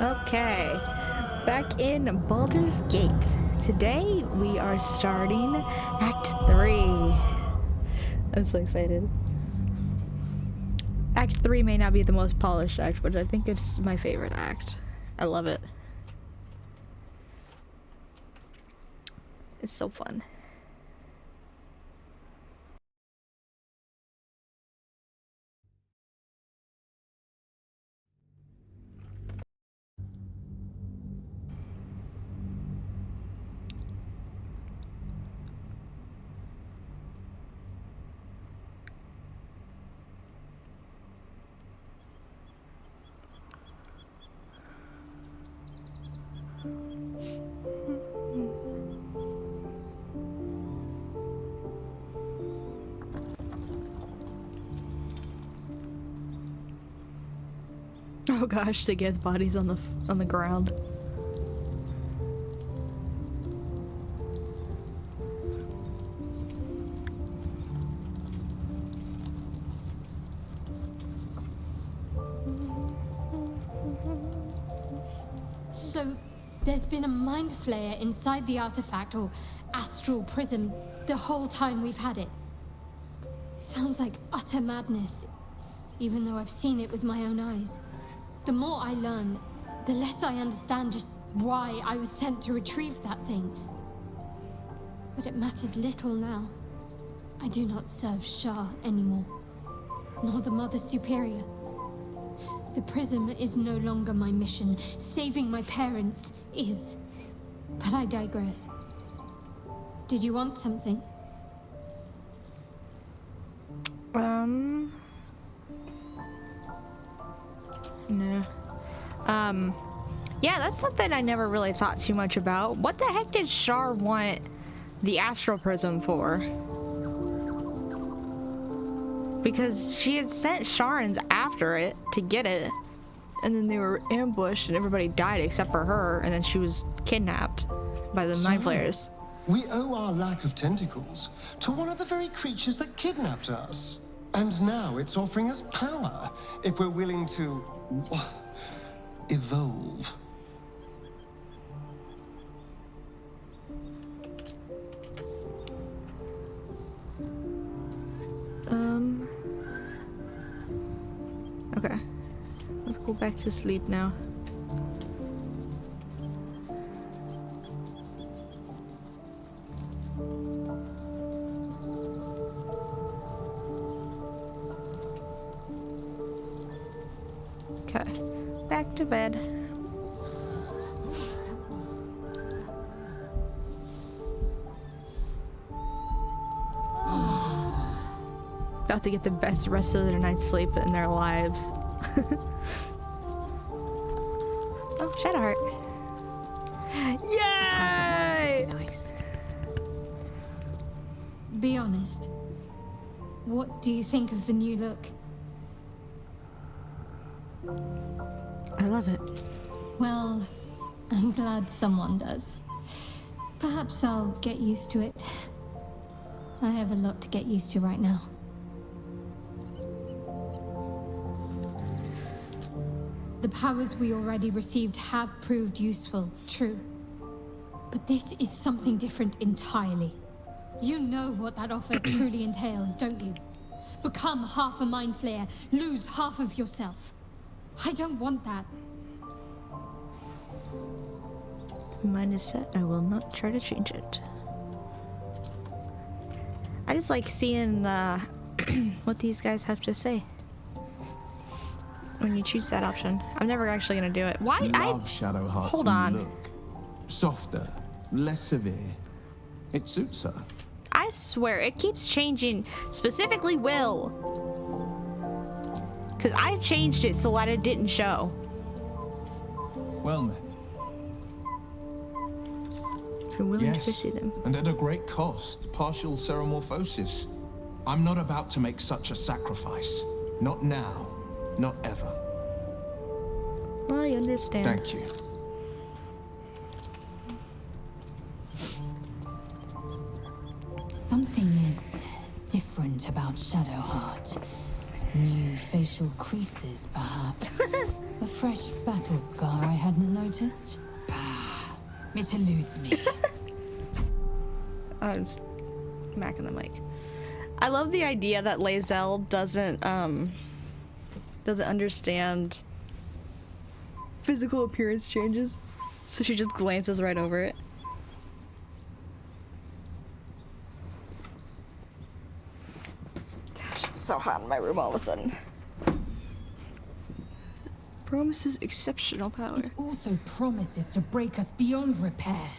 Okay, back in Baldur's Gate. Today we are starting Act 3. I'm so excited. Act 3 may not be the most polished act, but I think it's my favorite act. I love it. It's so fun. Oh gosh, they get bodies on the ground. So, there's been a mind flayer inside the artifact, or astral prism, the whole time we've had it. Sounds like utter madness, even though I've seen it with my own eyes. The more I learn, the less I understand just why I was sent to retrieve that thing. But it matters little now. I do not serve Shah anymore, nor the Mother Superior. The prism is no longer my mission. Saving my parents is. But I digress. Did you want something? No. Yeah, that's something I never really thought too much about. What the heck did Shar want the astral prism for? Because she had sent Sharans after it to get it, and then they were ambushed and everybody died except for her, and then she was kidnapped by the mind flayers. We owe our lack of tentacles to one of the very creatures that kidnapped us. And now it's offering us power if we're willing to evolve. Okay. Let's go back to sleep now. Okay. Back to bed. About to get the best rest of their night's sleep in their lives. Oh, Shadowheart. Yay! Nice. Be honest. What do you think of the new look? I love it. Well, I'm glad someone does. Perhaps I'll get used to it. I have a lot to get used to right now. The powers we already received have proved useful, true. But this is something different entirely. You know what that offer truly entails, don't you? Become half a mind flayer, lose half of yourself. I don't want that. Mine is set. I will not try to change it. I just like seeing what these guys have to say when you choose that option. I'm never actually gonna do it. Why? Love Shadowheart's hold new on. look. Softer, less severe. It suits her. I swear it keeps changing. Specifically, Will. Because I changed it so that it didn't show. Well met. If you're willing Yes, to see them. and at a great cost. Partial ceremorphosis. I'm not about to make such a sacrifice. Not now. Not ever. I understand. Thank you. Something is different about Shadowheart. New facial creases, perhaps. A fresh battle scar I hadn't noticed. Bah, it eludes me. I'm smacking the mic. I love the idea that Lae'zel doesn't understand physical appearance changes, so she just glances right over it. Gosh, it's so hot in my room all of a sudden. Promises exceptional power. It also promises to break us beyond repair.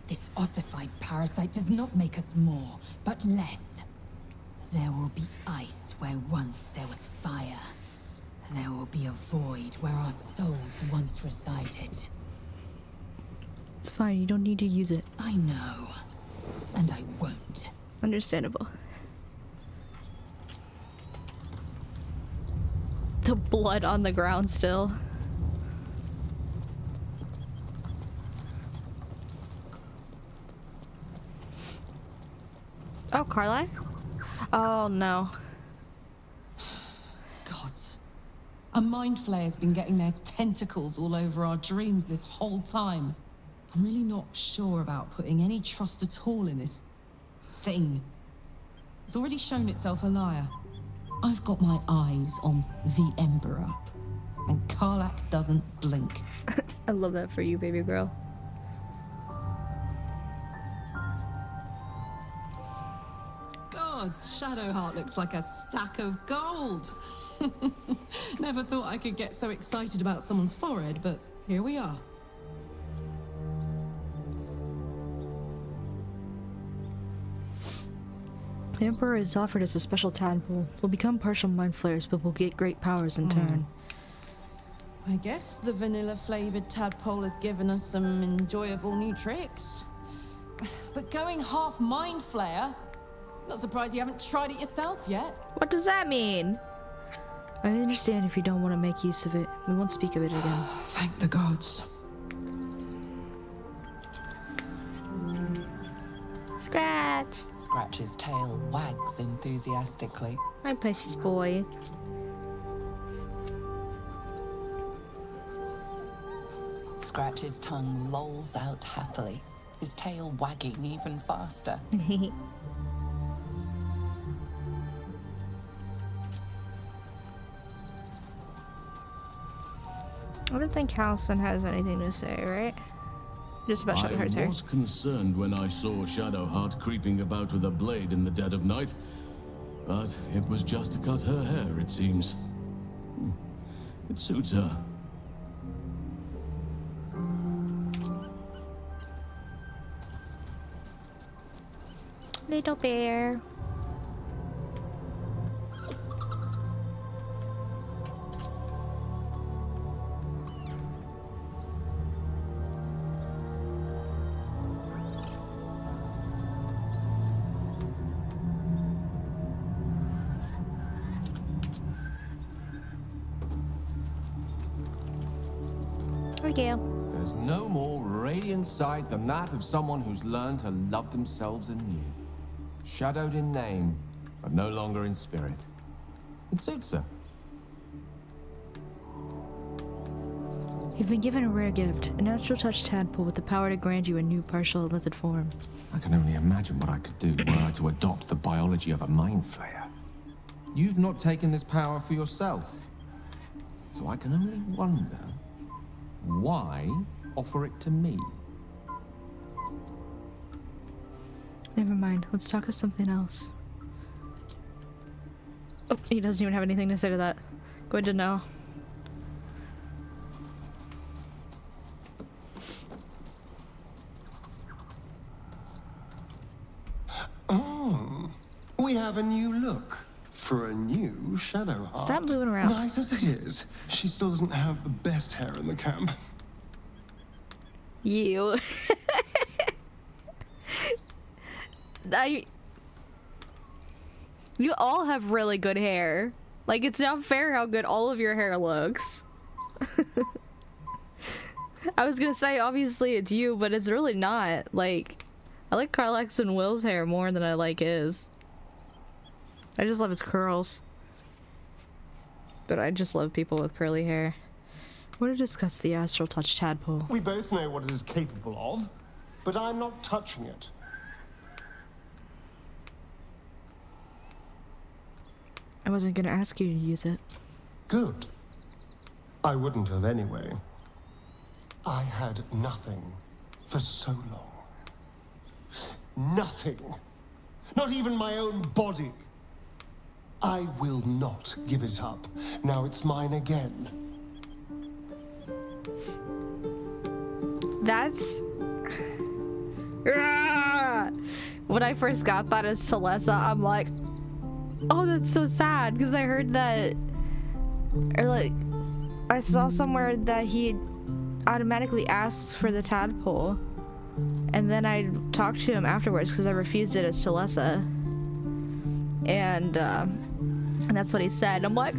This ossified parasite does not make us more, but less. There will be ice where once there was fire. There will be a void where our souls once resided. It's fine, you don't need to use it. I know. And I won't. Understandable. The blood on the ground still. Oh, Carly? Oh, no. Gods. A mind flayer's been getting their tentacles all over our dreams this whole time. I'm really not sure about putting any trust at all in this thing. It's already shown itself a liar. I've got my eyes on the Emperor, and Karlach doesn't blink. I love that for you, baby girl. Gods, Shadowheart looks like a stack of gold. Never thought I could get so excited about someone's forehead, but here we are. The Emperor has offered us a special tadpole. We'll become partial mind flayers, but we'll get great powers in turn. I guess the vanilla-flavored tadpole has given us some enjoyable new tricks. But going half mind flayer? Not surprised you haven't tried it yourself yet. What does that mean? I understand if you don't want to make use of it. We won't speak of it again. Thank the gods. Scratch! Scratch's tail wags enthusiastically. My precious boy. Scratch's tongue lolls out happily, his tail wagging even faster. I don't think Halson has anything to say, right? Just about Shadowheart's hair. I was concerned when I saw Shadowheart creeping about with a blade in the dead of night, but it was just to cut her hair, it seems. It suits her. Little bear. There's no more radiant sight than that of someone who's learned to love themselves anew. Shadowed in name, but no longer in spirit. It suits her. You've been given a rare gift, a natural touch tadpole with the power to grant you a new partial lithid form. I can only imagine what I could do were I to adopt the biology of a mind flayer. You've not taken this power for yourself. So I can only wonder, why offer it to me? Never mind, let's talk of something else. Oh, he doesn't even have anything to say to that. Good to know. Oh, we have a new look for a new Shadowheart. Stop moving around. Nice as it is, she still doesn't have the best hair in the camp. You. You all have really good hair. Like, it's not fair how good all of your hair looks. I was gonna say, obviously it's you, but it's really not. Like, I like Karlach's and Will's hair more than I like his. I just love his curls. But I just love people with curly hair. Want to discuss the astral touch tadpole? We both know what it is capable of, but I'm not touching it. I wasn't gonna ask you to use it. Good. I wouldn't have anyway. I had nothing for so long. Nothing. Not even my own body. I will not give it up. Now it's mine again. That's... When I first got that as Talessa, I'm like, oh, that's so sad, because I heard that, or like, I saw somewhere that he automatically asks for the tadpole, and then I talked to him afterwards because I refused it as Talessa, and that's what he said. I'm like,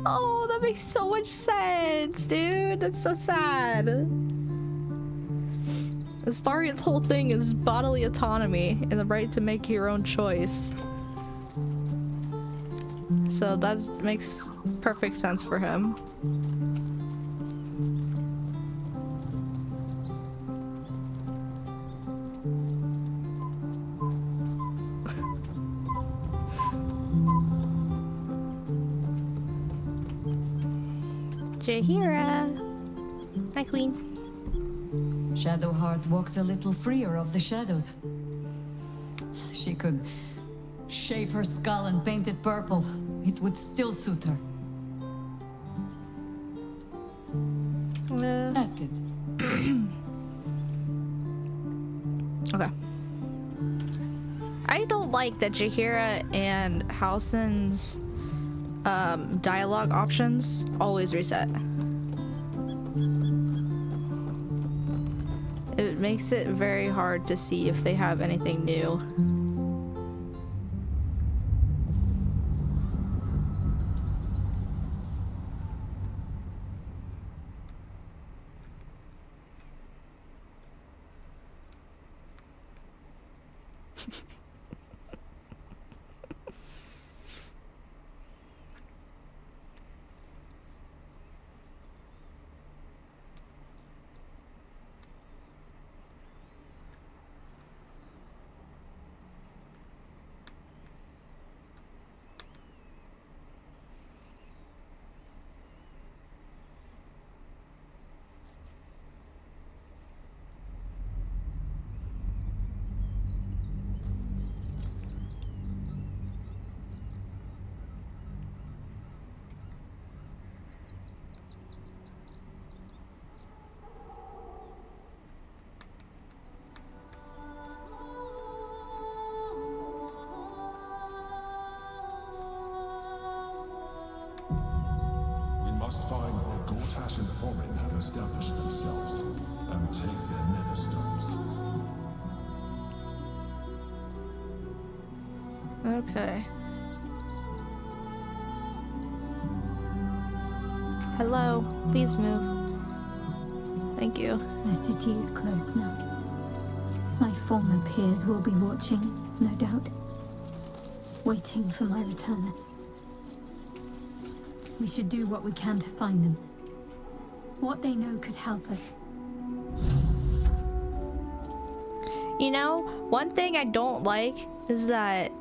oh, that makes so much sense, dude. That's so sad. Astarion's whole thing is bodily autonomy and the right to make your own choice. So that makes perfect sense for him. Jaheira. Hi, Queen. Shadowheart walks a little freer of the shadows. She could shave her skull and paint it purple. It would still suit her. Ask it. Okay. I don't like that Jaheira and Halsin's dialogue options always reset. It makes it very hard to see if they have anything new. Must find where Gortash and Orin have established themselves and take their nether stones. Okay. Hello, please move. Thank you. The city is close now. My former peers will be watching, no doubt. Waiting for my return. We should do what we can to find them. What they know could help us. You know, one thing I don't like is that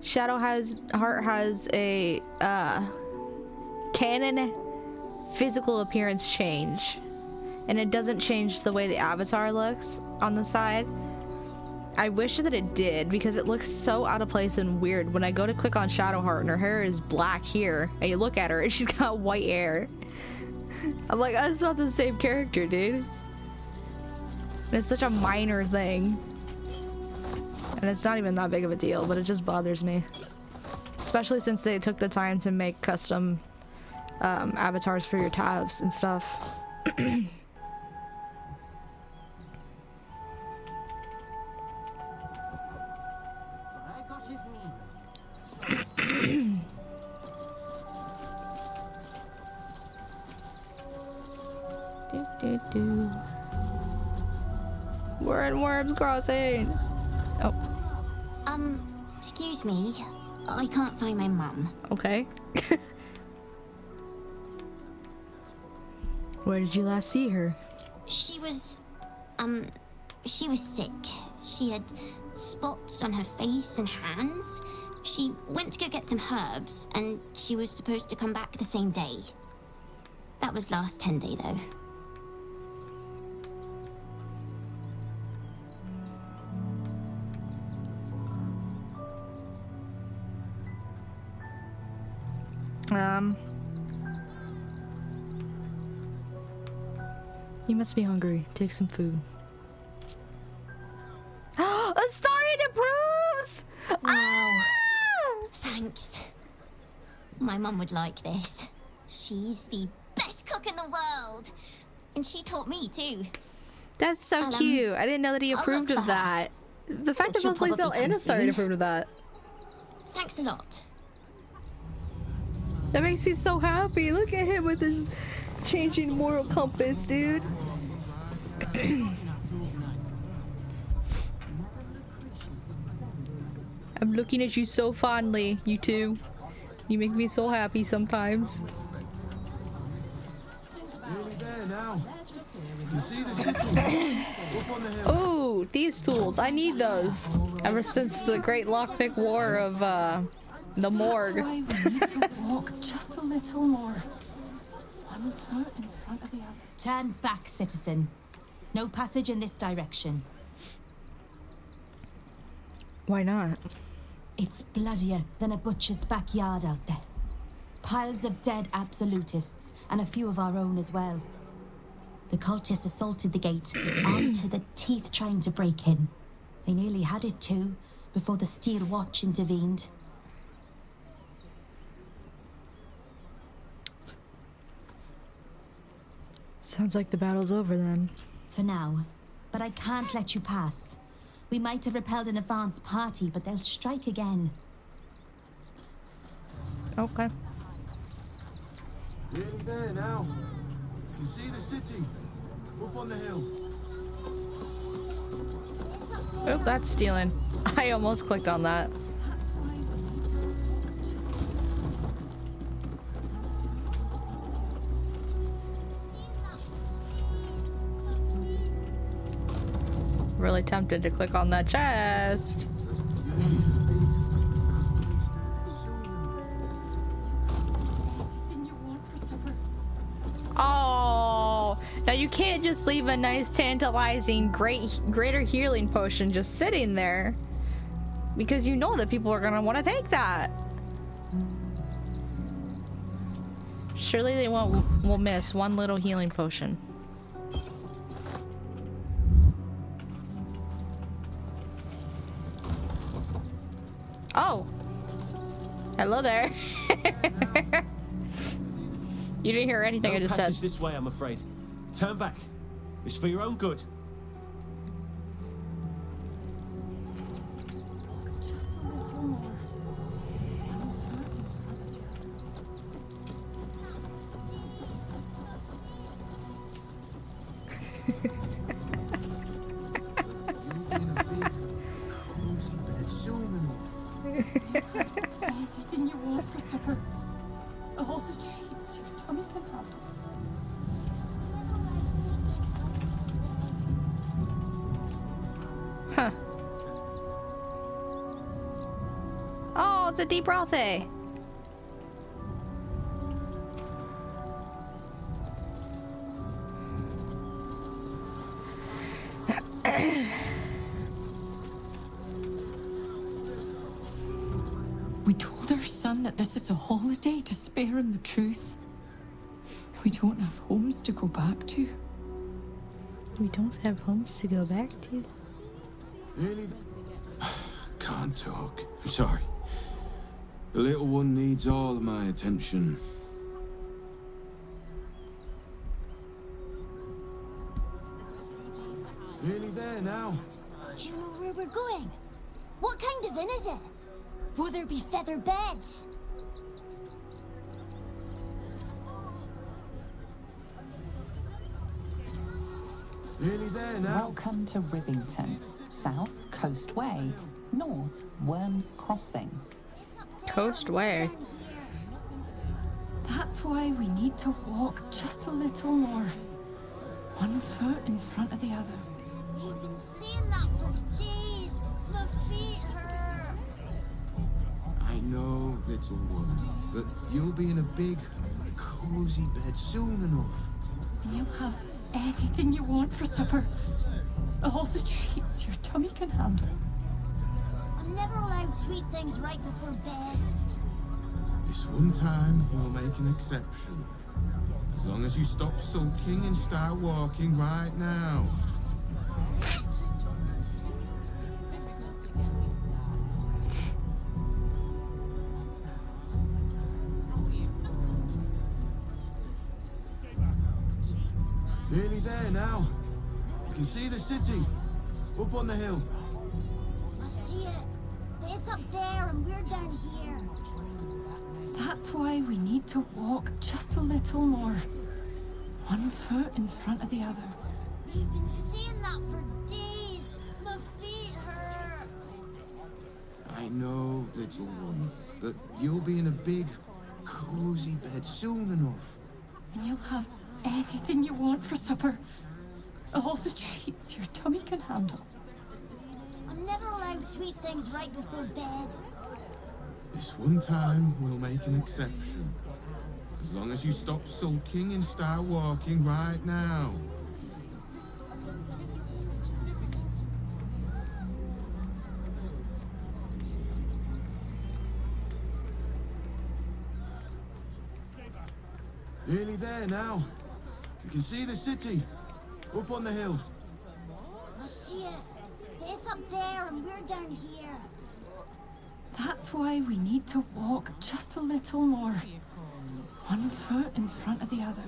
Shadowheart has a canon physical appearance change, and it doesn't change the way the avatar looks on the side. I wish that it did, because it looks so out of place and weird when I go to click on Shadowheart and her hair is black here, and you look at her and she's got white hair. I'm like, that's not the same character, dude. And it's such a minor thing. And it's not even that big of a deal, but it just bothers me. Especially since they took the time to make custom avatars for your tabs and stuff. We're in Worms Crossing. Oh. Excuse me. I can't find my mum. Okay. Where did you last see her? She was sick. She had spots on her face and hands. She went to go get some herbs, and she was supposed to come back the same day. That was last 10-day, though. You must be hungry. Take some food. A starry improves! Wow. Ah! Thanks. My mum would like this. She's the best cook in the world. And she taught me, too. That's so cute. I didn't know that he approved of that. The fact that both Liesel and Astarion approved of that. Thanks a lot. That makes me so happy. Look at him with his changing moral compass, dude. I'm looking at you so fondly, you two. You make me so happy sometimes. Nearly there now. You can see the city. Up on the hill. Oh, thieves' tools. I need those. Ever since the great lockpick war of the morgue. That's why we need to walk just a little more. One foot in front of the other. Turn back, citizen. No passage in this direction. Why not? It's bloodier than a butcher's backyard out there. Piles of dead absolutists, and a few of our own as well. The cultists assaulted the gate, armed to the teeth trying to break in. They nearly had it too, before the Steel Watch intervened. Sounds like the battle's over then. For now, but I can't let you pass. We might have repelled an advance party, but they'll strike again. Okay. Nearly there now. You can see the city. Up on the hill. Oh, that's stealing. I almost clicked on that. Really tempted to click on that chest. Oh, now you can't just leave a nice, tantalizing, greater healing potion just sitting there, because you know that people are gonna want to take that. Surely they won't miss one little healing potion. Oh, hello there. You didn't hear anything I just said. This way, I'm afraid. Turn back. It's for your own good. Just a little more. Anything you want for supper. All the treats your tummy can handle. Huh. Oh, it's a deep brothe. We told our son that this is a holiday to spare him the truth. We don't have homes to go back to. We don't have homes to go back to. Nearly Can't talk. I'm sorry. The little one needs all of my attention. Nearly there now. Do you know where we're going? What kind of inn is it? Will there be feather beds? Nearly there now. Welcome to Rivington. South, Coast Way. North, Worms Crossing. Coast Way. That's why we need to walk just a little more. One foot in front of the other. We've been seeing that for days. My feet hurt. I know, little one, but you'll be in a big, cozy bed soon enough. And you'll have anything you want for supper. All the treats your tummy can handle. I'm never allowed sweet things right before bed. This one time, we'll make an exception. As long as you stop sulking and start walking right now. Nearly there now. You can see the city. Up on the hill. I see it. It's up there and we're down here. That's why we need to walk just a little more. One foot in front of the other. We've been seeing that for days. My feet hurt. I know, little one, but you'll be in a big, cozy bed soon enough. And you'll have anything you want for supper. All the treats your tummy can handle. I'm never allowed sweet things right before bed. This one time, we'll make an exception. As long as you stop sulking and start walking right now. Nearly there now. You can see the city. Up on the hill. I see it. It's up there and we're down here. That's why we need to walk just a little more. One foot in front of the other.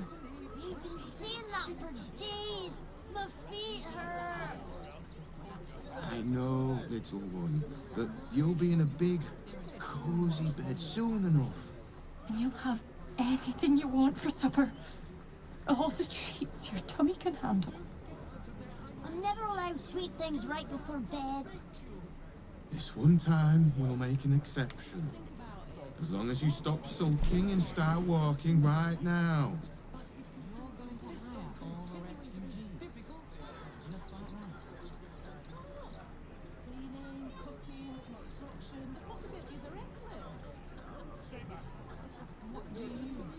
We've been seeing that for days. My feet hurt. I know, little one, but you'll be in a big, cozy bed soon enough. And you'll have anything you want for supper. All the treats your tummy can handle. I'm never allowed sweet things right before bed. This one time, we'll make an exception. As long as you stop sulking and start walking right now.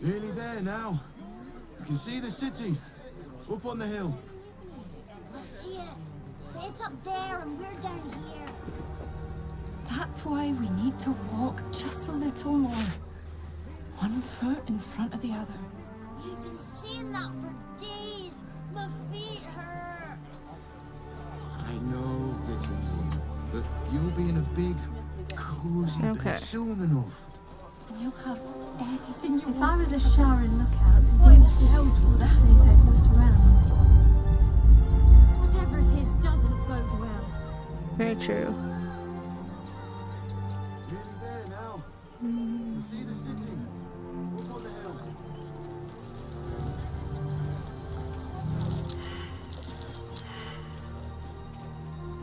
Nearly there now. You can see the city. Up on the hill. I see it. It's up there and we're down here. That's why we need to walk just a little more. One foot in front of the other. We've been seeing that for days. My feet hurt. I know, little one, but you'll be in a big, cozy bed soon enough. And you'll have anything you If want. I was a Sharon lookout, then this is the place I'd wait around. Whatever it is doesn't bode well. Very true. Nearly there now. You can see the city. Up on the hill.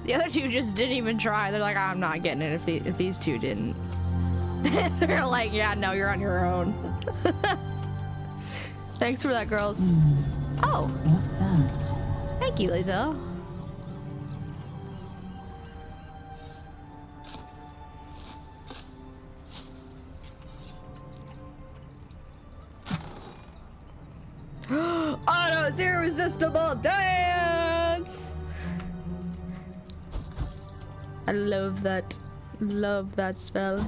The other two just didn't even try. They're like, I'm not getting it if these two didn't. They're like, yeah, no, you're on your own. Thanks for that, girls. Oh. What's that? Thank you, Lisa. Otto's irresistible dance. I love that. Love that spell.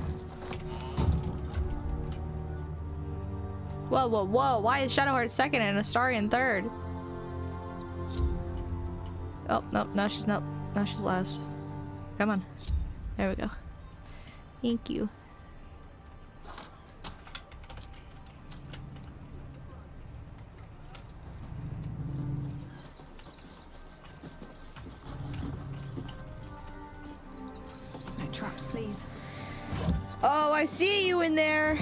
Whoa, whoa, whoa. Why is Shadowheart second and Astarion third? Oh, no, now she's not. Now she's last. Come on. There we go. Thank you. No traps, please. Oh, I see you in there.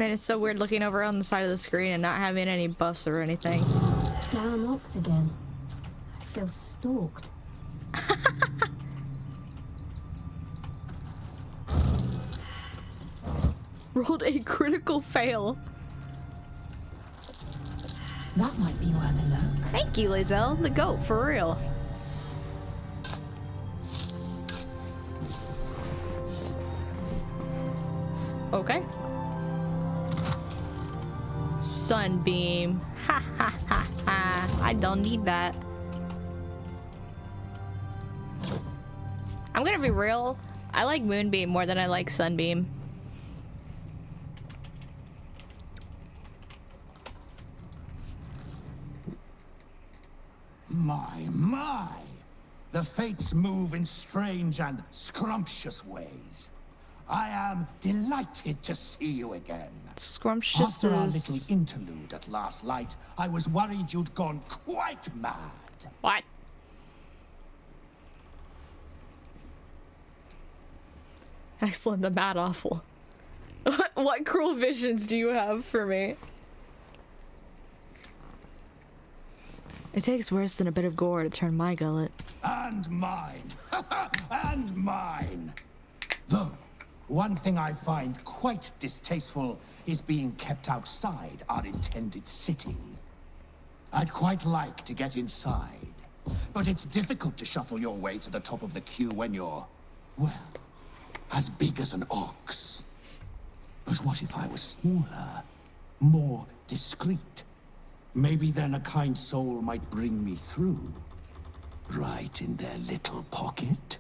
And it's so weird looking over on the side of the screen and not having any buffs or anything. Damn ox again. I feel stalked. Rolled a critical fail. That might be worth a look. Thank you, Lae'zel. The goat, for real. Okay. Sunbeam. Ha ha ha ha. I don't need that. I'm gonna be real. I like Moonbeam more than I like Sunbeam. My. The fates move in strange and scrumptious ways. I am delighted to see you again. Scrumptious After our is... little interlude at last light, I was worried you'd gone quite mad. What? Excellent, the mad awful. What cruel visions do you have for me? It takes worse than a bit of gore to turn my gullet. And mine. And mine. Though, one thing I find quite distasteful is being kept outside our intended city. I'd quite like to get inside, but it's difficult to shuffle your way to the top of the queue when you're, well, as big as an ox. But what if I was smaller, more discreet? Maybe then a kind soul might bring me through. Right in their little pocket.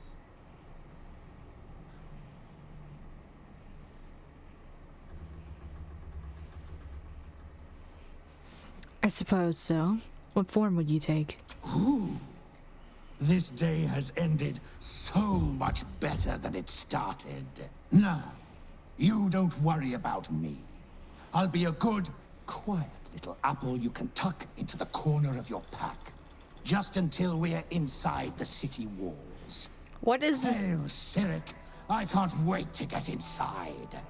I suppose so. What form would you take? Ooh. This day has ended so much better than it started. Now, you don't worry about me. I'll be a good, quiet little apple you can tuck into the corner of your pack. Just until we're inside the city walls. What is this? Hail, Cyric. I can't wait to get inside.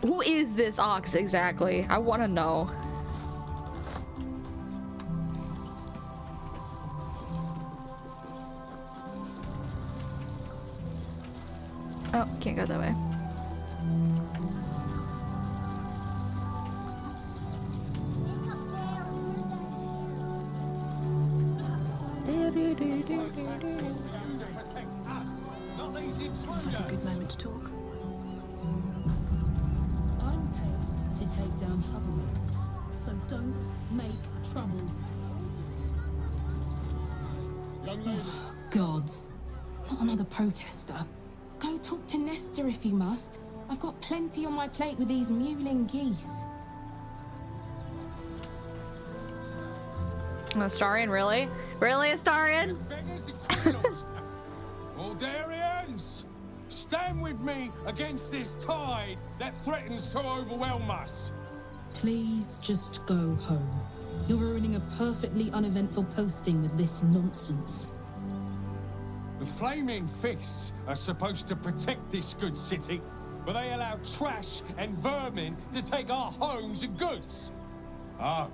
Who is this ox exactly? I want to know. Oh, can't go that way. A good moment to talk. I'm paid to take down troublemakers, so don't make trouble. Oh, gods. Not another protester. Go talk to Nestor if you must. I've got plenty on my plate with these mewling geese. Astarion, really? Really, Astarion? Aldarians, stand with me against this tide that threatens to overwhelm us. Please just go home. You're ruining a perfectly uneventful posting with this nonsense. The Flaming Fists are supposed to protect this good city, but they allow trash and vermin to take our homes and goods. Oh,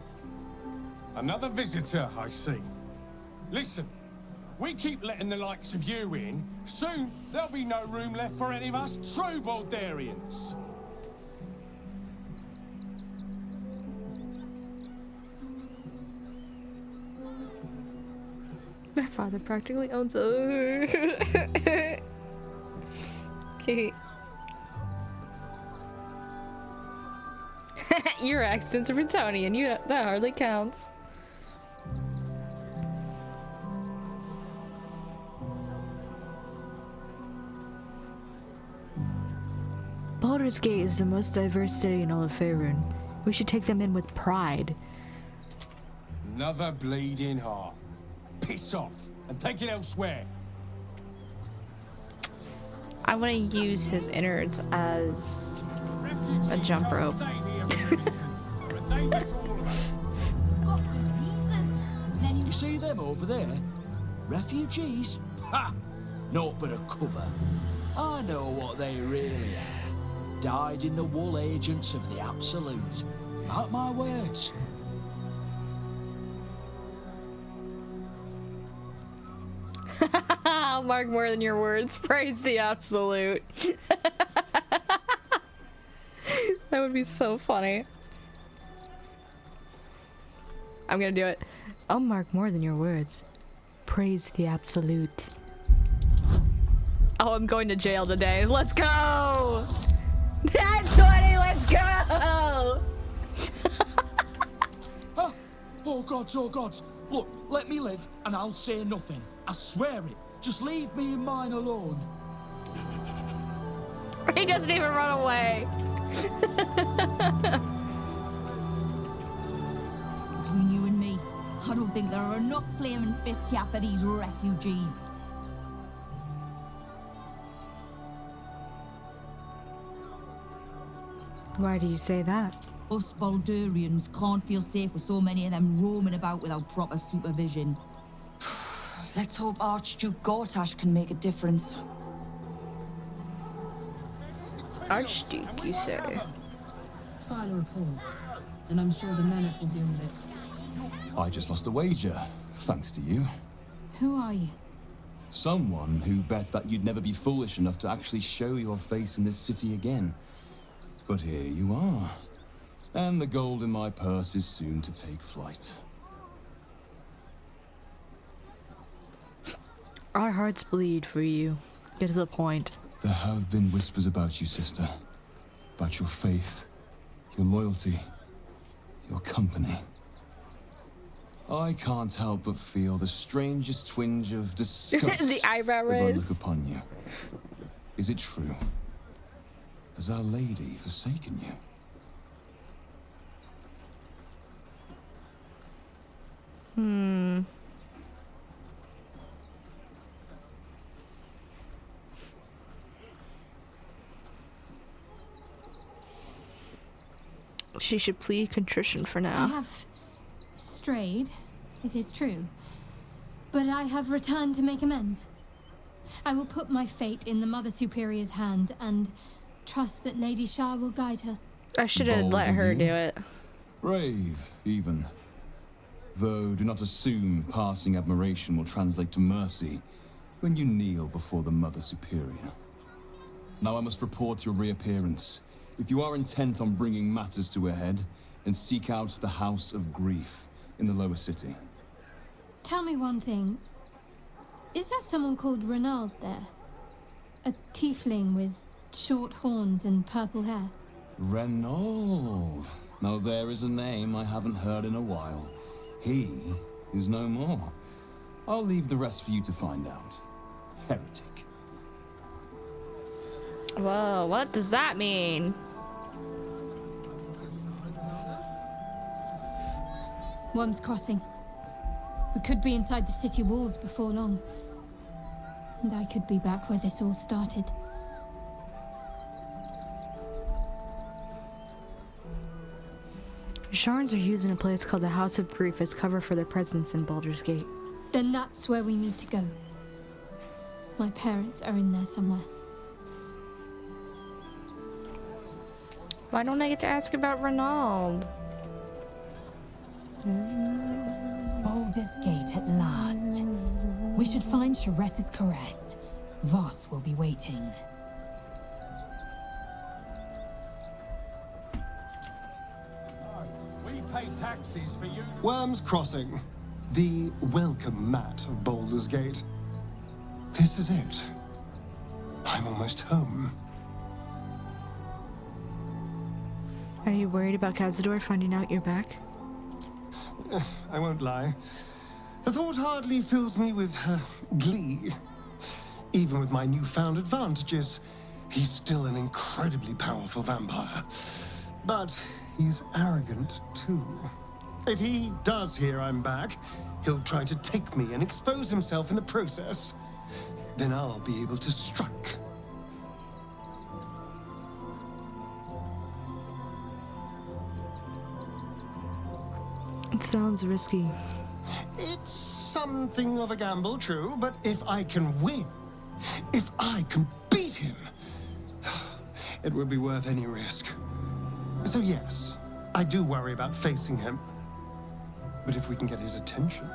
another visitor, I see. Listen, we keep letting the likes of you in, soon there'll be no room left for any of us true Baldurians. My father practically owns a... Okay. Your accent's Bretonian, that hardly counts. Baldur's Gate is the most diverse city in all of Faerun. We should take them in with pride. Another bleeding heart. Piss off and take it elsewhere. I want to use his innards as a jump rope. You see them over there? Refugees? Ha! Naught but a cover. I know what they really are. Dyed-in-the-wool agents of the Absolute. Mark my words. I'll mark more than your words. Praise the Absolute. That would be so funny. I'm gonna do it. I'll mark more than your words. Praise the Absolute. Oh, I'm going to jail today. Let's go! That's 20, let's go! Oh gods. Look, let me live and I'll say nothing. I swear it. Just leave me and mine alone. He doesn't even run away. Between you and me, I don't think there are enough flaming fists here for these refugees. Why do you say that? Us Baldurians can't feel safe with so many of them roaming about without proper supervision. Let's hope Archduke Gortash can make a difference. Archduke, you say? File a report, and I'm sure the Menat will deal with it. I just lost a wager, thanks to you. Who are you? Someone who bet that you'd never be foolish enough to actually show your face in this city again. But here you are. And the gold in my purse is soon to take flight. Our hearts bleed for you. Get to the point. There have been whispers about you, sister. About your faith, your loyalty, your company. I can't help but feel the strangest twinge of disgust The eyebrow as I raise. look upon you. Is it true? Has Our Lady forsaken you? She should plead contrition for I now. have strayed, it is true. But I have returned to make amends. I will put my fate in the Mother Superior's hands and trust that Lady Shah will guide her. I should have Bold let of her you. do it. Brave, even. Though, do not assume passing admiration will translate to mercy when you kneel before the Mother Superior. Now I must report your reappearance. If you are intent on bringing matters to a head, then seek out the House of Grief in the lower city. Tell me one thing. Is there someone called Renald there? A tiefling with short horns and purple hair? Reynold. Now there is a name I haven't heard in a while. He is no more. I'll leave the rest for you to find out. Heretic. Whoa, what does that mean? Worm's Crossing. We could be inside the city walls before long. And I could be back where this all started. Sharns are using a place called the House of Grief as cover for their presence in Baldur's Gate. Then that's where we need to go. My parents are in there somewhere. Why don't I get to ask about Renald? Baldur's Gate at last. We should find Sharess's caress. Voss will be waiting. We pay taxes for you. Worm's Crossing. The welcome mat of Baldur's Gate. This is it. I'm almost home. Are you worried about Cazador finding out you're back? I won't lie. The thought hardly fills me with glee. Even with my newfound advantages, he's still an incredibly powerful vampire. But he's arrogant, too. If he does hear I'm back, he'll try to take me and expose himself in the process. Then I'll be able to strike. It sounds risky. It's something of a gamble, true, but if I can win, if I can beat him, it would be worth any risk. So yes, I do worry about facing him. But if we can get his attention,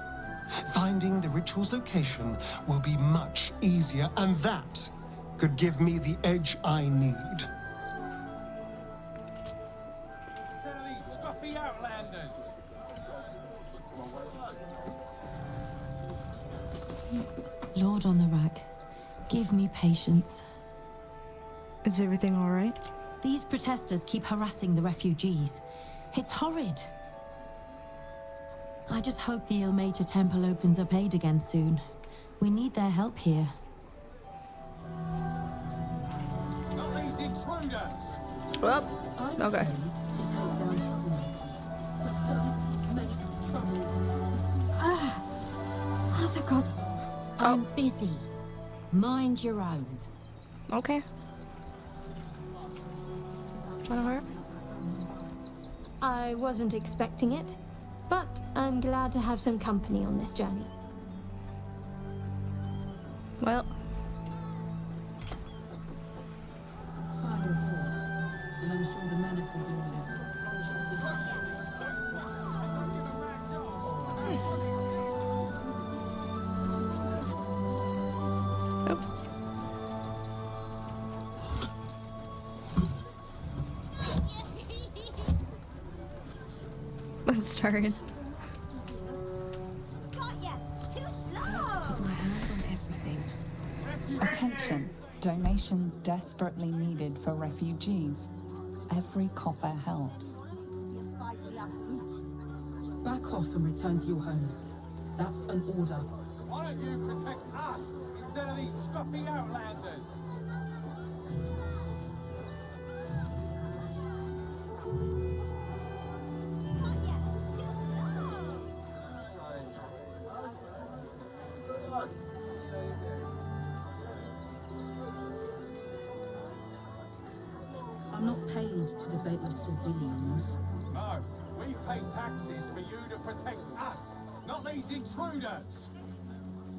finding the ritual's location will be much easier, and that could give me the edge I need. These scruffy outlanders. Lord on the rack, give me patience. Is everything all right? These protesters keep harassing the refugees. It's horrid. I just hope the Ilmater Temple opens up aid again soon. We need their help here. Not these intruders. Well, okay. Other gods. I'm busy. Mind your own. Okay. Wanna hurt? I wasn't expecting it, but I'm glad to have some company on this journey. Well. Fire report, and I'm sure the medic will deal with it. Let's start. Got ya! Too slow! Put my hands on everything. Attention. Donations desperately needed for refugees. Every copper helps. Back off and return to your homes. That's an order. Why don't you protect us instead of these scruffy outlanders? I'm not paid to debate with civilians. No, we pay taxes for you to protect us, not these intruders.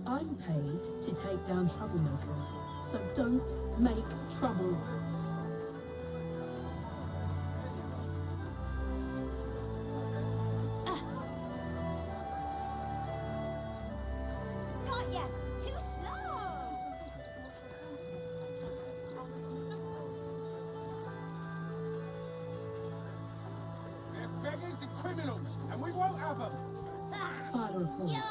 I'm paid to take down troublemakers, so don't make trouble. Got ya! Too slow! They're beggars and criminals, and we won't have them. File a report,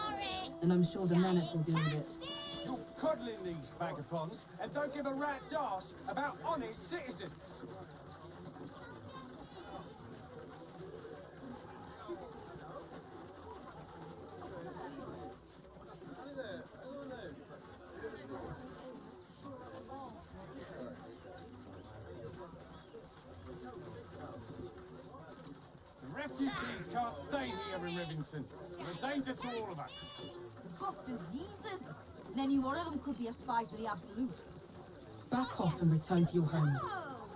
and I'm sure the medic will deal with it. You're coddling these vagabonds and don't give a rat's ass about honest citizens. The refugees can't stay here in Rivington. They're a danger to all of us. Got diseases? And any one of them could be a spy for the Absolute. Back off and return to your homes.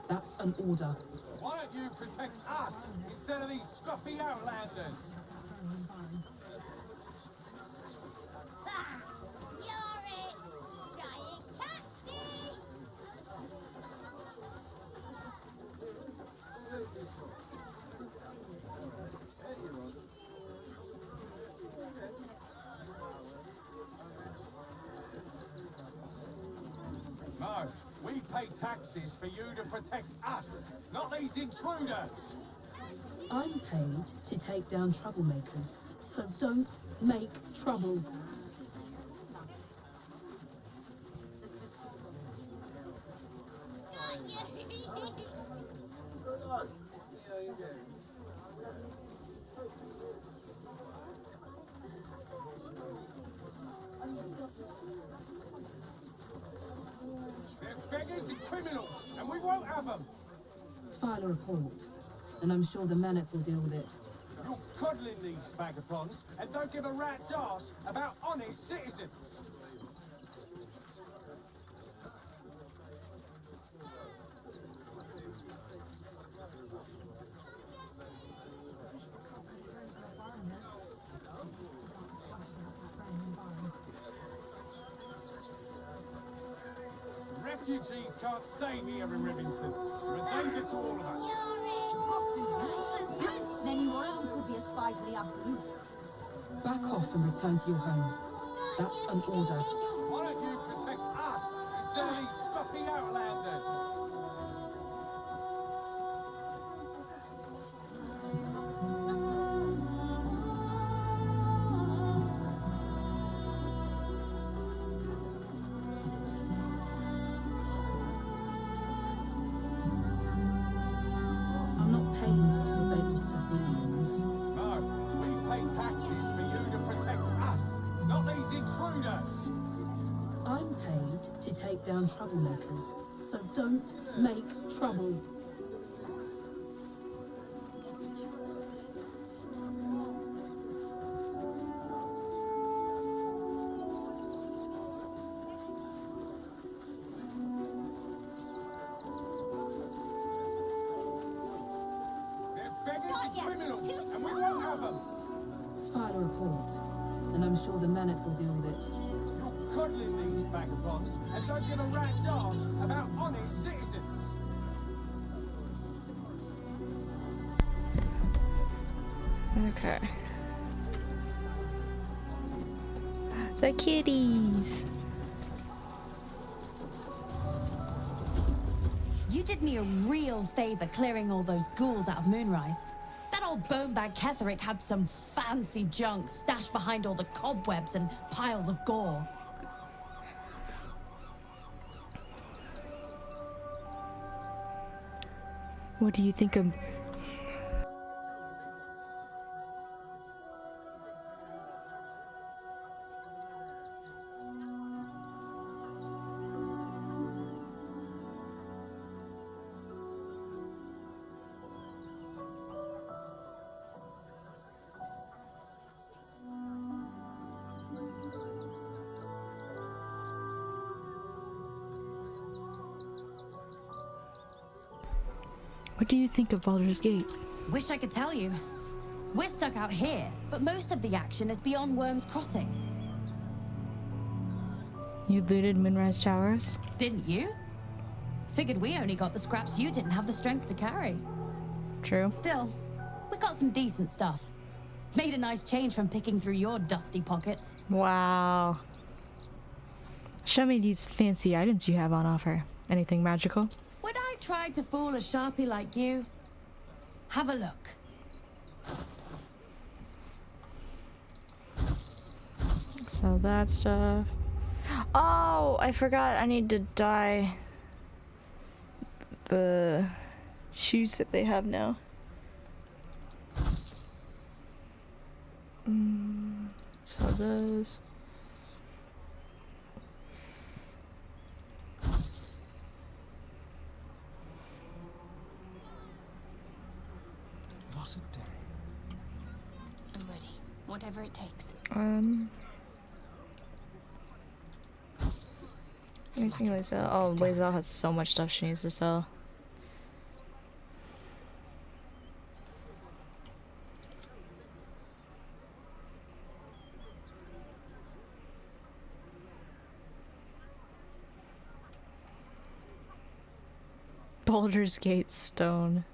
That's an order. Why don't you protect us instead of these scruffy outlanders? You're it! Try and catch me! No, we pay taxes for you to protect us, not these intruders. I'm paid to take down troublemakers, so don't make trouble. They're beggars and criminals, and we won't have them. File a report, and I'm sure the medic will deal with it. You're coddling these vagabonds and don't give a rat's ass about honest citizens. refugees can't stay here in Rivington. They're a danger to all of us. Then one of them could be a spy for the Absolute. Back off and return to your homes. That's an order. Why don't you protect us instead of these stuffy outlanders? I'm not paid to debate with civilians. No, we pay taxes for you to protect us, not these intruders. I'm paid to take down troublemakers, so don't make trouble. Criminals, and we won't have them. File a report, and I'm sure the Menet will deal with it. You're coddling these vagabonds and don't give a rat's arse about honest citizens. Okay. The kitties. You did me a real favor clearing all those ghouls out of Moonrise. That old bonebag Ketherick had some fancy junk stashed behind all the cobwebs and piles of gore. What do you think of... What do you think of Baldur's Gate? Wish I could tell you. We're stuck out here, but most of the action is beyond Worm's Crossing. You looted Moonrise Towers? Didn't you? Figured we only got the scraps you didn't have the strength to carry. True. Still, we got some decent stuff. Made a nice change from picking through your dusty pockets. Wow. Show me these fancy items you have on offer. Anything magical? Would I try to fool a sharpie like you? Have a look. So that stuff. Oh, I forgot I need to dye the shoes that they have now. So those. What a day. I'm ready. Whatever it takes. Anything like that? Oh, Lae'zel has so much stuff she needs to sell. Baldur's Gate stone.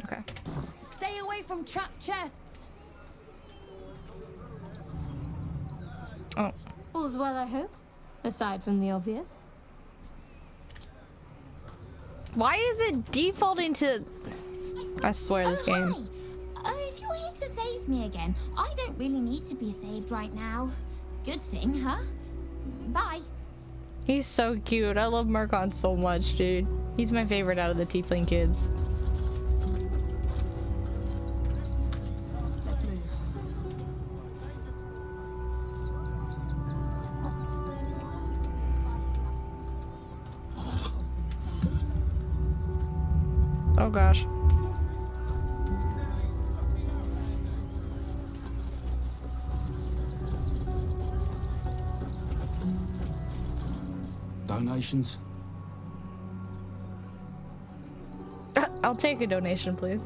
Okay. Stay away from trapped chests. Oh. All's well, I hope. Aside from the obvious. Why is it defaulting to... I swear this game. If you're here to save me again, I don't really need to be saved right now. Good thing, huh? Bye. He's so cute. I love Murkon so much, dude. He's my favorite out of the tiefling kids. Let's move. Oh gosh. Donations? I'll take a donation, please.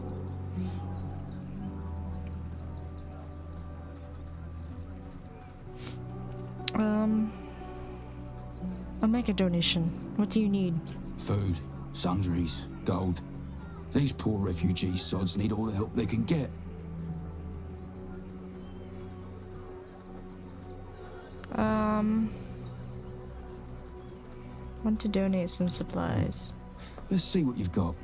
I'll make a donation. What do you need? Food, sundries, gold. These poor refugee sods need all the help they can get. Want to donate some supplies. Let's see what you've got.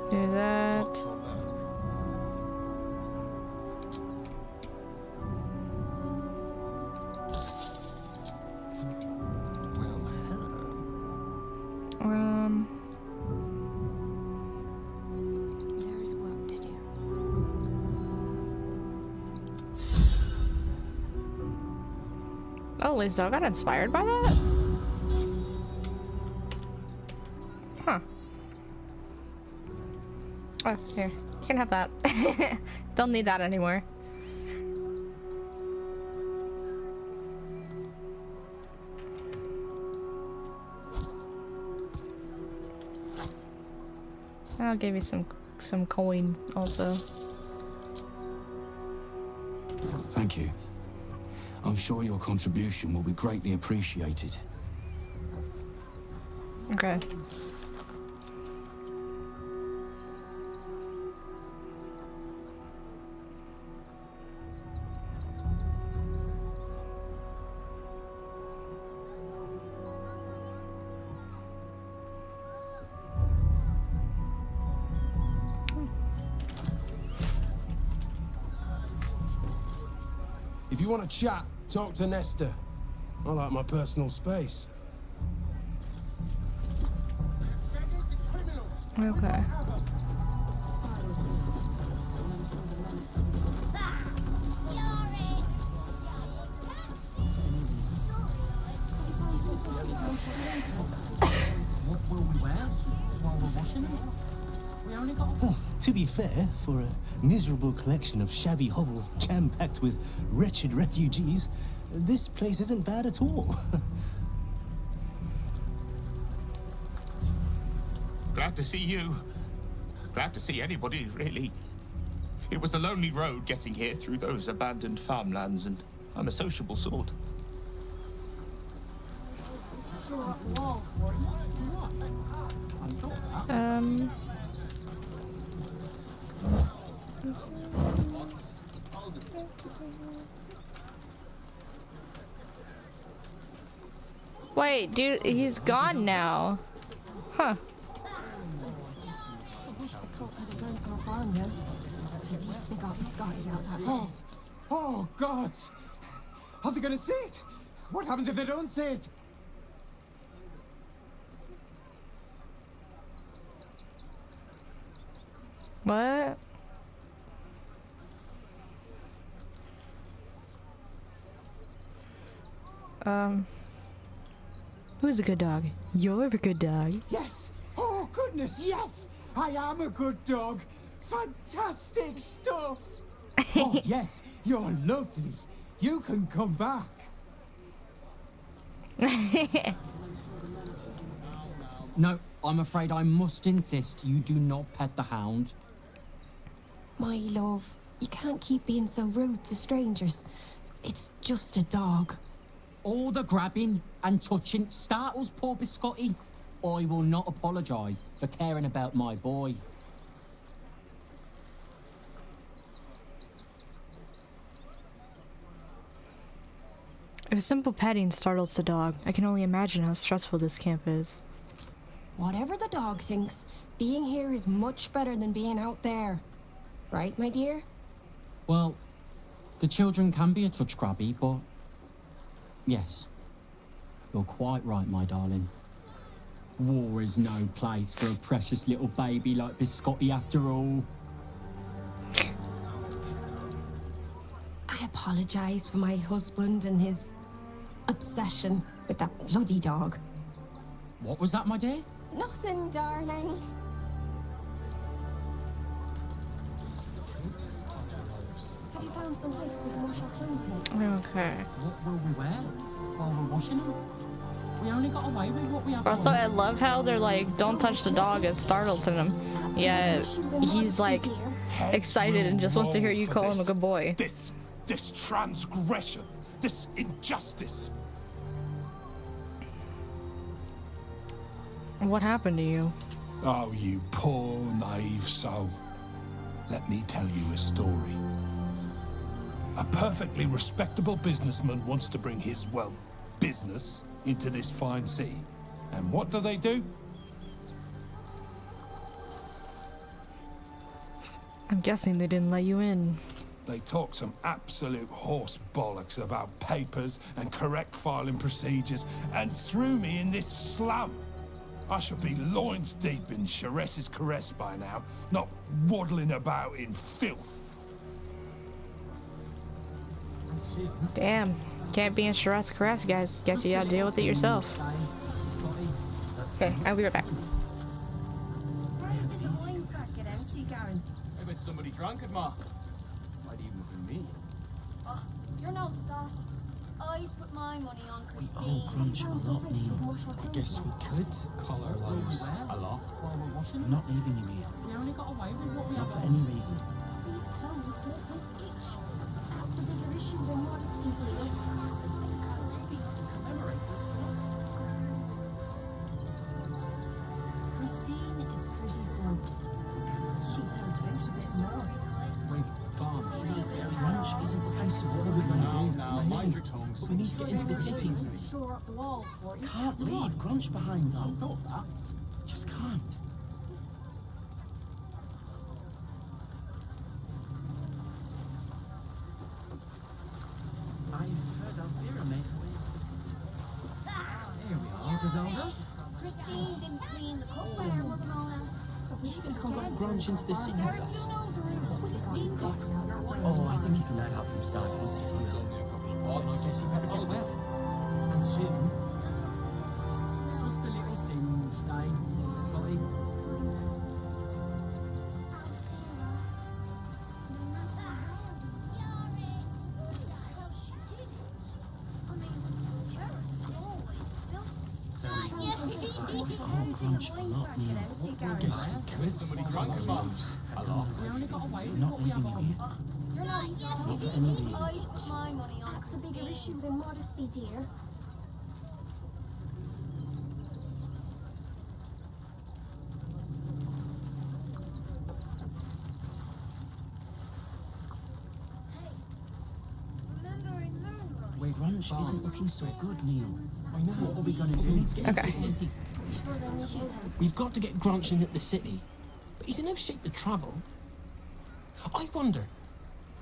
Do that. There is work to do. Oh, Lisa got inspired by that? Huh. Oh, here. You can have that. Don't need that anymore. I'll give you some coin also. Thank you. I'm sure your contribution will be greatly appreciated. Okay. If you want to chat, talk to Nestor. I like my personal space. Okay. What will we wear while we're washing them? We only got... To be fair, for a miserable collection of shabby hovels jam-packed with wretched refugees, this place isn't bad at all. Glad to see you. Glad to see anybody, really. It was a lonely road getting here through those abandoned farmlands, and I'm a sociable sort. Wait, dude, he's gone now. Huh. Oh, God! Are they gonna see it? What happens if they don't see it? What? Who's a good dog? You're a good dog. Yes! Oh, goodness, yes! I am a good dog! Fantastic stuff! Oh, yes, you're lovely. You can come back. No, I'm afraid I must insist you do not pet the hound. My love, you can't keep being so rude to strangers. It's just a dog. All the grabbing and touching startles poor Biscotti. I will not apologise for caring about my boy. If simple petting startles the dog, I can only imagine how stressful this camp is. Whatever the dog thinks, being here is much better than being out there. Right, my dear? Well, the children can be a touch grabby, but... yes. You're quite right, my darling. War is no place for a precious little baby like Biscotti after all. I apologize. apologize for my husband and his obsession with that bloody dog. What was that, my dear? Nothing, darling. Have you found some place we can wash our clothes in? Okay. What will we wear while we're washing them? We only got away with what we have. Also, on. I love how they're like, don't touch the dog, it startles him. Yeah, he's like excited and just wants to hear you call him a good boy. This transgression, this injustice. What happened to you? Oh, you poor, naive soul. Let me tell you a story. A perfectly respectable businessman wants to bring his, well, business into this fine city. And what do? I'm guessing they didn't let you in. They talk some absolute horse bollocks about papers and correct filing procedures and threw me in this slum. I should be loins deep in Chares's caress by now, not waddling about in filth. Damn, can't be in Shiraz caress, guys. Guess you gotta deal with it yourself. Okay, I'll be right back. Where did the wine sack get empty, Garen? I bet somebody drunk it, Ma. Might even have been me. Oh, you're no sauce. I'd put my money on We Christine. all crunch a lot, Neil. I guess we could call our lives a lot. While we're washing I'm them? not leaving you here. We only got away with what we Not have. for any reason. These clothes make me itch. That's a bigger issue than modesty, dear. Christine is pretty slim. Can't she help out a bit more? Wait, Bob. Crunch isn't looking so good. What are we going to do? Now, mind your tongues. But we need to get into the city. Shore up the walls for you. Can't leave Crunch behind, though. Thought that. Just can't. I've heard Eilvrye made her way into the city. Here we are, Griselda. Christine didn't clean the cookware, Mother Mona. You think I got Grunch into the city first? Oh, Oh, I think he can let out from himself once he's here. I guess you better get well. And soon. Just a little singe day, Scotty. Oh, Crunch a lot, Neil. I guess we could. Somebody drunk it, Ma. A lot. We only got away with Not what we have leaving you on. here. You're not sauce. Not for any reason. I'd put my money on That's a bigger Christine. issue than modesty, dear. Remember in Moonrise? Wait, Grunch isn't looking so good, Neil. I know. What are we gonna We do? need to get into Okay. the city. Sure, then you'll do them. We've got to get Grunch into the city. But he's in no shape to travel. I wonder,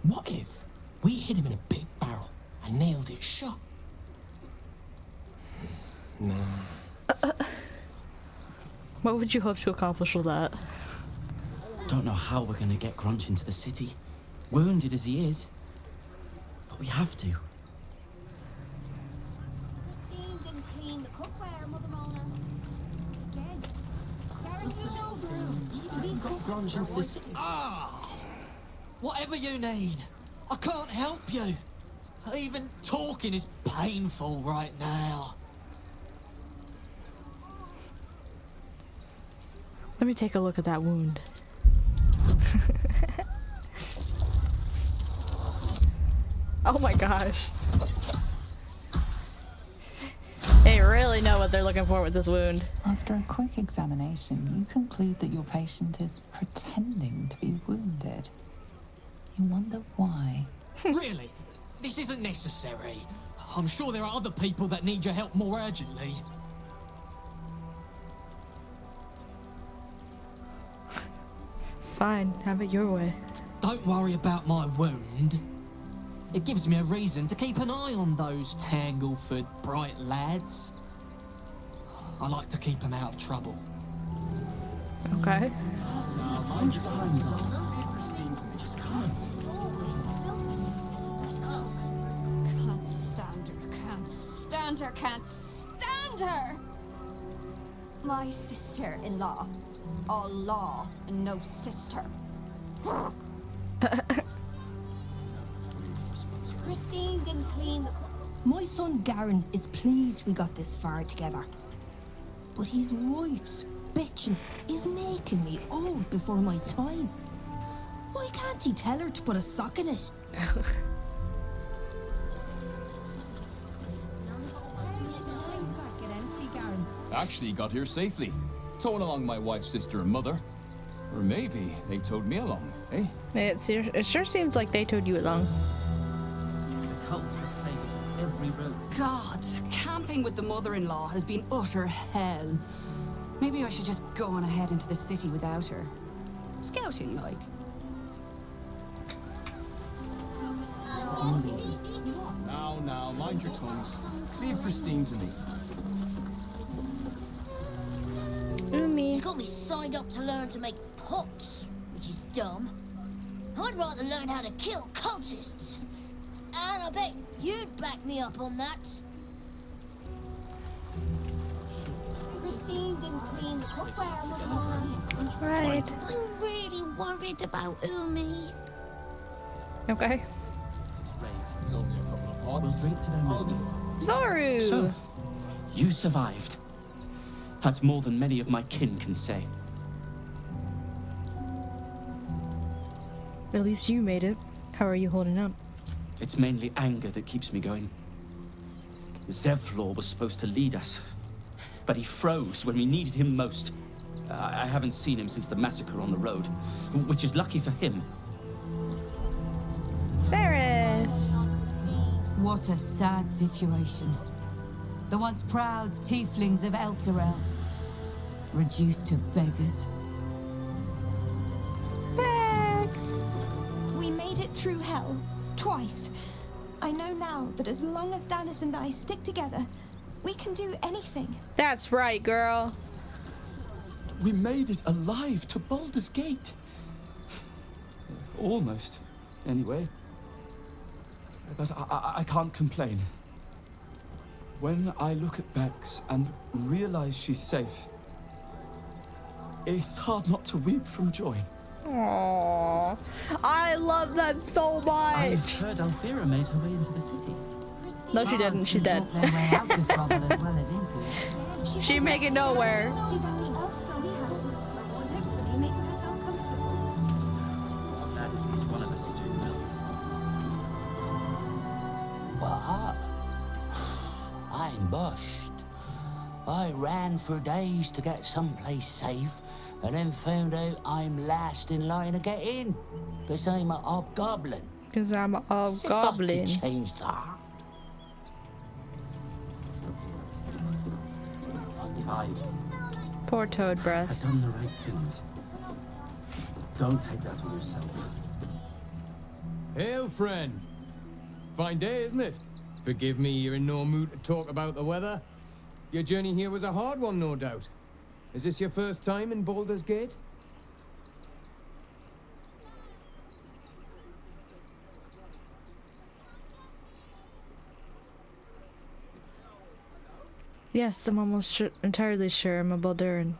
what if we hit him in a big barrel and nailed it shut? Nah. What would you hope to accomplish with that? Don't know how we're gonna get Grunch into the city. Wounded as he is. But we have to. Christine didn't clean the cookware, Mother Mona. Again. Garen, you know the room. We've got Grunch into the city. Whatever you need, I can't help you. Even talking is painful right now. Let me take a look at that wound. Oh my gosh. They really know what they're looking for with this wound. After a quick examination, you conclude that your patient is pretending to be wounded. You wonder why. Really? This isn't necessary. I'm sure there are other people that need your help more urgently. Fine, have it your way. Don't worry about my wound. It gives me a reason to keep an eye on those Tangleford bright lads. I like to keep them out of trouble. Okay. Crunch behind, though. Just can't. Alexander can't stand her. My sister-in-law. All law and no sister. Christine didn't clean the... My son Garen is pleased we got this far together. But his wife's bitching is making me old before my time. Why can't he tell her to put a sock in it? Actually got here safely. Towing along my wife's sister and mother. Or maybe they towed me along, eh? It sure seems like they towed you along. The cult have claimed every road. God, camping with the mother-in-law has been utter hell. Maybe I should just go on ahead into the city without her. Scouting, like. Now, mind your tongues. Leave Christine to me. You got me signed up to learn to make pots, which is dumb. I'd rather learn how to kill cultists. And I bet you'd back me up on that. Christine didn't clean the cookware, Mother. Right. I'm really worried about Umi. Okay. It's only a couple of pots. We'll drink to them movie. Zoru! So, you survived. That's more than many of my kin can say. At least you made it. How are you holding up? It's mainly anger that keeps me going. Zevlor was supposed to lead us, but he froze when we needed him most. I haven't seen him since the massacre on the road, which is lucky for him. Ceres! What a sad situation. The once proud tieflings of Elturel, reduced to beggars. Bex! We made it through hell, twice. I know now that as long as Danis and I stick together, we can do anything. That's right, girl. We made it alive to Baldur's Gate. Almost, anyway. But I can't complain. When I look at Bex and realize she's safe, it's hard not to weep from joy. Aww. I love that so much. I've heard Eilvrye made her way into the city. No, she didn't. She's dead. She make it nowhere. She's at the elf sometime. Hopefully making herself comfortable. I'm glad at least one of us is doing well. What? I'm bust. I ran for days to get someplace safe, and then found out I'm last in line to get in, because I'm a hobgoblin. Because I'm a hobgoblin. If I could change that. If I Poor Toad Breath. had done the right things, don't take that on yourself. Hail, friend. Fine day, isn't it? Forgive me, you're in no mood to talk about the weather. Your journey here was a hard one, no doubt. Is this your first time in Baldur's Gate? Yes, I'm almost entirely sure I'm a Baldurian.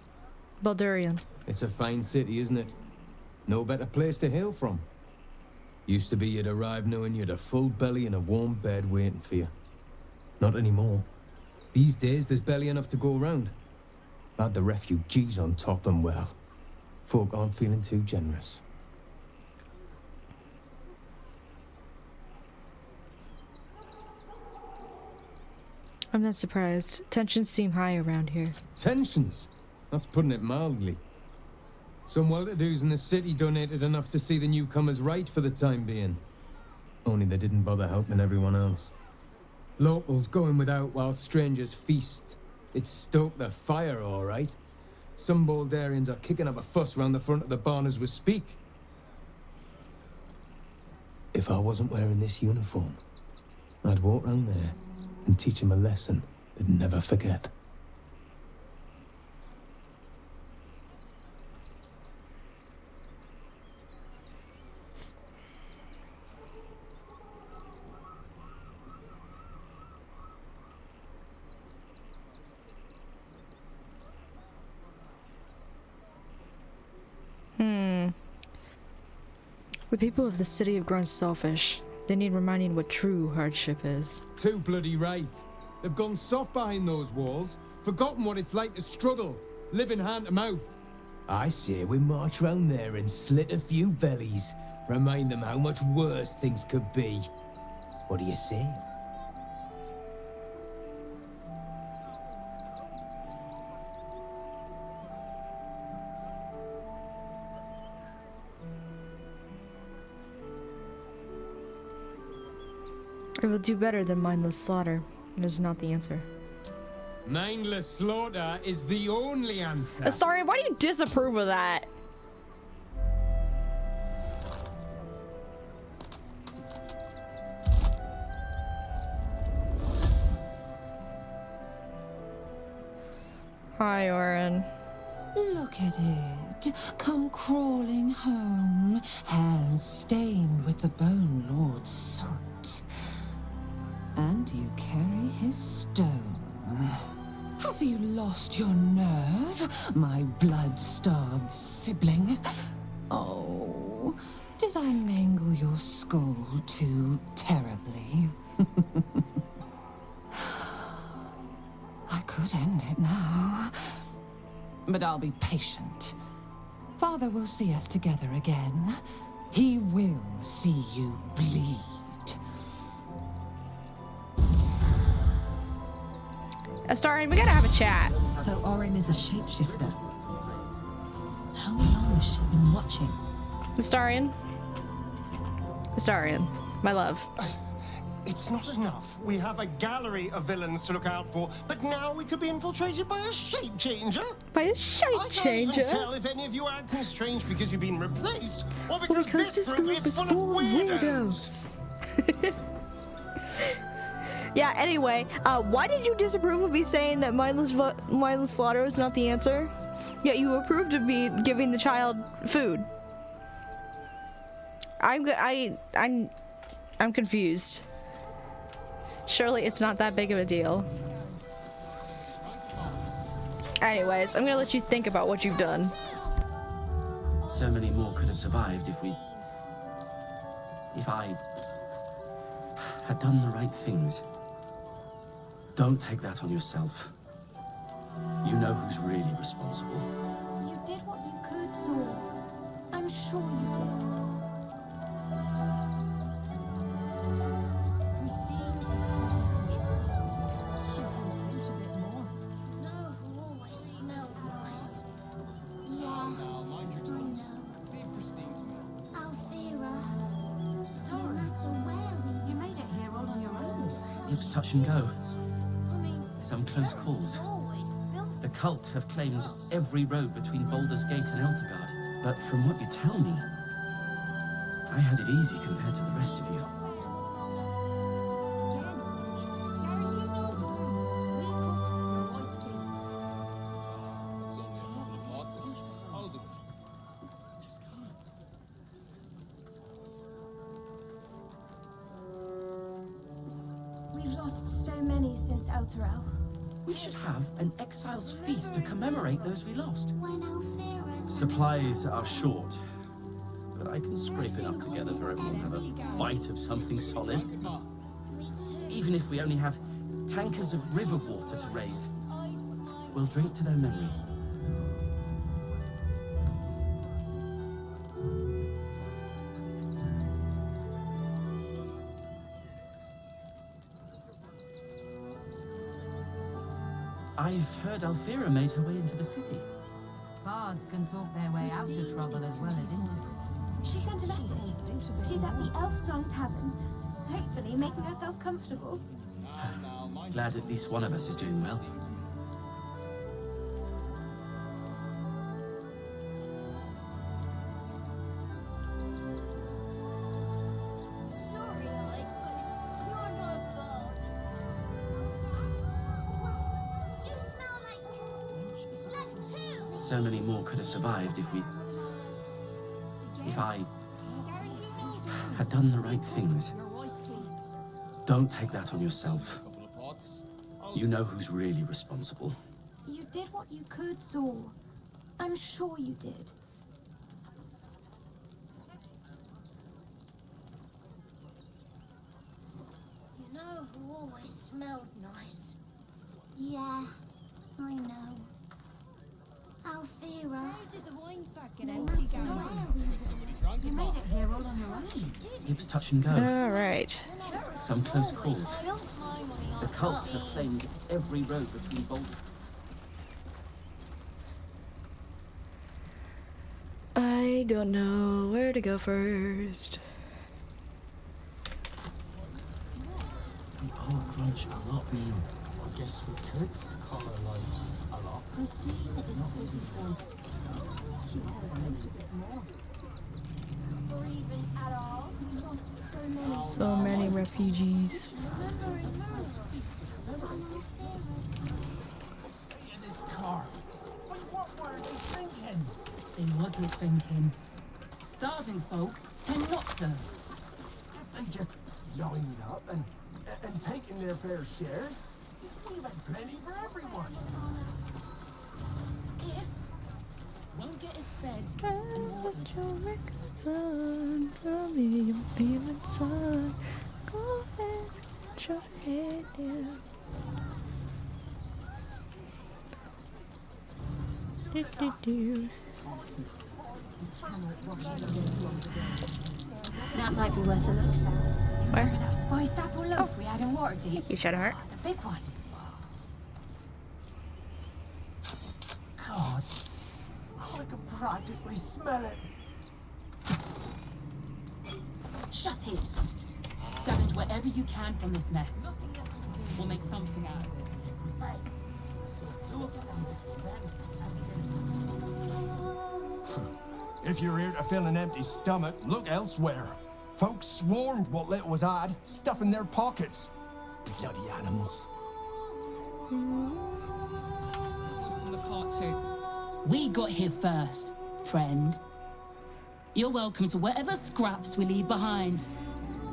It's a fine city, isn't it? No better place to hail from. Used to be you'd arrive knowing you'd a full belly and a warm bed waiting for you. Not anymore. These days, there's barely enough to go around. Add the refugees on top and well, folk aren't feeling too generous. I'm not surprised. Tensions seem high around here. Tensions? That's putting it mildly. Some well-to-dos in the city donated enough to see the newcomers right for the time being. Only they didn't bother helping everyone else. Locals going without while strangers feast. It stoked the fire, all right. Some Baldurians are kicking up a fuss round the front of the barn as we speak. If I wasn't wearing this uniform, I'd walk round there and teach him a lesson they'd never forget. The people of the city have grown selfish. They need reminding what true hardship is. Too bloody right. They've gone soft behind those walls, forgotten what it's like to struggle, living hand to mouth. I say we march round there and slit a few bellies. Remind them how much worse things could be. What do you say? I will do better than mindless slaughter. It is not the answer. Mindless slaughter is the only answer. Sorry, why do you disapprove of that? Hi, Oren. Look at it. Come crawling home, hands stained with the Bone Lord's soot. And you carry his stone. Have you lost your nerve, my blood-starved sibling? Oh, did I mangle your skull too terribly? I could end it now, but I'll be patient. Father will see us together again. He will see you bleed. Astarion, we gotta have a chat. So Orin is a shapeshifter. How long has she been watching? Astarion. Astarion, my love. It's not enough. We have a gallery of villains to look out for, but now we could be infiltrated by a shape changer. By a shape I can't changer? even tell if any of you are acting strange because you've been replaced, or because, Because this group is full of weirdos. Yeah, anyway, why did you disapprove of me saying that mindless slaughter is not the answer? Yet you approved of me giving the child food. I'm confused. Surely it's not that big of a deal. Anyways, I'm gonna let you think about what you've done. So many more could have survived if I had done the right things. Don't take that on yourself. You know who's really responsible. You did what you could, Zor. I'm sure you did. Christine is pretty sweet. She'll produce a bit more. No, who always smelled nice. Yeah. Now, mind your tongues. Leave Christine to me. Alfira. No matter where you made it here all on your own. Looks touch and go. Some close calls. The cult have claimed every road between Baldur's Gate and Eltergard. But from what you tell me, I had it easy compared to the rest of you. It's only a couple of pots. I'll do it. We've lost so many since Elturel. We should have an exile's feast to commemorate those we lost. When Alfira's Supplies are short, but I can scrape enough together for everyone to have a bite of something solid. Even if we only have tankers of river water to raise, we'll drink to their memory. I've heard Alfira made her way into the city. Bards can talk their way out of trouble as well as into it. She sent a message. She's at the Elf Song Tavern, hopefully making herself comfortable. Glad at least one of us is doing well. sorry, but you're not bad. You smell like blood too. So many more could have survived if I had done the right things. Don't take that on yourself. You know who's really responsible. You did what you could, Zor. I'm sure you did. know who always smelled nice? Yeah, I know. Eilvrye. How did the wine sack get empty, You made it here all on your own. It was touch and go. All right. Some close calls. The cult have claimed every road between Baldur. I don't know where to go first. We all grudge a lot, man. I guess we could colonize a lot. Christine is beautiful. She knows a bit more. Or even at all. We lost So many refugees. This car. But what were they thinking? They wasn't thinking. Starving folk tend not to. If they just lined up and taken their fair shares, we've had plenty for everyone. If one get us fed and watered. Son, tell me your favorite son. Go ahead, put your head down. Do. That might be worth a look. Where? That spiced apple loaf we had in Waterdeep. Thank you, Shadowheart. The big one. God, I can practically smell it. Shut it! Scavenge whatever you can from this mess. We'll make something out of it. If you're here to fill an empty stomach, look elsewhere. Folks swarmed what little was had, stuffing their pockets. Bloody animals. From the cart too. We got here first, friend. You're welcome to whatever scraps we leave behind.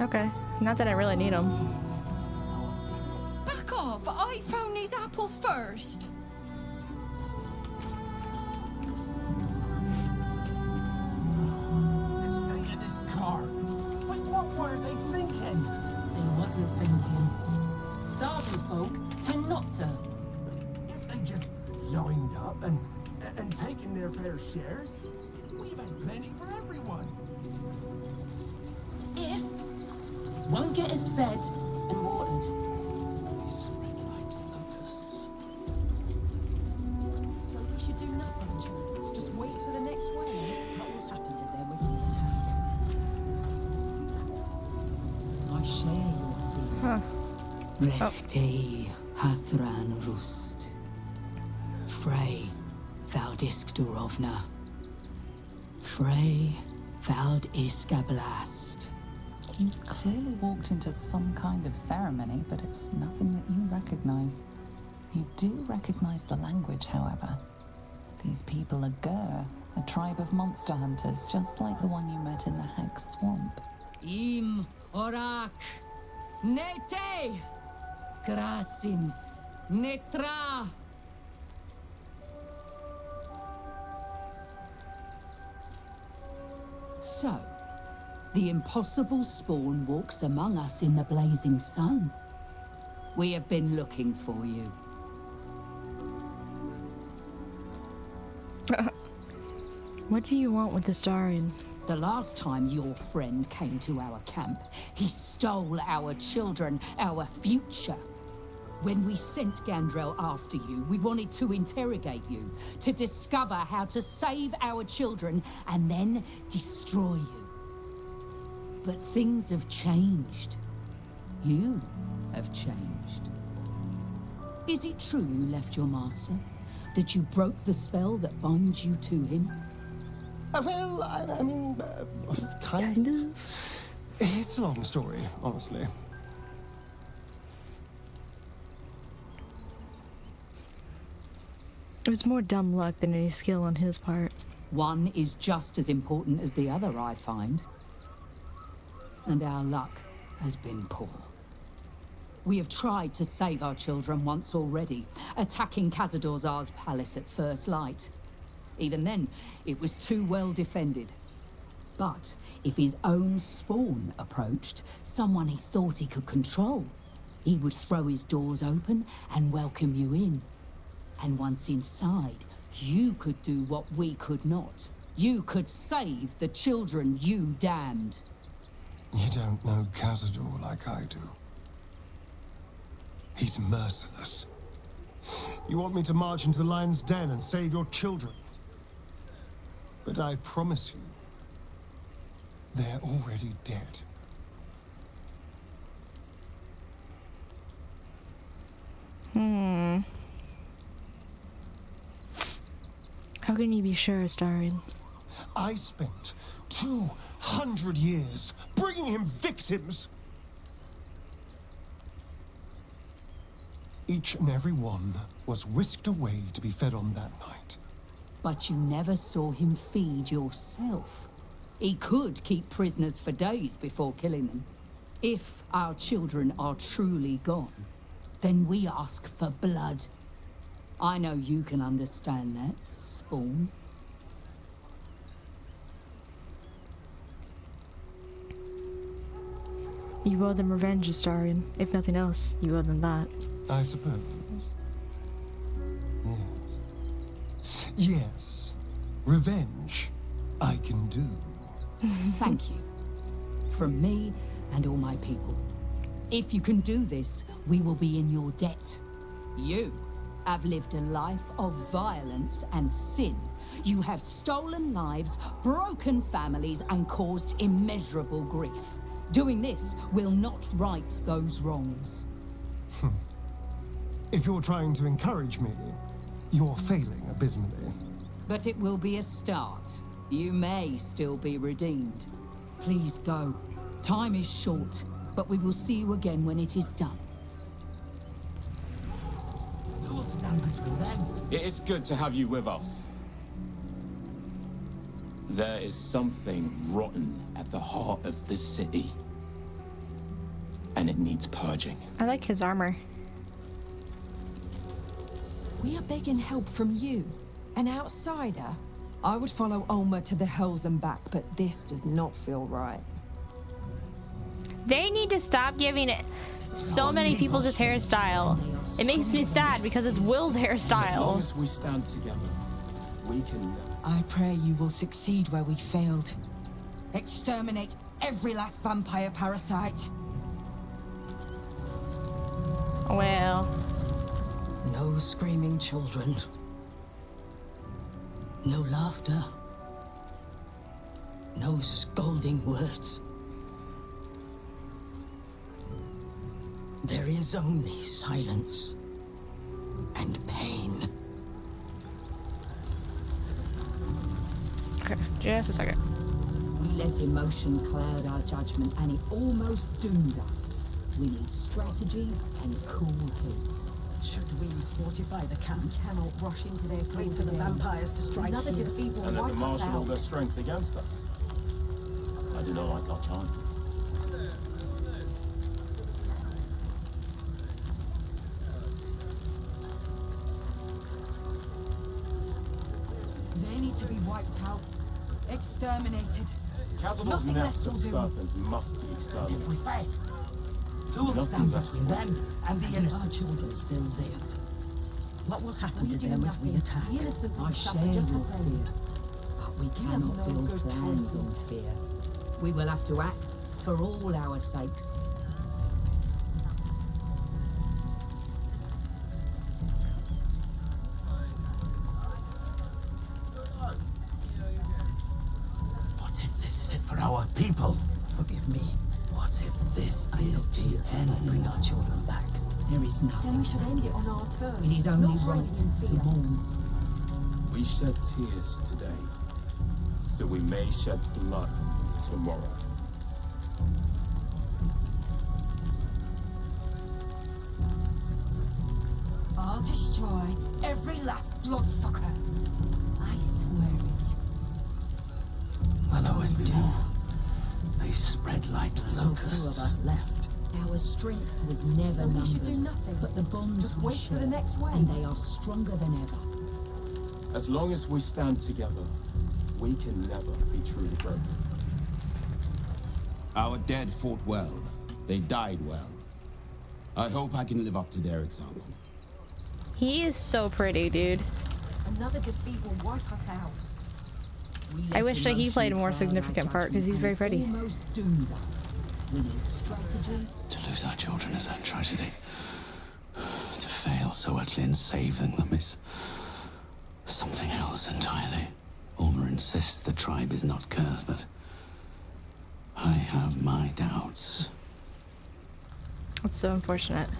Okay, not that I really need them. Back off! I found these apples first. The state of this car. But what were they thinking? They wasn't thinking. Starving folk tend not to. If they just lined up and taken their fair shares, we've had plenty for everyone. If one get us fed and watered. So we should do nothing, children. Just wait for the next wave. What will happen to them if we attack? I share your fear. Rechte Hathran Rust. Frey Valdisk Durovna. Frey Vald Iskablast. You clearly walked into some kind of ceremony, but it's nothing that you recognize. You do recognize the language, however. These people are Gur, a tribe of monster hunters, just like the one you met in the Hag Swamp. Im Orak Nete Krasin Netra. So, the impossible spawn walks among us in the blazing sun. We have been looking for you. What do you want with the Starian? The last time your friend came to our camp, he stole our children, our future. When we sent Gandrel after you, we wanted to interrogate you, to discover how to save our children and then destroy you. But things have changed. You have changed. Is it true you left your master? That you broke the spell that binds you to him? Well, I mean, kind of. It's a long story, honestly. It was more dumb luck than any skill on his part. One is just as important as the other, I find. And our luck has been poor. We have tried to save our children once already, attacking Khazad-dûr's palace at first light. Even then, it was too well defended. But if his own spawn approached, someone he thought he could control, He would throw his doors open and welcome you in. And once inside, you could do what we could not. You could save the children you damned. You don't know Cazador like I do. He's merciless. You want me to march into the lion's den and save your children? But I promise you, they're already dead. How can you be sure, Astarion? I spent 200 years bringing him victims. Each and every one was whisked away to be fed on that night. But you never saw him feed yourself. He could keep prisoners for days before killing them. If our children are truly gone, then we ask for blood. I know you can understand that, Spawn. You owe them revenge, Astarion. If nothing else, you owe them that. I suppose. Yes. Yes. Revenge, I can do. Thank you. From me and all my people. If you can do this, we will be in your debt. You have lived a life of violence and sin. You have stolen lives, broken families, and caused immeasurable grief. Doing this will not right those wrongs. If you're trying to encourage me, you're failing abysmally. But it will be a start. You may still be redeemed. Please go. Time is short, but we will see you again when it is done. It is good to have you with us. There is something rotten at the heart of this city. And it needs purging. I like his armor. We are begging help from you, an outsider. I would follow Ulmer to the hills and back, but this does not feel right. They need to stop giving it so many people this hairstyle. It makes me sad because it's Will's hairstyle. As long as we stand together, we can... I pray you will succeed where we failed. Exterminate every last vampire parasite. Well... No screaming children. No laughter. No scolding words. There is only silence and pain. Okay, just a second. We let emotion cloud our judgment, and it almost doomed us. We need strategy and cool heads. Should we fortify the camp? Cannot rush into their claims. Wait for the vampires to strike Another here. defeat will And then wipe to us marshal all out. their strength against us. I do not like our chances. They need to be wiped out. Exterminated. Cazador's Nothing nest less of will do. serpents must be exterminated. If we fight, who will Nothing stand less between will them and the innocent? Our children still live. What will happen to them if we attack? I share your fear, but we cannot build plans on fear. We will have to act for all our sakes. What if this is it for our people? Forgive me. What if this is the end? Bring our children back. There is nothing. Then we should end it on our terms. It is only not right hide in to fear. mourn. We shed tears today, so we may shed blood tomorrow. I'll destroy every last bloodsucker. I swear it. Otherwise we do. They spread like So locusts. few of us left. Our strength was never So we should do numbers, nothing. but the bonds Just we wait for the share, next wave. and they are stronger than ever. As long as we stand together, we can never be truly broken. Our dead fought well. They died well. I hope I can live up to their example. He is so pretty, dude. Another defeat will wipe us out. I wish that he played a more significant part because he's very pretty. Almost doomed us. We need strategy. To lose our children is a tragedy. To fail so utterly in saving them is something else entirely. Ulmer insists the tribe is not cursed, but I have my doubts. It's so unfortunate.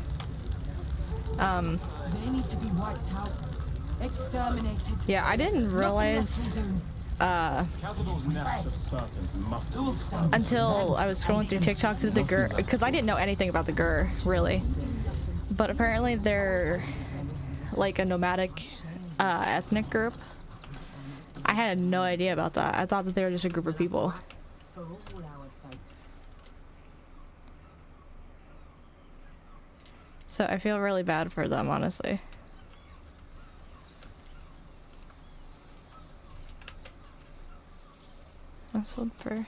They need to be wiped out. Exterminated. Yeah, I didn't realize until I was scrolling through TikTok through the Gur, because I didn't know anything about the Gur, really. But apparently they're like a nomadic ethnic group. I had no idea about that. I thought that they were just a group of people. So I feel really bad for them, honestly. That's one for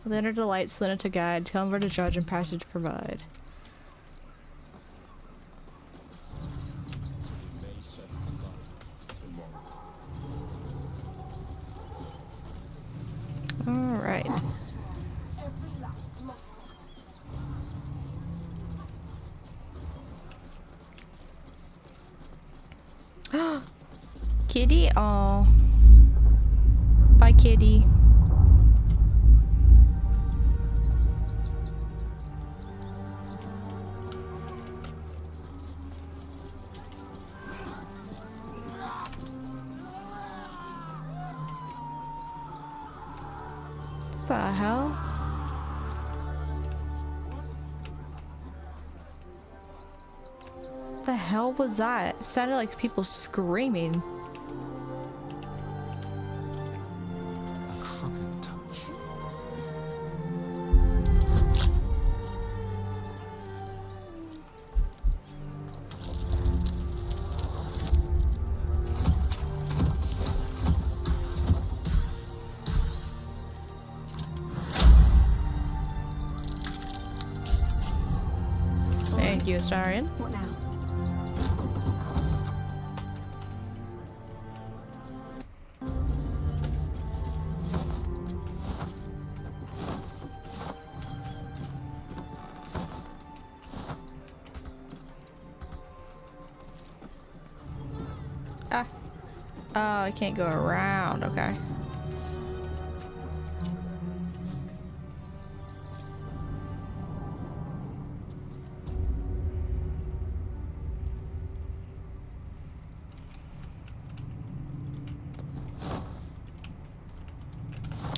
Letter to Light, Selena to Guide, Calumber to Judge, and Passage to Provide. Alright. Kitty? Oh. Bye, kitty. What the hell? What the hell was that? It sounded like people screaming. Thank you, Astarion. What now? Ah. Oh, I can't go around. Okay.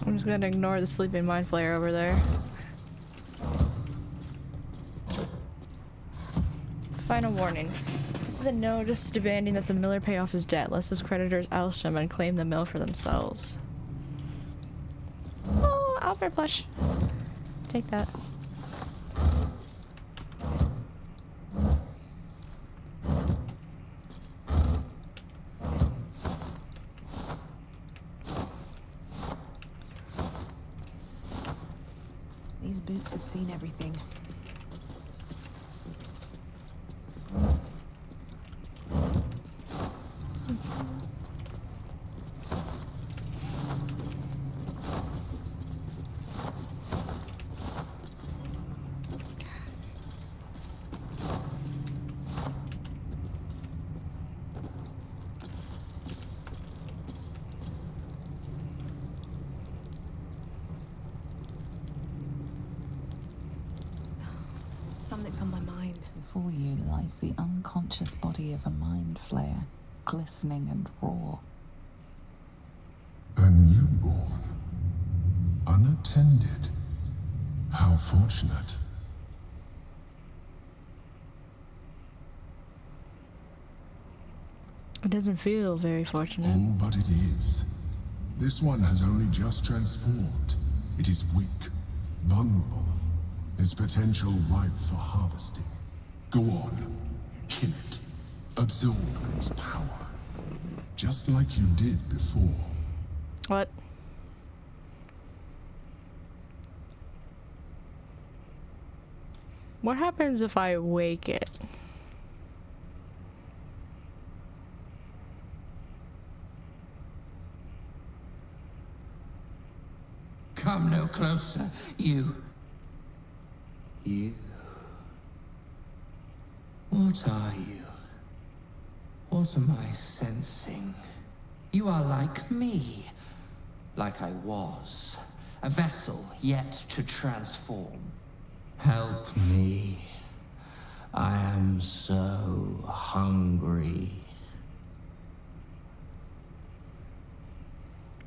I'm just gonna ignore the sleeping mind flayer over there. Final warning. This is a notice demanding that the miller pay off his debt, lest his creditors oust him and claim the mill for themselves. Oh, Albert plush. Take that. These boots have seen everything. Something's on my mind. Before you lies the unconscious body of a mind flayer, glistening and raw. A newborn. Unattended. How fortunate. It doesn't feel very fortunate. Oh, but it is. This one has only just transformed. It is weak, vulnerable. Its potential ripe for harvesting. Go on, kill it. Absorb its power. Just like you did before. What? What happens if I wake it? Come no closer, you. You. What are you? What am I sensing? You are like me. Like I was. A vessel yet to transform. Help me. I am so hungry.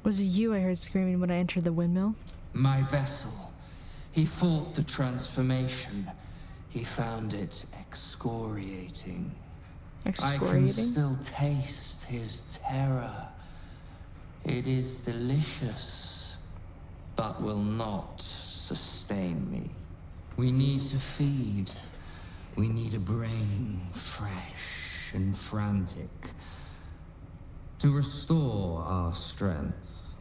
Was it you I heard screaming when I entered the windmill? My vessel. He fought the transformation. He found it excoriating. I can Excoriating? still taste his terror. It is delicious, but will not sustain me. We need to feed. We need a brain fresh and frantic to restore our strength.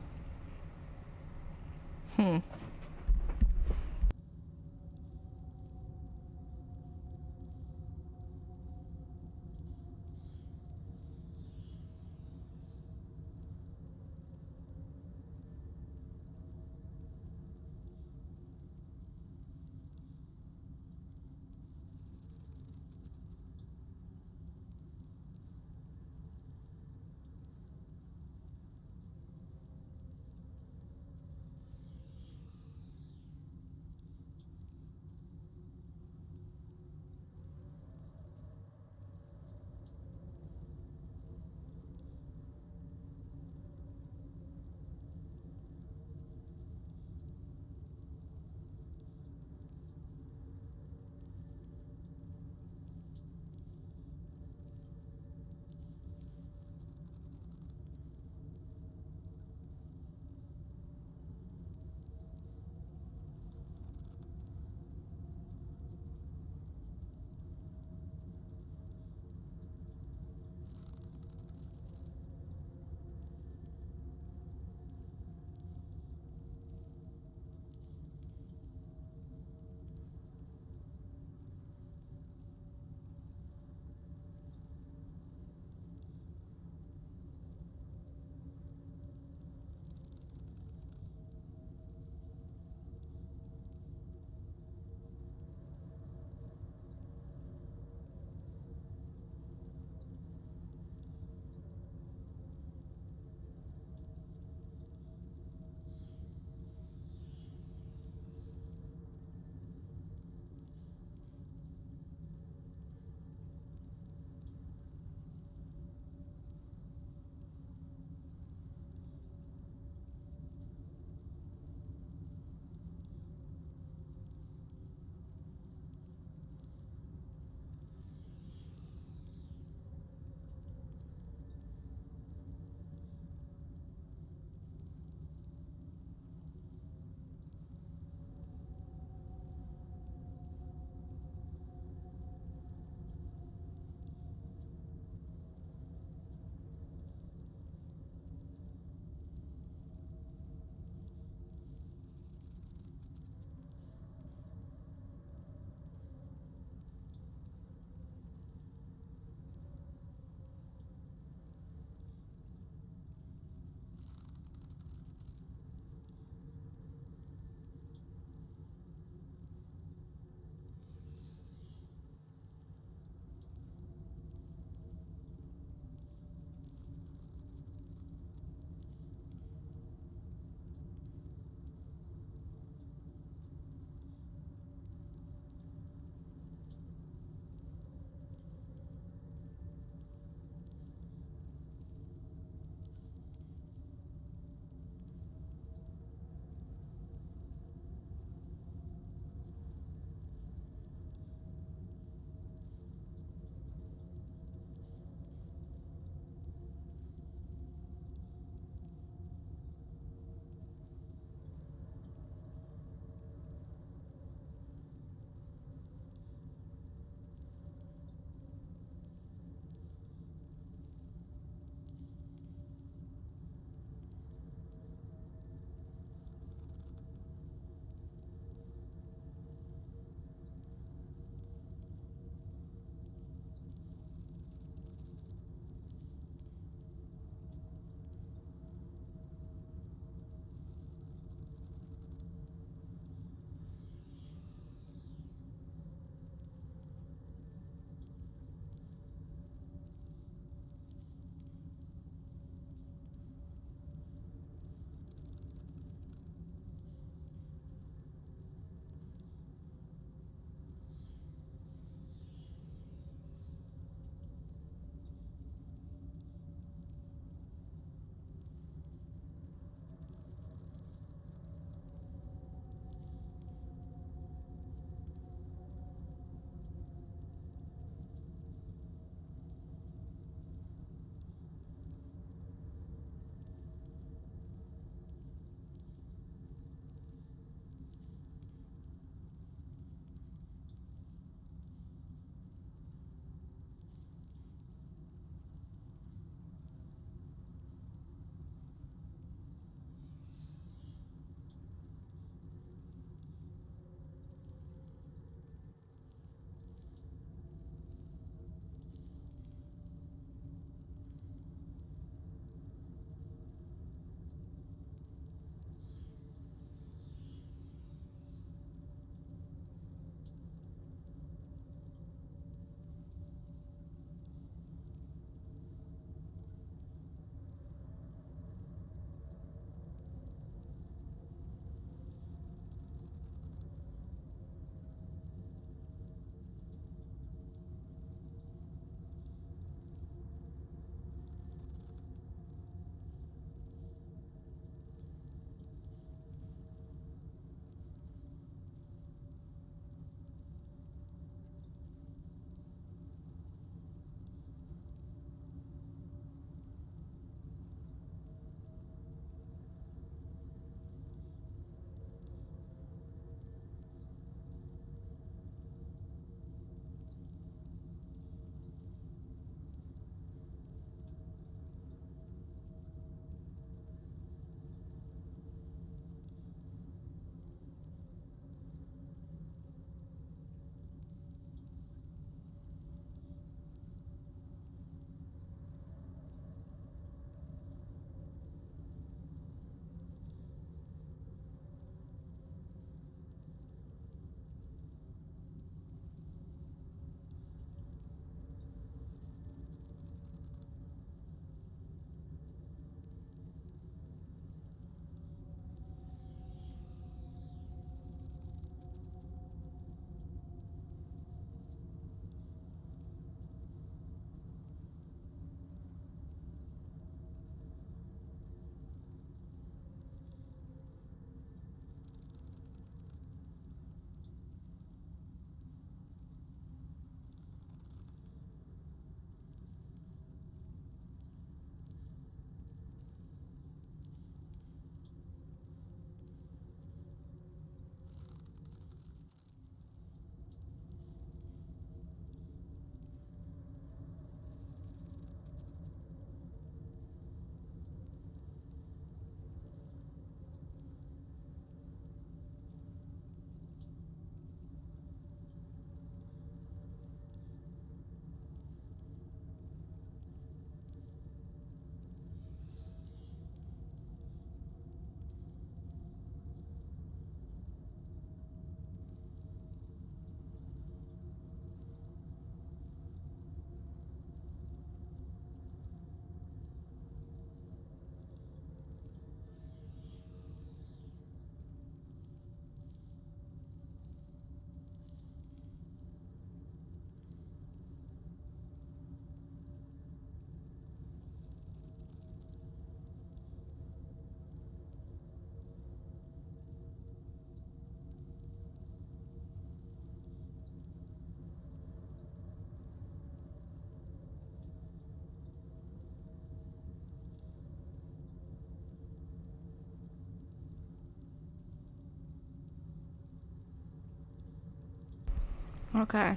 Okay.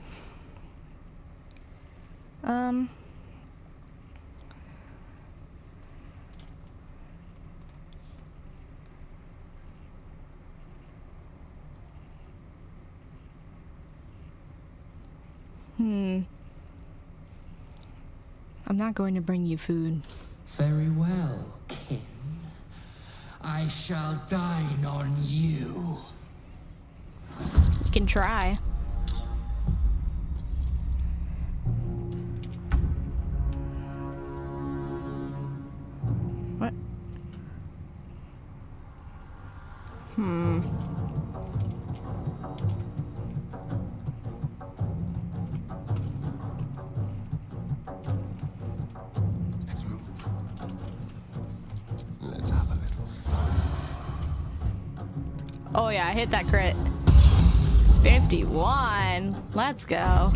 I'm not going to bring you food. Very well, kin. I shall dine on you. You can try. What? Let's move. Let's have a little fun. Oh yeah, I hit that crit. 51. Let's go.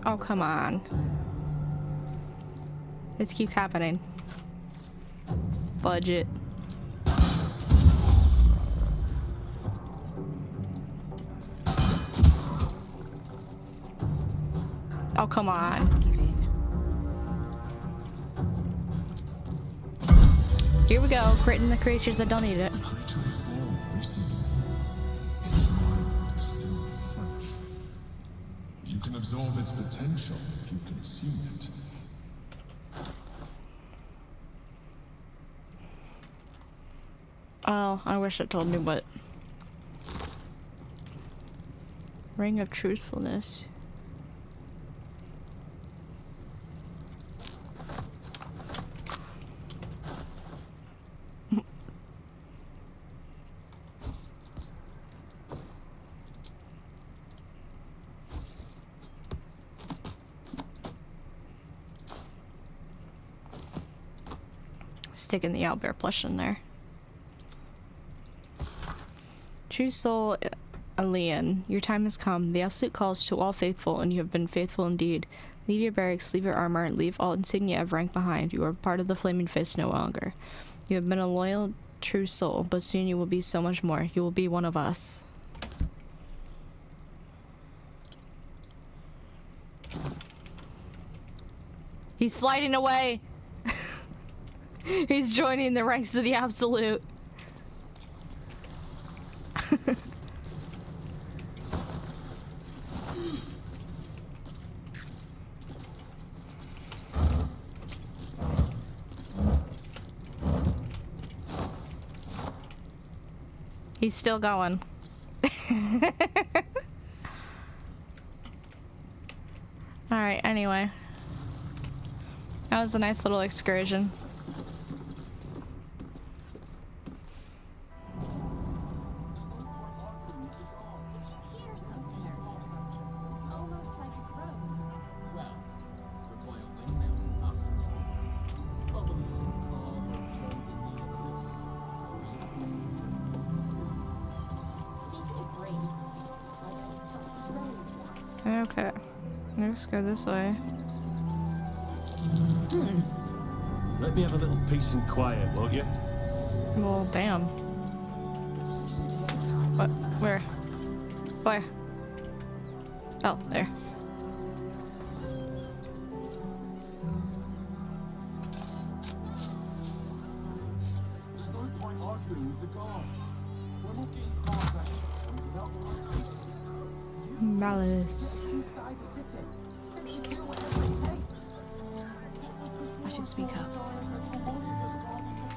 Oh, come on. This keeps happening. Fudge it. Oh, come on. Here we go, critting the creatures that don't eat it. You can absorb its potential if you consume it. Oh, I wish it told me what. Ring of Truthfulness. Sticking the owlbear plush in there. True soul, Alian, your time has come. The absolute calls to all faithful, and you have been faithful indeed. Leave your barracks, leave your armor, leave all insignia of rank behind. You are part of the Flaming Fist no longer. You have been a loyal, true soul, but soon you will be so much more. You will be one of us. He's sliding away. He's joining the ranks of the Absolute. He's still going. Alright, anyway. That was a nice little excursion. Okay, let's go this way. Let me have a little peace and quiet, won't you? Well, damn. What? Where? Where? Oh, there. There's no point arguing with the guards. We're not getting past that. Malice. Inside the city. City do whatever it takes. I should speak up.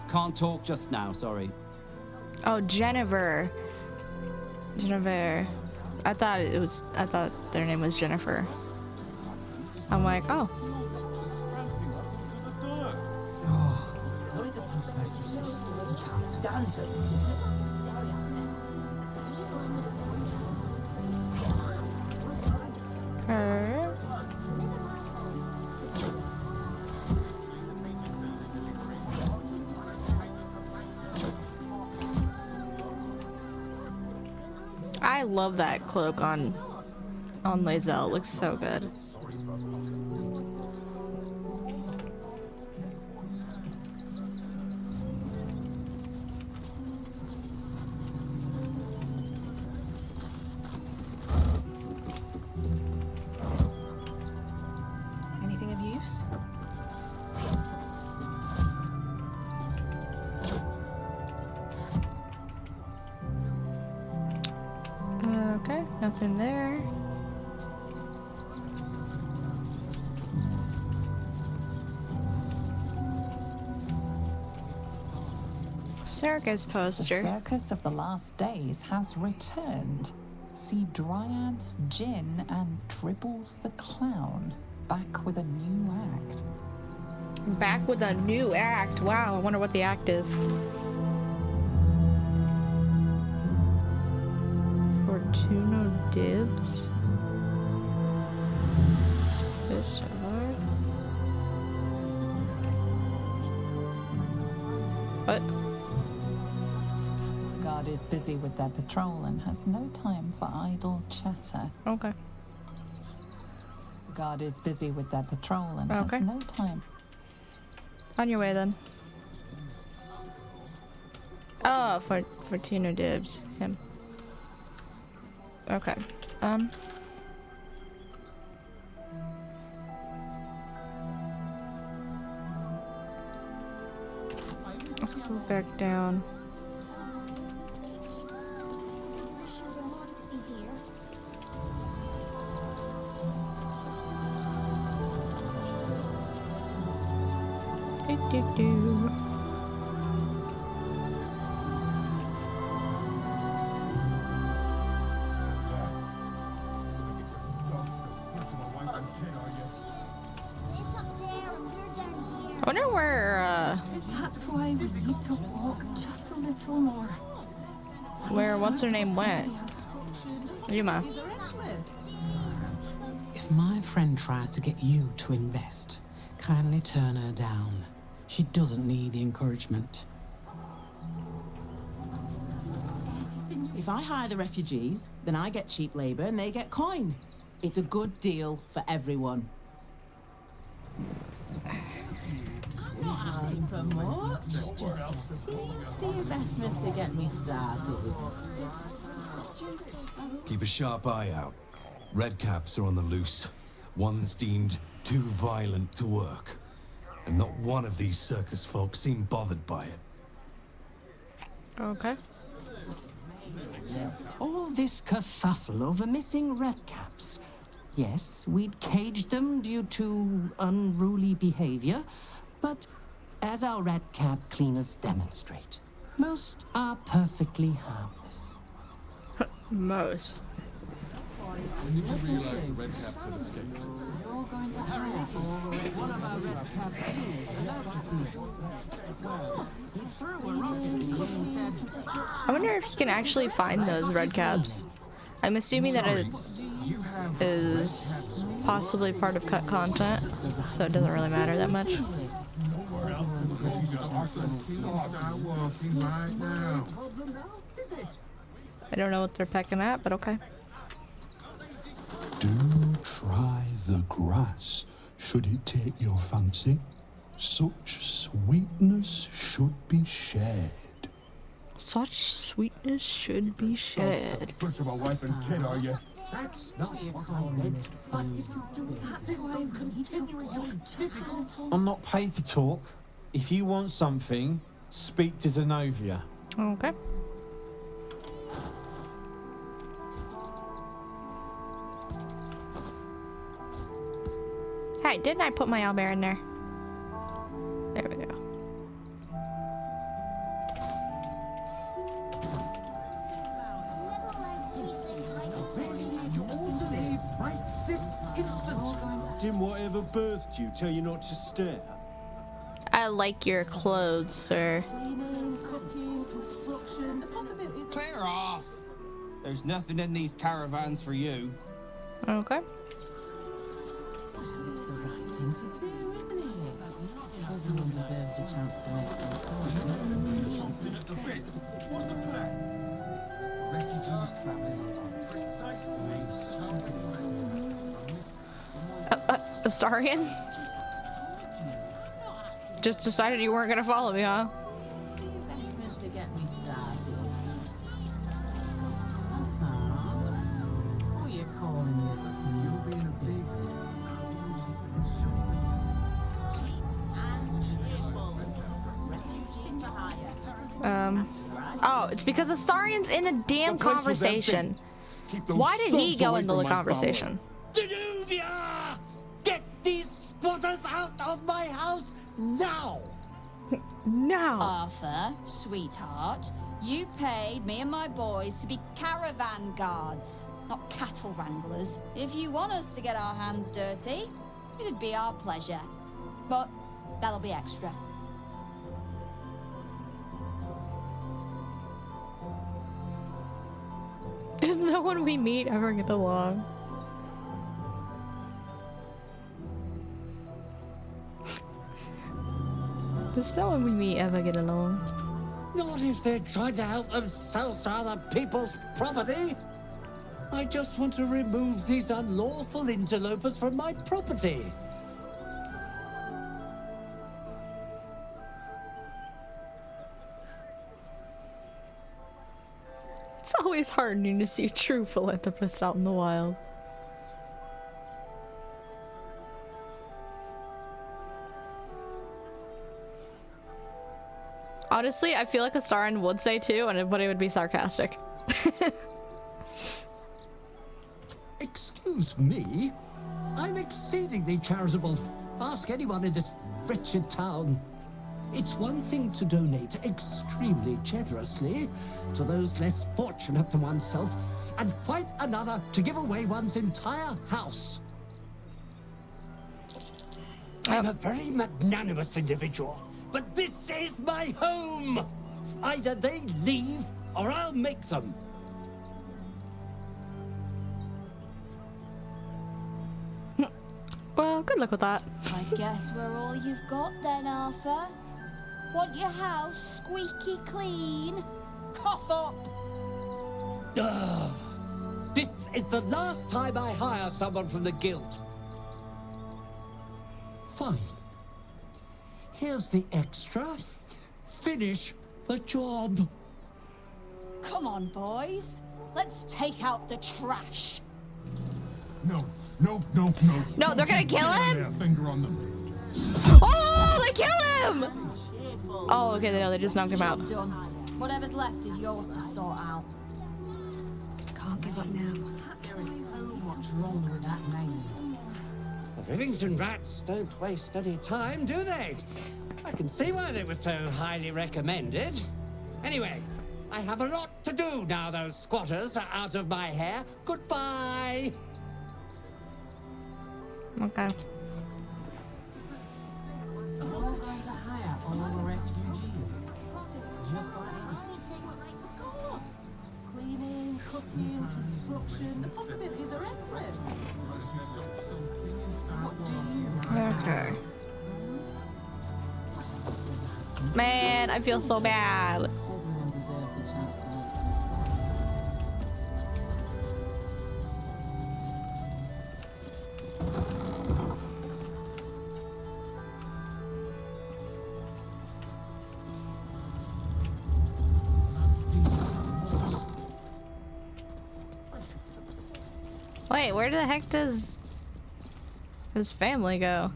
Can't talk just now, sorry. Oh, Jennifer. Jennifer. I thought their name was Jennifer. I'm like, oh. What did the postmaster say? He can't stand it. Okay. I love that cloak on Lae'zel. It looks so good. Nothing there. Circus poster. The Circus of the Last Days has returned. See Dryads, Jinn, and Dribbles the Clown back with a new act. Back with a new act. Wow, I wonder what the act is. Fortuno Dibs. This hard. What? The guard is busy with their patrol and has no time for idle chatter. Okay. The guard is busy with their patrol and Okay. has no time. On your way then. Oh, Fortuno Dibs. Him. Okay. Let's go back down. Do. I wonder where, That's why we need to walk just a little more. where what's her name went? Yuma. If my friend tries to get you to invest, kindly turn her down. She doesn't need the encouragement. If I hire the refugees, then I get cheap labor and they get coin. It's a good deal for everyone. I'm not asking for much. Just a teensy investment to get me started. Keep a sharp eye out. Redcaps are on the loose. One's deemed too violent to work. And not one of these circus folk seem bothered by it. Okay. All this kerfuffle over missing redcaps. Yes, we'd caged them due to unruly behavior, but as our redcap cleaners demonstrate, most are perfectly harmless. Most. When did you realize the Redcaps had escaped? You're going to hire one of our redcap cleaners allowed to be. He threw a rocket at me and said, I wonder if you can actually find those red caps. I'm assuming that it is possibly part of cut content, so it doesn't really matter that much. I don't know what they're pecking at, but okay. Do try the grass, should it take your fancy. Such sweetness should be shared. Such sweetness should be shared. First of all, wife and kid, are you? That's not what I meant. But if you do insist on continuing to be difficult, I'm not paid to talk. If you want something, speak to Zenobia. Okay. Hey, didn't I put my owlbear in there? There we go. Didn't whatever birthed you tell you not to stare? I like your clothes, sir. Clear off! There's nothing in these caravans for you. Okay. everyone deserves the chance to make What's the plan? Refugees traveling on precisely Astarion? Just decided you weren't gonna follow me, huh? investment to get me started. What are you calling this? You're being a big Oh, it's because Astarion's in the damn conversation. keep those Why did he thugs go away into from the my conversation? Danuvia! Get these squatters out of my house now! Now. Arthur, sweetheart, you paid me and my boys to be caravan guards, not cattle wranglers. If you want us to get our hands dirty, it'd be our pleasure. But that'll be extra. Does no one we meet ever get along? Does no one we meet ever get along? Not if they're trying to help themselves to other people's property. I just want to remove these unlawful interlopers from my property. It's always heartening to see true philanthropists out in the wild. Honestly, I feel like a Starin would say too, but it would be sarcastic. Excuse me? I'm exceedingly charitable. Ask anyone in this wretched town. It's one thing to donate extremely generously to those less fortunate than oneself, and quite another to give away one's entire house. I'm a very magnanimous individual, but this is my home! Either they leave, or I'll make them. Well, good luck with that. I guess we're all you've got then, Arthur. Want your house squeaky clean? Cough up! Ugh. This is the last time I hire someone from the guild. Fine. Here's the extra. Finish the job. Come on, boys. Let's take out the trash. No. No, they're gonna kill him? Finger on them. Oh, they kill him! Oh, okay, they just knocked him out. Done. Whatever's left is yours to sort out. Can't give up now. There is so much wrong with that name. The Rivington rats don't waste any time, do they? I can see why they were so highly recommended. Anyway, I have a lot to do now those squatters are out of my hair. Goodbye! Okay. We're all going to hire all the refugees. Just like that. Cleaning, cooking, construction, the possibilities are endless. What do you Okay. Man, I feel so bad. Everyone deserves the chance to live. Wait, where the heck does his family go?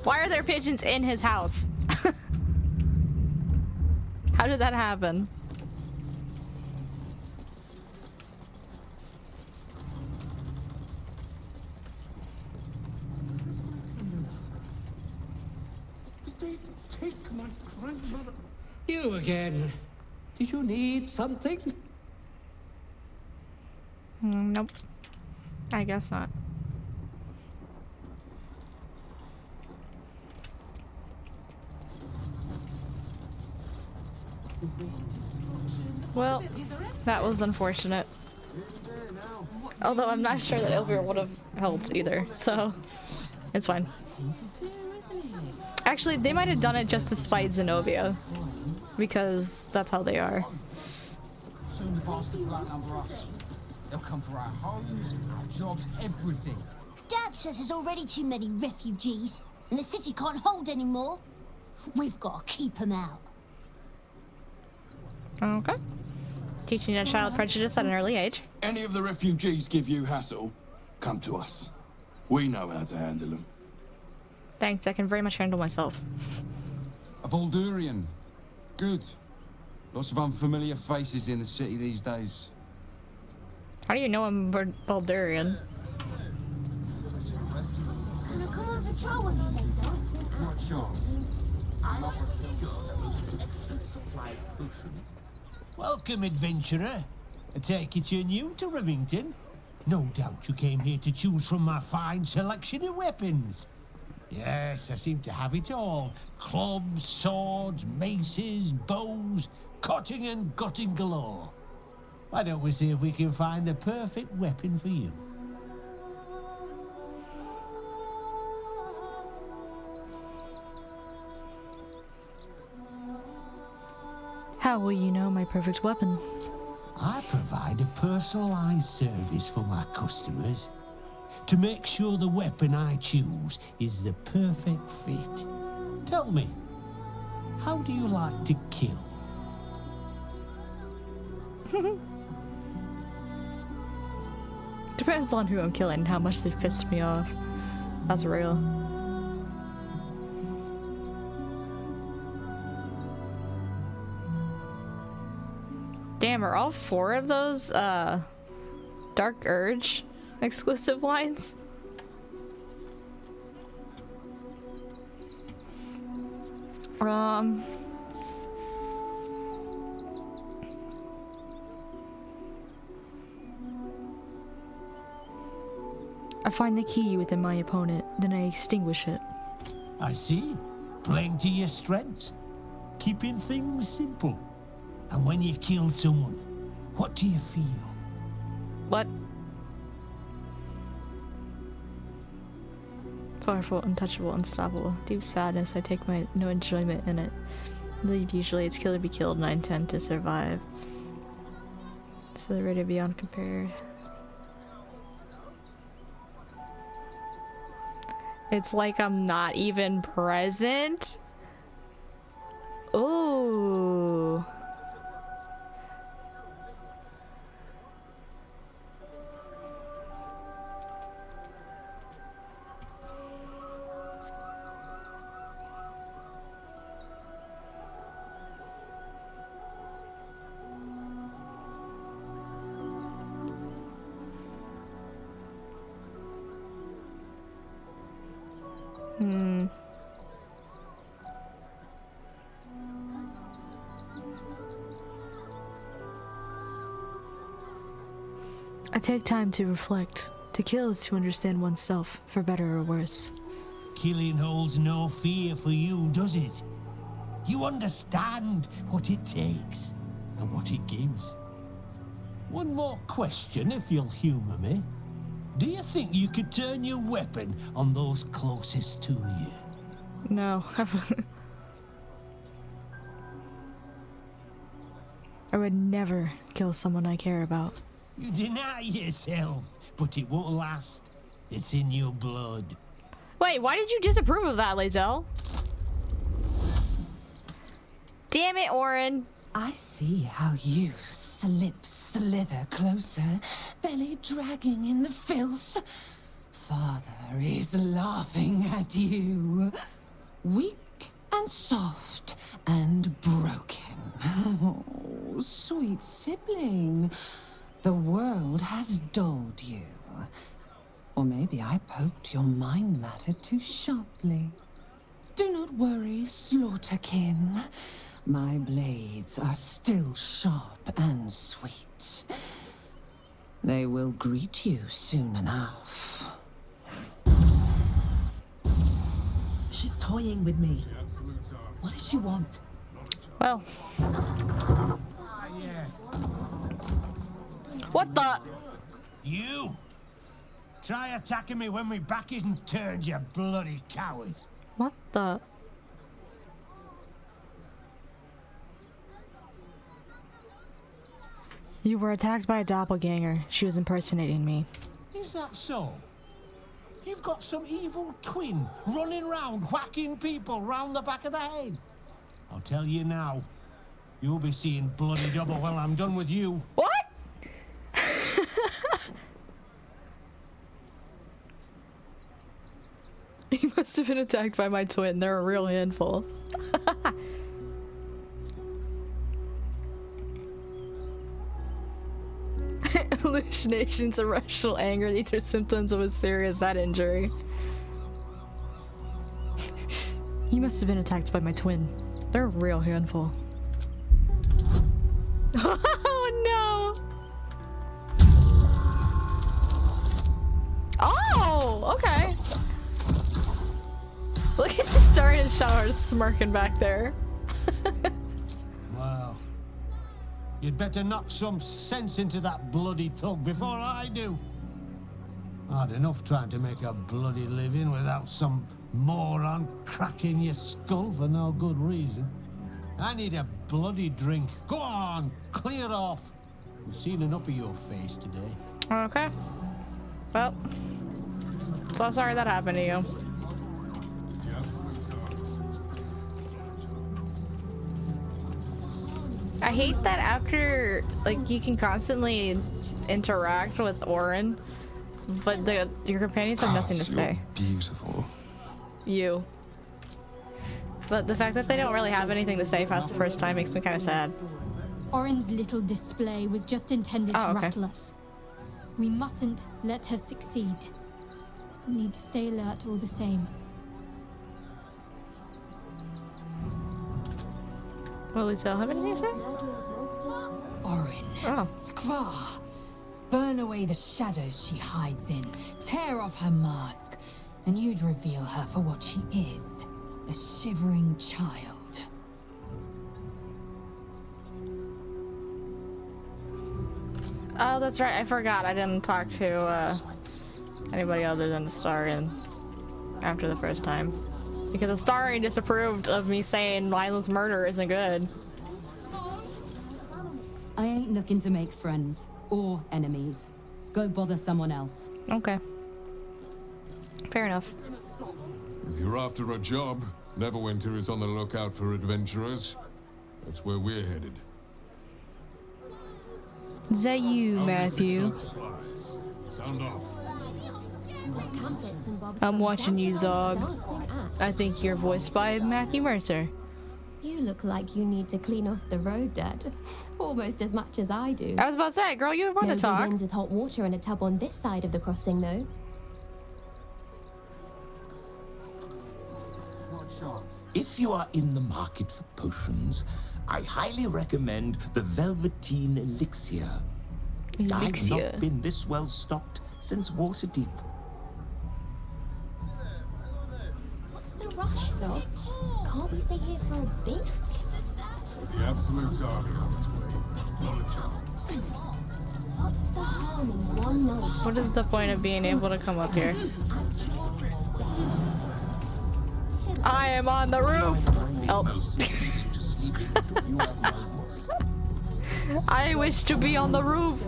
Why are there pigeons in his house? How did that happen? Did they take my grandmother? You again. Did you need something? Nope. I guess not. Well, that was unfortunate. Although I'm not sure that Eilvrye would have helped either, so it's fine. Actually, they might have done it just to spite Zenobia, because that's how they are. Soon the bastards will outnumber us. They'll come for our homes, our jobs, everything. Dad says there's already too many refugees, and the city can't hold any more. We've got to keep them out. Okay. Teaching a child prejudice at an early age. Any of the refugees give you hassle, come to us. We know how to handle them. Thanks, I can very much handle myself. A Baldurian. Good. Lots of unfamiliar faces in the city these days. How do you know I'm Baldurian? Can I come on patrol with you then, Dad? Not sure. Welcome, adventurer. I take it you're new to Rivington. No doubt you came here to choose from my fine selection of weapons. Yes, I seem to have it all. Clubs, swords, maces, bows, cutting and gutting galore. Why don't we see if we can find the perfect weapon for you? How will you know my perfect weapon? I provide a personalized service for my customers to make sure the weapon I choose is the perfect fit. Tell me, how do you like to kill? Depends on who I'm killing and how much they pissed me off. That's real. Damn, are all 4 of those Dark Urge exclusive wines? I find the key within my opponent, then I extinguish it. I see. Playing to your strengths. Keeping things simple. And when you kill someone, what do you feel? What? Powerful, untouchable, unstoppable. Deep sadness, I take no enjoyment in it. I believe usually it's kill or be killed and I intend to survive. So ready beyond compared. It's like I'm not even present. Ooh. I take time to reflect. To kill is to understand oneself, for better or worse. Killing holds no fear for you, does it? You understand what it takes and what it gives. One more question, if you'll humor me. Do you think you could turn your weapon on those closest to you? No. I would never kill someone I care about. You deny yourself, but it won't last. It's in your blood. Wait, why did you disapprove of that, Lae'zel? Damn it, Orin. I see how you slither closer, belly dragging in the filth. Father is laughing at you. Weak and soft and broken. Oh, sweet sibling. The world has dulled you. Or maybe I poked your mind matter too sharply. Do not worry, slaughterkin. My blades are still sharp and sweet. They will greet you soon enough. She's toying with me. What does she want? Well. What the? You? Try attacking me when my back isn't turned, you bloody coward. What the? You were attacked by a doppelganger. She was impersonating me. Is that so? You've got some evil twin running around whacking people round the back of the head. I'll tell you now, you'll be seeing bloody double when I'm done with you. What? You must have been attacked by my twin. They're a real handful. Hallucinations, irrational anger. These are symptoms of a serious head injury. You must have been attacked by my twin. They're a real handful. Oh no! Oh, okay. Look at the star and shower smirking back there. Wow. You'd better knock some sense into that bloody thug before I do. Hard enough trying to make a bloody living without some moron cracking your skull for no good reason. I need a bloody drink. Go on, clear off. We've seen enough of your face today. Okay. Well, so sorry that happened to you. I hate that after, like, you can constantly interact with Orin, but your companions have nothing to say. Beautiful. You. But the fact that they don't really have anything to say past the first time makes me kind of sad. Orin's little display was just intended to rattle us. We mustn't let her succeed. We need to stay alert all the same. Will we still have anything to say? Orin. Skvar. Burn away the shadows she hides in. Tear off her mask. And you'd reveal her for what she is. A shivering child. Oh, that's right. I forgot. I didn't talk to anybody other than Astarion after the first time. Because Astarion disapproved of me saying Lila's murder isn't good. I ain't looking to make friends or enemies. Go bother someone else. Okay. Fair enough. If you're after a job, Neverwinter is on the lookout for adventurers. That's where we're headed. Is that you, Matthew? Sound off. I'm watching you, Zog. I think you're voiced by Matthew Mercer. You look like you need to clean off the road dirt. Almost as much as I do. I was about to say, girl, you want to talk. Begins with hot water in a tub on this side of the crossing, though. If you are in the market for potions, I highly recommend the Velveteen Elixir. I've not been this well stocked since Waterdeep. What's the rush, Zog? Can't we stay here for a bit? The Absolute's army on its way. Not a chance. What's the harm in one night? What is the point of being able to come up here? I am on the roof! Oh. I wish to be on the roof!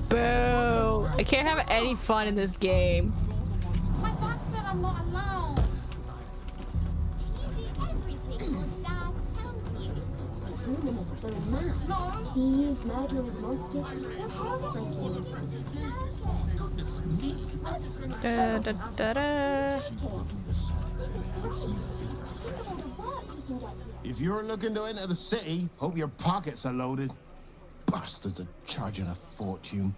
Boo! I can't have any fun in this game. My dad said I'm not allowed. You do everything your dad tells you. His ruminates going mad. Thieves, murderers, monsters, what housebreaking. Da, da, da, da. If you're looking to enter the city, hope your pockets are loaded. Bastards are charging a fortune.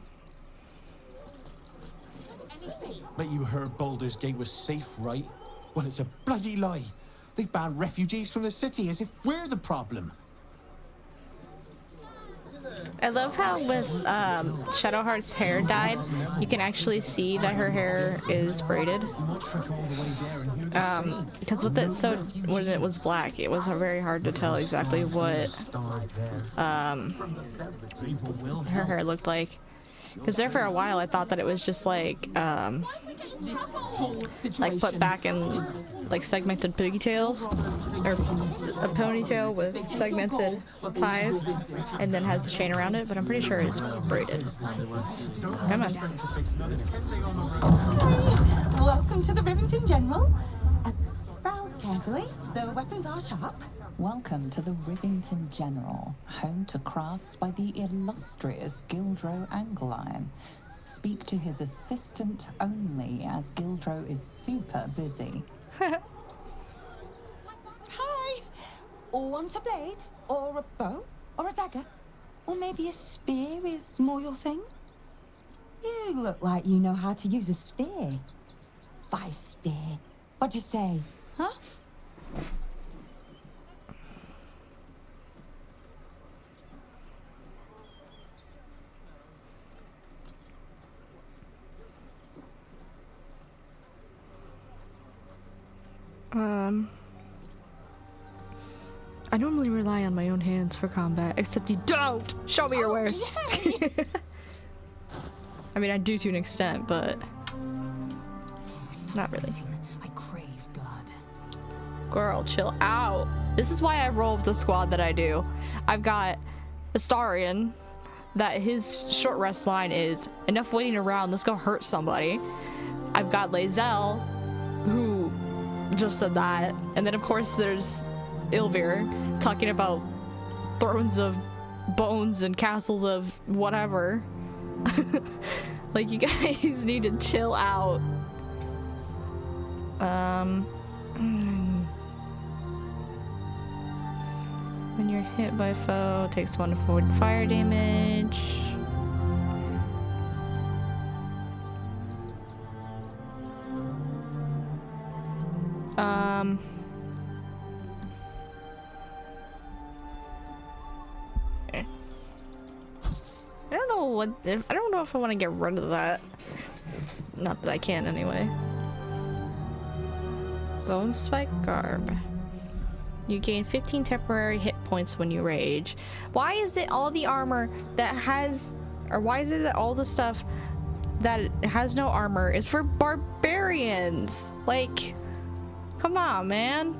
Bet you heard Baldur's Gate was safe, right? Well, it's a bloody lie. They've banned refugees from the city as if we're the problem. I love how with Shadowheart's hair dyed, you can actually see that her hair is braided. Because with it, so when it was black, it was very hard to tell exactly what her hair looked like. Because there for a while, I thought that it was just like put back in like segmented pigtails, or a ponytail with segmented ties, and then has a chain around it. But I'm pretty sure it's braided. Come on. Welcome to the Rivington General. Browse carefully. The weapons are sharp. Welcome to the Rivington General, home to crafts by the illustrious Gildro Anglion. Speak to his assistant only, as Gildro is super busy. Hi! Or want a blade? Or a bow? Or a dagger? Or maybe a spear is more your thing? You look like you know how to use a spear. By spear. What'd you say, huh? I normally rely on my own hands for combat, except you don't! Show me your wares! I mean, I do to an extent, but not really. I crave blood. Girl, chill out. This is why I roll with the squad that I do. I've got Astarion, that his short rest line is, enough waiting around, let's go hurt somebody. I've got Lae'zel, who just said that. And then of course there's Eilvrye, talking about thrones of bones and castles of whatever. Like, you guys need to chill out. When you're hit by foe, it takes 1 to 4 fire damage. I don't know if I want to get rid of that. Not that I can anyway. Bone Spike Garb. You gain 15 temporary hit points when you rage. Why is it all the armor that has, or why is it that all the stuff that has no armor is for barbarians? Like, come on, man.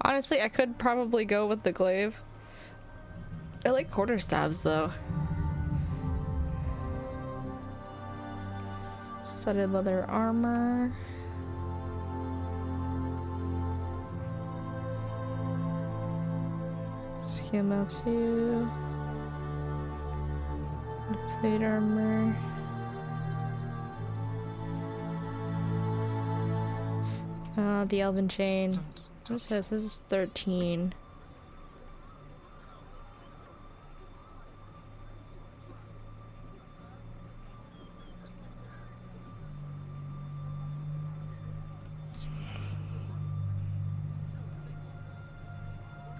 Honestly, I could probably go with the glaive. I like quarterstaves though. Studded leather armor. Scale 2. Plate armor. The elven chain. What says this is 13.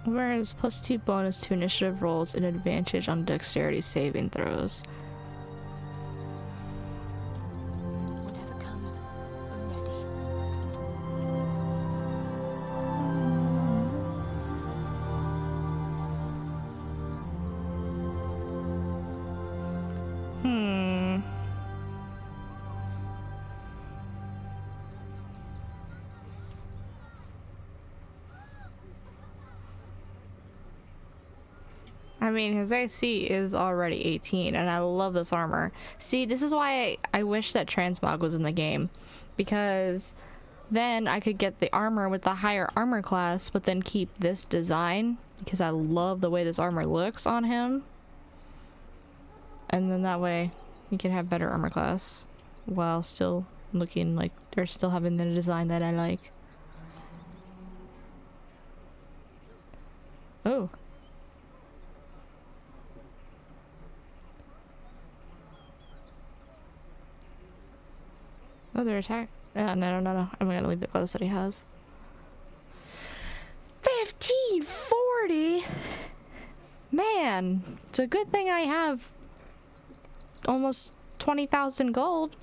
Whereas +2 bonus to initiative rolls and advantage on dexterity saving throws. Whatever comes, I'm ready. I mean, his AC is already 18, and I love this armor. See, this is why I wish that transmog was in the game, because then I could get the armor with the higher armor class, but then keep this design, because I love the way this armor looks on him. And then that way, you can have better armor class, while still looking like they're still having the design that I like. Oh. Oh, they're attack. No. I'm gonna leave the clothes that he has. 1540. Man, it's a good thing I have almost 20,000 gold.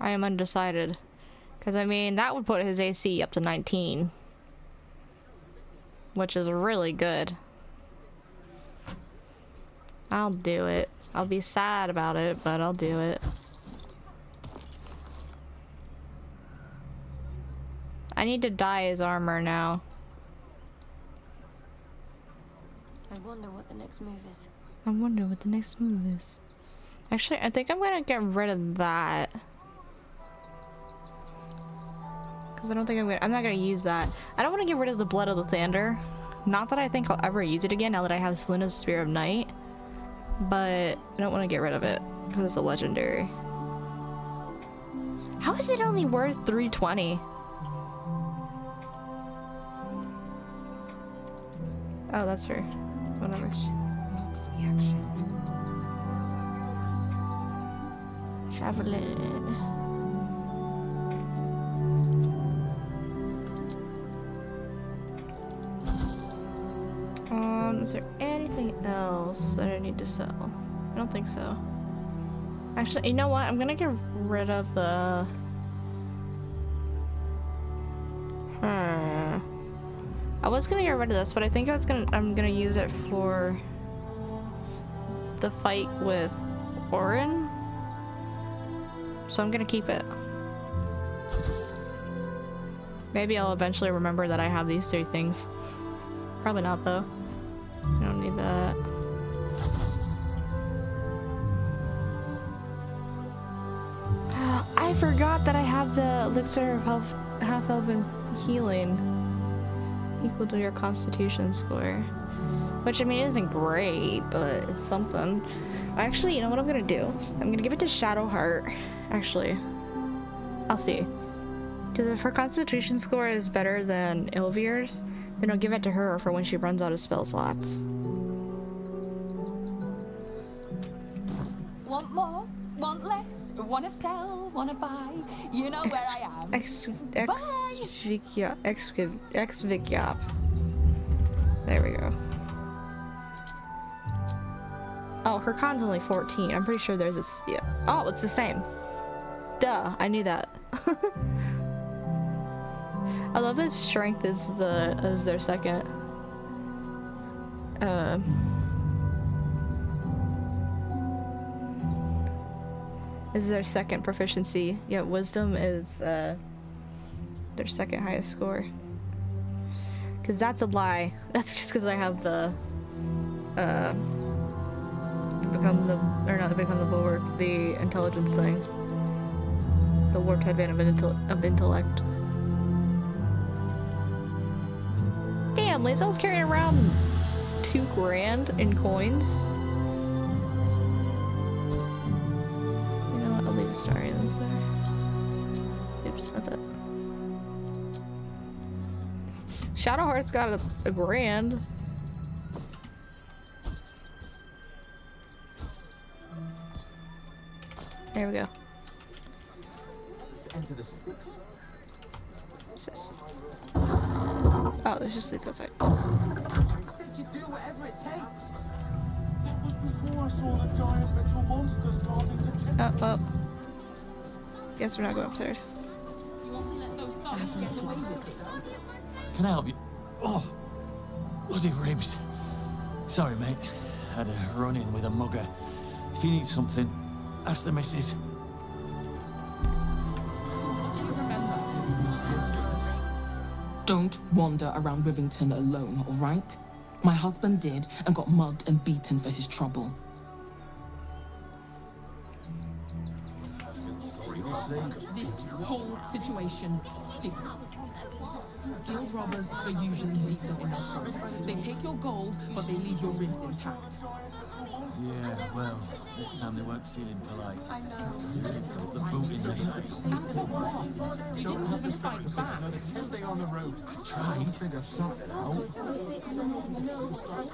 I am undecided. Because, I mean, that would put his AC up to 19. Which is really good. I'll do it. I'll be sad about it, but I'll do it. I need to dye his armor now. I wonder what the next move is. I wonder what the next move is. Actually, I think I'm gonna get rid of that. Because I don't think I'm not gonna use that. I don't want to get rid of the Blood of the Thunder. Not that I think I'll ever use it again now that I have Selena's Spear of Night. But I don't want to get rid of it because it's a legendary. How is it only worth 320? Oh, that's her. Whatever. Not reaction. Javelin. Is there anything else that I need to sell? I don't think so. Actually, you know what? I'm gonna get rid of the... I was gonna get rid of this, but I think I'm gonna use it for the fight with Orin. So I'm gonna keep it. Maybe I'll eventually remember that I have these 3 things. Probably not though. I don't need that. I forgot that I have the elixir of half-elven healing equal to your constitution score. Which, I mean, isn't great, but it's something. Actually, you know what I'm gonna do? I'm gonna give it to Shadowheart. Actually, I'll see. Because if her constitution score is better than Eilvrye's, then I'll give it to her for when she runs out of spell slots. Want more? Want less? Wanna sell? Wanna buy? You know where I am. Exvikyop. There we go. Oh, her con's only 14. I'm pretty sure there's a... Yeah. Oh, it's the same. Duh, I knew that. I love that strength is their second. Is their second proficiency. Yeah, wisdom is their second highest score. Cause that's a lie. That's just because I have the become the bulwark, the intelligence thing. The warped headband of intellect. Damn, Lae'zel's carrying around $2,000 in coins. You know what? I'll leave the star items there. Oops, not that. Shadowheart's got a grand. There we go. What's this? Oh, there's just leads outside. Said you do whatever it takes. That was before I saw the giant metal monsters guarding the temple. Oh, well. Guess we're not going upstairs. You want to let those thugs get away with this? Can I help you? Oh, bloody ribs. Sorry, mate. Had a run-in with a mugger. If you need something, ask the missus. Don't wander around Rivington alone, all right? My husband did and got mugged and beaten for his trouble. This whole situation stinks. Guild robbers are usually decent enough. They take your gold, but they leave your ribs intact. Yeah, well, this time they weren't feeling polite. I know. The boot in me. You didn't even fight back. Stay on the road. I tried. Figure something out.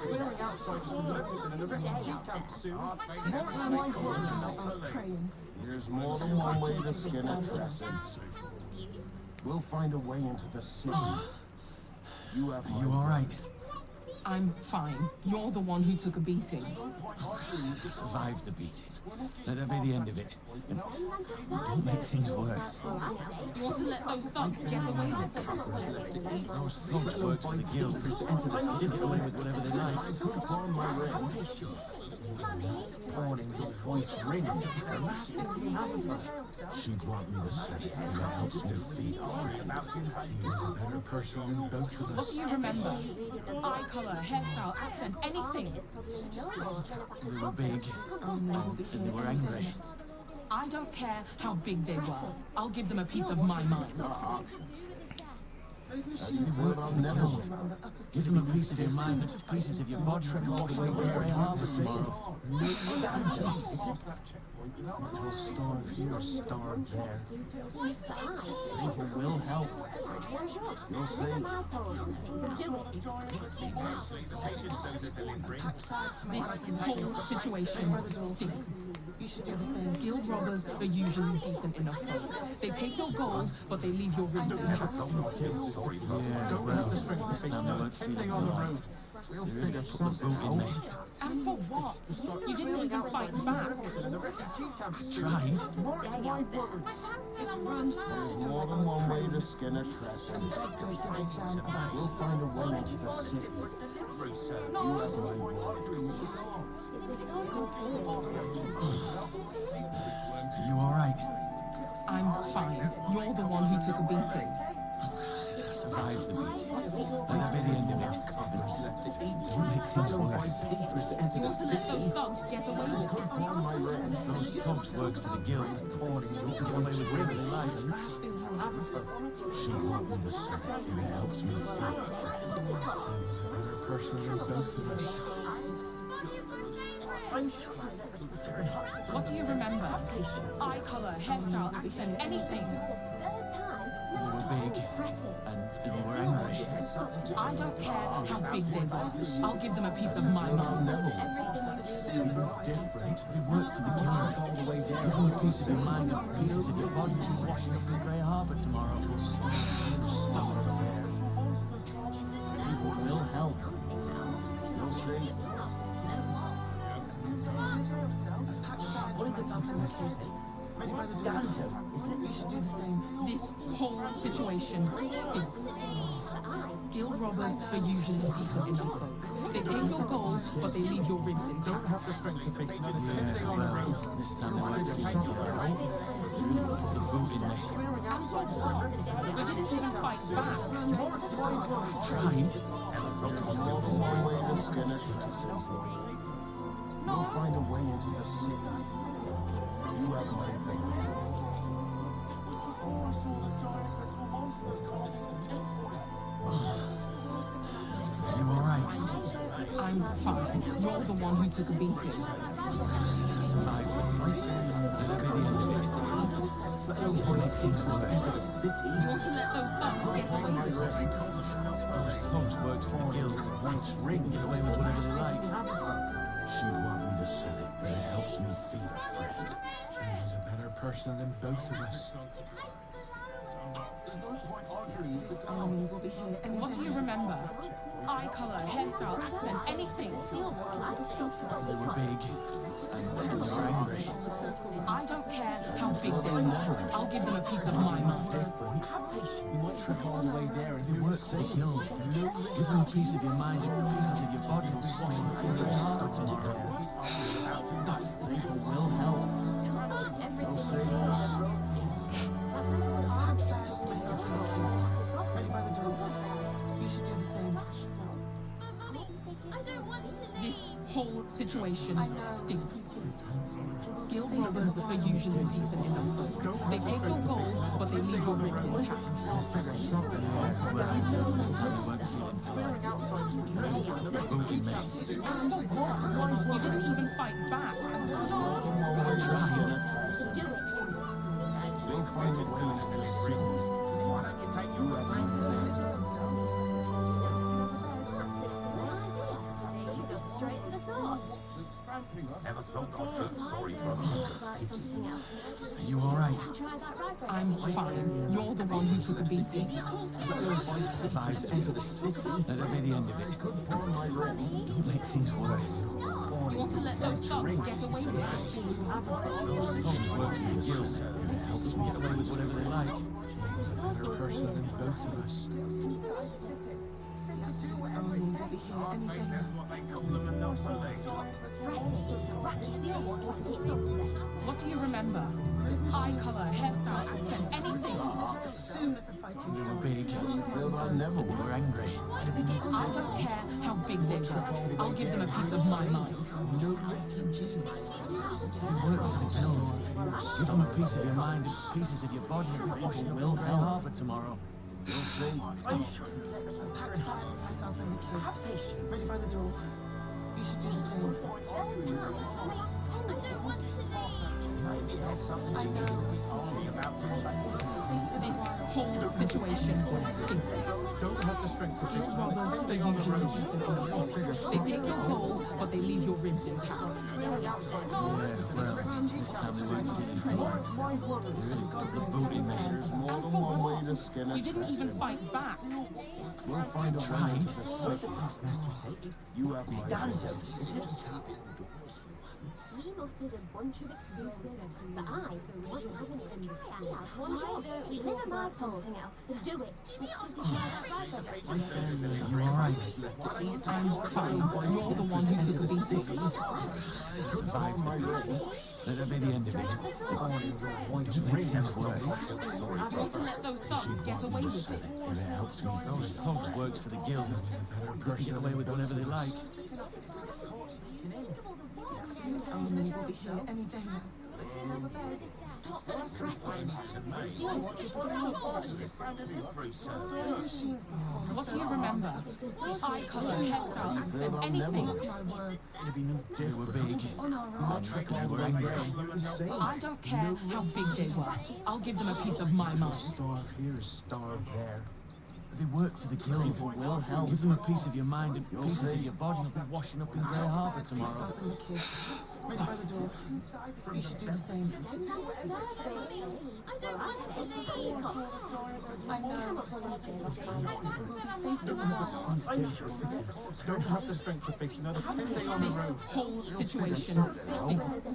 Clearing outsiders from Lexington and the refugee camp soon. There's more than one way to skin a crescent. We'll find a way into the city. You have Are you all right? I'm fine. You're the one who took a beating. Survived the beating. Let that be the end of it. And don't make things worse. You want to let those thugs get away with this? Those thugs work for the guild. Enter the city, get away with whatever they like. I took upon my revenge. Warning, your wife's ring. It's the last thing we have of her. She brought me the set that helps me feed her. She's a better person than both of us. What do you remember? Eye color, hairstyle, accent, anything. They were big, and they were angry. I don't care how big they were. I'll give them a piece of my mind. Give them a piece of your mind and pieces of your body all the way to Eilvrye Harbour tomorrow. We'll starve here, starve there. People will help. You'll see. This whole situation stinks. Guild robbers are usually decent enough folk. They take your gold, but they leave your ribs intact. Yeah, well, this time they won't feel it more. We'll figure something out. And for what? You didn't even fight back. Tried. There's more than one way to skin a trestle. We'll find a way into the city. You have my word. Are you alright? I'm fine. You're the one who took a beating. I survived the beating. That'll be the end of it. Don't make things worse. You want to let those thugs get away with this? Those thugs works for the guild. Get away with whatever they like. She wrote me the set and it helps me feel a friend. She's a better person than both of us. What do you remember? Eye color, hairstyle, accent, anything. They were big, and they were angry. I don't care how big they were. I'll give them a piece of my mind. Different. They work for the guild all the way down. Give them a piece of your mind and pieces of your body to washing up in Eilvrye Harbour tomorrow. People will help. You'll see. This whole situation stinks. Guild robbers are usually decent enough folk. They take your gold, but they leave your ribs intact. Yeah, well, this time they won't feel it more. Put the food in me. And for what? You didn't even fight back. Tried. There's more than one way to skin a trestle. We'll find a way into the city. You have my word. Are you alright? I'm fine. You're the one who took a beating. I survived the beating. That'll be the end of it. Don't make things worse. You want to let those thugs get away with this? Those thugs worked for the guild. Once ring, get away with whatever they like. She want me to sell it, but it helps me feed a friend. She's a better person than both of us. What do you remember? Eye color, hairstyle, accent, anything. They were big, and they were angry. I don't care how big they were. I'll give them a piece of my mind. You might trek all the way there and they work for the guild. Give them a piece of your mind and pieces of your body will swing in Eilvrye Harbour tomorrow. People will help. You'll see. This whole situation stinks. Guild robbers are usually decent enough folk. They take your gold, but they leave your ribs intact. This time they won't feel it. Voted me. And for what? You didn't even fight back. Tried. We'll find a way into the city. Why don't you take your Straight to the source. Never thought I'd feel sorry for her. Are you alright? I'm fine. You're the one who took a beating. Survived to enter the city. That'll be the end of it. Don't make things worse. You want to let those thugs get away with this? Those thugs work for the guild. It helps them get away with whatever they like. She's a better person than both of us. What do you remember? Eye color, hairstyle, accent, anything. You were big. You feel I'll never were angry. I don't care how big they were. I'll give them a piece of my mind. You work for the guild. Give them a piece of your mind and pieces of your body and be washing up in Grey Harbour tomorrow. You'll see. Bastards. I've packed bags for myself and the kids. Ready by the door. You should do the same. I don't want to leave. I know. This whole situation stinks. Don't have the strength to fix Guild robbers are usually decent enough. They take your gold, but they leave your ribs intact. Yeah, well, this time they won't feel it. Really got the boot in there. There's more And than for one way to what? skin a You didn't even pheasant. fight back. We'll find a way Tried. to the circle. You have my word. We muttered a bunch of excuses, but I wasn't having it. We had one job. We live in my something else. So do it. You alright? I'm fine. You're the one who took a beating. Survived it. Let that be the end of it. Just make things worse. I want to let those thugs get away with this. It helps me. Those thugs works for the guild. They can get away with whatever they like. Army will be here any day now. Have a bed. Stop fretting. Those machines before. What do you remember? Eye color, hairstyle, accent, anything. My words. It'd be no they were big. On our Not trick they were angry. I don't care how big they were. I'll give them a piece of my mind. Starve here, starve there. They work for the guild. People will help. Give them a piece of your mind and pieces of your body. You'll be washing up in Grey Harbour tomorrow. Myself and the kids. Ready by the door. You should do the same. I don't want to leave. I know. We'll be safe in the wild. Don't have the strength to face another 10 days on the This road. whole situation stinks.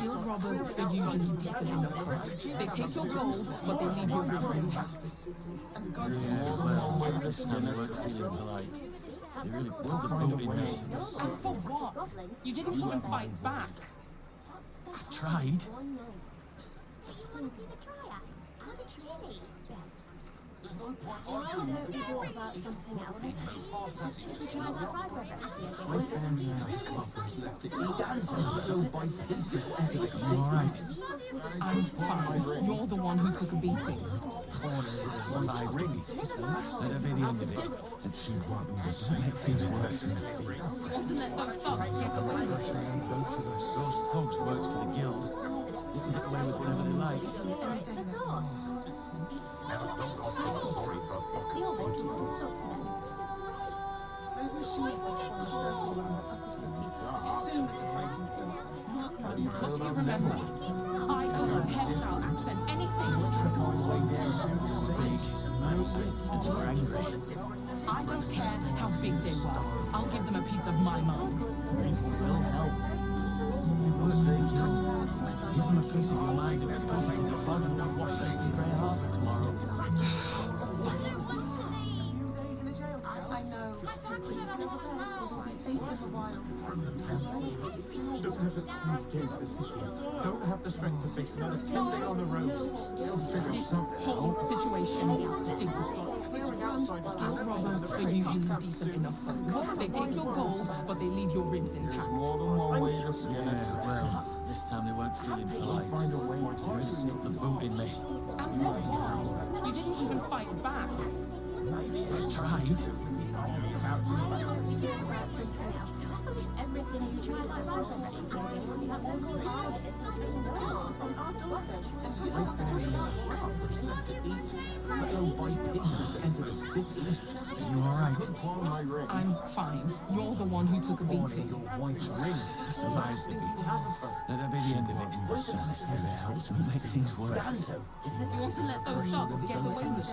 Guild robbers are usually decent enough. They take your gold, but they leave your ribs intact. Yeah, well, this time they weren't feeling polite. They really pulled the boot in me. And for what? You didn't even fight back. I tried. One night. But you want to see the triad? And the tree? We talk about something else. Did you try that RIVINGTON You alright? I'm fine. You're the one who took a beating. Surviving. Let that be the end of it. And she want me to make things worse. You want to let those thugs get away with this. Those thugs works for the guild. They can get away with whatever they like. Those machines will form a circle around the upper city. Soon as the fighting starts. What do you remember? Eye color, hairstyle, accent, anything. Trick on the way there. Big. And you're angry. I don't care how big they were. I'll give them a piece of my mind. People will help. They work for the guild. Give them a piece of your mind and pieces of your body and they'll wash up in Grey Harbour tomorrow. I know. We'll be safe in the wild. Don't have the strength to the city. Don't have the strength to face another 10 days on the road. This whole situation stinks. Guild robbers are usually decent enough folk. They take your gold, but they leave your ribs intact. More than one way to skin a Yeah, pheasant. well, this time they weren't feeling polite. Find a way to Really slipped the boot in me. And for what? You didn't even fight back. I tried. Everything you try like RIVINGTON. That's so cool. On our doorstep. Let alone buy pictures to enter the city. Are you alright? I'm fine. You're the one who took a beating. Your wife's ring survives the beating. Let that be the end of it. It helps me make things worse. You want to let those thugs get away with this.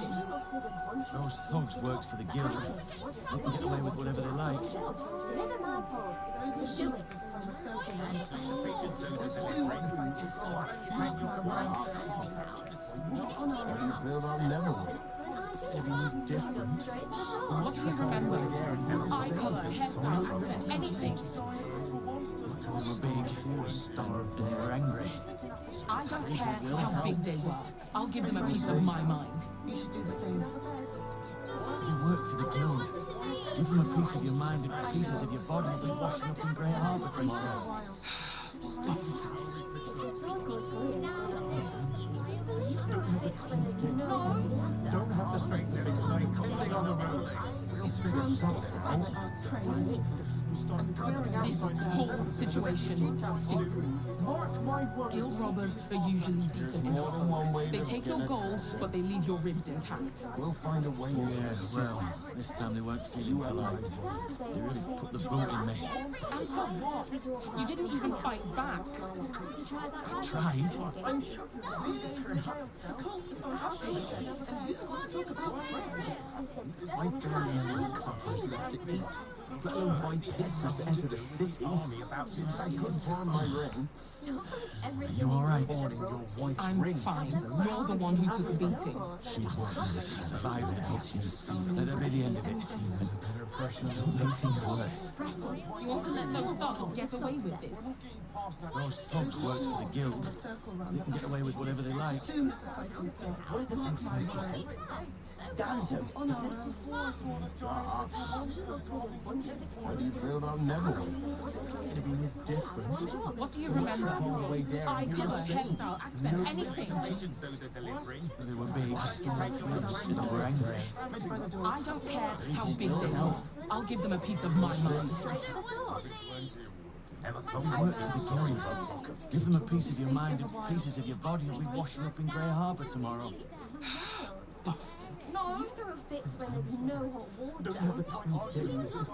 Those thugs works for the guild. They can get away with whatever they like. Live in my pulse. Those machines will form a circle around the upper city. Soon as the fighting starts. Mark my words. We'll be on our way. You feel I'll never win. It'd be different. What do you remember? Eye color, hairstyle, accent, anything. They were big, starved, and they were angry. I don't care how big they were. I'll give them a piece of my mind. You should do the same. You work for the guild. Give them a piece of your mind and pieces of your body will be washing up in Grey Harbour tomorrow. Bastards. Don't have to straighten it, it's like something on the road. We'll figure something out. This whole situation stinks. Mark my words. Guild robbers are usually decent enough. They take your gold, but they leave your ribs intact. We'll find a way in. Yeah, well, this time they weren't feeling polite. They really put the boot in me. And for what? You didn't even fight back. I tried. I'm sure the cult is on our face, and you want to talk about bread. I barely had any coppers left to eat, let alone buy pistols to enter the city. I could pawn my ring. You all right? Your wife's I'm ring. fine. You're the one who took a beating. She won't if she survives it. Let her be the end of it. Her personal make things worse. You want to let those thugs get away with this? Those thugs work for the guild. They can get away with whatever they like. Soon as the fighting starts, mark my words. On our own. How do you feel about Neverwin? It'd be different. What do you remember? Eye color, hairstyle, accent, anything. They were big, they were angry. I don't care how big they are. I'll give them a piece of my mind. Work for the guild. Give them a piece of your mind and pieces of your body will be washing up in Grey Harbour tomorrow. Bastards. No, you throw a fit when there's no hot water. Don't have the time to get to the city.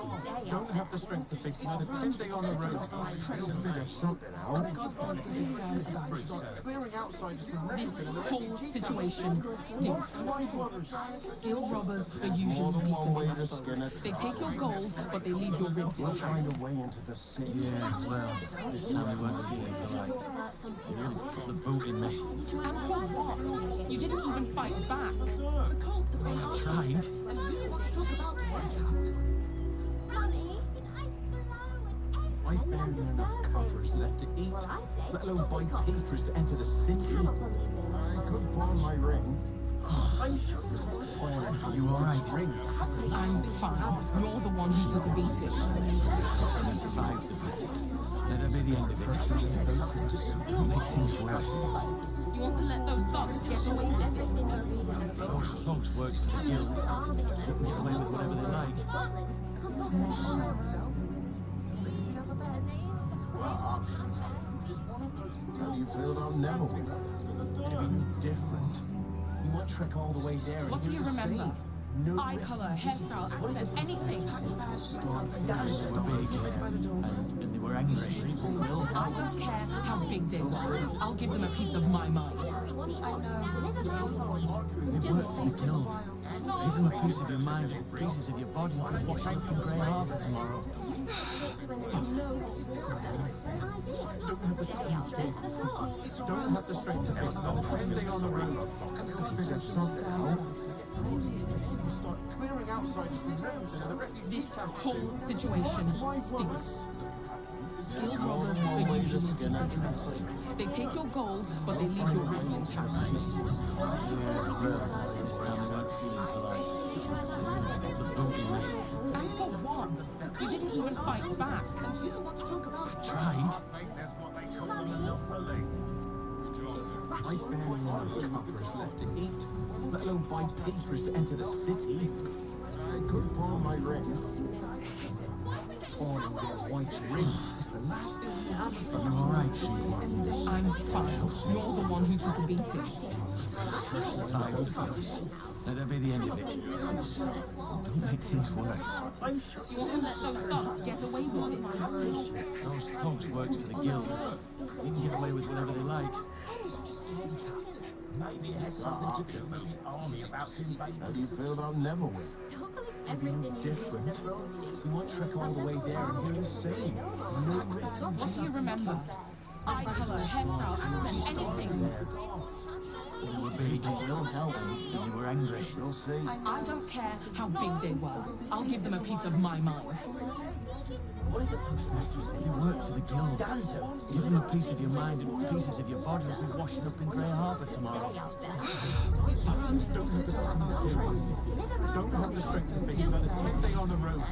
Don't have the strength to fix another 10 day on the road. We'll figure something out. Clearing outsiders from This whole situation stinks. Guild robbers are usually decent enough. They take your gold, but they leave your ribs We'll find intact. a way into the city. Yeah, well, this time they weren't feeling polite. They really put the boot in me. And for what? You didn't even fight back. The cult is on our I tried. face, and you want to talk about bread. I barely had enough coppers left to eat, let alone buy papers to enter the city. I could pawn my ring. I'm sure You all right? Ring. I'm fine. You're the one who took a beating. I survived the fatigue. Let her be the end of it. Just make things worse. You want to let those thugs get away with this? Those thugs work for the guild. They can get away with whatever they like. How do you feel about Neverwin? It'd be different. You might trek all the way there. What do you remember? Eye color, hairstyle, accent, anything. They were big and they were angry. I don't care how big they were. I'll give them a piece of my mind. They work for the guild. Give them a piece of your mind and pieces of your body will be washing up in Grey Harbour tomorrow. Don't have the strength to fix another 10 day on the road. We'll figure something out. Start clearing outsiders from Remington and the refugees. This whole situation stinks. Guild robbers are usually decent enough. They take your gold, but they leave your ribs intact. Yeah, well, this time they weren't feeling polite. They put the boot in me. And for what? You didn't even fight back. I tried. I barely had enough coppers left to eat, let alone buy papers to enter the city. I could pawn my ring. Pawning your wife's ring is the last thing we have. Are you all right, Sheila? I'm fine. You're the one who took a beating. Survived the fight. Let that be the end of it. Don't make things worse. You want to let those thugs get away with this? Those thugs work for the guild. They can get away with whatever they like. Maybe it has something to do with the army about to invade. How do you feel about Neverwin? It'd be different. You might trek all the way there and hear the same. No refugees. What do you remember? Eye color, hairstyle, accent, anything. They were big, they will help, and they were angry. You'll see. I don't care how big they were. I'll give them a piece of my mind. You work for the guild. Give them a piece of your mind and pieces of your body will be washing up in Grey Harbour tomorrow. Don't have the strength to face another 10 day on the road.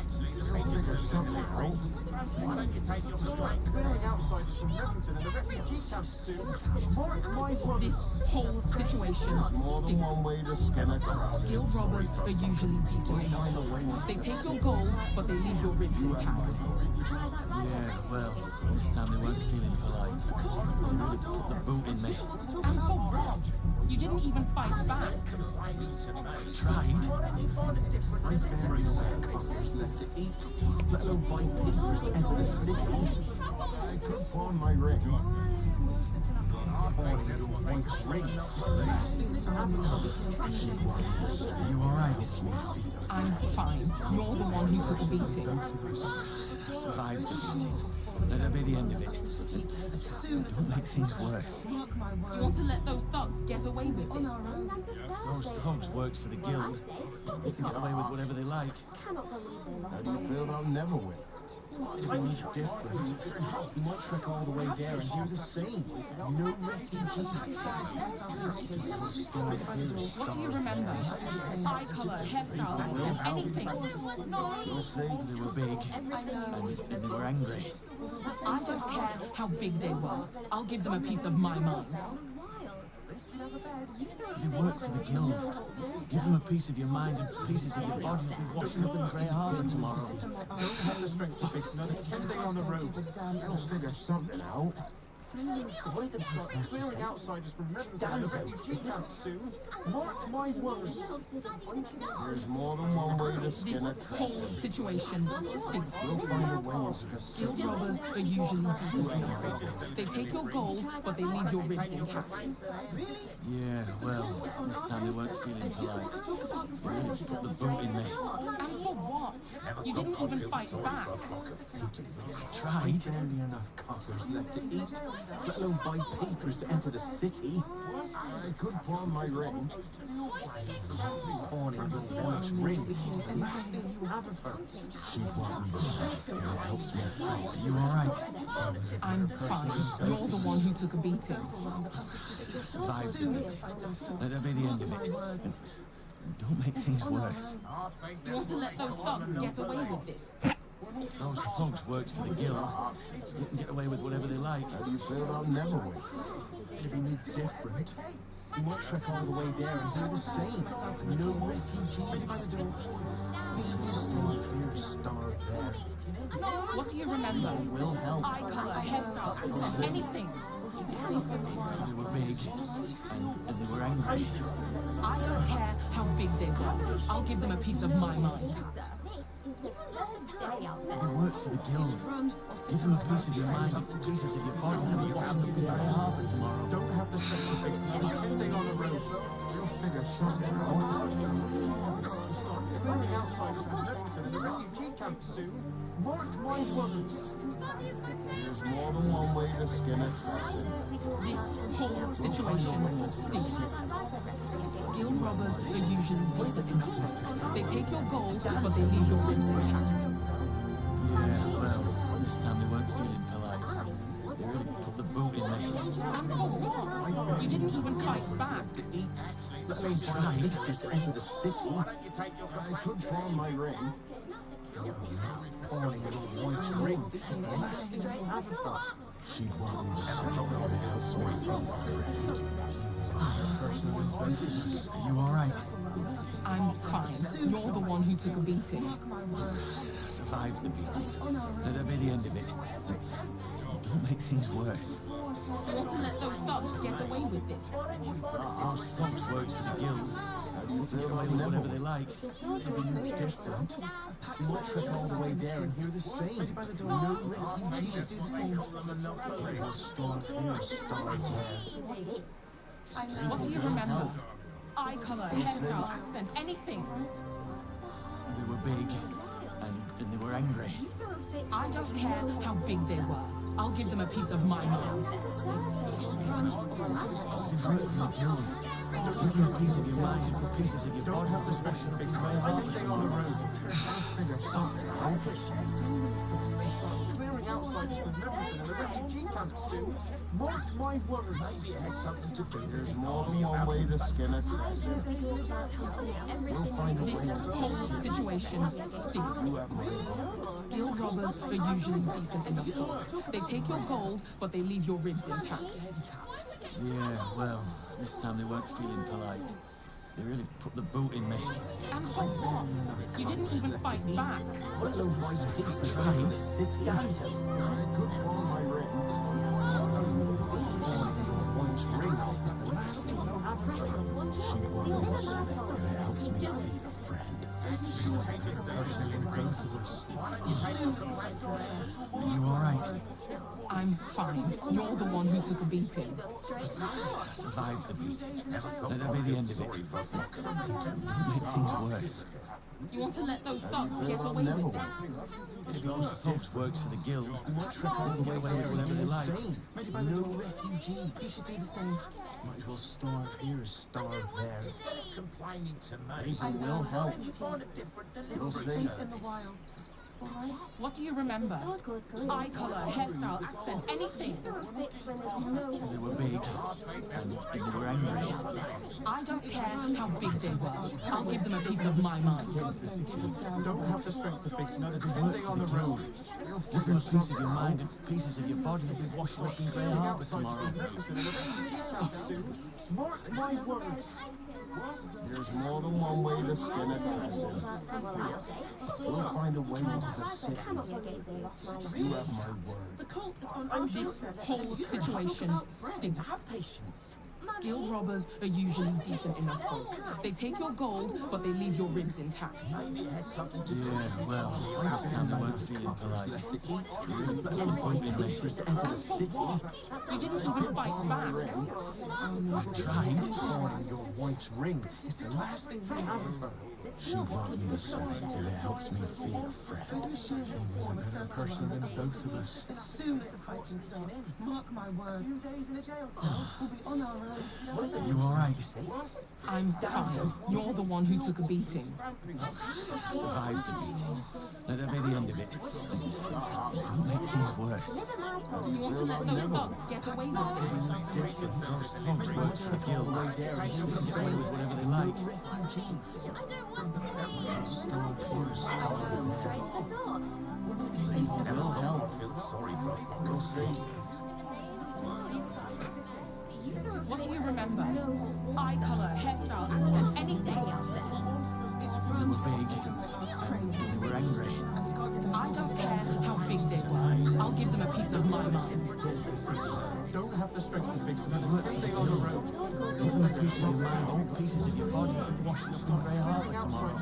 Figure something out. Why don't you take your strength? Clearing outsiders from Rivington and the refugee camps soon. Mark my words. This whole situation More than one way to skin a cat. Guild robbers are usually decent enough. They take your gold, but they leave your ribs intact. Yeah, well, this time they weren't feeling polite. They really put the boot in me. And for what? You didn't even fight back. I tried. I bury coppers left to eat, let alone buy papers to enter the city. I could pawn my ring. Pawning your wife's ring is the last thing you have done. Are you alright? I'm fine. You're the one who took a beating. I survived the beating. Let that be the end of it. Don't make things worse. You want to let those thugs get away with this? Those thugs worked for the guild. They can get away with whatever they like. How do you feel about Neverwin? If we need different, you might trek all the way there and hear the same. No refugees. What do you remember? Eye color, hairstyle, accent, anything. You'll see, they were big, and they were angry. I don't care how big they were. I'll give them a piece of my mind. They work for the guild. Give them a piece of your mind and pieces of your body will be washing up in Grey Harbour tomorrow. Don't have the strength to face another 10 day on the road. You'll figure something out. Why did start clearing outsiders from Rivington and the refugee camps soon? Mark my words. There's more than one way to skin This a cat. whole situation stinks. We'll find a way into the city. Guild robbers are usually decent enough. They take your gold, but they leave your ribs intact. Yeah, well, this time they weren't feeling polite. They really put the boot in me. And for what? You didn't even fight back. I tried. Barely enough coppers left to eat, let alone buy papers to enter the city. I could pawn my ring. Pawning your wife's ring is the last thing you have of her. She bought me back and it helps me fight. Are you alright? I'm fine. You're the one who took a beating. I survived the beating. Let that be the end of it. And don't make things worse. You want to let those thugs get away with this? Those thugs worked for the guild. They can get away with whatever they like. How do you feel about Neverwin? If we need different, you might trek all the way there and hear the same. No refugees. Stay here, starve there. What do you remember? Will help. Eye color, hairstyle, accent, anything. They were big, and they were angry. I don't care how big they were. I'll give them a piece of my mind. They work for the guild. Give them a piece of your mind and pieces of your body will be washing up in Grey Harbour tomorrow. Don't have the strength to face another 10 day on the road. You'll figure something out. Clearing outsiders from Rivington and the refugee camps soon. Mark my words. There's more than one way to skin a cat. This whole situation stinks. Guild robbers are usually decent enough. They take your gold, but they leave your ribs intact. Yeah, well, this time they weren't feeling polite. They really put the boot in me. And for what? You didn't even fight back. Let alone buy papers to enter the city. I could pawn my ring. Pawning your wife's ring is the last thing you have of her. She bought me back and it helps me fight. Personal adventures. Are you alright? I'm fine. You're the one who took a beating. I survived the beating. Let that be the end of it. Don't make things worse. You want to let those thugs get away with this? Those thugs worked for the guild. They can get away with whatever they like. Be different. You might trek all the way there and hear the same. No refugees. They will starve here, starve there. What do you remember? Eye color, hairstyle, accent, anything. They were big, and they were angry. I don't care how big they were. I'll give them a piece of my mind. They worked for the guild. Different pieces of your mind, different pieces of your body. Don't have the strength to fix my heart on the road. Clearing outsiders from Livingston and the refugee camp soon. Mark my words. Maybe it has something to do. There's more than one way to skin a treasure. We'll find a way This whole situation stinks. Guild robbers are usually decent enough folk. They take your gold, but they leave your ribs intact. Yeah, well, this time they weren't feeling polite. They really put the boot in me. And for what? You didn't even fight back. Let alone why you hit the train. Sit down. Good ball, my ring. One's ring is the last thing I'll have for her. She wants something that helps me feed a friend. Personally, in both of us. Are you alright? I'm fine. You're the one who took a beating. I survived the beating. Let that be the end of it. Make things worse. You want to let those thugs get away with this? If those thugs works for the guild, they might trek all the way away with whatever they like. No refugee. You should do the same. Might as well starve here as starve there. Complaining to me. People will help. We'll see. Safe in the wilds. What do you remember? Eye color, hairstyle, accent, anything. They were big, and they were angry. I don't care how big they were. I'll give them a piece of my mind. Don't have the strength to fix another 10 day on the road. Different pieces of your mind and pieces of your body will be washing up in Grey Harbour tomorrow. Mark my words. There's more than one way to skin a treasure. We'll find a way into the city. You have my word. This whole situation stinks. Guild robbers are usually decent enough folk. They take your gold, but they leave your ribs intact. Yeah, well, this time they weren't feeling polite. Really point in me to enter the city. You didn't even fight back. I tried. Your wife's ring is the last thing we have of her. She wants me to something that helps me feed a friend. One better person than both of us. As soon as the fighting starts, mark my words. A few days in a jail cell, we'll be on our own. Are you alright? I'm fine. You're the one who took a beating. I survived the beating. Let that be the end of it. Don't make things worse. You want to let those thugs get away with this? Those thugs work for the guild way there and get away with whatever they like. Starve here, starve there. Will help. Sorry, bro. We'll see. What do you remember? Eye color, hairstyle, accent, anything. They were big. They were angry. I don't care how big they were. I'll give them a piece of my mind. Don't have the strength to fix another 10 day on the road. Different pieces of your mind, all pieces of your body, washing up in Grey Harbour tomorrow.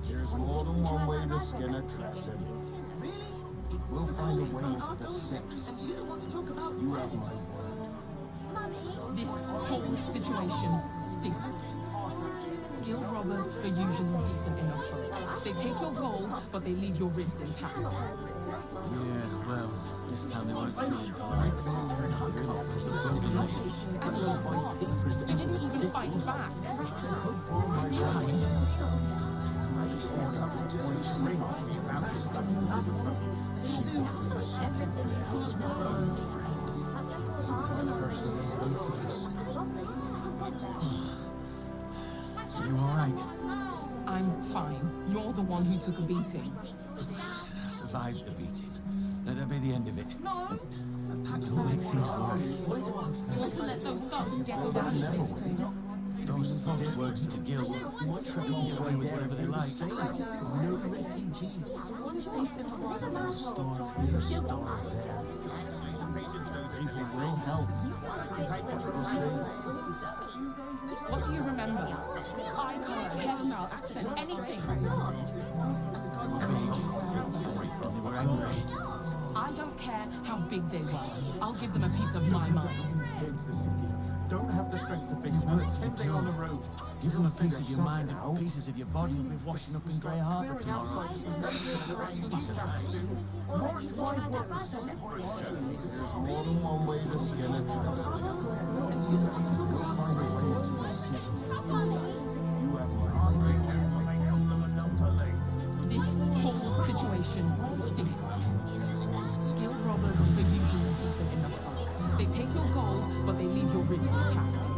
There's more than one way to skin a treasure. We'll find a way into the city. You have my word. This whole situation stinks. Guild robbers are usually decent enough folk. They take your gold, but they leave your ribs intact. Yeah, well, this time they weren't feeling polite. You didn't even fight back. I tried. Are you alright? I'm fine. You're the one who took a beating. I survived the beating. Let that be the end of it. No. Don't make things worse. You want to let those thugs get away with this? Those thugs work for the guild. Might trek all the way with whatever they like. No refugee. Starve here, starve there. People will help. What do you remember? Eye color, hairstyle, accent, anything. They were angry. I don't care how big they were. I'll give them a piece of my mind. Get into the city. Don't have the strength to fix another 10 day on the road. Give them a piece of your mind and pieces of your body will be washing up in Grey Harbour tomorrow. There's more than one way to skin a dress. We'll find a way into the city. You have my This whole situation stinks. Guild robbers are usually decent enough folk. They take your gold, but they leave your ribs intact.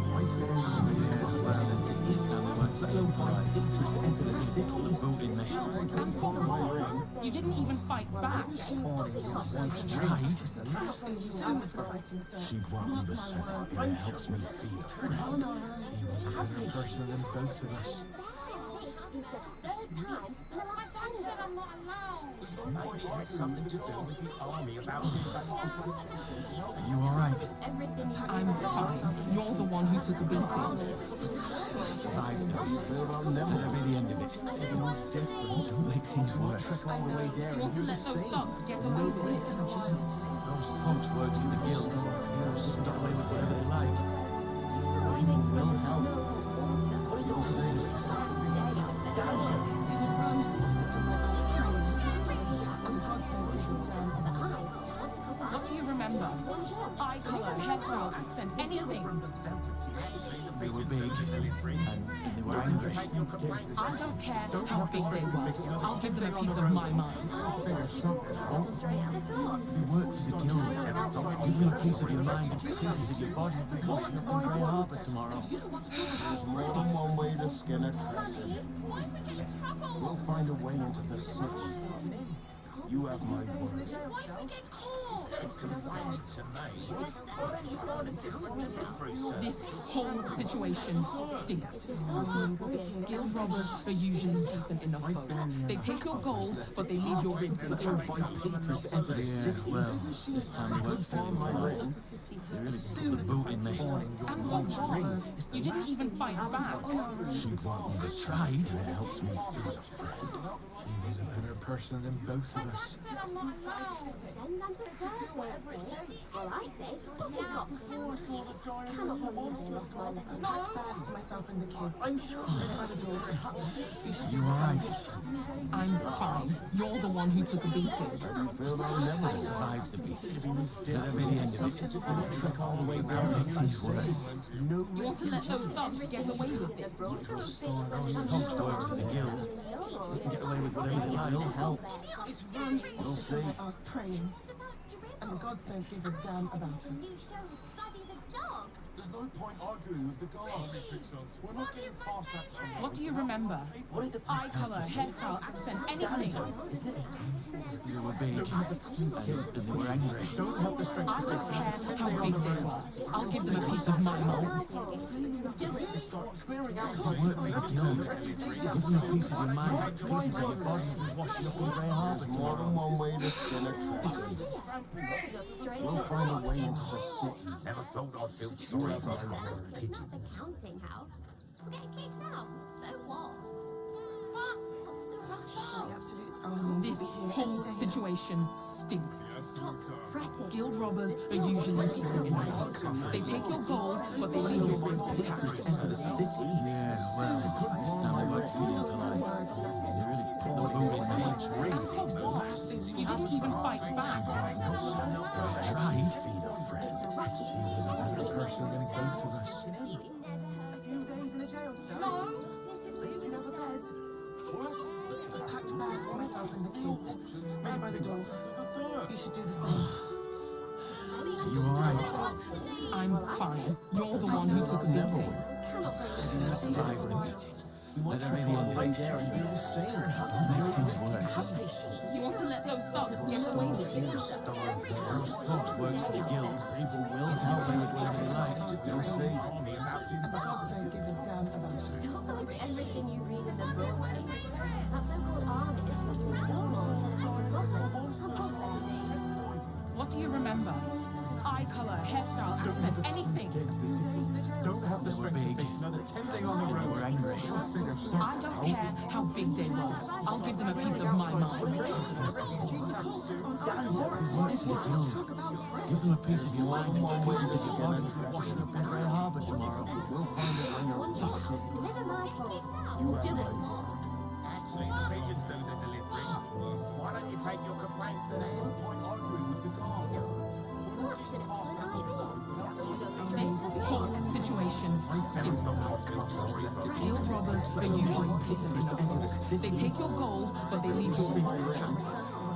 This time we won't let no point to enter the city and boot in me. And for what? You didn't even fight back. Tried. She brought me the scent, and it helps me feed a friend. She was a better person than both of us. This is the third time in the last 10 minutes. I'm not allowed. Maybe it has something to do with the army about Are you alright? I'm fine. You're the one who took a beating. Survived it. That'll never be the end of it. You're no different. Don't make things worse. Trek all the way there. You want to let those thugs get away with it? Those folks work for the guild. They'll get away with whatever they like. Will help. What do you remember? Eye color, hairstyle, accent, anything. They were big and they were angry. I don't care how big they were. I'll give them a piece of my mind. They work for the guild. Give them a piece of your mind and pieces of your body will be washing up in Grey Harbour tomorrow. There's more than one way to skin a trestle. We'll find a way into the city. You have my word. This whole situation stinks. Guild robbers are usually decent enough folk. They take your gold, but they leave your ribs intact. Yeah, well, this time they won't fall my ring. They really put the boot in me. And for what? You didn't even fight back. She brought me the Tried. and it helps me feel a friend. She was a better person than both of us. Send them to serve, Well, I say, stop it up. Cannot believe they lost my letter. Packed bags for myself and the kids. I'm sure. Ready by the door. You alright? I'm fine. You're the one who took a beating. How do you feel I'll never Survived the beating. That'll be the end of it. Don't trek all the way down and make things worse. You want to let those thugs get away with this? Those folks work for the guild. They can get away with whatever they like. It'll help. It's run. We'll see. I was praying. And the gods don't give a damn about us. There's no point arguing with the guards. We're not getting past that. What do you remember? Eye color, hairstyle, accent, anything. They were big and they were angry. Don't have the strength. I don't care how big they were. I'll give them a piece of my mind. Clearing out. They work for the guild. Give them a piece of your mind and pieces of your body will be washing up in Grey Harbour More tomorrow. than one way to skin a trestle. We'll find a way into the city. Never thought I'd feel You sorry have for my the word. Counting house. We'll get kicked out. So what? What's the rush? The absolute army. This whole situation stinks. Stop fretting. Guild robbers are usually decent enough folk. They take your gold, but they leave your ribs intact. Enter the city? Yeah, well, this time they won't feel the light. They really put the boot in me. And for what? You didn't even fight back. Tried. Feed a friend. She was a better person than both of us. A few days in a jail cell. No. Sleeping over bed. I packed bags for myself and the kids. Ready by the door. You should do the same. Are you alright? I'm fine. You're the one who took a beating. Survived the beating. Let her be the end of it. Don't make things worse. You want to let those thugs get away with this? Those folks work for the guild. People will help you with whatever they like. You'll see. And the gods don't give a damn about us. Everything you read in the book. That so-called army is just What do you remember? Eye color, hairstyle, accent, anything. Don't have the strength to face another 10 day on the road. We're angry. I don't care how big they were. I'll give them a piece of my mind. They work for the guild. Give them a piece of your mind and pieces of your body for washing up in Grey Harbour tomorrow. We'll find a way out of the city. Never my fault. You have Do my it. word. Actually, the pigeons do the delivering. Why don't you take your complaints to them? That's an excellent idea. This whole situation stinks. Guild robbers are usually decent enough. They take your gold, but they leave your ribs intact.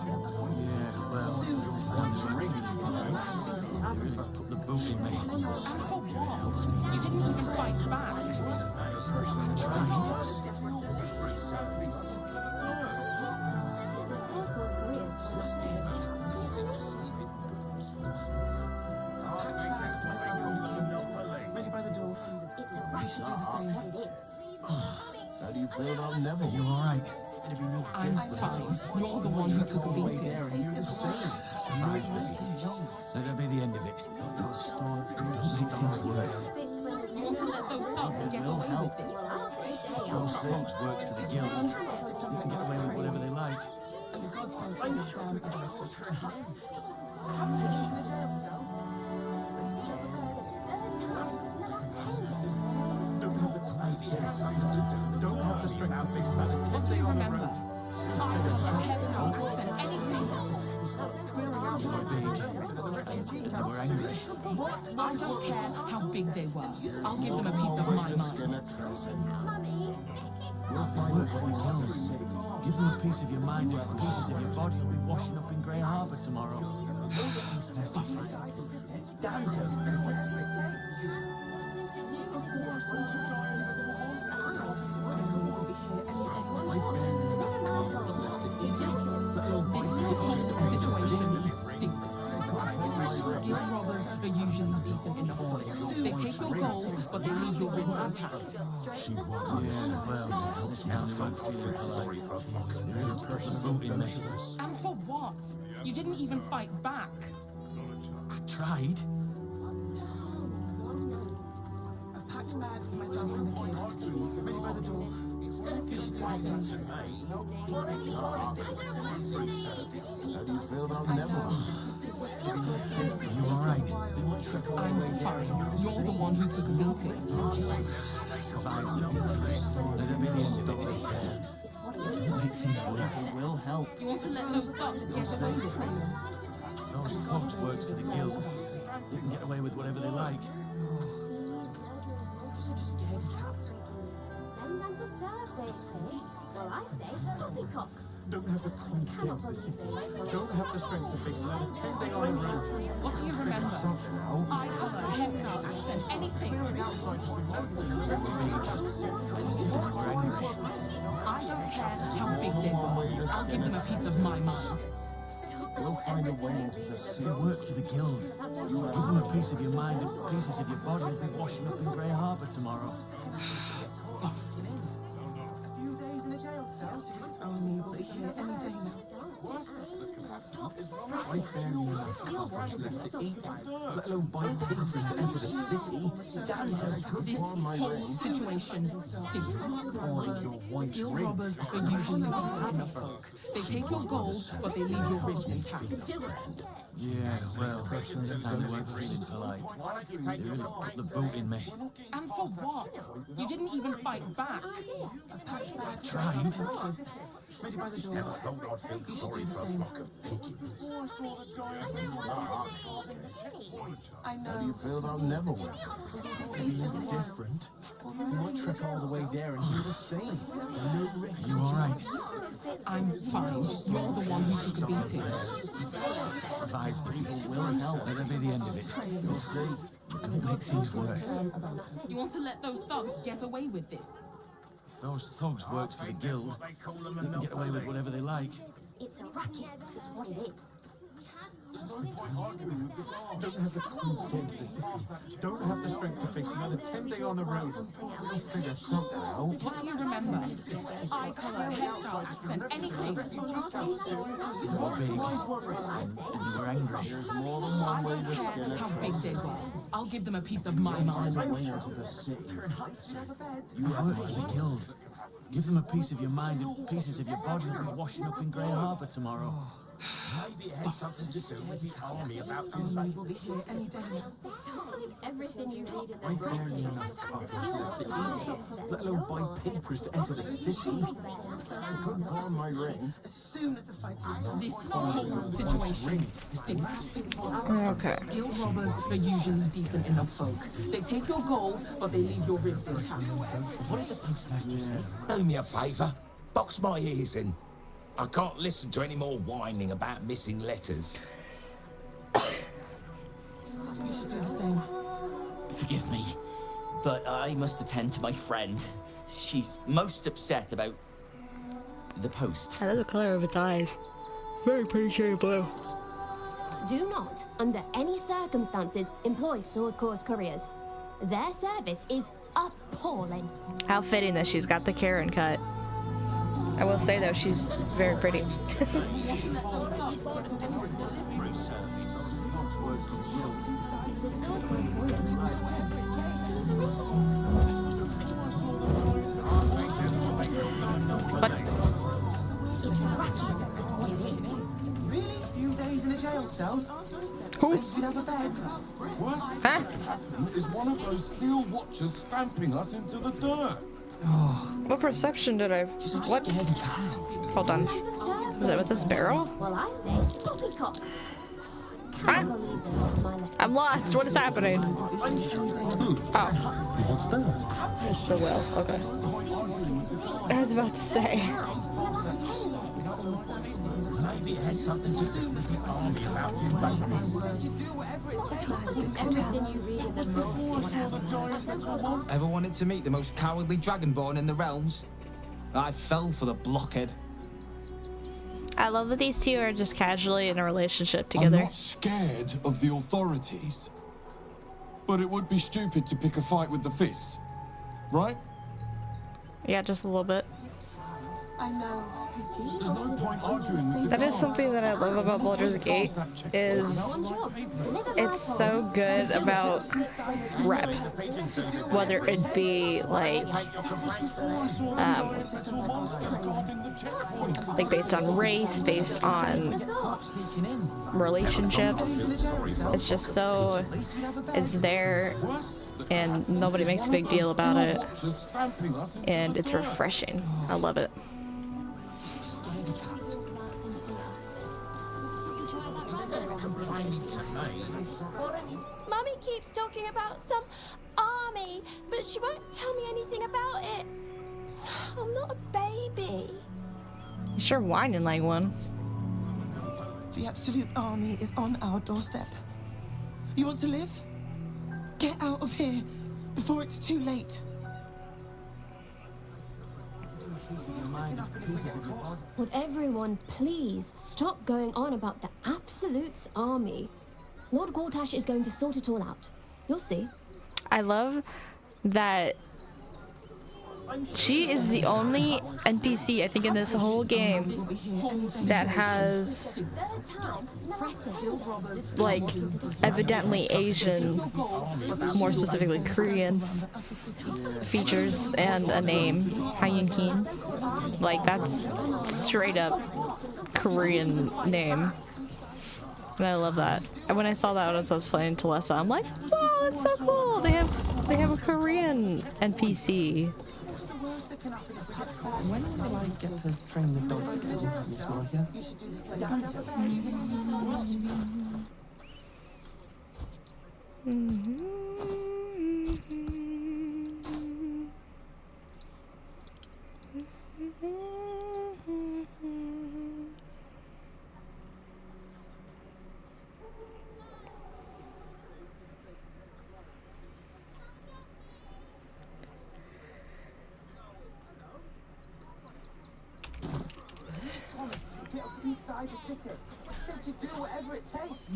Yeah, well, this time it's really you really put the boot in me. And for what? You didn't even fight back. I tried. Ready by the door. It's a We should do the same. How do you feel about never? You all right? It'd be no I'm fine. You're the one who took a beating. Survived the beating. Let that be the end of it. Don't make things worse. You want to let those thugs get away with this? Those folks work for the guild. You can get away with whatever they like. And the gods don't bring us down for us. Don't have the confidence. Don't have the strength to face that. What do you remember? Eye color, hairstyle, accent, anything. We're angry. I don't care how big they were. I'll give them a piece of my mind. We'll find a way to kill them. Give them a piece of your mind and pieces of your body will be washing up in Grey Harbour tomorrow. This whole situation stinks. Guild robbers are usually decent enough. They take your gold, but they leave your ribs intact. Yeah, well, this town won't feel polite. You're a person booting me. And for what? You didn't even fight back. I tried. I've packed bags for myself and the kids. Ready by the door. We should do the same. How do you feel about never? You all right? I'm fine. You're the one who took a beating. I survived the beating. Let that be the end of it. Don't make things worse. It will help. You want to let those thugs get away with this? Those thugs work for the guild. They can get away with whatever they like. Send them to serve, they say. Well, I say poppycock. Don't have the courage to get into the city. Don't have the strength to face another 10 days on the road. What do you remember? Eye color, hairstyle, accent, anything. I don't care how big they were. I'll give them a piece of my mind. We'll find a way into the city. They work for the guild. Give them a piece of your mind and pieces of your body will be washing up in Grey Harbour tomorrow. Bastards. A few days in a jail cell. I'm able to hear any day now. Stop I barely enough coppers left to eat, let alone buy tickets to enter the city. This whole situation stinks. Your wife's Guild ring. robbers are usually decent enough folk. They take your gold, but they leave your ribs intact. Yeah, well, this time they weren't feeling polite. They really put the boot in me. And for what? You didn't even fight back. I've packed bags. Tried. Ready by the door. Never thought I'd feel sorry for a flock of pigeons. I How do you know. feel about never? Being different. You might trek all the way there and hear the same. You all right? I'm fine. You're the one who took a beating. I survived the beating. Will help. Let that be the end of it. You'll see. Don't make things worse. You want to let those thugs get away with this? If those thugs worked for the guild, they can get away with whatever they like. It's a racket, is what it is. Don't have the courage to get into the city. Don't have the strength to face another 10 days on the road. We'll figure something out. What do you remember? Eye color, hairstyle, accent, anything. You were big, and you were angry. There's more than I one way don't to care skin a how big they trash. were. I'll give them a piece of my mind. Find a way into the city. You work for the guild. Give them a piece of your mind and pieces of your body will be washing up in Grey Harbour tomorrow. Maybe it has something to do with the army about to invade. Will be here any day now. Everything you read in the I've barely enough cards left to eat, let alone buy papers to enter the city. I couldn't pawn my ring. As soon as the fight is done. This whole situation stinks. Okay. Guild robbers are usually decent enough folk. They take your gold, but they leave your ribs intact. What did the postmaster say? Do me a favour. Box my ears in. I can't listen to any more whining about missing letters. You should do the same. Forgive me, but I must attend to my friend. She's most upset about the post. I love the color of its eyes. Very pretty shade of blue. Do not, under any circumstances, employ Sword Course couriers. Their service is appalling. How fitting that she's got the Karen cut. I will say though, she's very pretty. Really? A few days in a jail cell? Who? At least we'd have a bed. Huh? Is one of those steel watchers stamping us into the dirt? What perception did I? What? Hold on. Was it with this barrel? Well, I say, poppycock. Huh? I'm lost. What is happening? Oh. What's that? It's the will. Okay. I was about to say. Maybe it has something to do with the army about to Everything you read in the book. Ever wanted to meet the most cowardly dragonborn in the realms? I fell for the blockhead. I love that these two are just casually in a relationship I'm together. not scared of the authorities, but it would be stupid to pick a fight with the fists, right? Yeah, just a little bit. I know, sweetie. There's no point arguing with That is something that I love about Baldur's Gate, is it's so good about rep. Whether it be like based on race, based on relationships. It's just so, it's there and nobody makes a big deal about it. And it's refreshing. I love it. Mummy keeps talking about some army, but she won't tell me anything about it. I'm not a baby. You're sure whining like one. The absolute army is on our doorstep. You want to live? Get out of here before it's too late. Would everyone please stop going on about the Absolute's army? Lord Gortash is going to sort it all out. You'll see. I love that she is the only NPC, I think, in this whole game that has, like, evidently Asian, more specifically Korean, features and a name, Hyun Keen. Like, that's straight up Korean name. And I love that. And when I saw that when I was playing Talessa, I'm like, wow, that's so cool. They have a Korean NPC. When will I get to train the dogs again, Miss Marcia?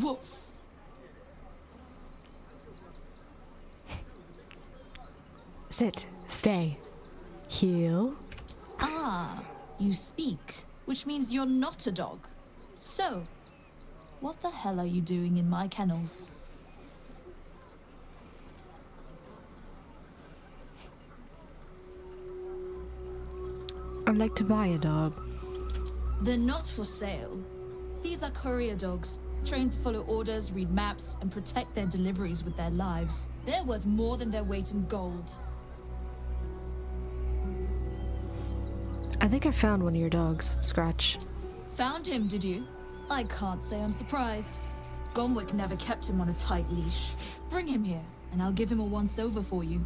Woof. Sit, stay, heal. Ah, you speak, which means you're not a dog. So, what the hell are you doing in my kennels? I'd like to buy a dog. They're not for sale. These are courier dogs, trained to follow orders, read maps, and protect their deliveries with their lives. They're worth more than their weight in gold. I think I found one of your dogs, Scratch. Found him, did you? I can't say I'm surprised. Gomwick never kept him on a tight leash. Bring him here, and I'll give him a once-over for you.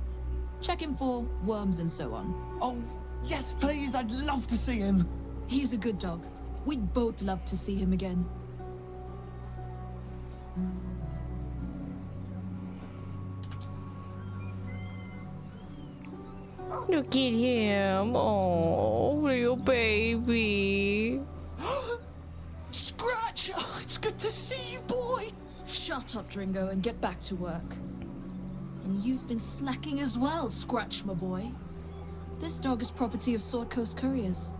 Check him for worms and so on. Oh, yes, please, I'd love to see him. He's a good dog. We'd both love to see him again. Look at him. Oh, little baby. Scratch! Oh, it's good to see you, boy. Shut up, Dringo, and get back to work. And you've been slacking as well, Scratch, my boy. This dog is property of Sword Coast Couriers.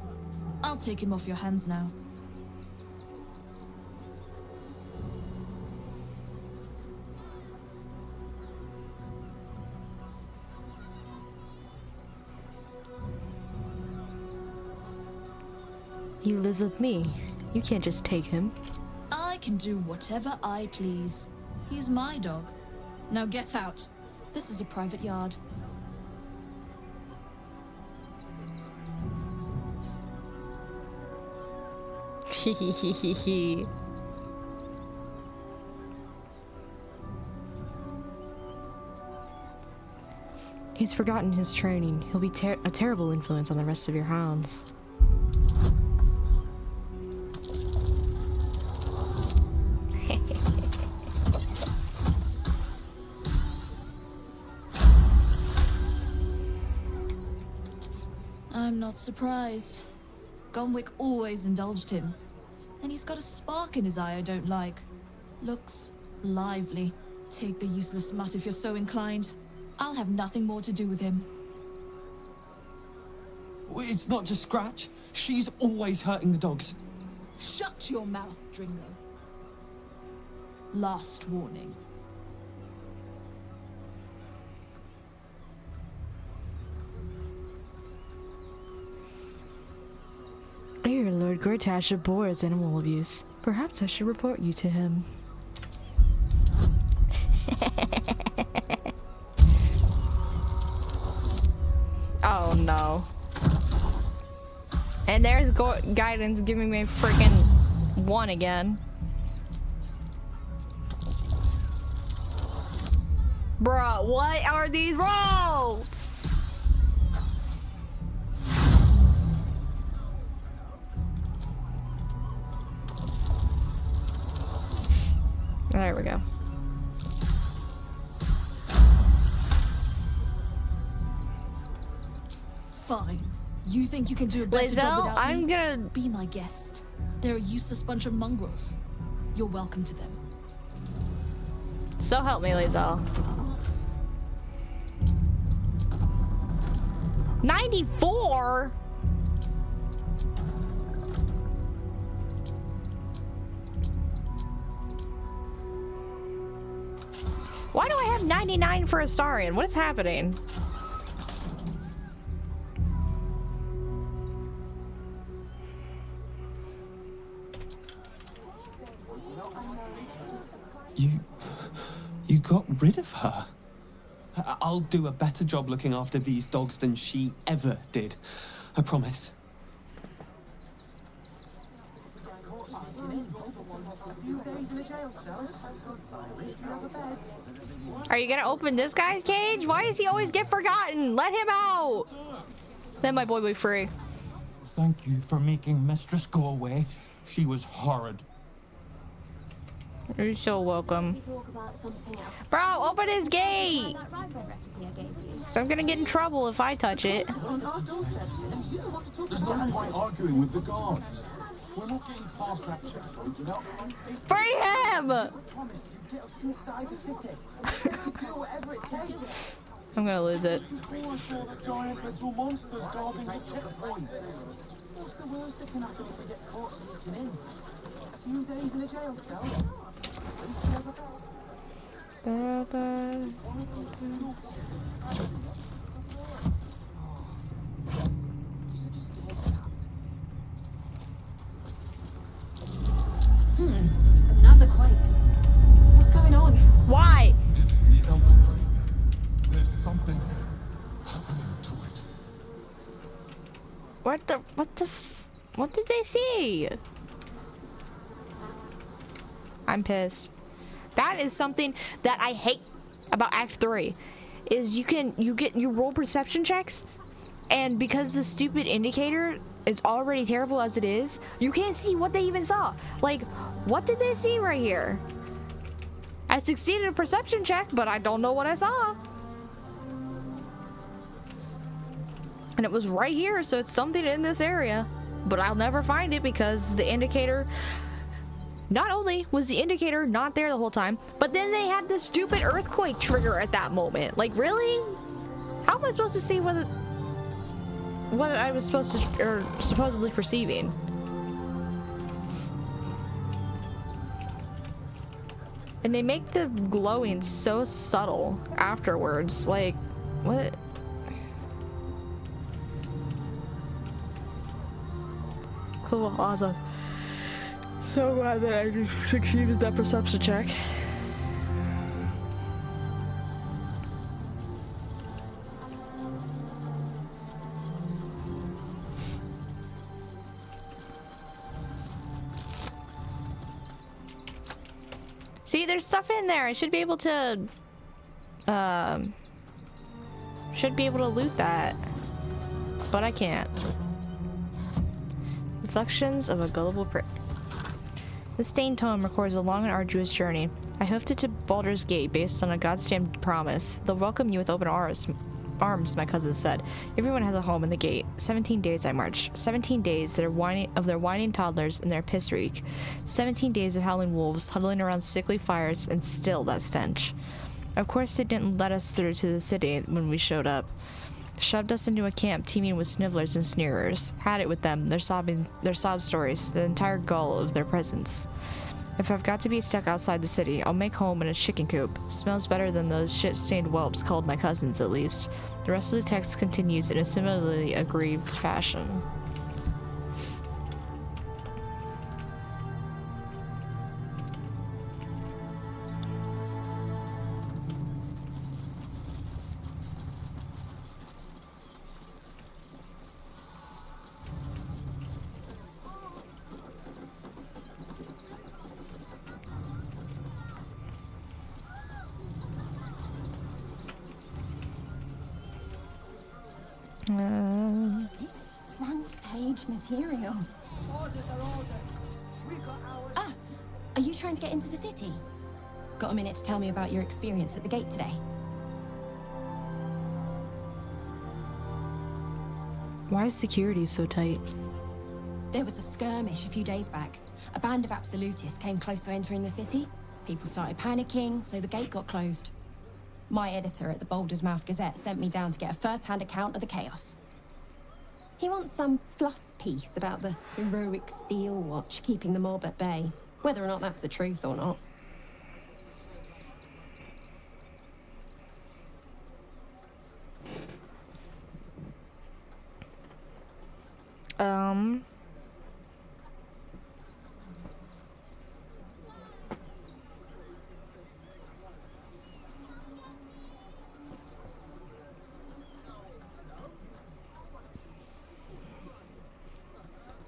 I'll take him off your hands now. He lives with me. You can't just take him. I can do whatever I please. He's my dog. Now get out. This is a private yard. He's forgotten his training. He'll be a terrible influence on the rest of your hounds. I'm not surprised. Gomwick always indulged him. And he's got a spark in his eye I don't like. Looks lively. Take the useless mutt if you're so inclined. I'll have nothing more to do with him. It's not just Scratch. She's always hurting the dogs. Shut your mouth, Dringo. Last warning. I hear Lord Gortash abhors animal abuse. Perhaps I should report you to him. Oh no. And there's guidance giving me freaking 1 again. Bruh, what are these rolls? There we go. Fine. You think you can do a better Lizelle, job without I'm me? gonna be my guest. They're a useless bunch of mongrels. You're welcome to them. So help me, Lizelle. 94? Why do I have 99 for Astarion? What is happening? You got rid of her. I'll do a better job looking after these dogs than she ever did. I promise. Are you gonna open this guy's cage? Why does he always get forgotten? Let him out! Let my boy be free. Thank you for making Mistress go away. She was horrid. You're so welcome. Bro, open his gate! So I'm gonna get in trouble if I touch it. There's no point arguing with the guards. We're not getting past that checkpoint without... Free him! Promised you'd get us inside the city. Said you'd do whatever it takes. I'm gonna lose it. Before I saw the giant little monsters guarding the checkpoint. What's the worst that can happen if we get caught sneaking in? A few days in a jail cell? At least we have What did they see? I'm pissed. That is something that I hate about Act 3. Is you roll perception checks, and because the stupid indicator is already terrible as it is, you can't see what they even saw. Like, what did they see right here? I succeeded a perception check, but I don't know what I saw. And it was right here, so it's something in this area. But I'll never find it because the indicator... Not only was the indicator not there the whole time, but then they had the stupid earthquake trigger at that moment. Like, really? How am I supposed to see what I was supposed to, or supposedly perceiving? And they make the glowing so subtle afterwards. Like, what? Cool, awesome. So glad that I succeeded that perception check. See, there's stuff in there. I should be able to loot that, but I can't. Reflections of a gullible prick. The stained tome records a long and arduous journey. I hoofed it to Baldur's Gate based on a god-stamped promise. They'll welcome you with open arms, my cousin said. Everyone has a home in the gate. 17 days I marched. 17 days of their whining toddlers and their piss reek. 17 days of howling wolves huddling around sickly fires and still that stench. Of course they didn't let us through to the city when we showed up. Shoved us into a camp teeming with snivellers and sneerers. Had it with them, their sob stories, the entire gall of their presence. If I've got to be stuck outside the city, I'll make home in a chicken coop. Smells better than those shit-stained whelps called my cousins, at least. The rest of the text continues in a similarly aggrieved fashion. This is front-page material. Orders are orders. We got ours. Ah, are you trying to get into the city? Got a minute to tell me about your experience at the gate today? Why is security so tight? There was a skirmish a few days back. A band of absolutists came close to entering the city. People started panicking, so the gate got closed. My editor at the Baldur's Mouth Gazette sent me down to get a first-hand account of the chaos. He wants some fluff piece about the heroic Steel Watch keeping the mob at bay, whether or not that's the truth or not.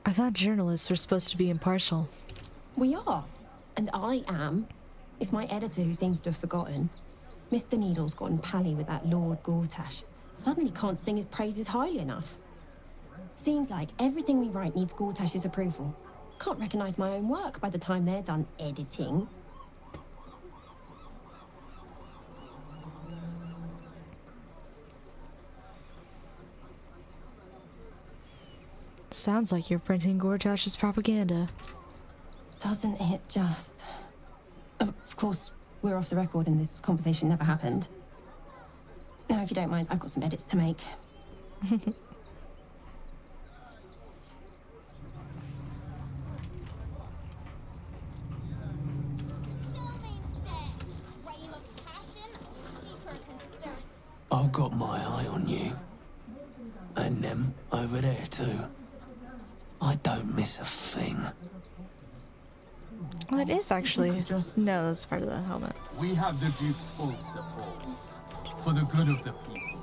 I thought journalists were supposed to be impartial. We are. And I am. It's my editor who seems to have forgotten. Mr. Needle's gotten pally with that Lord Gortash. Suddenly can't sing his praises highly enough. Seems like everything we write needs Gortash's approval. Can't recognize my own work by the time they're done editing. Sounds like you're printing Gortash's propaganda. Doesn't it just? Of course, we're off the record and this conversation never happened. Now, if you don't mind, I've got some edits to make. I've got my eye on you. And them over there too. I don't miss a thing. Well, it is actually. No, that's part of the helmet. We have the Duke's full support. For the good of the people.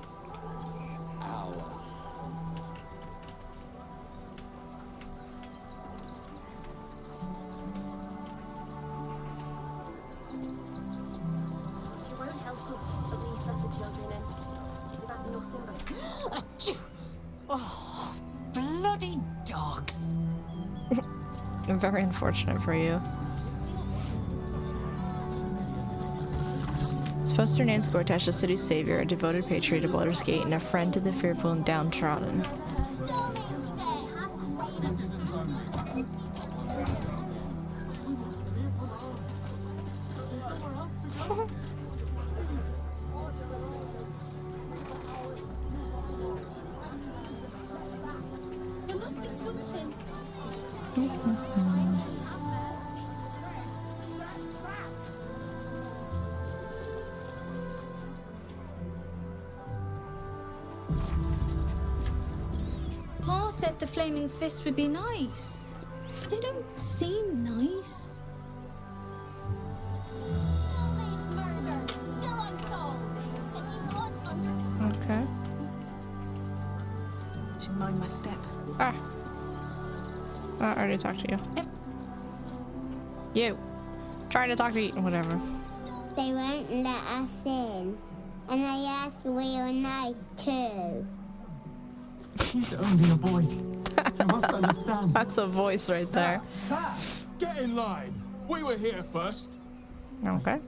Oh, bloody dogs. Very unfortunate for you. This poster names Gortash the city's savior, a devoted patriot of Baldur's Gate, and a friend to the fearful and downtrodden. Pa said the flaming fist would be nice, but they don't seem nice. Okay. Should mind my step. Ah. I already talked to you. You. Trying to talk to you. Whatever. They won't let us in. And they asked we were nice too. He's only a boy. You must understand. That's a voice right there. Get in line. We were here first. Okay.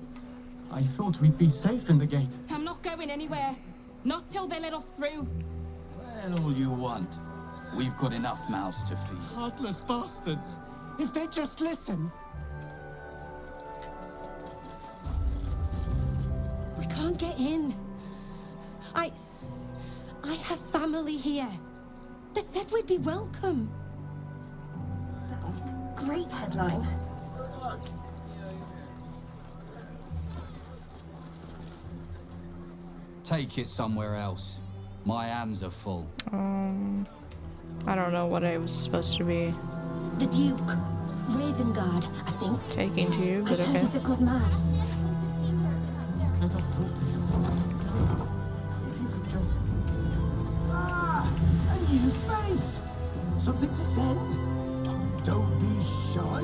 I thought we'd be safe in the gate. I'm not going anywhere. Not till they let us through. Well, all you want. We've got enough mouths to feed. Heartless bastards. If they'd just listen. We can't get in. I have family here. They said we'd be welcome. Great headline. Take it somewhere else. My hands are full. I don't know what I was supposed to be The Duke. Ravengard, I think. taking to you, but I heard okay. he's a good man. Let us talk to you. If you could just... Ah, a new face. Something to send. Don't be shy.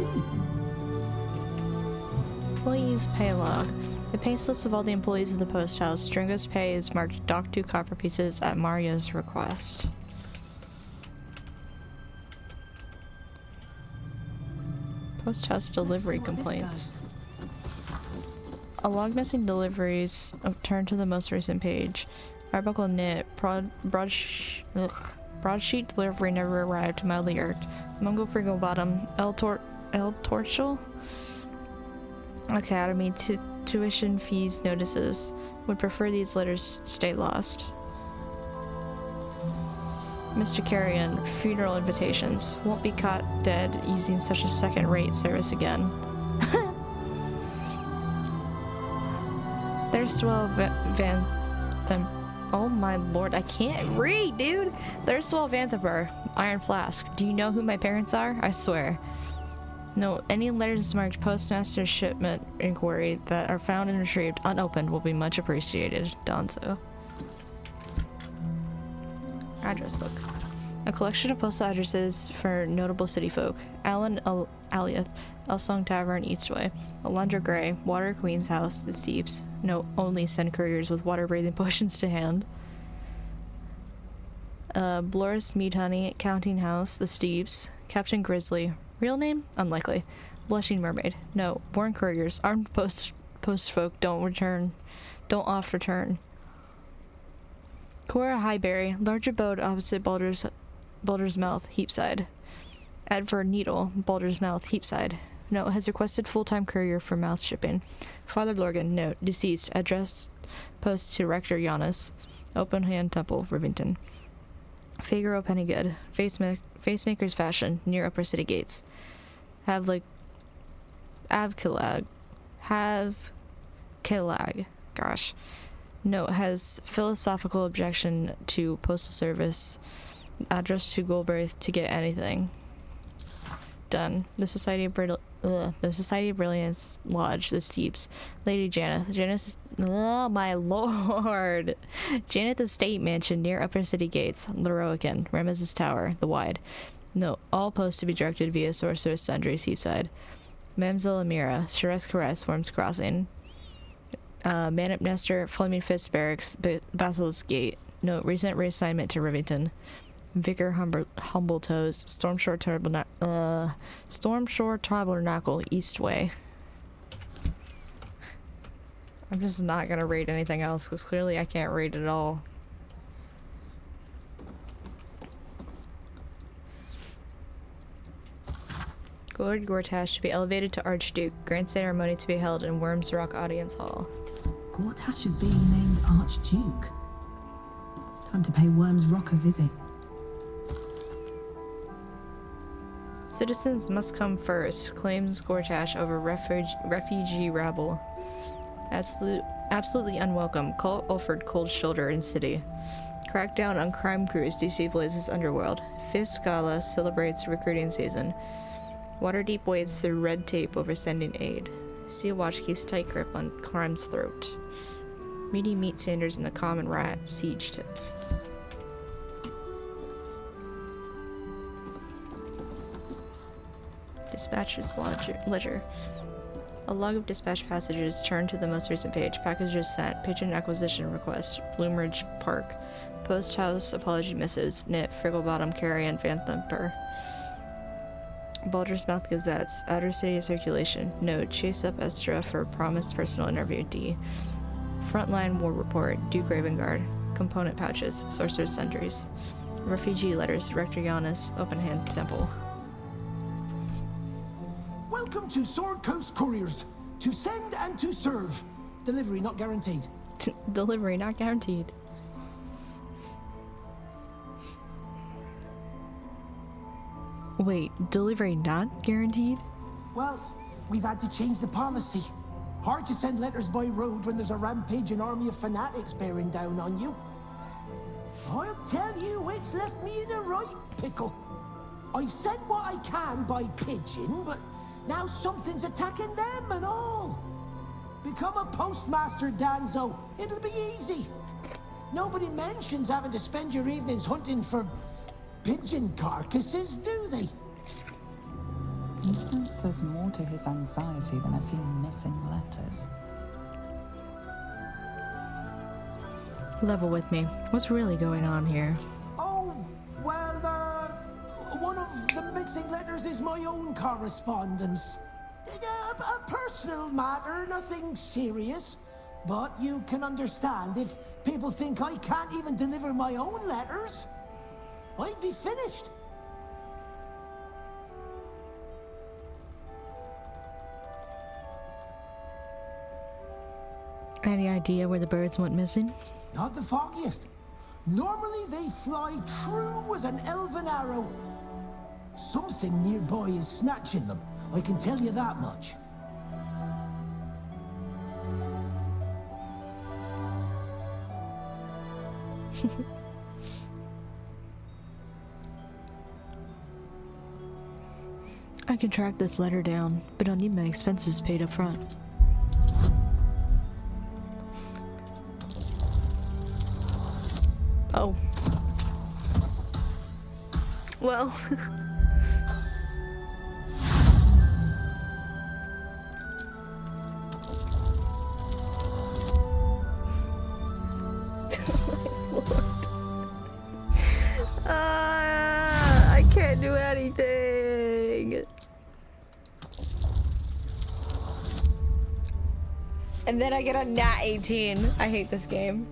Employees pay log. The pay slips of all the employees of the post house. Dringo's pay is marked dock 2 copper pieces at Maria's request. Post house delivery complaints. A log missing deliveries. Turn to the most recent page. Arbuckle knit. Broadsheet delivery never arrived. Mildly irked. Mungo Frigo bottom. El Torchel. Academy tuition fees notices. Would prefer these letters stay lost. Mr. Carrion, funeral invitations. Won't be caught dead using such a second-rate service again. There's swell oh my lord, I can't read, dude! There's swell Vanthaber, Iron Flask. Do you know who my parents are? I swear. No, any letters marked postmaster shipment inquiry that are found and retrieved unopened will be much appreciated. Donzo. Address book. A collection of postal addresses for notable city folk. Alan Aliath, Elsong Tavern, Eastway. Alondra Gray, Water Queen's house, the Steeps. No, only send couriers with water-breathing potions to hand. Bloris Mead Honey, Counting House, the Steeps. Captain Grizzly. Real name? Unlikely. Blushing Mermaid. No, born couriers. Armed post folk don't oft return. Cora Highberry, large abode opposite Baldur's Mouth, Heapside. Adver Needle, Baldur's Mouth, Heapside. Note, has requested full-time courier for mouth shipping. Father Lorgan, note, deceased, address post to Rector Giannis. Open Hand Temple, Rivington. Figaro Pennygood, Facemaker's Fashion, near Upper City Gates. Avkilag. Gosh. Note, has philosophical objection to postal service. Address to Goldbraith to get anything. Done. The Society of Brilliance Lodge, the Steeps. Lady Janeth. Oh my lord. Janet Estate Mansion near Upper City Gates. Leroican. Ramesses Tower, the Wide. No, all posts to be directed via Sorceress Sundry, Seaside. Mamselle Amira, Sherez Caress, Worms Crossing. Manup Nestor, Fleming Fitz Barracks, Basilisk Gate. Note, recent reassignment to Rivington. Vicar Humbletoes, Stormshore Tabernacle, Eastway. I'm just not gonna read anything else, because clearly I can't read at all. Lord Gortash to be elevated to Archduke. Grand ceremony to be held in Worms Rock Audience Hall. Gortash is being named Archduke. Time to pay Worms Rock a visit. Citizens must come first, claims Gortash over refugee rabble. Absolutely unwelcome. Call Ulford cold shoulder in city. Crackdown on crime crews destabilizes underworld. Fist Gala celebrates recruiting season. Waterdeep wades through red tape over sending aid. Steel Watch keeps tight grip on crime's throat. Meaty meat Sanders and the Common Rat siege tips. Dispatches ledger. A log of dispatch passages turned to the most recent page. Packages sent. Pigeon acquisition request. Bloomridge Park. Post house apology missives. Knit. Frigglebottom Carrion Van Thumper. Baldur's Mouth Gazettes. Outer City Circulation. Note. Chase up Estra for promised personal interview. D. Frontline War Report. Duke Ravengard. Component pouches. Sorcerer's Sundries. Refugee letters. Rector Giannis. Open Hand Temple. Welcome to Sword Coast Couriers. To send and to serve. Delivery not guaranteed. Delivery not guaranteed. Wait, delivery not guaranteed? Well, we've had to change the policy. Hard to send letters by road when there's a rampaging army of fanatics bearing down on you. I'll tell you, it's left me in a right pickle. I've sent what I can by pigeon, but now something's attacking them and all. Become a postmaster, Danzo. It'll be easy. Nobody mentions having to spend your evenings hunting for pigeon carcasses, do they? You sense there's more to his anxiety than a few missing letters. Level with me. What's really going on here? Oh, well, one of the missing letters is my own correspondence. A personal matter, nothing serious. But you can understand if people think I can't even deliver my own letters, I'd be finished. Any idea where the birds went missing? Not the foggiest. Normally they fly true as an elven arrow. Something nearby is snatching them, I can tell you that much. I can track this letter down, but I'll need my expenses paid up front. Oh. Well. I can't do anything. And then I get a nat 18. I hate this game.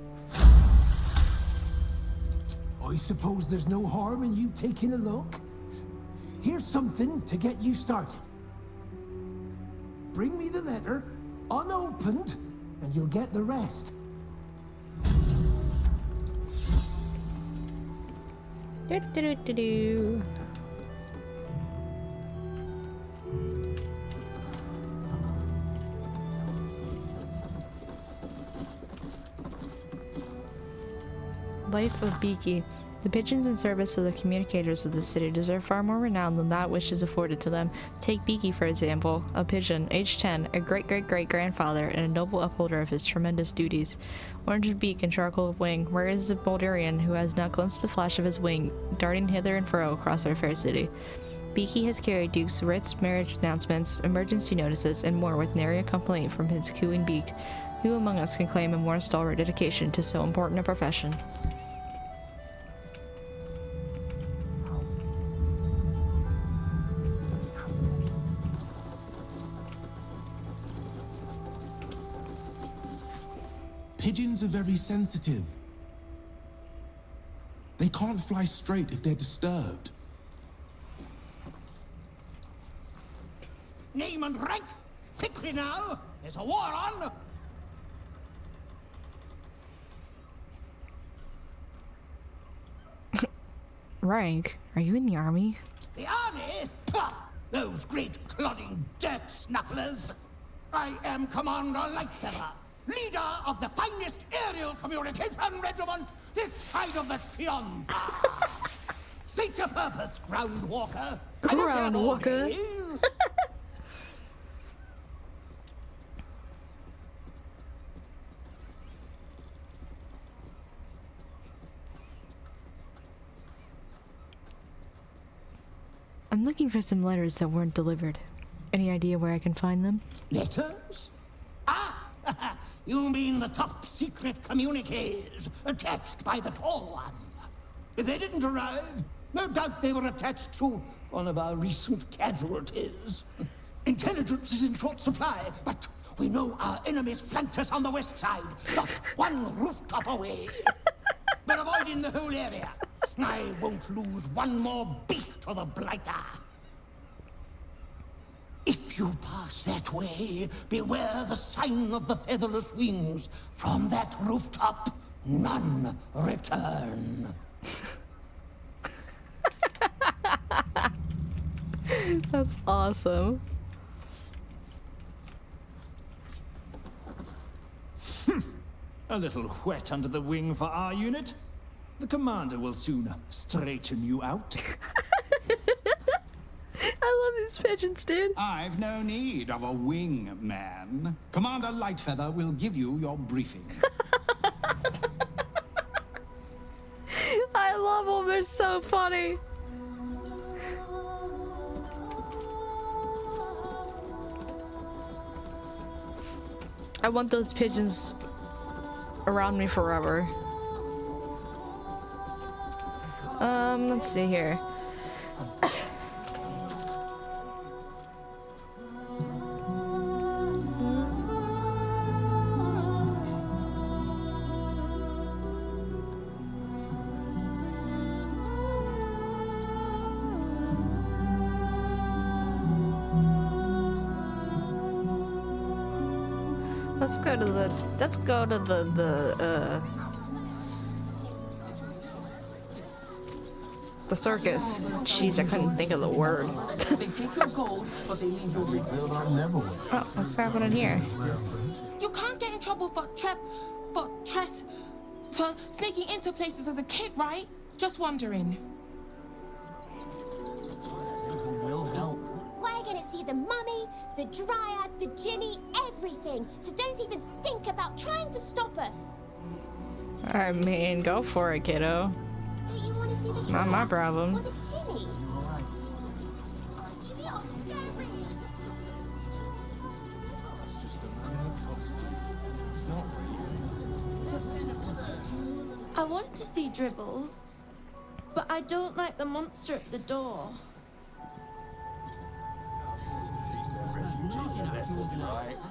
I suppose there's no harm in you taking a look. Here's something to get you started. Bring me the letter, unopened, and you'll get the rest. Do-do-do-do-do. Life of Beaky. The pigeons in service of the communicators of the city deserve far more renown than that which is afforded to them. Take Beaky, for example, a pigeon, age 10, a great-great-great-grandfather, and a noble upholder of his tremendous duties. Orange of beak and charcoal of wing, where is the Baldurian who has not glimpsed the flash of his wing, darting hither and fro across our fair city? Beaky has carried Duke's writs, marriage announcements, emergency notices, and more with nary a complaint from his cooing beak. Who among us can claim a more stalwart dedication to so important a profession? Pigeons are very sensitive. They can't fly straight if they're disturbed. Name and rank! Quickly now! There's a war on! Rank? Are you in the army? The army? Pah! Those great clodding dirt snufflers! I am Commander Lightfeather, leader of the finest aerial communication regiment this side of the Triumph. State your purpose, Ground Walker. Ground Walker. I'm looking for some letters that weren't delivered. Any idea where I can find them? Letters? Ah! You mean the top secret communiques attached by the Tall One. If they didn't arrive, no doubt they were attached to one of our recent casualties. Intelligence is in short supply, but we know our enemies flanked us on the west side, not one rooftop away. We're avoiding the whole area. I won't lose one more beak to the blighter. If you pass that way, beware the sign of the featherless wings. From that rooftop, none return. That's awesome. A little wet under the wing for our unit. The commander will soon straighten you out. I love these pigeons, dude. I've no need of a wing man. Commander Lightfeather will give you your briefing. I love them. They're so funny. I want those pigeons around me forever. Let's see here. Let's go to the circus. Jeez, I couldn't think of the word. They take your gold, but they leave your ribs. Oh, what's happening here? You can't get in trouble for sneaking into places as a kid, right? Just wondering. We're gonna see the mummy, the dryad, the ginny, everything. So don't even think about trying to stop us. I mean, go for it, kiddo. Don't you want to see the Not my dryad problem. or the ginny? Ginny are scary. I want to see Dribbles, but I don't like the monster at the door.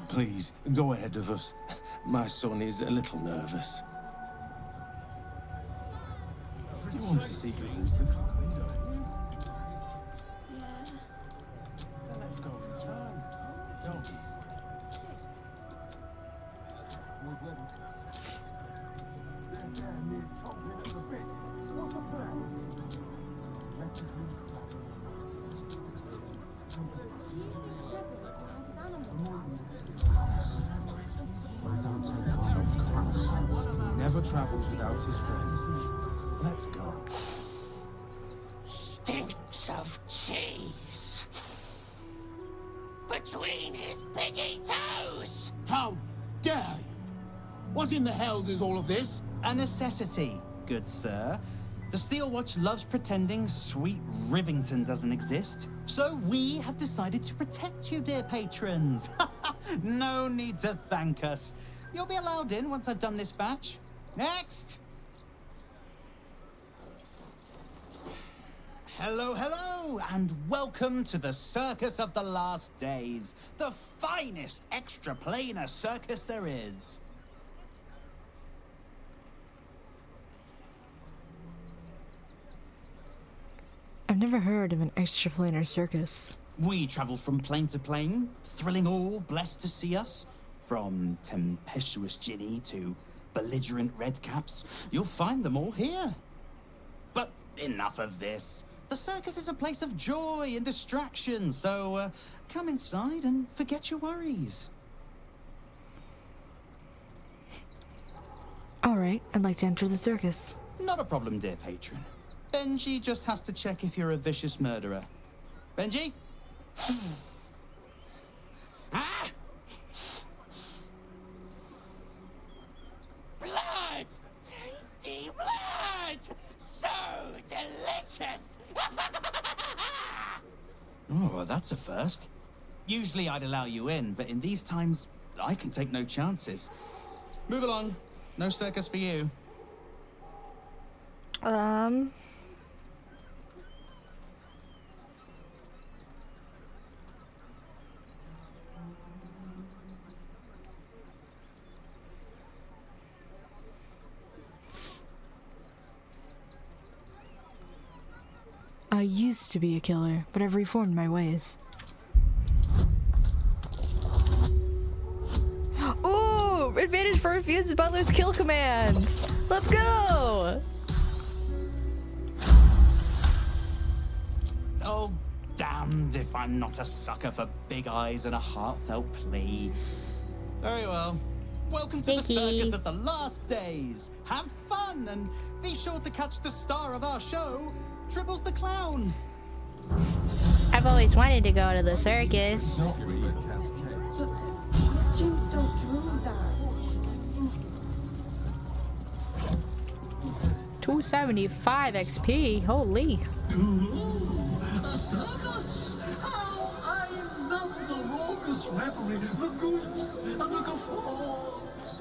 Please, go ahead of us. My son is a little nervous. You want to see Dribbles the car? Let's go inside. Don't be Never travels without his friends. Let's go. Stinks of cheese between his piggy toes. How dare you? What in the hells is all of this? A necessity, good sir. The Steel Watch loves pretending sweet Rivington doesn't exist. So we have decided to protect you, dear patrons. No need to thank us. You'll be allowed in once I've done this batch. Next! Hello, hello, and welcome to the Circus of the Last Days, the finest extra-planar circus there is. never heard of an extraplanar circus. We travel from plane to plane, thrilling all blessed to see us. From tempestuous Ginny to belligerent redcaps, you'll find them all here. But enough of this. The circus is a place of joy and distraction, so come inside and forget your worries. All right, I'd like to enter the circus. Not a problem, dear patron. Benji just has to check if you're a vicious murderer. Benji? Ah! Blood! Tasty blood! So delicious! Oh, that's a first. Usually I'd allow you in, but in these times, I can take no chances. Move along. No circus for you. I used to be a killer, but I've reformed my ways. Ooh! Advantage for refused Butler's kill commands! Let's go! Oh, damned if I'm not a sucker for big eyes and a heartfelt plea. Very well. Welcome to the circus of the last days. Have fun and be sure to catch the star of our show, Dribbles the Clown. I've always wanted to go to the circus. Costumes don't draw that. 275 XP, holy. A circus! How I love the raucous revelry, the goofs and the guffaws!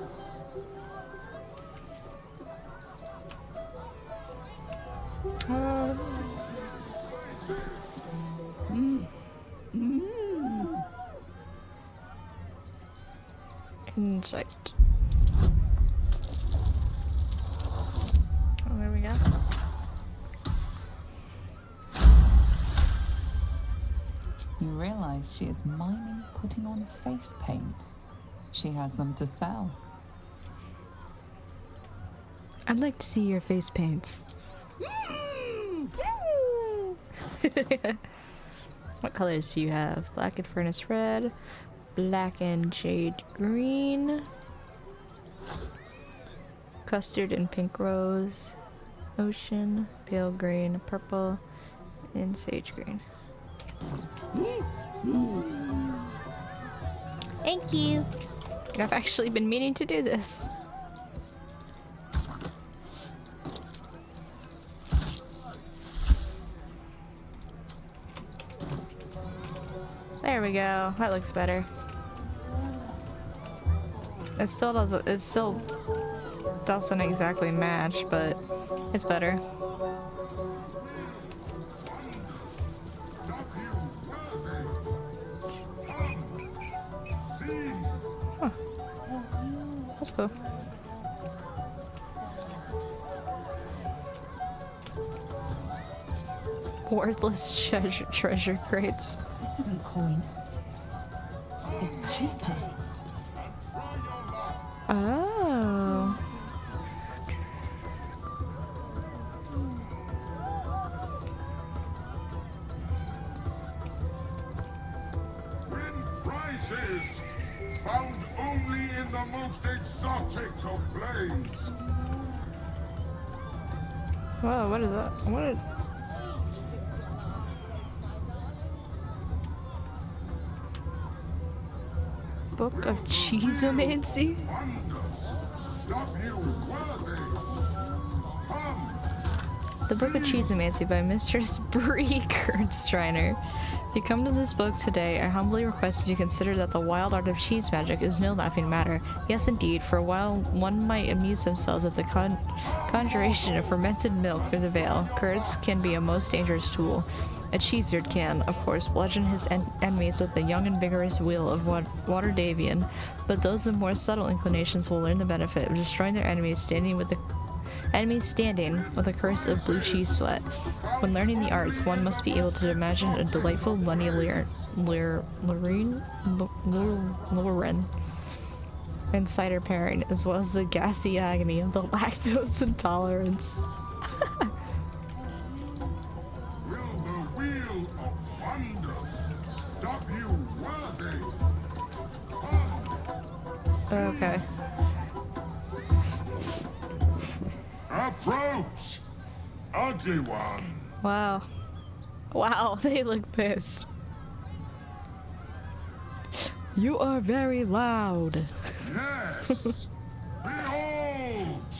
Insect. Oh, there we go. You realize she is miming putting on face paints. She has them to sell. I'd like to see your face paints. What colors do you have? Black and furnace red, black and jade green, custard and pink rose, ocean, pale green, purple, and sage green. Thank you. I've actually been meaning to do this. There we go. That looks better. It still doesn't exactly match, but it's better. Huh. That's cool. Worthless treasure crates. This isn't coin. It's paper. Oh. Win prizes found only in the most exotic of plays. Whoa, what is that? What is... Book of Cheesomancy? The Book of Cheesomancy by Mistress Bree Kernsteiner. If you come to this book today, I humbly request that you consider that the wild art of cheese magic is no laughing matter. Yes, indeed, for a while one might amuse themselves with the conjuration of fermented milk through the veil. Curds can be a most dangerous tool. A cheesard can, of course, bludgeon his enemies with the young and vigorous will of Water Davian, but those of more subtle inclinations will learn the benefit of destroying their enemies standing with the Enemy standing with a curse of blue cheese sweat. When learning the arts, one must be able to imagine a delightful Lunny Lauren and cider pairing, as well as the gassy agony of the lactose intolerance. Will the wheel of wonders stop you worthy? Okay. Approach, ugly one. Wow. Wow, they look pissed. You are very loud. Yes. Behold,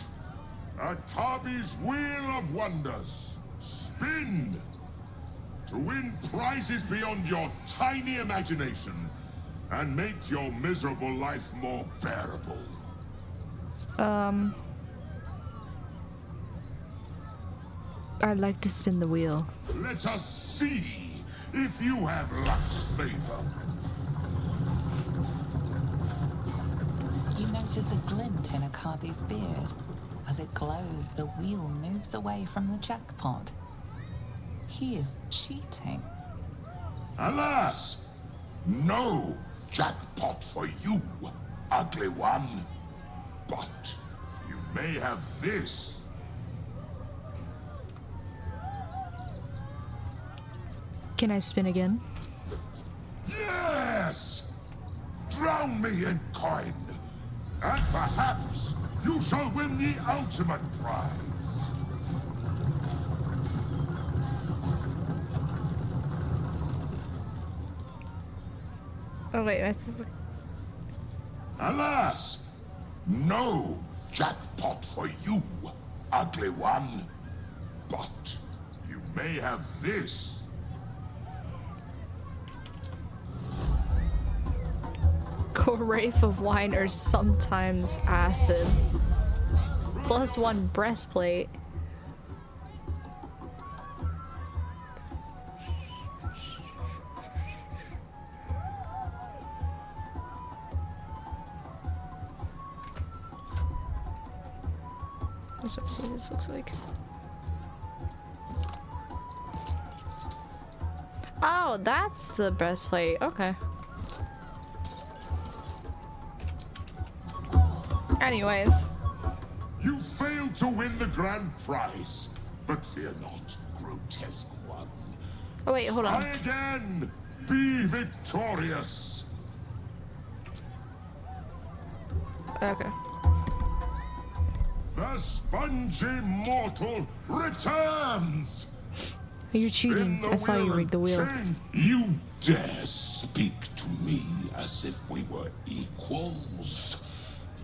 Akabi's wheel of wonders. Spin to win prizes beyond your tiny imagination and make your miserable life more bearable. I'd like to spin the wheel. Let us see if you have luck's favor. You notice a glint in Akabi's beard. As it glows, the wheel moves away from the jackpot. He is cheating. Alas, no jackpot for you, ugly one. But you may have this. Can I spin again? Yes! Drown me in coin, and perhaps you shall win the ultimate prize. Oh wait, I think... Alas, no jackpot for you, ugly one. But you may have this. Wraith of wine or sometimes acid. +1 breastplate. Let's see what this looks like. Oh, that's the breastplate. Okay. Anyways. You failed to win the grand prize, but fear not, grotesque one. Oh wait, hold on. Try again. Be victorious. Okay. The spongy mortal returns. You're cheating. I saw you rig the wheel. You dare speak to me as if we were equals?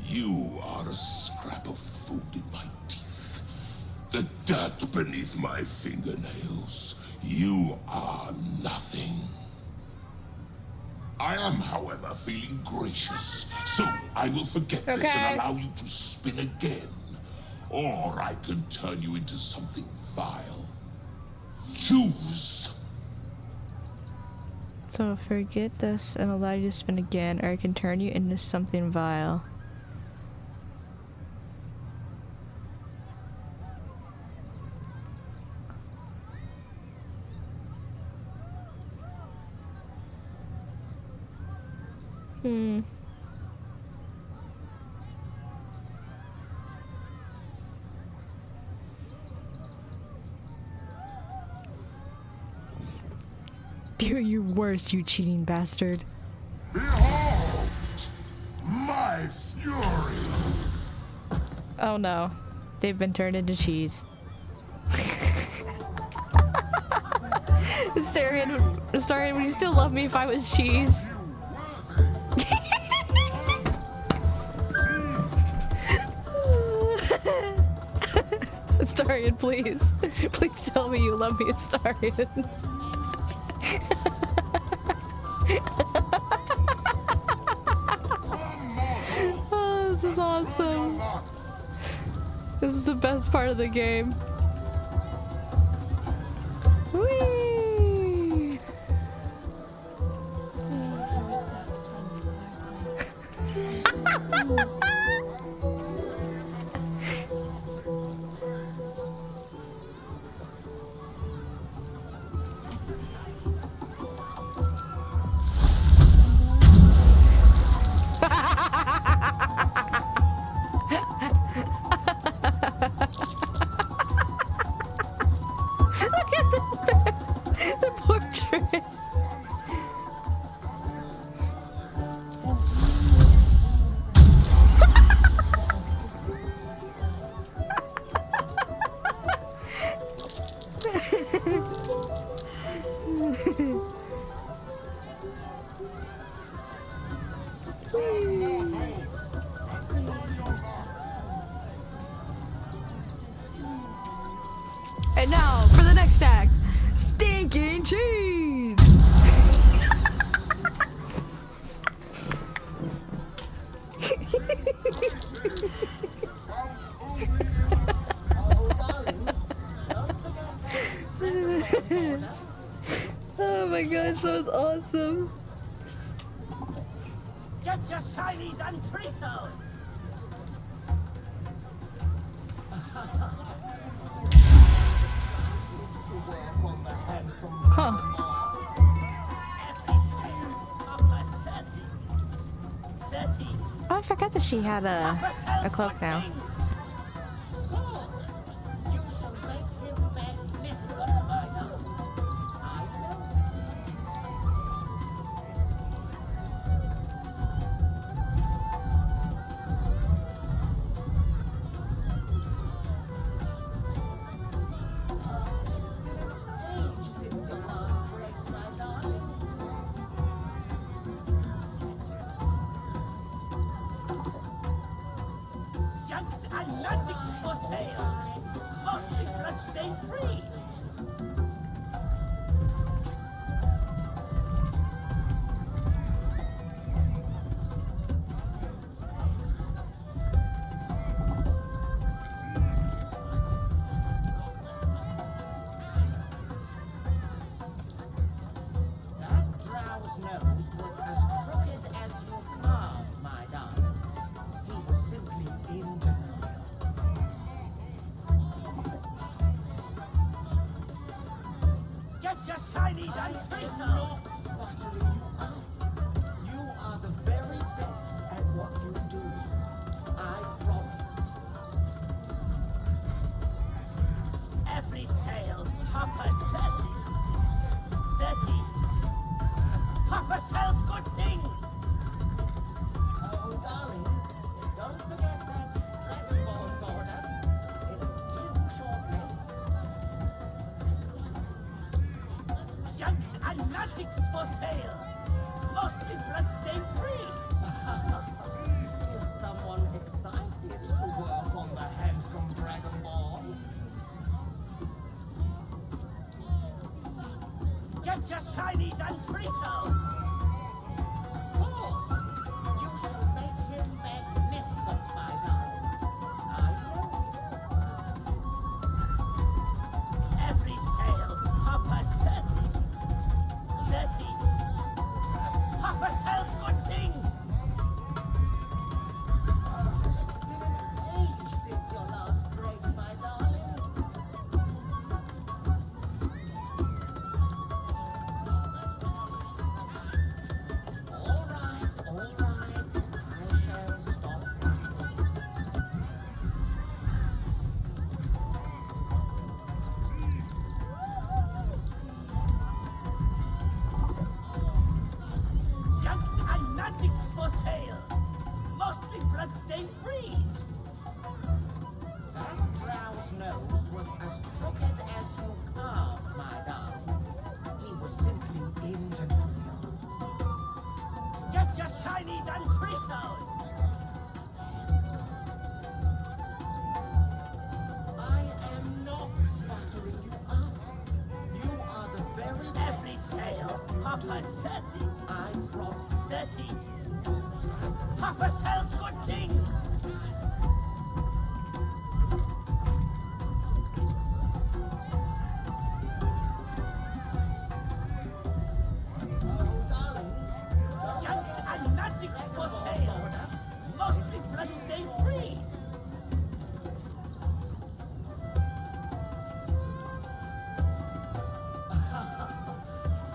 You are a scrap of food in my teeth. The dirt beneath my fingernails. You are nothing. I am, however, feeling gracious, so I will forget this and allow you to spin again. Or I can turn you into something vile. Choose. So forget this and allow you to spin again, or I can turn you into something vile. Do your worst, you cheating bastard. Behold my fury. Oh no. They've been turned into cheese. Sorry, would you still love me if I was cheese? Astarion, please. Please tell me you love me, Astarion. Oh, this is awesome. This is the best part of the game. Whee! And now for the next act, stinking cheese. Oh my gosh, that was awesome. Get your shinies and Tritos! Huh. Oh, I forgot that she had a cloak now. Junks and magics for sale! Mostly bloodstain free! That drow's nose was as crooked as you carved, my darling. He was simply in denial. Get your shinies and Tritos! Buttering you up. You are the very best at what you do. I promise. Every sale, Papa Seti! Seti! Papa sells good things! Oh, darling, don't forget that Dragonborn's order. It's due shortly. Junks and magics for sale! Mostly bloodstain free! Is someone excited to work on the handsome Dragonborn? Get your shinies and Tritos! Good. You shall make him magnificent, my darling. I know. Every sale, Papa Seti! Seti! Papa sells good things! It's been an age since your last break, my darling. All right. I shall stop fussing. Junks and magics for sale! Mostly bloodstain free! That drow's nose was as crooked as you carved, my darling. He was simply in denial. Get your shinies and Tritos! I am not buttering you up. You are the very best. Every sale, at what you Papa do. Seti! I promise. Seti! Papa sells good things! Oh, darling. Junks and magics for sale! Mostly bloodstain free!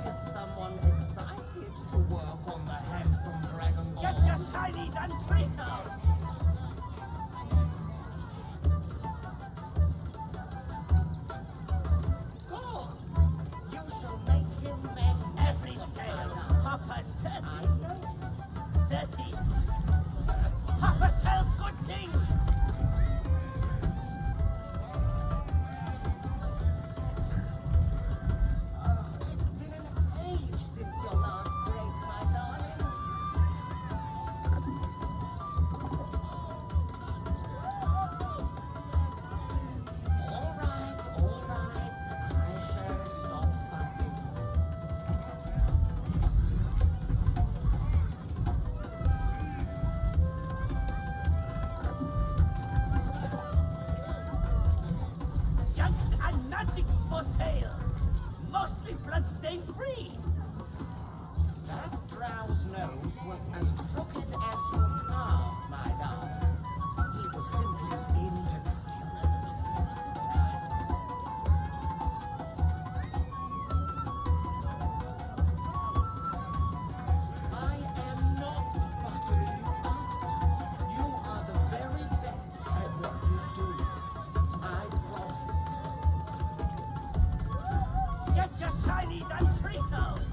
Is someone excited to work on the handsome Dragonborn? Get your shinies and Tritos! Good. You shall make him Every magnificent, my sale, darling. Papa I Seti! know. Seti! Papa sells good things! for sale. Mostly bloodstained free. That drow's nose was as crooked as you carved, my darling. He was simply in denial. I am not buttering you up. You are the very best at what you do. I promise. Get your shinies and Tritos!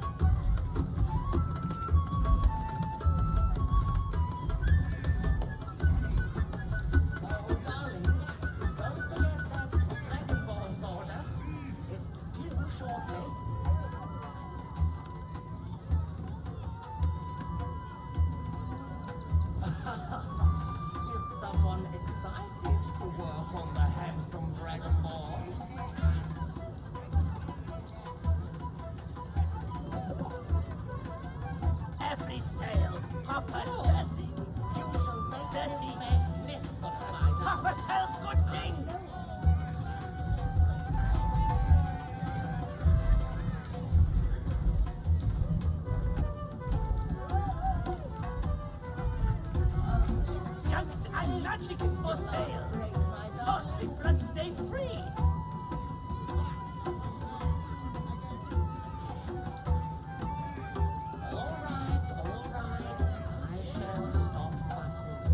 Oh, darling, don't forget that Dragonborn's order. It's due shortly. Is someone excited to work on the handsome Dragonborn? Every sale, Papa Setty. You shall make Setty magnificent, my darling. Papa sells good things. Junks and magics for sale. Mostly bloodstained free. All right. I shall stop fussing.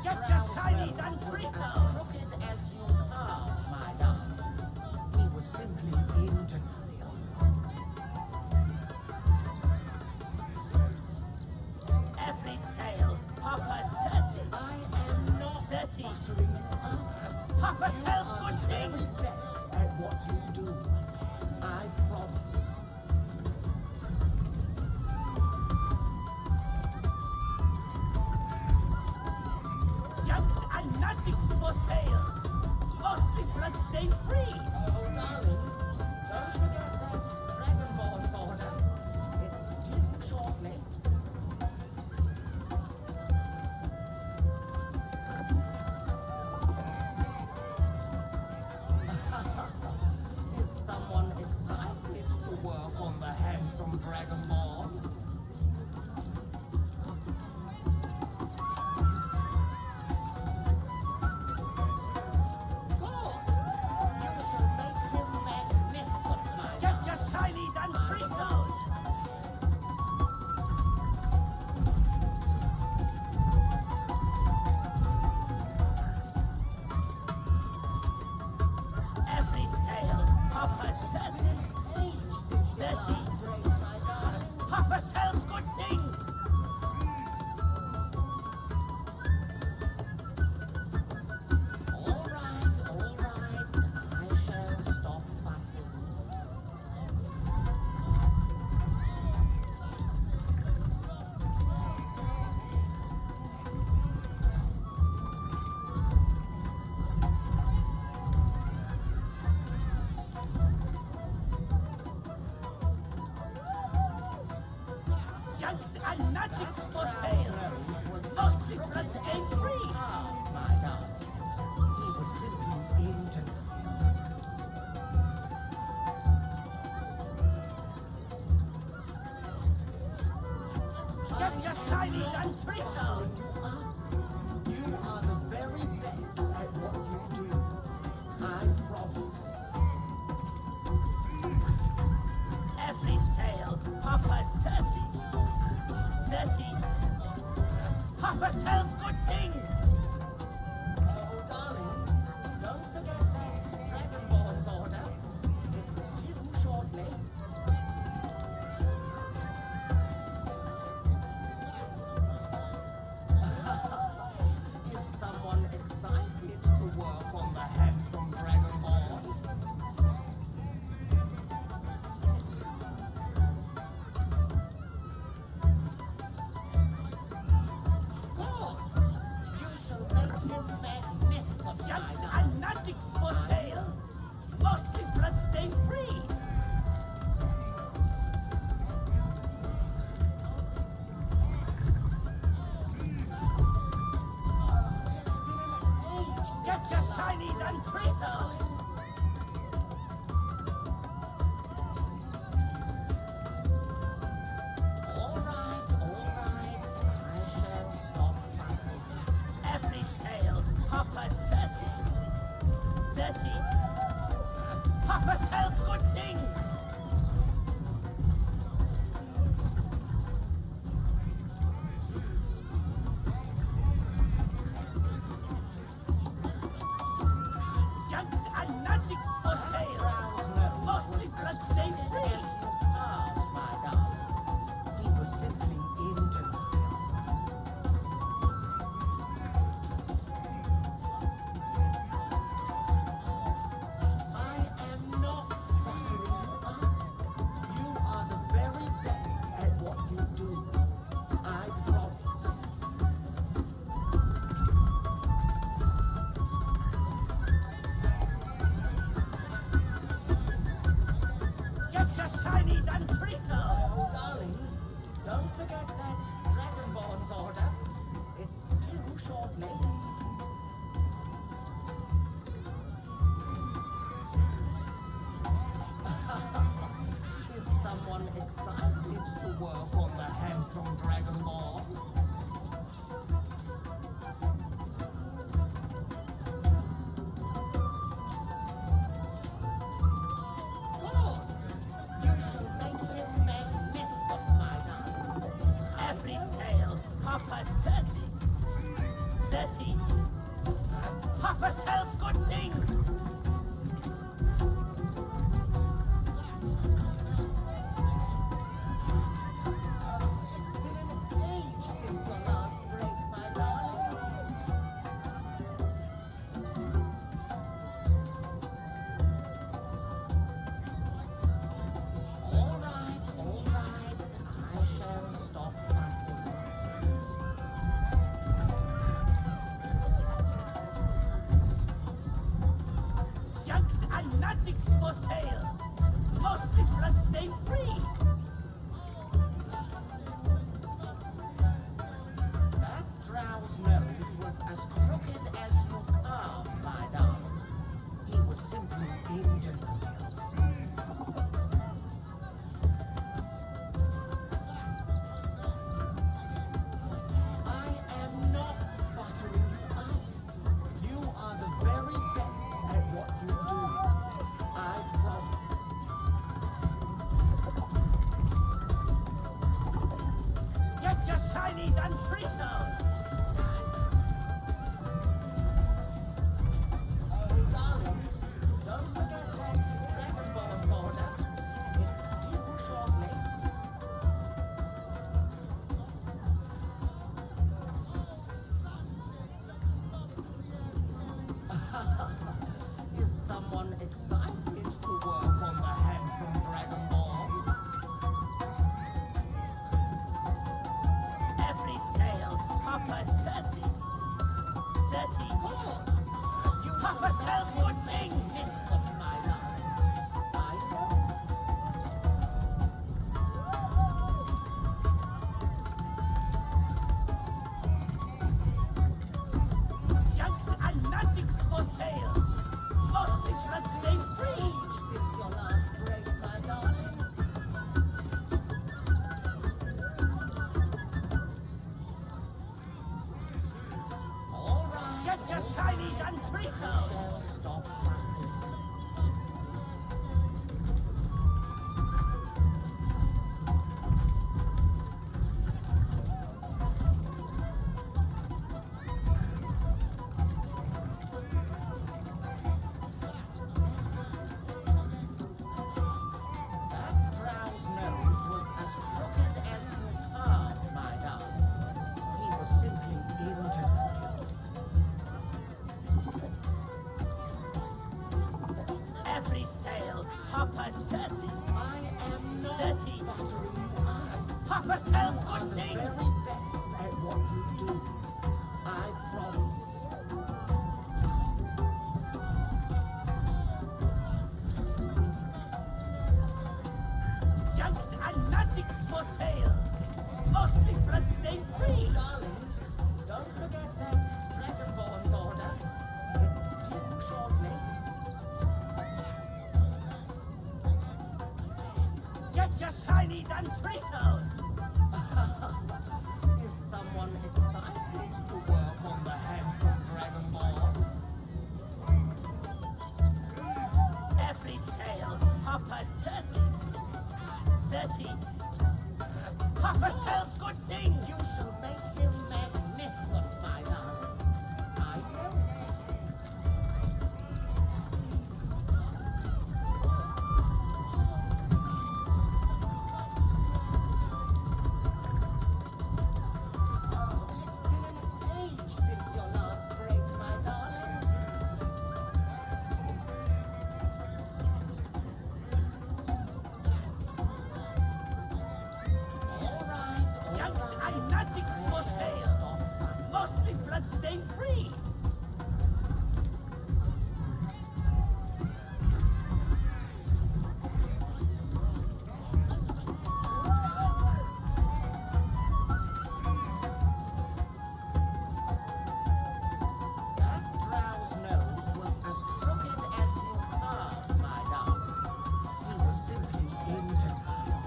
Get your shinies and Tritos! Crooked as you carved, my darling. He was simply in denial. Every sale, Papa Setty. I am not Setty. Buttering you up. Papa sells good things. You are the very best at what you do. I promise. Junks and magics for sale. Mostly bloodstained free. Oh, darling, don't forget that Dragonborn's order. It's due shortly. Is someone excited to work on the handsome Dragonborn? Get your shinies and Tritos! Every sale, Papa Setty. Setty. Papa sells good things! All right. I shall stop fussing. Junks and magics for sale. Mostly bloodstained free. My darling, he was simply in denial. Get your shinies and Tritos! You are the very best at what you do. I promise. Every sale, Papa Setty. Setty. shinies and traitors! All right, I shall stop fussing. Every sale, Papa Seti. Papa sells good things! Junks and magics for sale. Mostly bloodstained free. My darling. He was simply in denial. I am not buttering you up. You are the very best at what you do. I promise. Get your shinies and treaters! Oh, darling, don't forget that Dragonborn's order. It's due shortly. Is someone excited to work on the handsome Dragonborn? Good! You shall make him magnificent, my darling. Every sale, Papa Seti. Papa sells good things! It's been an age since your last break, my darling. All right, I shall stop fussing. Junks and magics for sale. Mostly bloodstained free. That drow's nose was as crooked as you carved, my darling. He was simply in denial. I am not buttering you up. You are the very best at what you do. I promise. Get your shinies and treaters! Oh, darling, don't forget that Dragonborn's order. It's due shortly. Is someone excited to work on the handsome Dragonborn? Every sale, Papa Seti. Good. Papa sells good things. Magnificent, my darling. I know. Junks and magics for sale. Mostly bloodstained free. Since your last break, my darling. All right. Get your shinies and treaters. Shall stop fussing. That drow's nose was as crooked as you carved, my darling. He was simply in denial. Every sale, Papa Seti. I am not buttering you up. Papa sells good things. The very best at what you do. I promise. Junks and magics for sale. Mostly bloodstained free. Darling, don't forget that Dragonborn's order. It's due Get your shinies and Tritos! Is someone excited to work on the handsome dragonborn? Every sale, Papa Seti. Papa sells good things! You shall make him magnificent, my darling. I will. Oh, it's been an age since your last break, my darling. Junks and magics for sale. Mostly bloodstain free. That drow's nose was as crooked as you carved, my darling. He was simply in denial.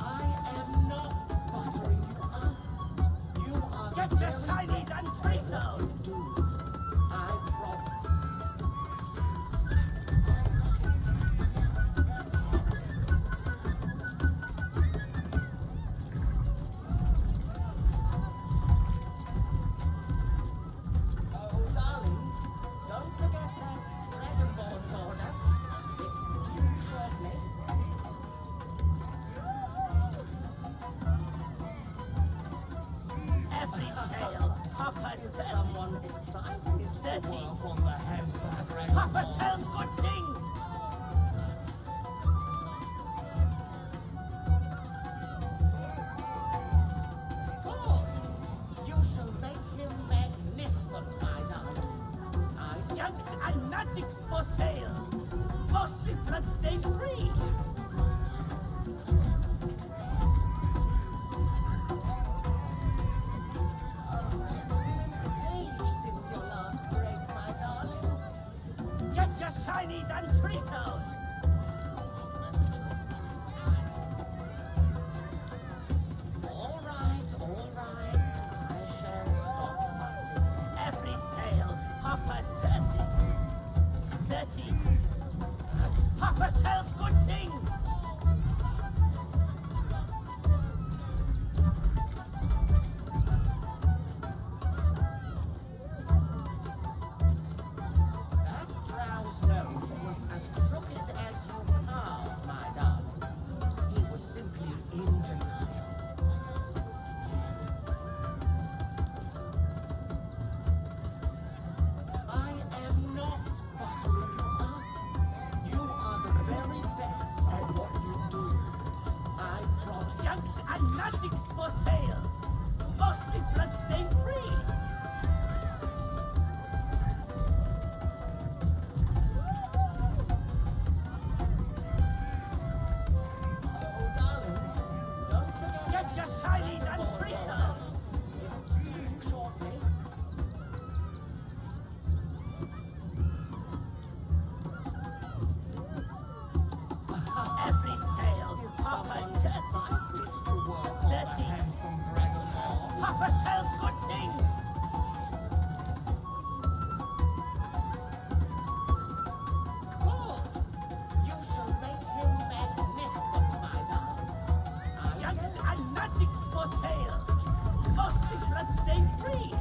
I am not buttering you up. You are get your shinies and Tritos. You do. I promise. Oh, darling, don't forget that Dragonborn's order. It's due shortly. Every sale, Papa sells. Someone excited to work on the handsome dragon. Papa sells good things. Good. You shall make him magnificent, my darling. Junks and magics for sale. Mostly bloodstain free. Since your last break, my darling. Get your shinies and Tritos! All right. I shall stop fussing. Every sale, Papa Seti. Papa sells good things! That drow's nose was as crooked as you carved, my darling. He was simply in denial. I am not buttering you up. You are the very best at what you do. I promise. Junks and magics for sale. Mostly bloodstain free. Oh, darling, don't forget. Get your shinies and Tritos. It's due shortly. Every sale, Papa Seti. Papa sells good things. Good. You shall make him magnificent, my darling. Junks and magics for sale. Mostly bloodstain free.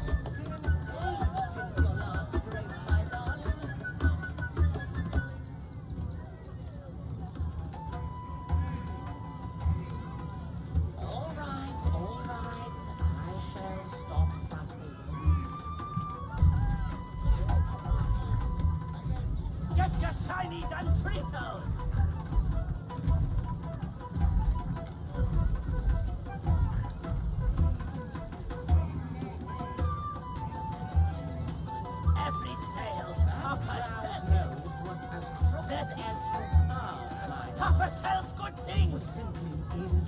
It's been an age since your last break, my darling. All right. I shall stop fussing. Get your shinies and Tritos! Every sale, Papa nose was as crooked as you carved, my Papa sells good things! Was simply in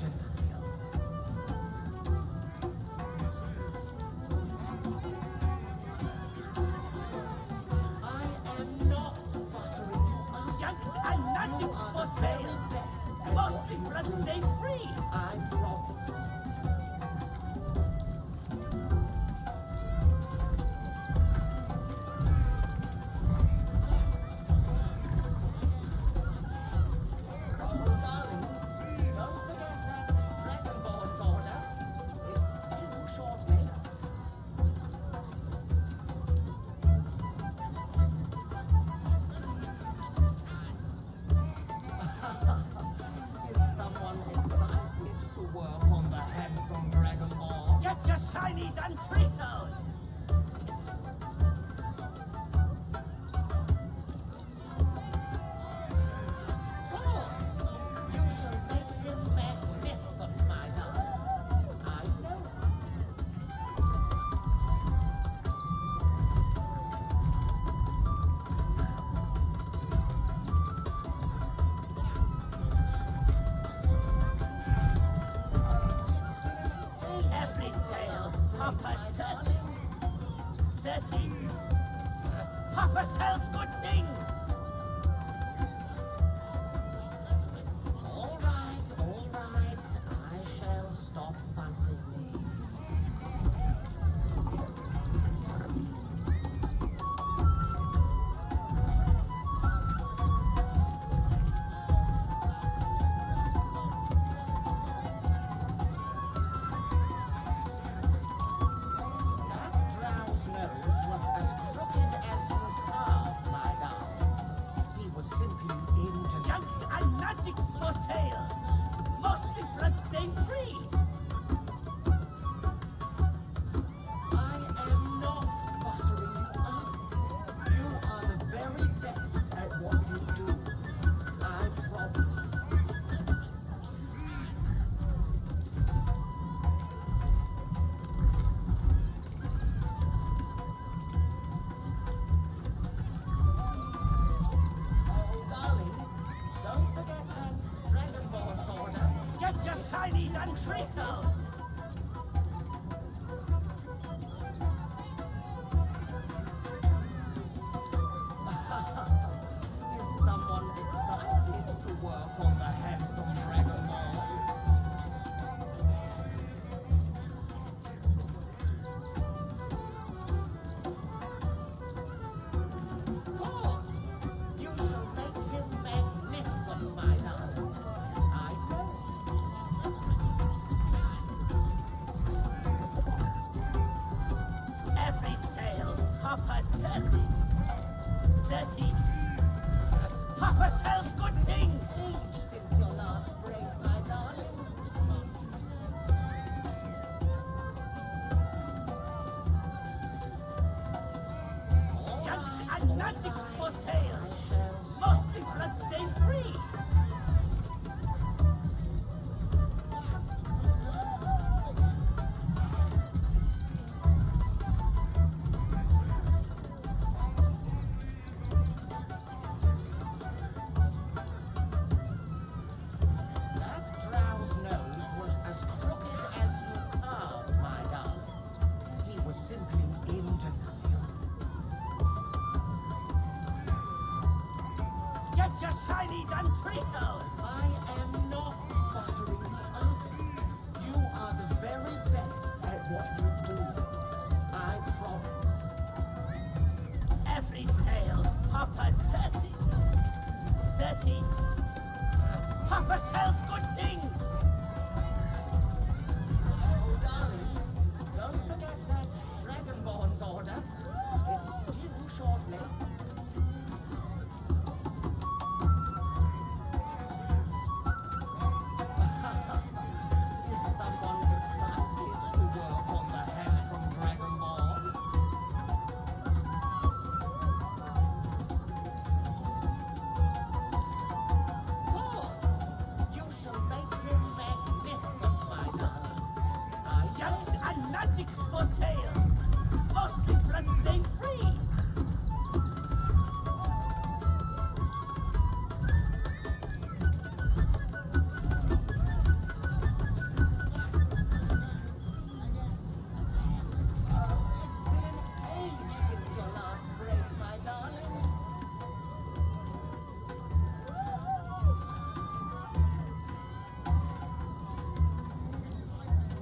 shinies and Tritos! Papa sells good things! All right. I shall stop fussing. Shinies and Tritos! Is someone excited to work on the handsome Dragon Ball? Good! You shall make him magnificent, my darling. I know. Every sale, Papa Seti. Papa sells good things! Age since your last break, my darling. Junks and magics for sale! Mostly bloodstain free! Get your shinies and Tritos! I am not buttering you up. You are the very best at what you do. I promise. Every sale, Papa Seti. Papa sells good things! Oh, darling, don't forget that Dragonborn's order. It's due shortly. Is someone excited to work on the handsome Dragon Ball? Good! You shall make him magnificent, my darling. Junks and magics for sale! Mostly bloodstain free! It's been an age since your last break, my darling.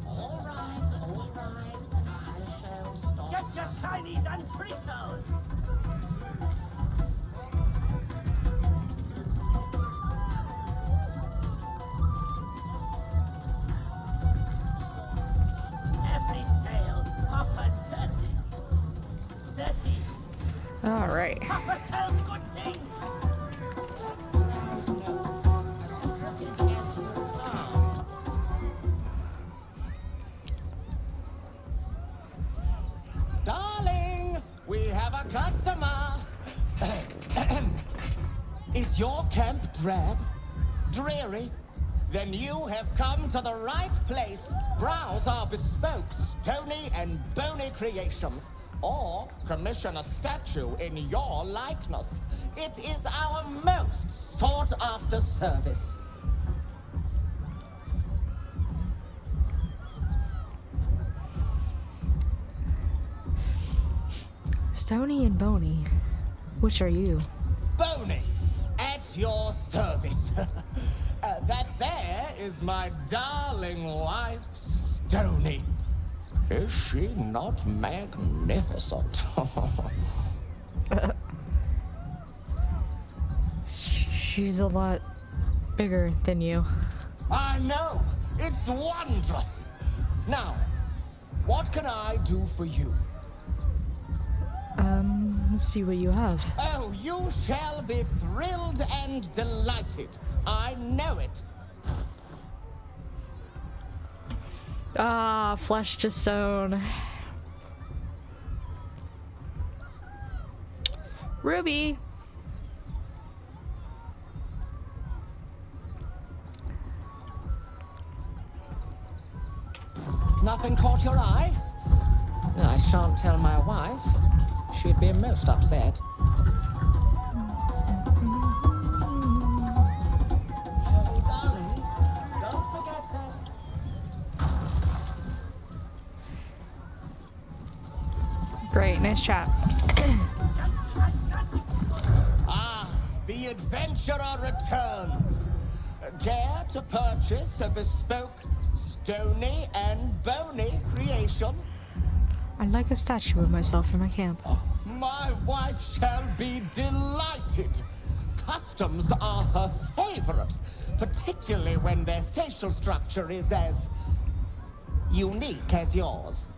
All right. I shall stop. Get your shinies and Tritos! Every sale, Papa Seti. All right. Papa sells good things! Is your camp drab? Dreary? Then you have come to the right place. Browse our bespoke, stony and bony creations. Or commission a statue in your likeness. It is our most sought-after service. Stony and bony. Which are you? Bony, at your service. That there is my darling wife, Stony. Is she not magnificent? She's a lot bigger than you. I know. It's wondrous. Now, what can I do for you? Let's see what you have. Oh, you shall be thrilled and delighted. I know it. Ah, flesh to stone. Ruby. Nothing caught your eye? I shan't tell my wife. She'd be most upset. Oh, darling, don't forget that. Great, nice chat. Ah, the adventurer returns. Care to purchase a bespoke, stony and bony creation? I'd like a statue of myself for my camp. My wife shall be delighted. Customs are her favorite, particularly when their facial structure is as unique as yours.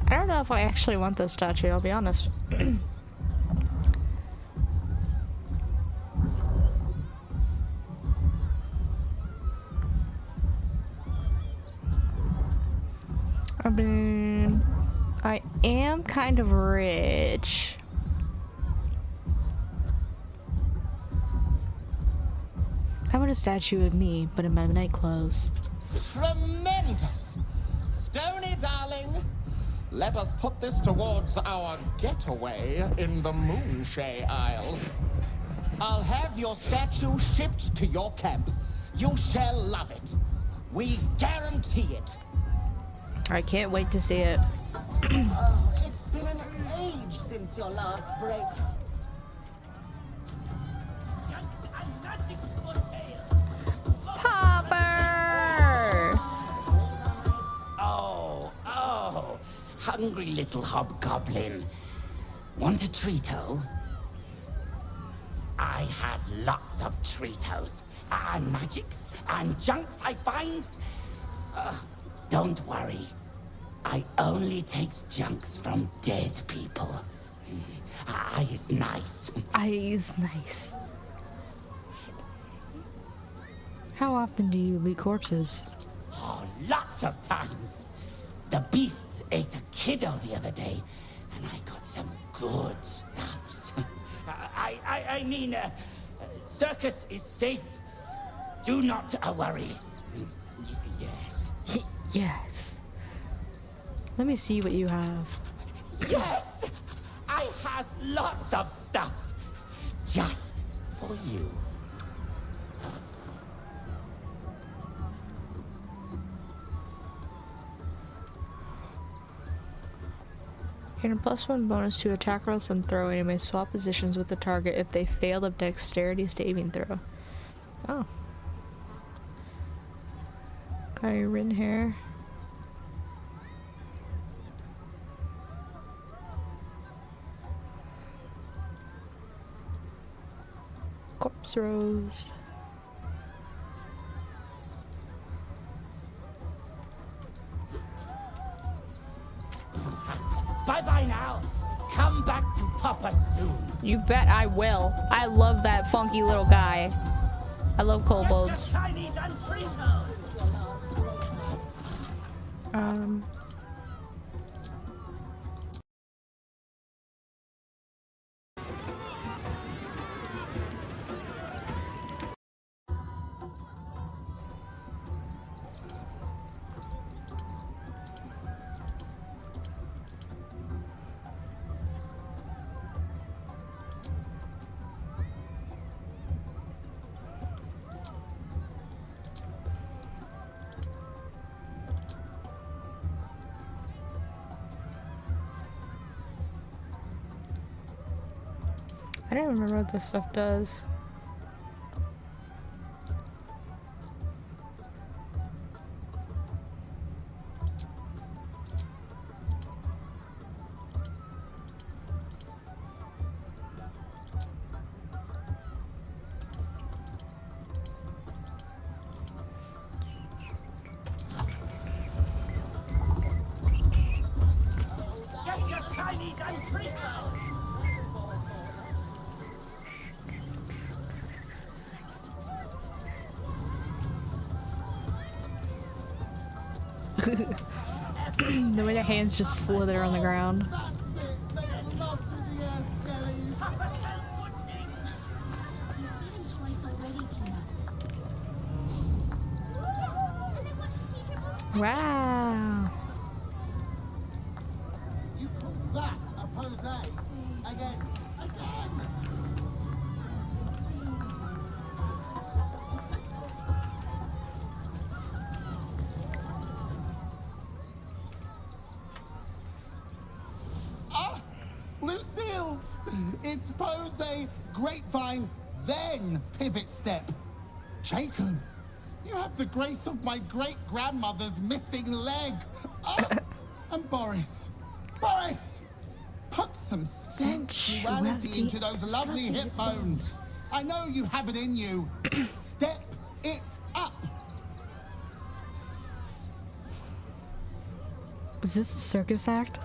I don't know if I actually want this statue, I'll be honest. I mean, I am kind of rich. How about a statue of me, but in my night clothes? Tremendous! Stony, darling, let us put this towards our getaway in the Moonshay Isles. I'll have your statue shipped to your camp. You shall love it. We guarantee it. I can't wait to see it. Oh, it's been an age since your last break. Popper! Oh, hungry little hobgoblin. Want a treato? I has lots of treatos, and magics, and junks I finds. Don't worry. I only takes junks from dead people. I is nice. I is nice. How often do you loot corpses? Oh, lots of times. The beasts ate a kiddo the other day, and I got some good stuffs. I mean, circus is safe. Do not worry. Yes. Yes. Let me see what you have. Yes! I has lots of stuffs. Just for you. Gain a +1 bonus to attack rolls and throw. And you may swap positions with the target if they fail a dexterity saving throw. Oh. Got your written hair. Corpse rose. Bye-bye now. Come back to Papa soon. You bet I will. I love that funky little guy. I love kobolds. Chinese untritos. I don't remember what this stuff does. Get your Chinese untritos. The way the hands just slither on the ground. You've seen him twice already, Peanut. Wow. You call that a pose? Again. Lucille! It's pose, grapevine, then pivot step. Jacob, you have the grace of my great-grandmother's missing leg. Oh, and Boris. Boris! Put some sensuality into those lovely hip bones. I know you have it in you. Step it up. Is this a circus act?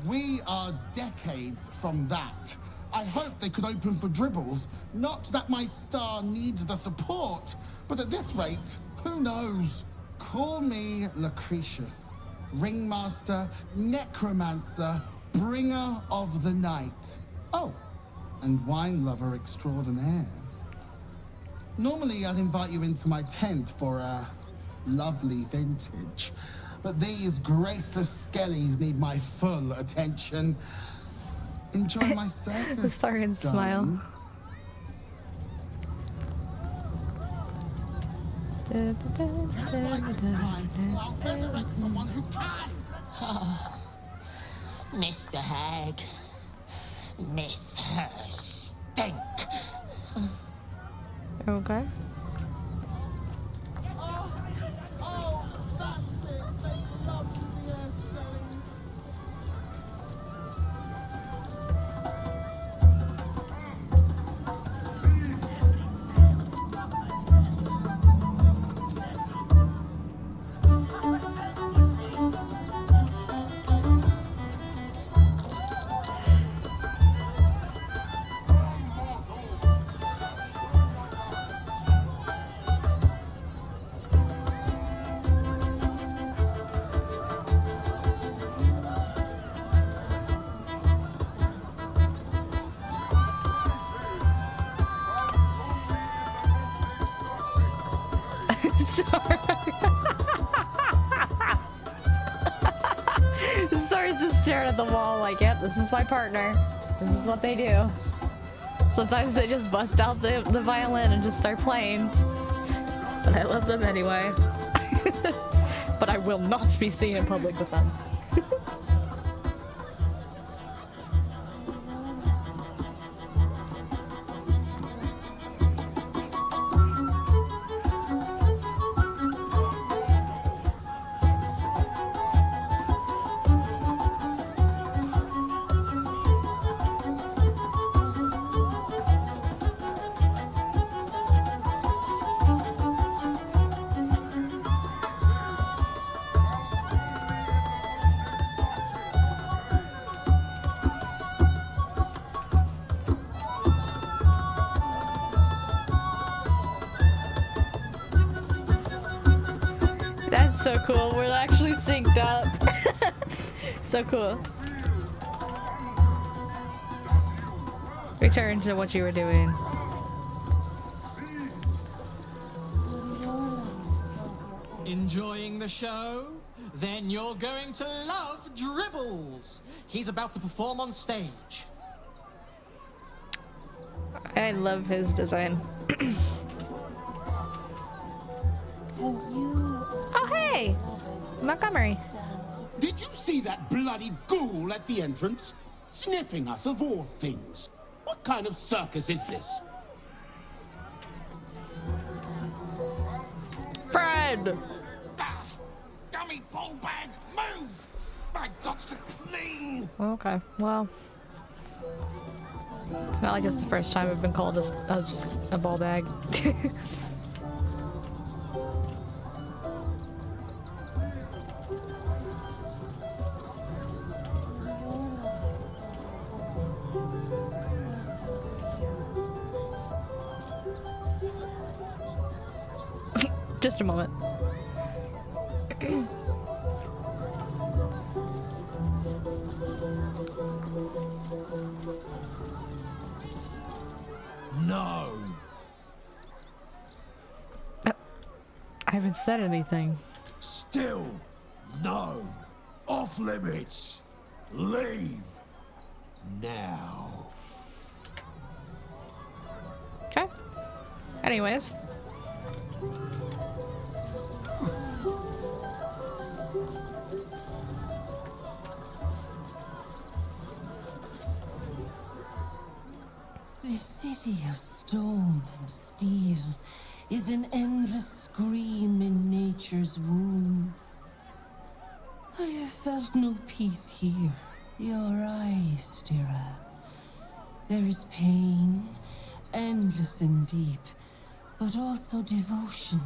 We are decades from that. I hope they could open for dribbles. Not that my star needs the support, but at this rate, who knows? Call me Lucretius, ringmaster, necromancer, bringer of the night. Oh, and wine lover extraordinaire. Normally, I'd invite you into my tent for a lovely vintage. But these graceless skellies need my full attention. Enjoy my circus. The siren smile. I'll resurrect someone who can. Mr. Hag. Miss her stink. Okay. Starts just staring at the wall like, yep, this is my partner. This is what they do. Sometimes they just bust out the violin and just start playing. But I love them anyway. But I will not be seen in public with them. so cool. We're actually synced up. So cool. Return to what you were doing. Enjoying the show? Then you're going to love Dribbles. He's about to perform on stage. I love his design. Oh, hey! Montgomery. Did you see that bloody ghoul at the entrance? Sniffing us of all things. What kind of circus is this? Fred! Ah, scummy ball bag, move! My God's to clean! Okay, well. It's not like it's the first time I've been called as a ball bag. Just a moment. No. I haven't said anything. Still, no. Off limits. Leave. Now. Okay. Anyways. This city of stone and steel is an endless scream in nature's womb. I have felt no peace here. Your eyes, Stira. There is pain, endless and deep, but also devotion,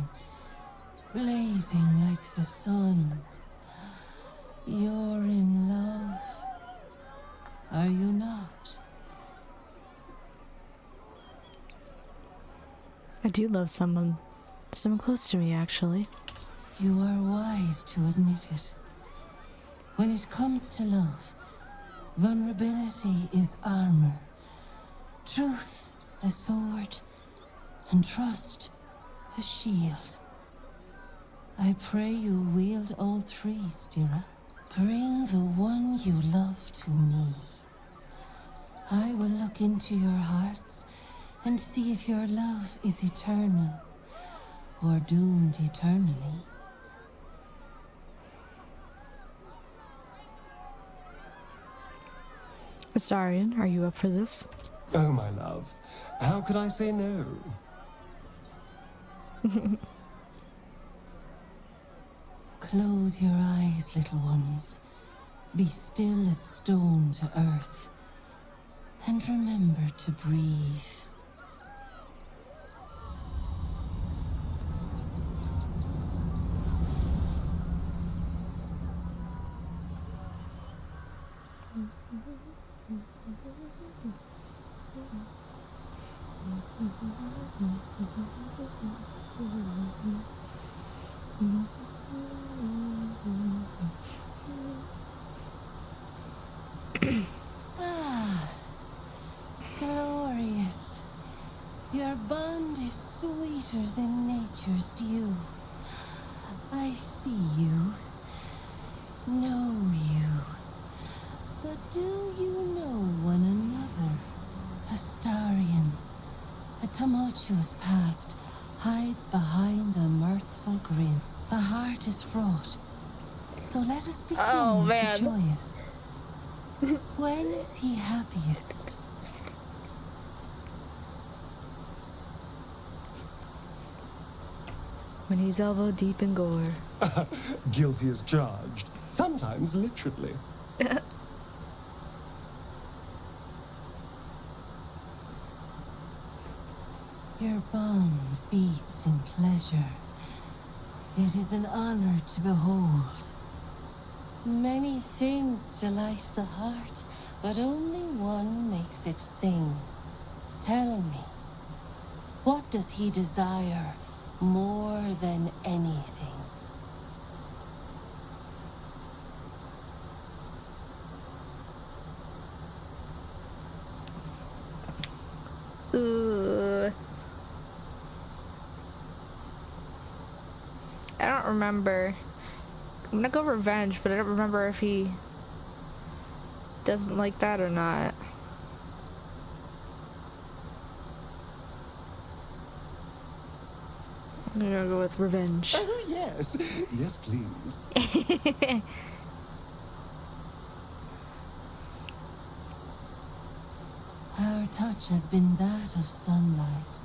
blazing like the sun. You're in love, are you not? I do love someone close to me, actually. You are wise to admit it. When it comes to love, vulnerability is armor, truth a sword, and trust a shield. I pray you wield all three, Stira. Bring the one you love to me. I will look into your hearts and see if your love is eternal or doomed eternally. Astarion, are you up for this? Oh, my love. How could I say no? Close your eyes, little ones. Be still as stone to earth. And remember to breathe. Ah, glorious. Your bond is sweeter than nature's dew. I see you, know you. But do you know one another? Astarion, a tumultuous past hides behind a mirthful grin. The heart is fraught, so let us begin with the joyous. When is he happiest? When he's elbow deep in gore. Guilty as charged. Sometimes literally. Your bond beats in pleasure. It is an honor to behold. Many things delight the heart, but only one makes it sing. Tell me, what does he desire more than anything? Ooh. I don't remember. I'm gonna go revenge, but I don't remember if he doesn't like that or not. I'm gonna go with revenge. Oh, yes. Yes, please. Our touch has been that of sunlight.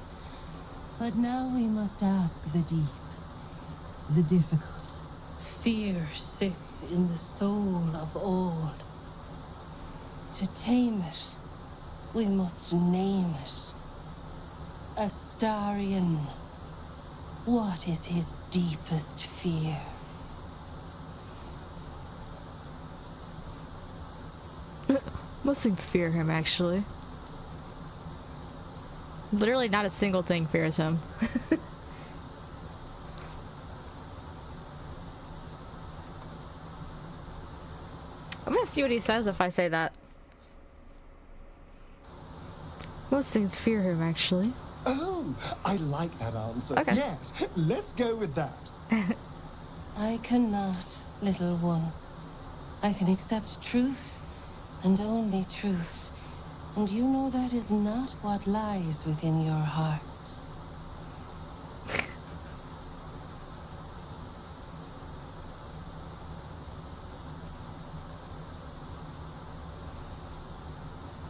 But now we must ask the deep, the difficult. Fear sits in the soul of all. To tame it, we must name it. Astarion. What is his deepest fear? Most things fear him, actually. Literally not a single thing fears him. I'm gonna see what he says if I say that. Most things fear him, actually. Oh, I like that answer. Okay. Yes, let's go with that. I cannot, little one. I can accept truth, and only truth. And you know that is not what lies within your hearts.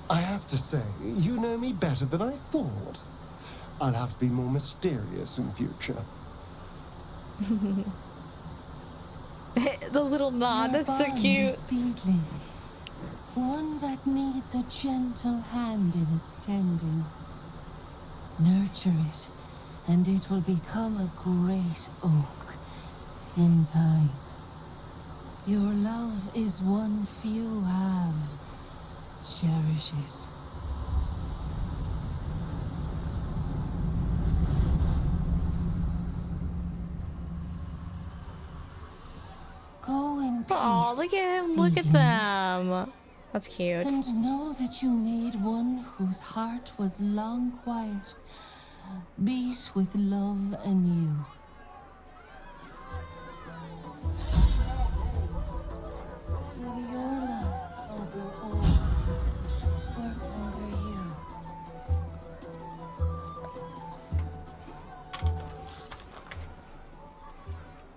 I have to say, you know me better than I thought. I'll have to be more mysterious in future. The little nod, Your that's so bond cute. is seedling, one that needs a gentle hand in its tending. Nurture it, and it will become a great oak in time. Your love is one few have. Cherish it. Go in peace. Oh, look at him! Look at them. That's cute. And know that you made one whose heart was long quiet, beat with love anew. Let your love conquer all, or conquer you.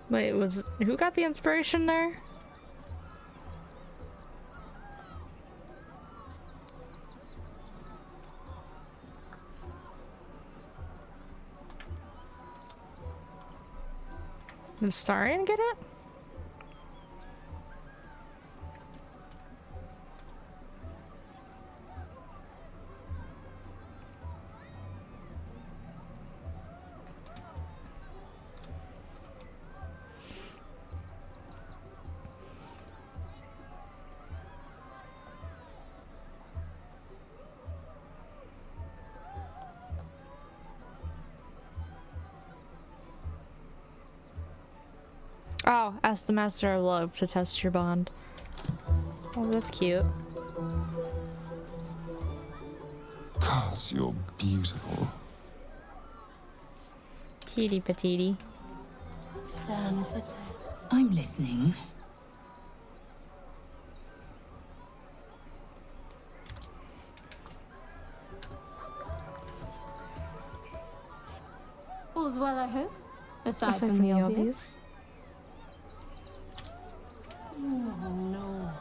Wait, who got the inspiration there? Did Starion get it? Oh, ask the Master of Love to test your bond. Oh, that's cute. Gosh, you're beautiful. Cutie patootie. Stand the test. I'm listening. All's well, I hope. Aside, Aside from the obvious. Oh no.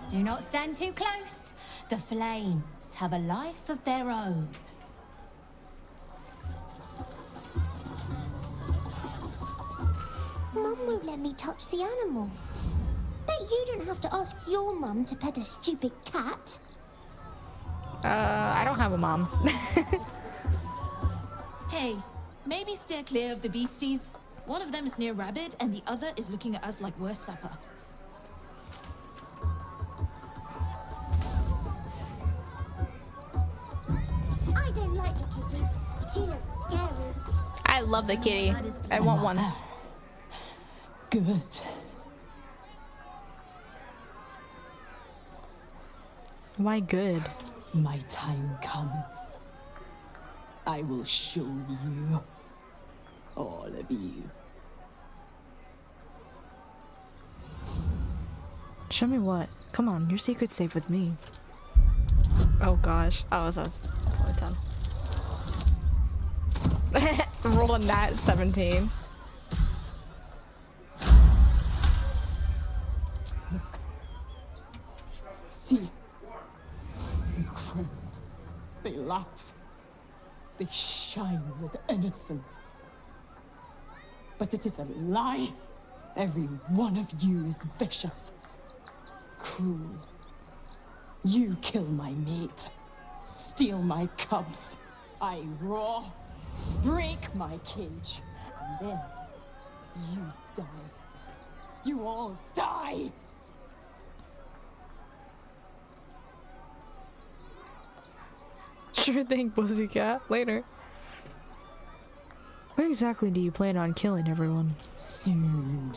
Do not stand too close. The flames have a life of their own. Mum won't let me touch the animals. Bet you don't have to ask your mum to pet a stupid cat. I don't have a mom. Hey, maybe steer clear of the beasties. One of them is near Rabbit, and the other is looking at us like we're supper. I don't like the kitty. She looks scary. I love the kitty. I want one. Good. Why good? My time comes. I will show you. All of you. Show me what? Come on, your secret's safe with me. Oh gosh. Oh, that's only 10. Rolled a nat 17. See. Incredible. They laugh. They shine with innocence. But it is a lie. Every one of you is vicious. Cruel. You kill my mate. Steal my cubs. I roar. Break my cage. And then you die. You all die. Sure thing, pussycat. Later. Where exactly do you plan on killing everyone? Soon.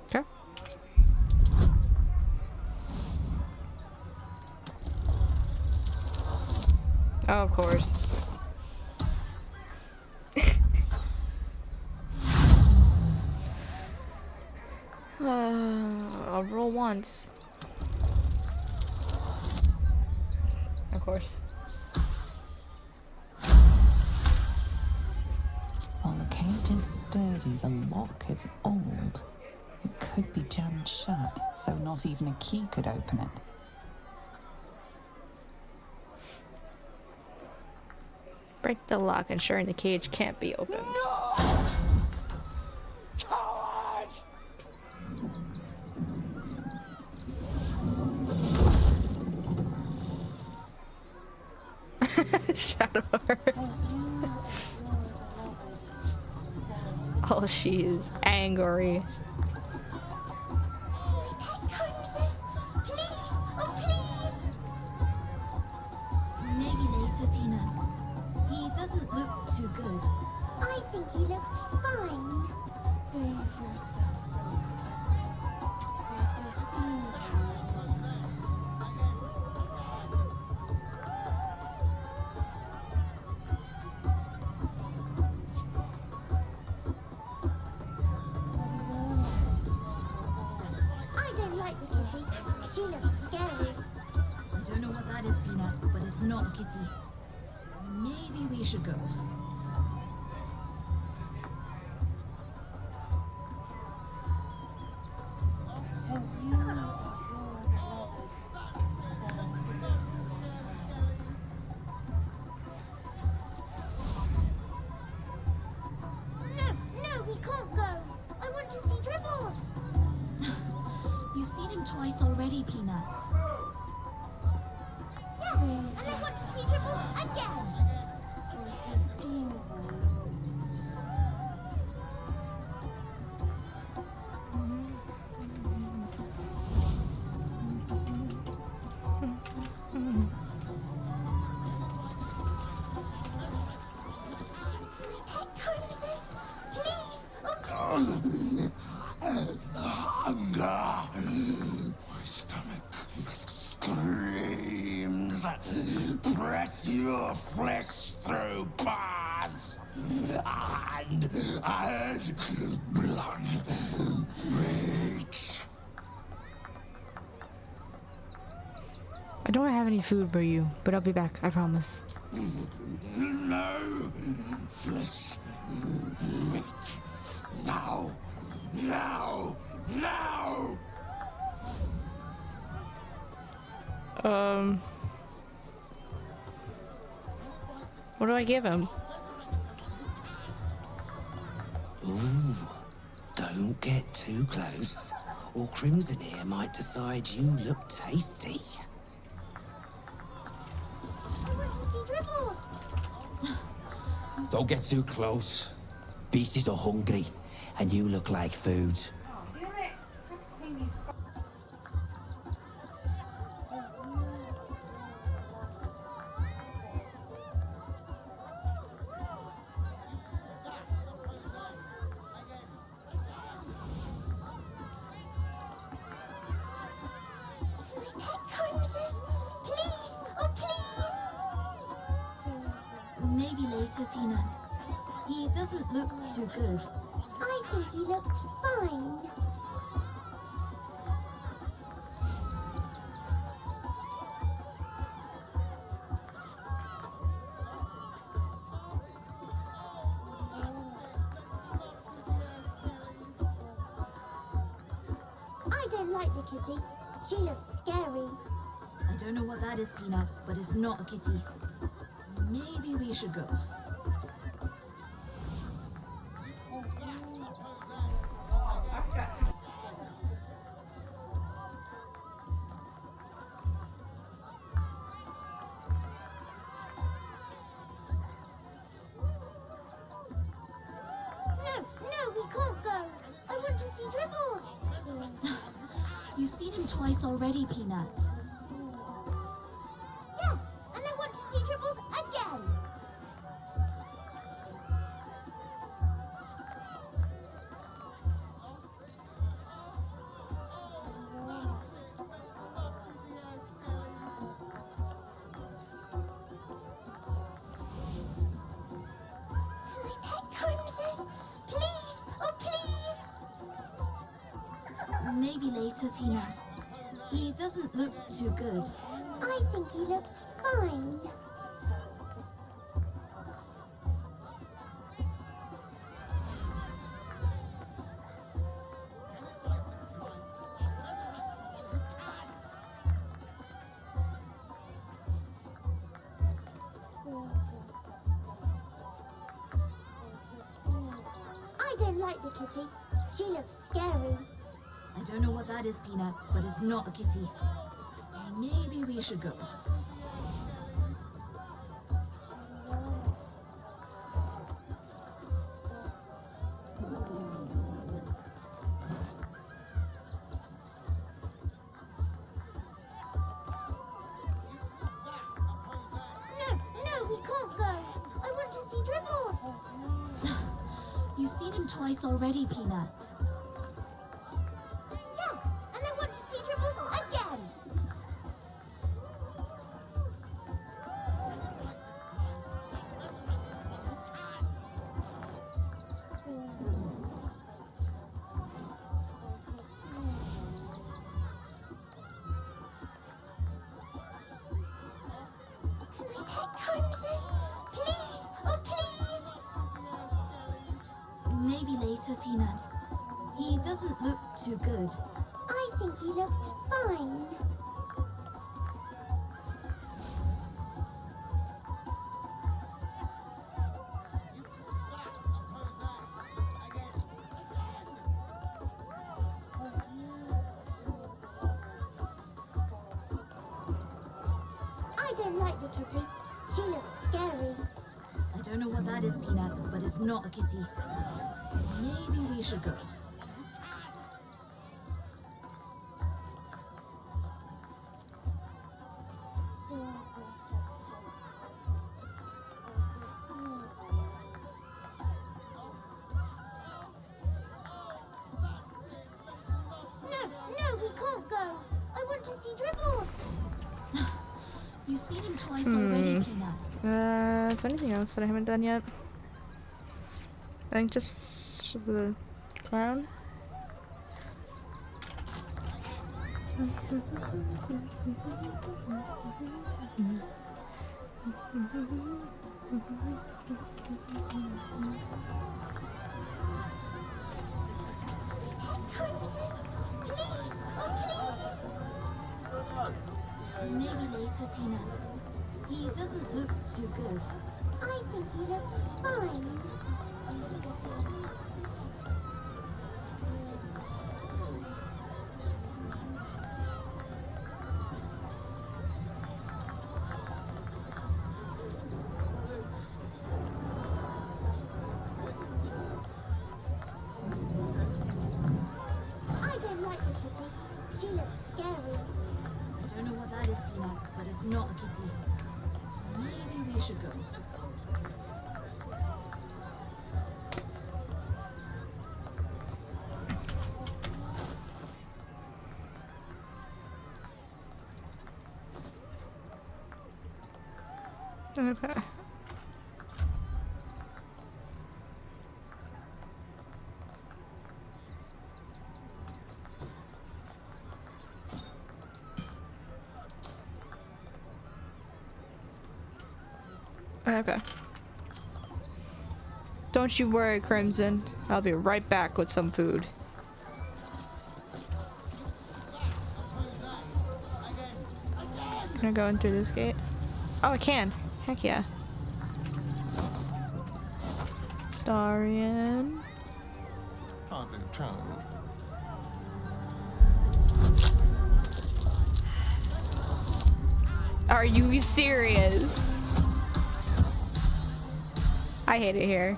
Okay. Oh, of course. I'll roll once. Of course. While the cage is sturdy, the lock is old. It could be jammed shut, so not even a key could open it. Break the lock, ensuring the cage can't be opened. No! Coward! Shadow her. Oh, she is angry. Crimson, please, oh please. Maybe later, Peanut. He doesn't look too good. I think he looks fine. Save yourself from there's a thing. I don't like the kitty. She looks scary. I don't know what that is, Peanut, but it's not a kitty. Maybe we should go. No, we can't go. I want to see Dribbles. You've seen him twice already, Peanut. Yeah, and I want to see Dribbles again. Crimson, please, Hunger. My stomach screams. Press your flesh through bars. And blood breaks. I don't have any food for you, but I'll be back, I promise. No flesh. Meat. Now. Now. Now. What do I give him? Ooh, don't get too close, or Crimson here might decide you look tasty. I want to see Dribbles. Don't get too close. Beasties are hungry, and you look like food. later, Peanut. He doesn't look too good. I think he looks fine. I don't like the kitty. She looks scary. I don't know what that is, Peanut, but it's not a kitty. Maybe we should go. No, we can't go. I want to see Dribbles. You've seen him twice already, Peanut. Yeah, and I want to see Dribbles again. Can I pet Crimson? Please, oh please. Maybe later, Peanut. He doesn't look too good. I think he looks fine. I don't like the kitty. She looks scary. I don't know what that is, Peanut, but it's not a kitty. Maybe we should go. No, we can't go. I want to see Dribbles. You've seen him twice already, Peanut. Yeah, and I want to see Dribbles again. Can I pet Crimson? Please, oh please. Maybe later, Peanut. He doesn't look too good. I think he looks fine. I don't like the kitty. She looks scary. I don't know what that is, Peanut, but it's not a kitty. Maybe we should go. No, we can't go. I want to see Dribbles. You've seen him twice already, Peanut. Is there anything else that I haven't done yet? I think just the crown. Crimson, please, oh please. Maybe later, Peanut. He doesn't look too good. I think he looks fine. I don't like the kitty. She looks scary. I don't know what that is, Peanut, but it's not a kitty. Maybe we should go. Okay. Okay. Don't you worry, Crimson. I'll be right back with some food. Can I go in through this gate? Oh, I can. Heck yeah. Starian. Hardly a challenge. Are you serious? I hate it here.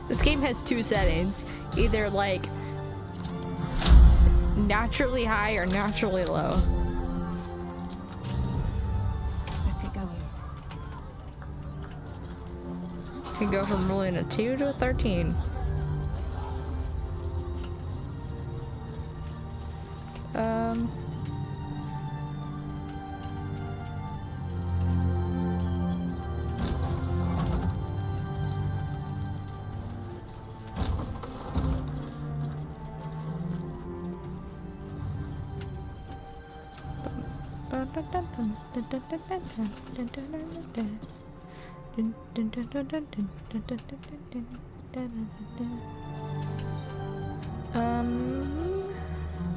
This game has two settings, either like naturally high or naturally low. Let's get going. Can go from rolling a 2 to a 13.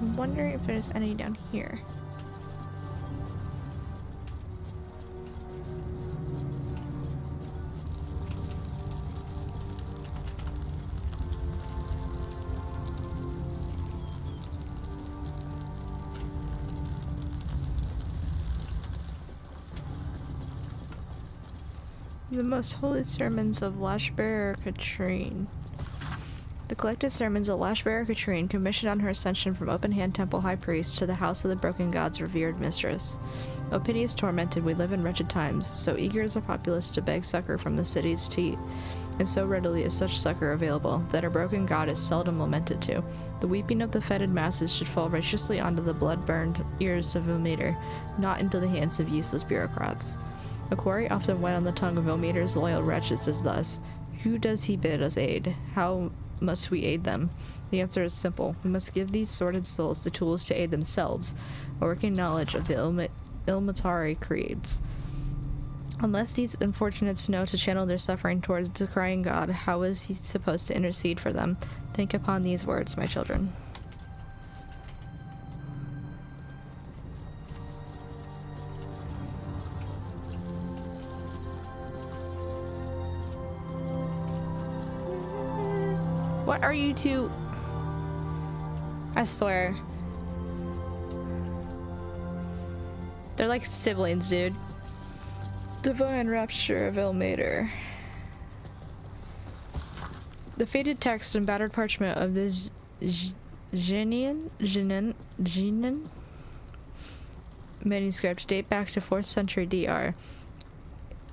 I'm wondering if there's any down here. The Most Holy Sermons of Lashbearer Katrine. The collected sermons of Lashbearer Katrine, commissioned on her ascension from Open Hand Temple High Priest to the House of the Broken God's revered mistress. O piteous tormented, we live in wretched times, so eager is the populace to beg succor from the cities to eat, and so readily is such succor available, that our broken God is seldom lamented to. The weeping of the fetid masses should fall righteously onto the blood-burned ears of Ilmater, not into the hands of useless bureaucrats. A query often went on the tongue of Ilmater's loyal wretches is thus: who does he bid us aid? How must we aid them? The answer is simple. We must give these sordid souls the tools to aid themselves, a working knowledge of the Ilmatari creeds. Unless these unfortunates know to channel their suffering towards the crying God, how is he supposed to intercede for them? Think upon these words, my children. What are you two? I swear. They're like siblings, dude. Divine Rapture of Ilmater. The faded text and battered parchment of this Jinin manuscript date back to 4th century DR.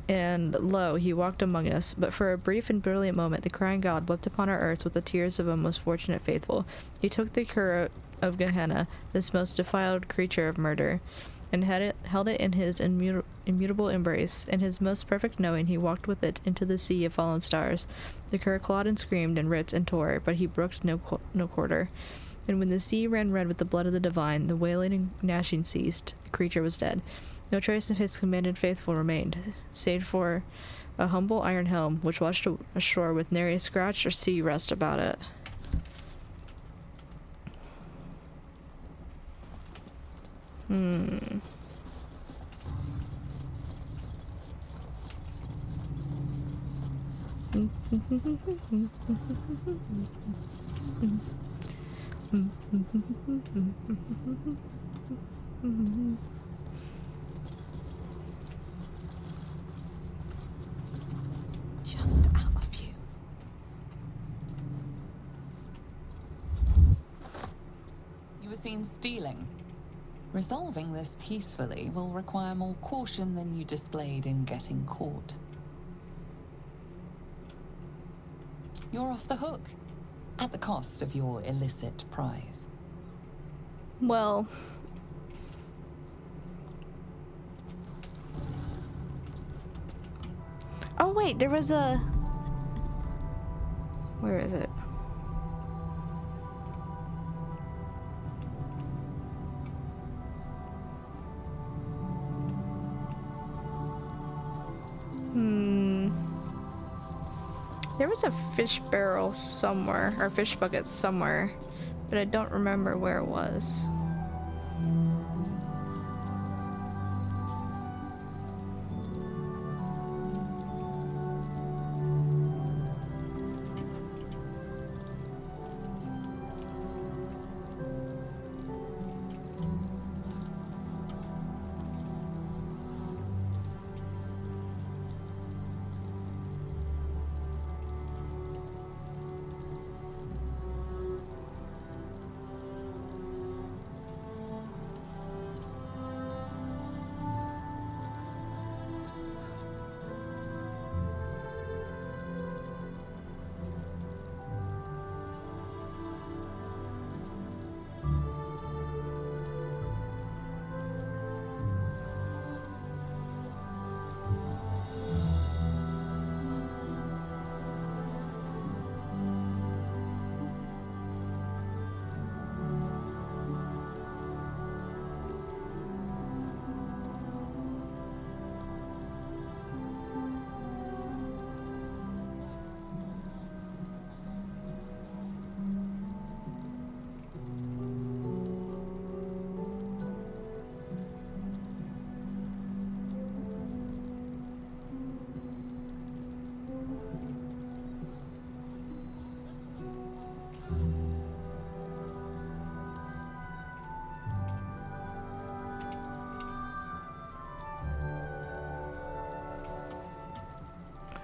And lo, he walked among us, but for a brief and brilliant moment the crying God wept upon our earths with the tears of a most fortunate faithful. He took the cur of Gehenna, this most defiled creature of murder, and held it in his immutable embrace. In his most perfect knowing he walked with it into the sea of fallen stars. The cur clawed and screamed and ripped and tore, but he brooked no quarter. And when the sea ran red with the blood of the divine, the wailing and gnashing ceased. The creature was dead. No trace of his commanded faithful remained, save for a humble iron helm, which washed ashore with nary a scratch or sea rust about it. Just out of you. You were seen stealing. Resolving this peacefully will require more caution than you displayed in getting caught. You're off the hook, at the cost of your illicit prize. Well... Oh wait, there was a... Where is it? There was a fish barrel somewhere, or fish bucket somewhere, but I don't remember where it was.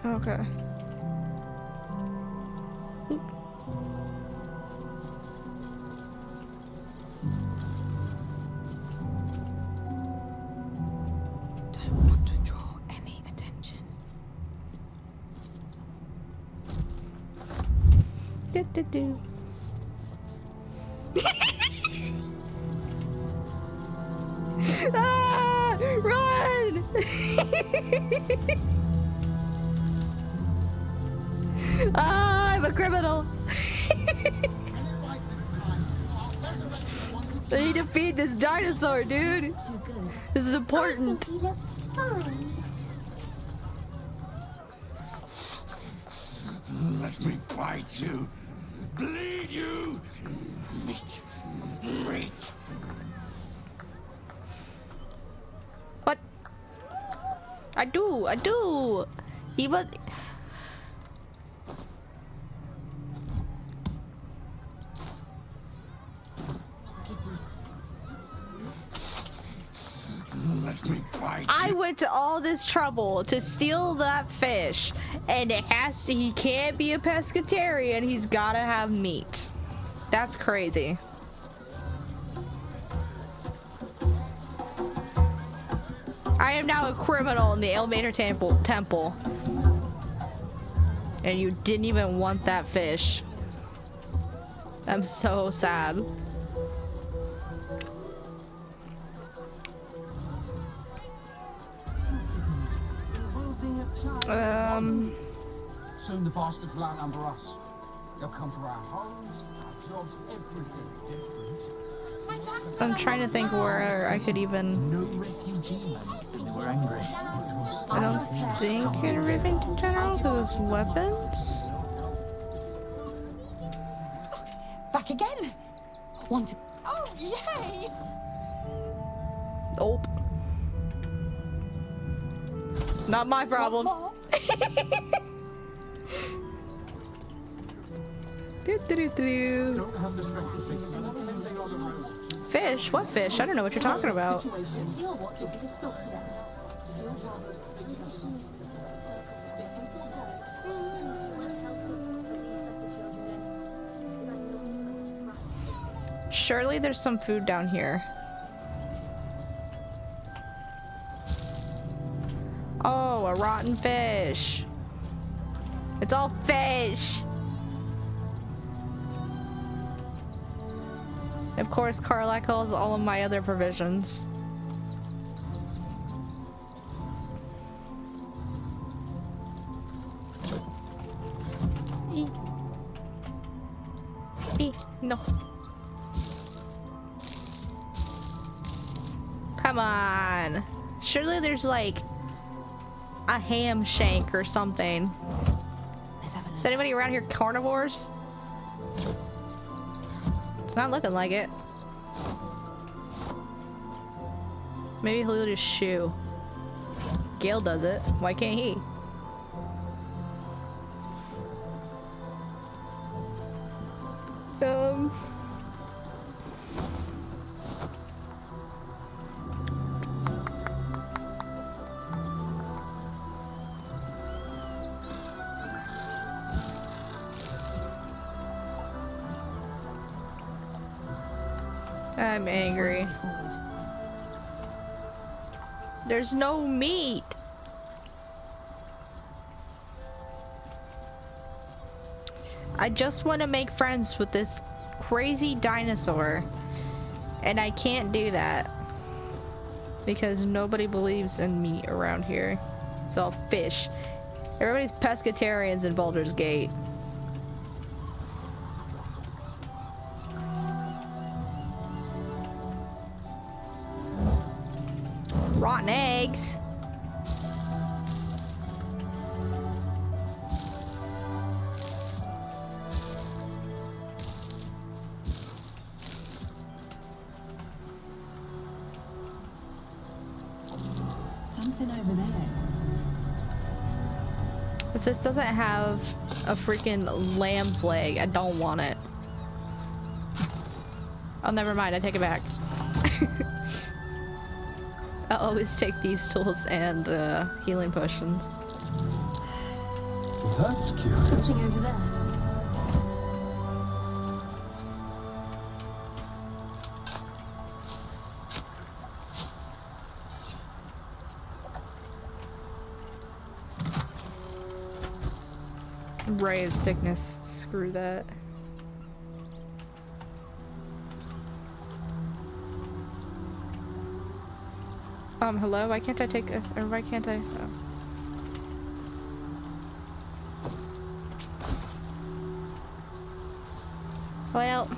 Okay. Don't want to draw any attention. Do. Ah! Run! Ah, I'm a criminal. I need to feed this dinosaur, dude. Too good. This is important. He looks fine. Let me bite you, bleed you, meat. What? I do. He was. Let me bite I went to all this trouble to steal that fish, and he can't be a pescatarian. He's gotta have meat. That's crazy. I am now a criminal in the Eilvrye temple. And you didn't even want that fish. I'm so sad. Soon the bastards will outnumber us. They'll come for our homes, our jobs, everything. Different. I'm trying to think where I could even. No refugees. They were angry. I don't think in Rivington General because weapons. Back again. Wanted. Oh, yay! Nope. Not my problem. Fish? What fish? I don't know what you're talking about. Surely there's some food down here. Oh, a rotten fish. It's all fish. Of course, Karlak has all of my other provisions. No. Come on. Surely there's like a ham shank or something. Is anybody around here carnivores? It's not looking like it. Maybe he'll just shoo. Gale does it. Why can't he? I'm angry. There's no meat. I just want to make friends with this crazy dinosaur, and I can't do that because nobody believes in meat around here. It's all fish. Everybody's pescatarians in Baldur's Gate. Rotten eggs. Something over there. If this doesn't have a freaking lamb's leg, I don't want it. Oh, never mind. I take it back. I always take these tools and healing potions. That's curious. Something over there. Ray of sickness. Screw that. Hello? Why can't I take a, or why can't I? Oh. Well.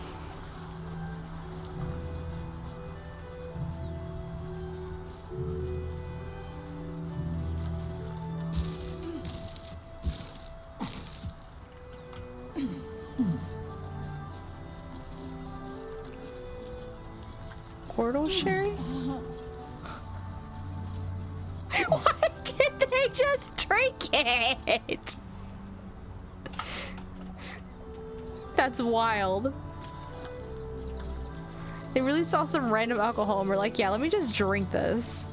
Portal Sherry? Why did they just drink it? That's wild. They really saw some random alcohol and were like, yeah, let me just drink this.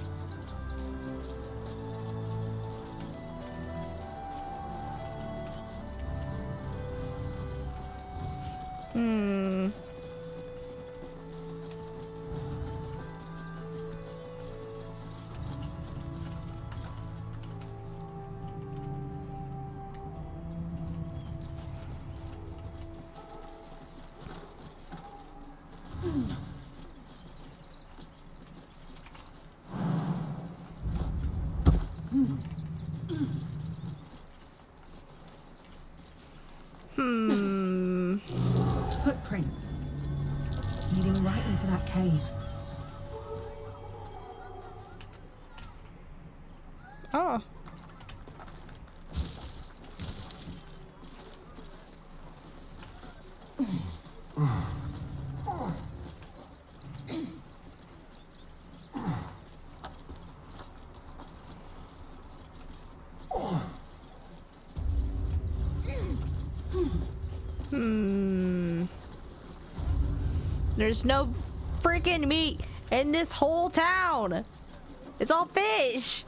Footprints leading right into that cave. Oh. There's no freaking meat in this whole town. It's all fish.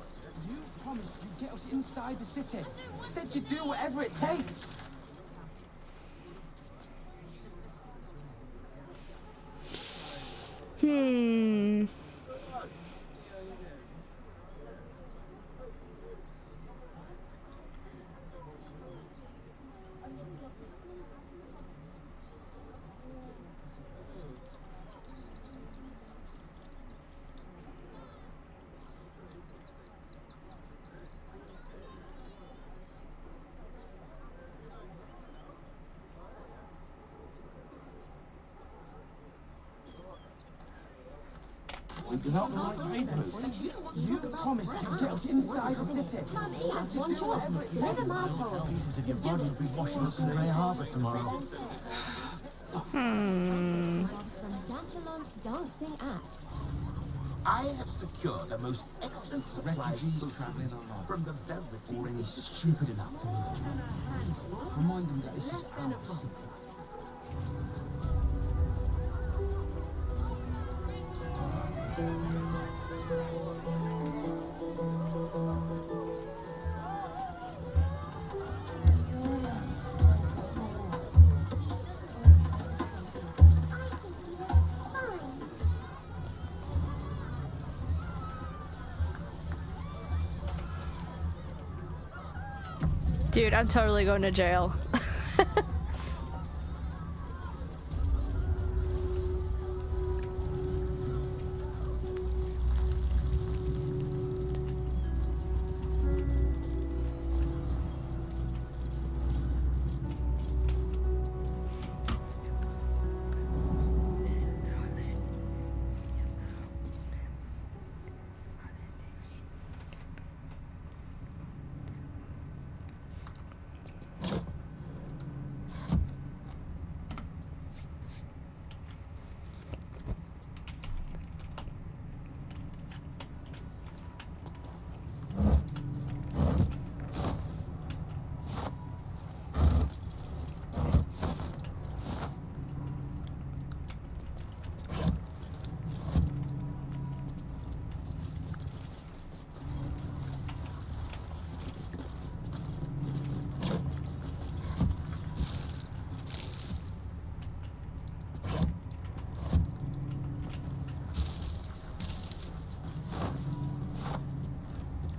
You promised you'd get us inside the city. Said you'd do whatever it takes. without the right papers. You promised to get us inside the city. Mummy has one job. Deliver marbles. Pieces of your body will be washing up in Grey Harbour tomorrow. From Dantalon's dancing acts. I have secured the most excellent supply Refugees of travelling alone. from the Velveteen. Or any stupid enough to move. Remind them that this is our city. Dude, I'm totally going to jail.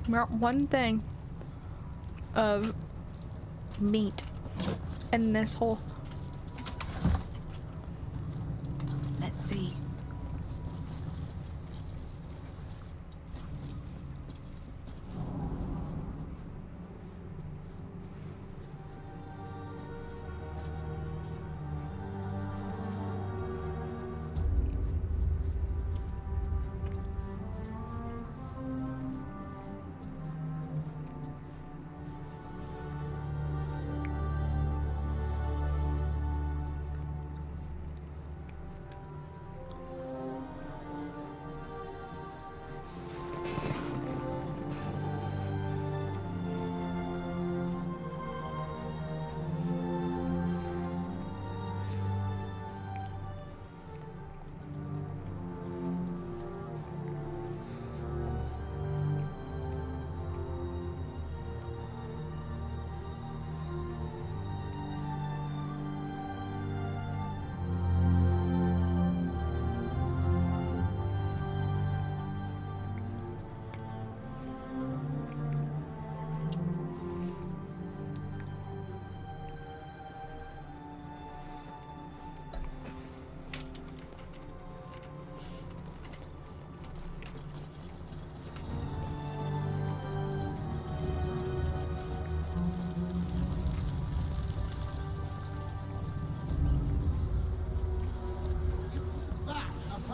Not one thing of meat in this hole. Let's see.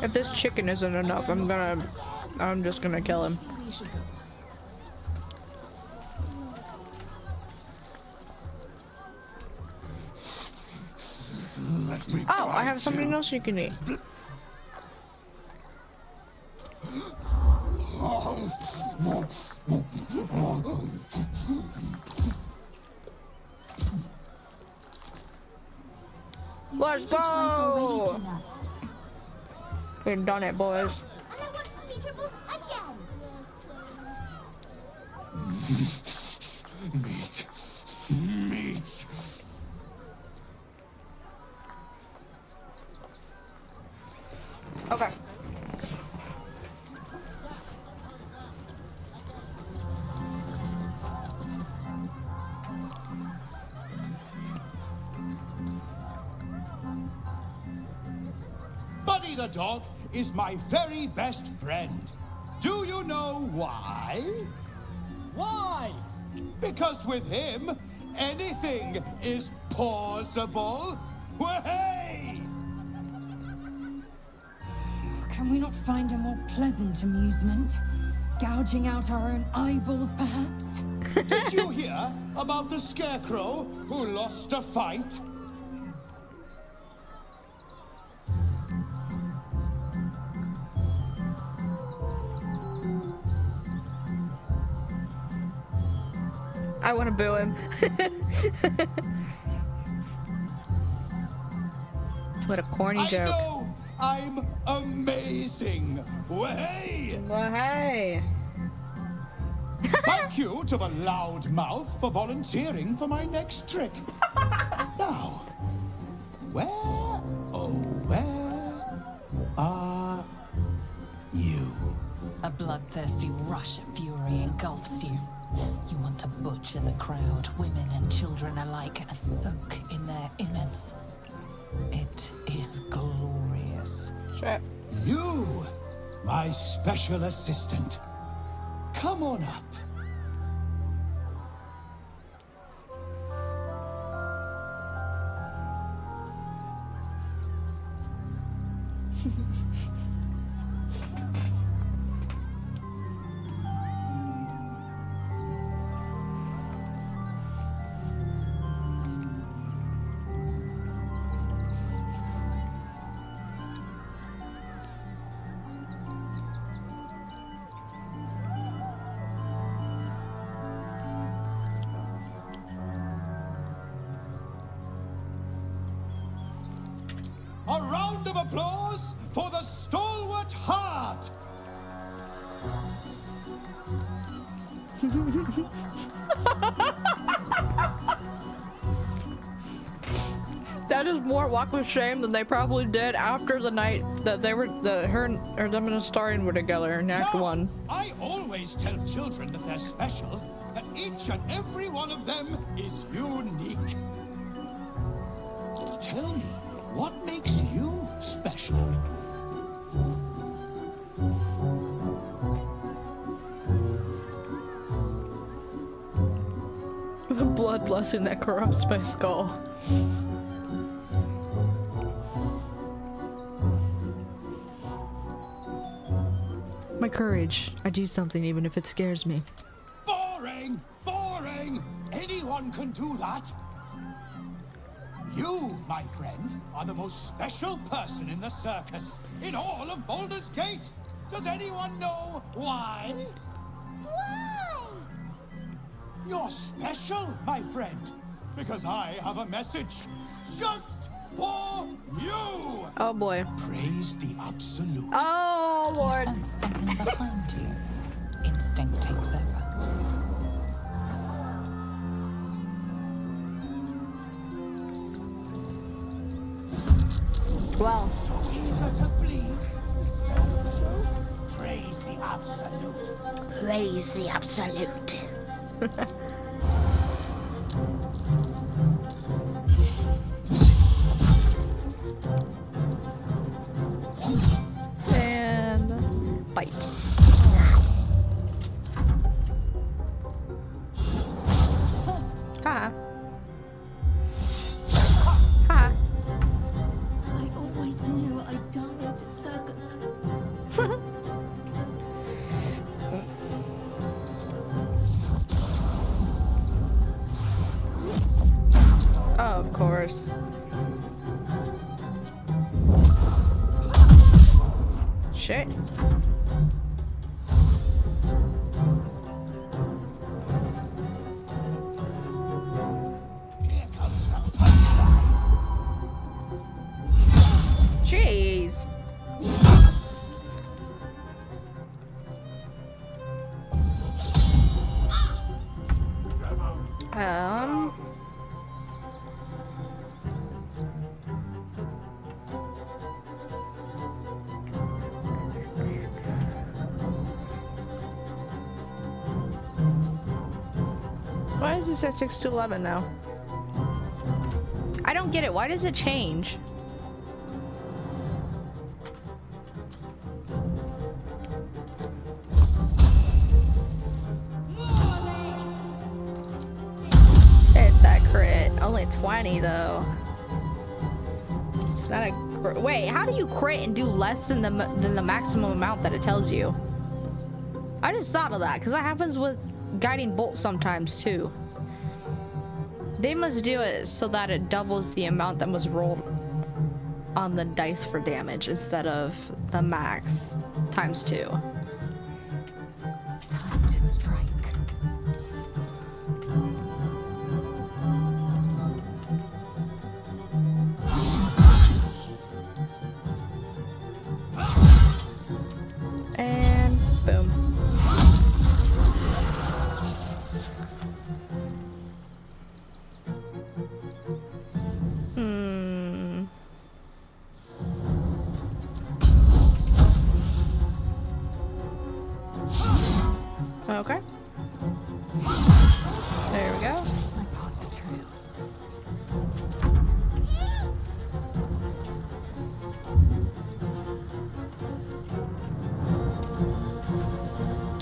If this chicken isn't enough, I'm just gonna kill him. We should go. Oh, I have something else you can eat. Let's go! We've done it, boys. And I want to see Tribbles again. Meat. Meat. Okay. Buddy the dog is my very best friend. Do you know why? Why? Because with him, anything is possible. Way! Come Can we not find a more pleasant amusement? Gouging out our own eyeballs, perhaps? Did you hear about the scarecrow who lost a fight? I want to boo him. What a corny joke. I know I'm amazing. Way! Well, hey. Thank you to the loud mouth for volunteering for my next trick. Now, where, oh, where are you? A bloodthirsty rush of fury engulfs you. You want to butcher the crowd, women and children alike, and soak in their innards. It is glorious. Sure. You, my special assistant. Come on up. A round of applause for the stalwart heart. That is more walk with shame than they probably did after the night that they were them and Astarion were together in Act 1. I always tell children that they're special, that each and every one of them is unique. Tell me, what makes you special? The blood blessing that corrupts my skull. My courage. I do something even if it scares me. Boring! Boring! Anyone can do that. You, my friend, are the most special person in the circus, in all of Baldur's Gate. Does anyone know why? Why? You're special, my friend, because I have a message just for you. Oh boy. Praise the absolute. Oh Lord. You sense something behind you. Instinct takes over. Well. Praise the absolute. Praise the absolute. And bite. Ha. Ha. I always knew I'd die at a circus. Oh, of course. Shit. Jeez. Why is this at 6 to 11 now? I don't get it. Why does it change? Hit that crit. Only 20 though. It's not a Wait, how do you crit and do less than the maximum amount that it tells you? I just thought of that because that happens with guiding bolt sometimes too. They must do it so that it doubles the amount that was rolled on the dice for damage instead of the max times 2. Time to strike. And boom. Okay. There we go. My path be true.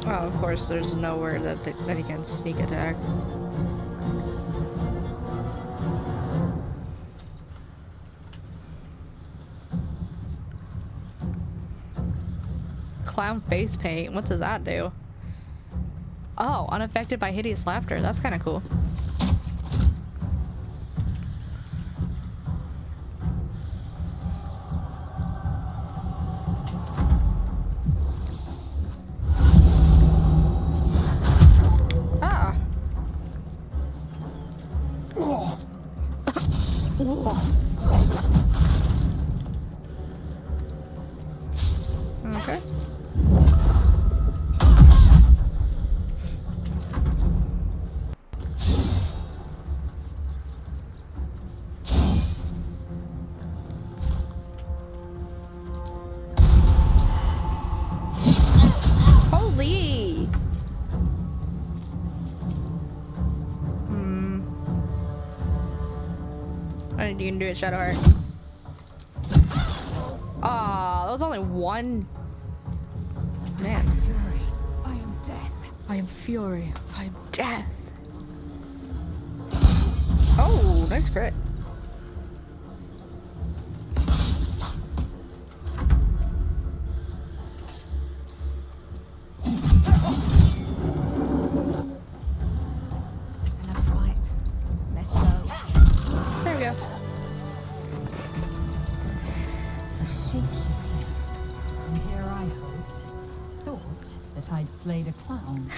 Oh, of course, there's nowhere that he can sneak attack. Clown face paint. What does that do? Oh, unaffected by hideous laughter. That's kind of cool. Ah. Okay. Holy! I think you can do it, Shadowheart. Aw, that was only one. Man. Fury, I am death. I am fury. I am death. Oh, nice crit. Another fight. Let's go. There we go. A shapeshifter. And here I thought that I'd slayed a clown.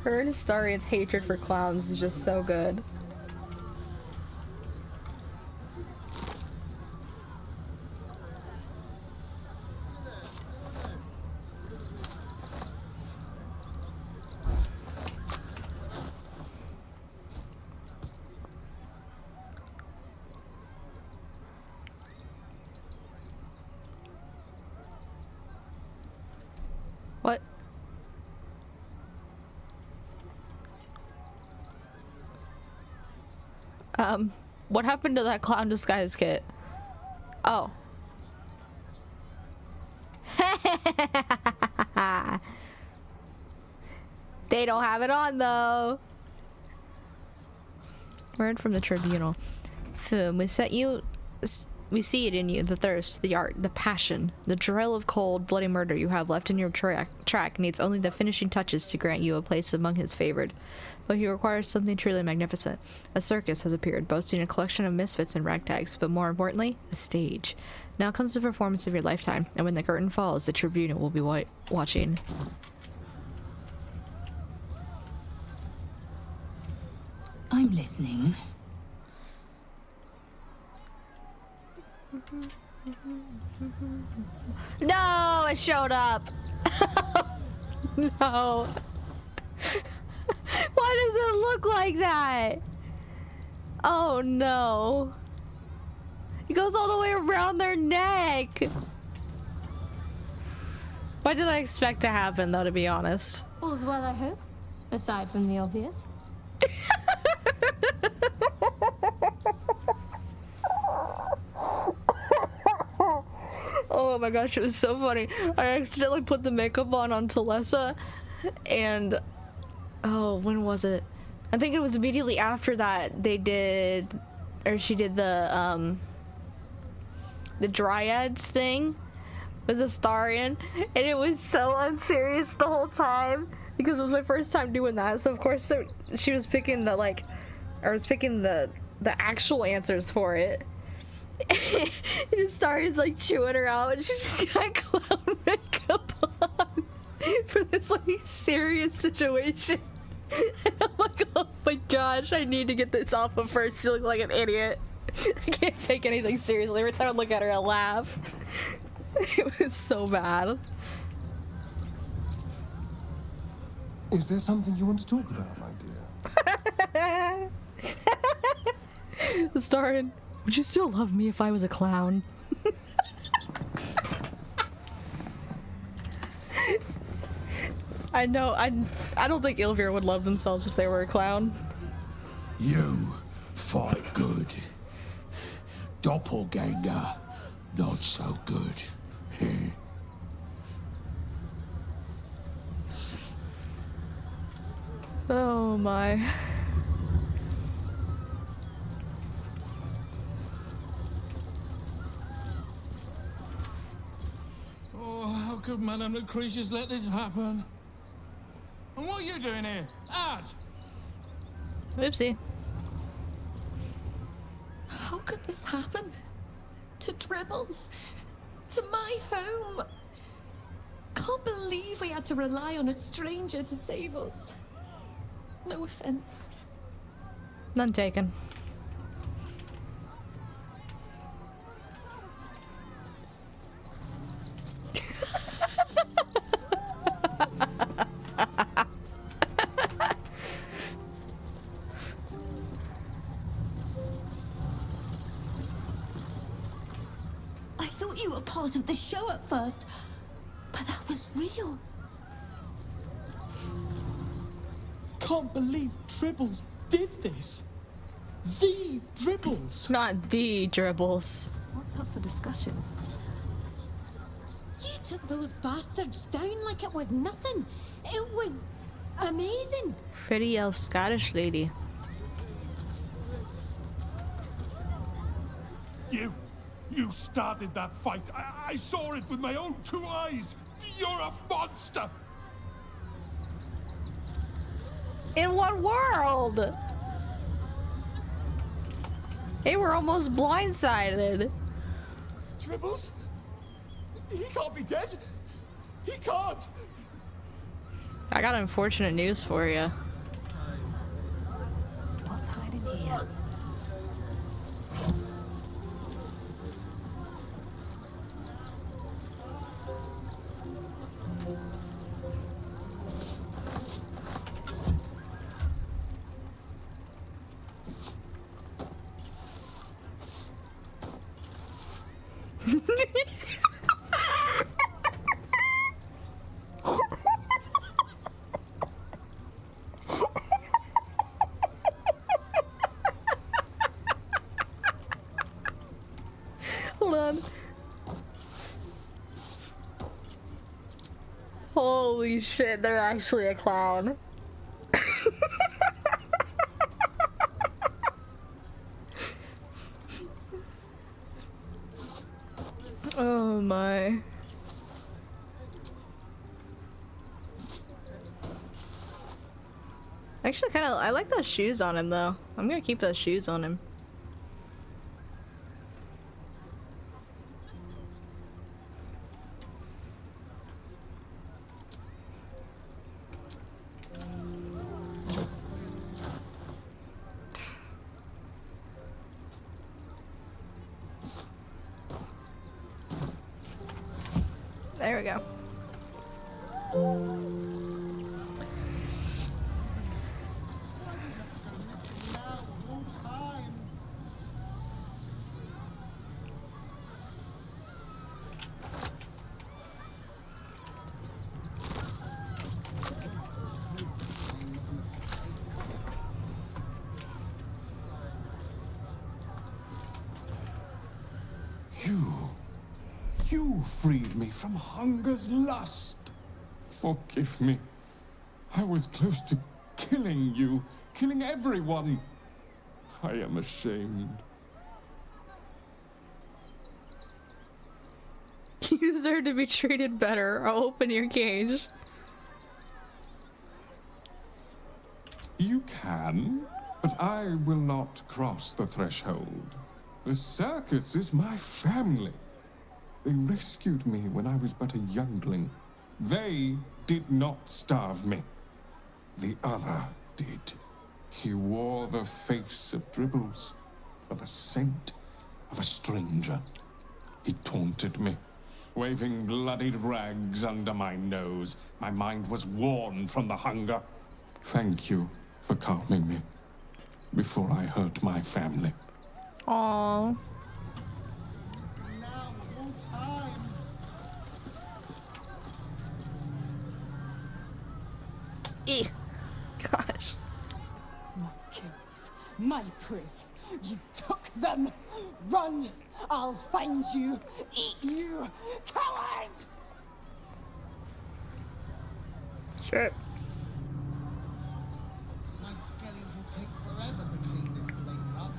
Her and Astarian's hatred for clowns is just so good. What? What happened to that clown disguise kit? Oh. They don't have it on though. Word from the tribunal. Foom, we see it in you, the thirst, the art, the passion, the drill of cold, bloody murder you have left in your track needs only the finishing touches to grant you a place among his favored. But he requires something truly magnificent. A circus has appeared, boasting a collection of misfits and ragtags, but more importantly, a stage. Now comes the performance of your lifetime, and when the curtain falls, the tribunal will be watching. I'm listening. No, it showed up. No. Why does it look like that? Oh no. It goes all the way around their neck. What did I expect to happen though, to be honest? All's well, I hope. Aside from the obvious. Oh my gosh, it was so funny. I accidentally put the makeup on Talessa, and oh, when was it? I think it was immediately after that they did, or she did the Dryads thing with the Starion, and it was so unserious the whole time because it was my first time doing that. So of course she was picking the the actual answers for it. And the Starion's like chewing her out, and she's just got clown makeup on for this like serious situation. And I'm like, oh my gosh, I need to get this off of her. She looks like an idiot. I can't take anything seriously. Every time I look at her, I laugh. It was so bad. Is there something you want to talk about, my dear? The Starion, would you still love me if I was a clown? I know, I don't think Eilvrye would love themselves if they were a clown. You fight good. Doppelganger, not so good. Oh my. Oh, how could Madame Lucretius let this happen? And what are you doing here? Ad! Oopsie. How could this happen? To Dribbles? To my home? Can't believe we had to rely on a stranger to save us. No offense. None taken. I thought you were part of the show at first, but that was real. Can't believe Dribbles did this. The Dribbles. Not the Dribbles. What's up for discussion? You took those bastards down like it was nothing. It was amazing. Pretty elf Scottish lady. You started that fight. I saw it with my own 2 eyes. You're a monster. In what world? They were almost blindsided. Dribbles? He can't be dead. He can't. I got unfortunate news for you. What's hiding here? Hold on. Holy shit, they're actually a clown. Oh my. Actually, I like those shoes on him though. I'm gonna keep those shoes on him. There we go. You freed me from hunger's lust. Forgive me. I was close to killing you, killing everyone. I am ashamed. You deserve to be treated better. I'll open your cage. You can, but I will not cross the threshold. The circus is my family. They rescued me when I was but a youngling. They did not starve me. The other did. He wore the face of Dribbles, of a saint, of a stranger. He taunted me, waving bloodied rags under my nose. My mind was worn from the hunger. Thank you for calming me before I hurt my family. Aww. Now of all times. Gosh. My kills, my prey. You took them. Run! I'll find you. Eat you, cowards! Shit. My skellies will take forever to clean this place up.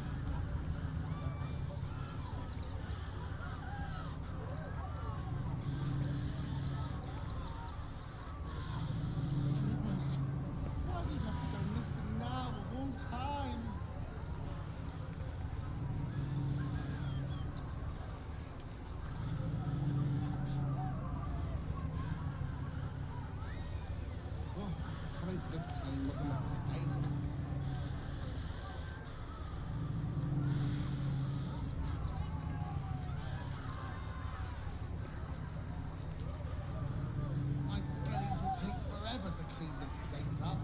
Dribbles, why do you have to go missing now of all times? Oh, coming to this plane was a mistake. My skellies will take forever to clean this place up.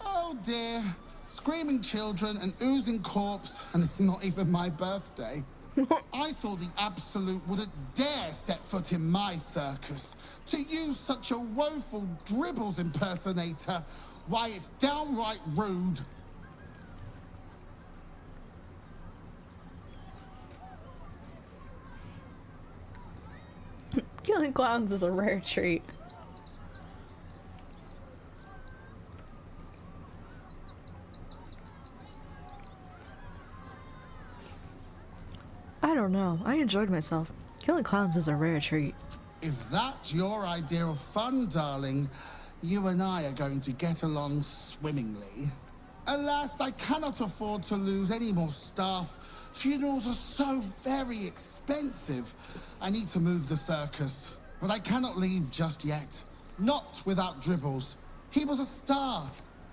Oh dear. Screaming children, an oozing corpse, and it's not even my birthday. I thought the Absolute wouldn't dare set foot in my circus. To use such a woeful Dribbles impersonator, why, it's downright rude. Killing clowns is a rare treat. I don't know. I enjoyed myself. Killing clowns is a rare treat. If that's your idea of fun, darling, you and I are going to get along swimmingly. Alas, I cannot afford to lose any more staff. Funerals are so very expensive. I need to move the circus, but I cannot leave just yet. Not without Dribbles. He was a star.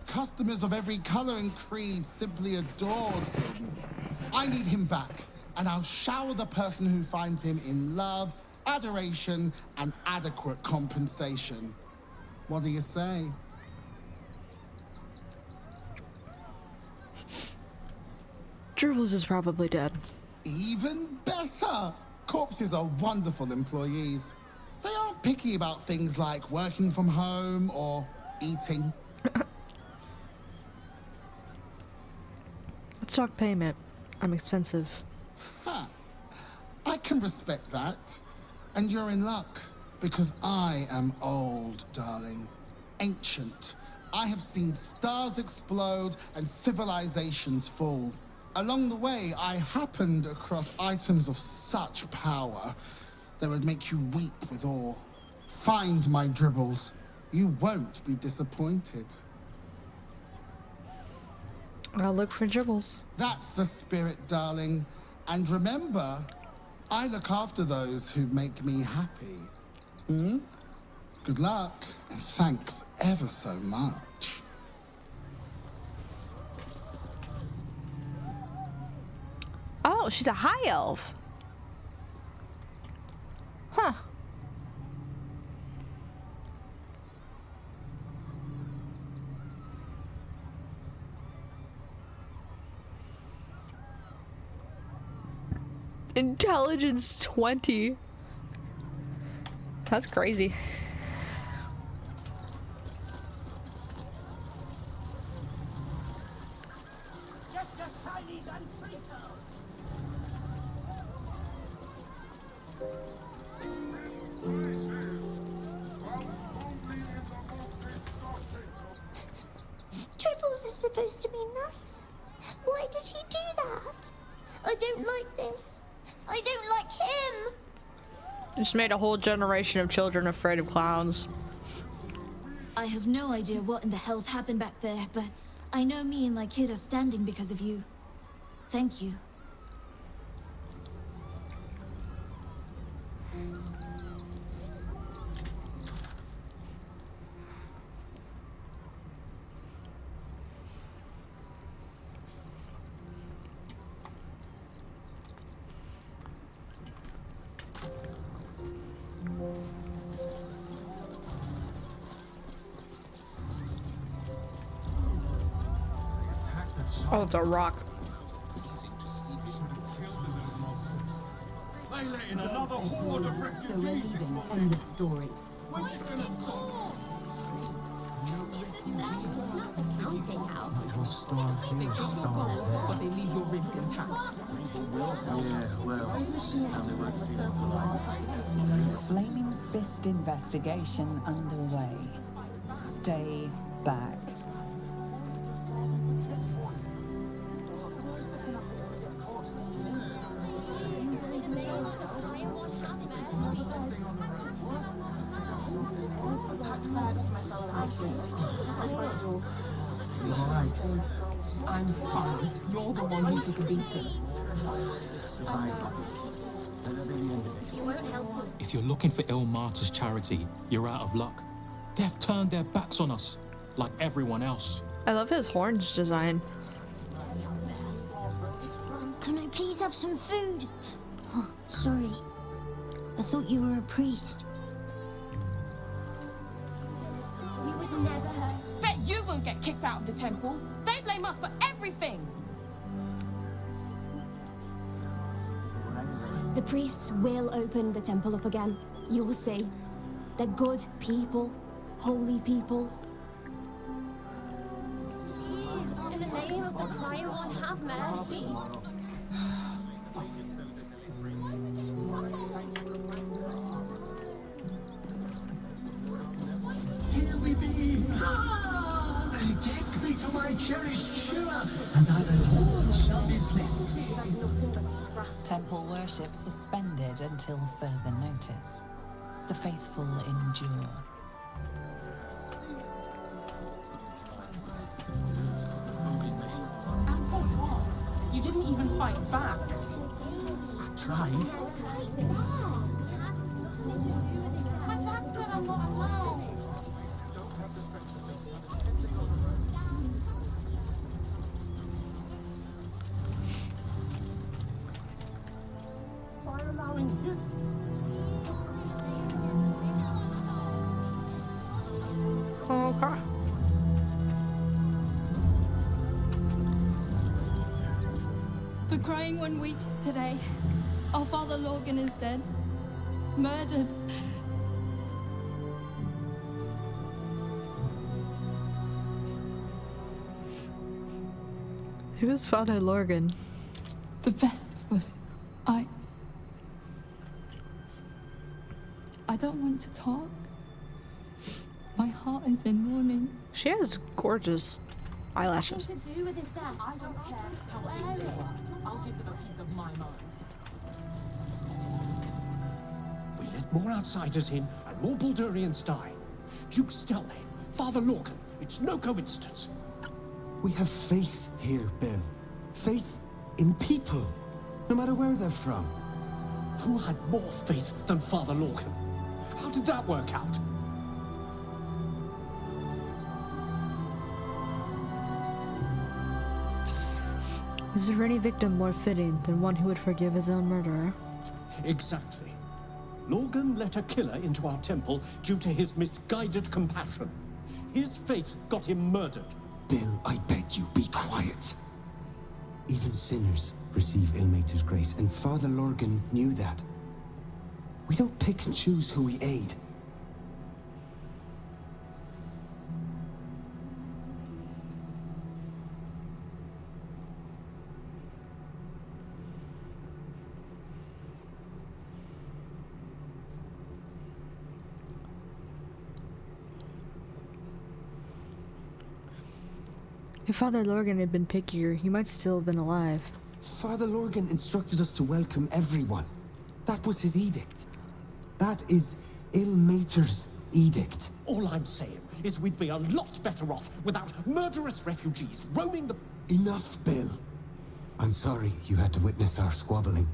Customers of every color and creed simply adored him. I need him back, and I'll shower the person who finds him in love, adoration, and adequate compensation. What do you say? Dribbles is probably dead. Even better! Corpses are wonderful employees. They aren't picky about things like working from home or eating. Let's talk payment. I'm expensive. Huh. I can respect that. And you're in luck, because I am old, darling. Ancient. I have seen stars explode and civilizations fall. Along the way, I happened across items of such power that would make you weep with awe. Find my Dribbles. You won't be disappointed. I'll look for Dribbles. That's the spirit, darling. And remember, I look after those who make me happy. Hmm? Good luck, and thanks ever so much. Oh, she's a high elf. Huh. Intelligence 20. That's crazy. Get your shinies and treacle! Tribbles is supposed to be nice. Why did he do that? I don't like this. I don't like him. Just made a whole generation of children afraid of clowns. I have no idea what in the hell's happened back there, but I know me and my kid are standing because of you. Thank you. Oh, it's a rock. They let in another horde of So we're refugees. leaving. End of story. Counting house. But they leave your ribs intact. Flaming Fist investigation underway. Stay back. You alright? I'm fine. You're the one who took a beating. You won't help us. If you're looking for Ilmarta's charity, you're out of luck. They've turned their backs on us, like everyone else. I love his horns design. Can I please have some food? Oh, sorry. I thought you were a priest. We would never hurt. Bet you won't get kicked out of the temple. They blame us for everything. The priests will open the temple up again. You'll see. They're good people. Holy people. Please, in the name of the crying one, have mercy. Here we be! Take me to my cherished Shira, and I bet all shall be plenty. Temple worship suspended until further notice. The faithful endure. And for what? You didn't even fight back. I tried. My dad said I'm not allowed. By allowing his Okay. The crying one weeps today. Our father Lorgan is dead. Murdered. Who is Father Lorgan? The best of us. I don't want to talk. My heart is in mourning. She has gorgeous eyelashes. Nothing to do with his death. I don't care. Swear it. I'll give them a piece of my mind. We let more outsiders in, and more Baldurians die. Duke Stelmane, Father Lorcan, it's no coincidence. We have faith here, Ben. Faith in people, no matter where they're from. Who had more faith than Father Lorcan? How did that work out? Is there any victim more fitting than one who would forgive his own murderer? Exactly. Lorgan let a killer into our temple due to his misguided compassion. His faith got him murdered. Bill, I beg you, be quiet. Even sinners receive Ilmater's grace, and Father Lorgan knew that. We don't pick and choose who we aid. If Father Lorgan had been pickier, you might still have been alive. Father Lorgan instructed us to welcome everyone. That was his edict. That is Eilvrye's edict. All I'm saying is we'd be a lot better off without murderous refugees roaming the... Enough, Bill. I'm sorry you had to witness our squabbling.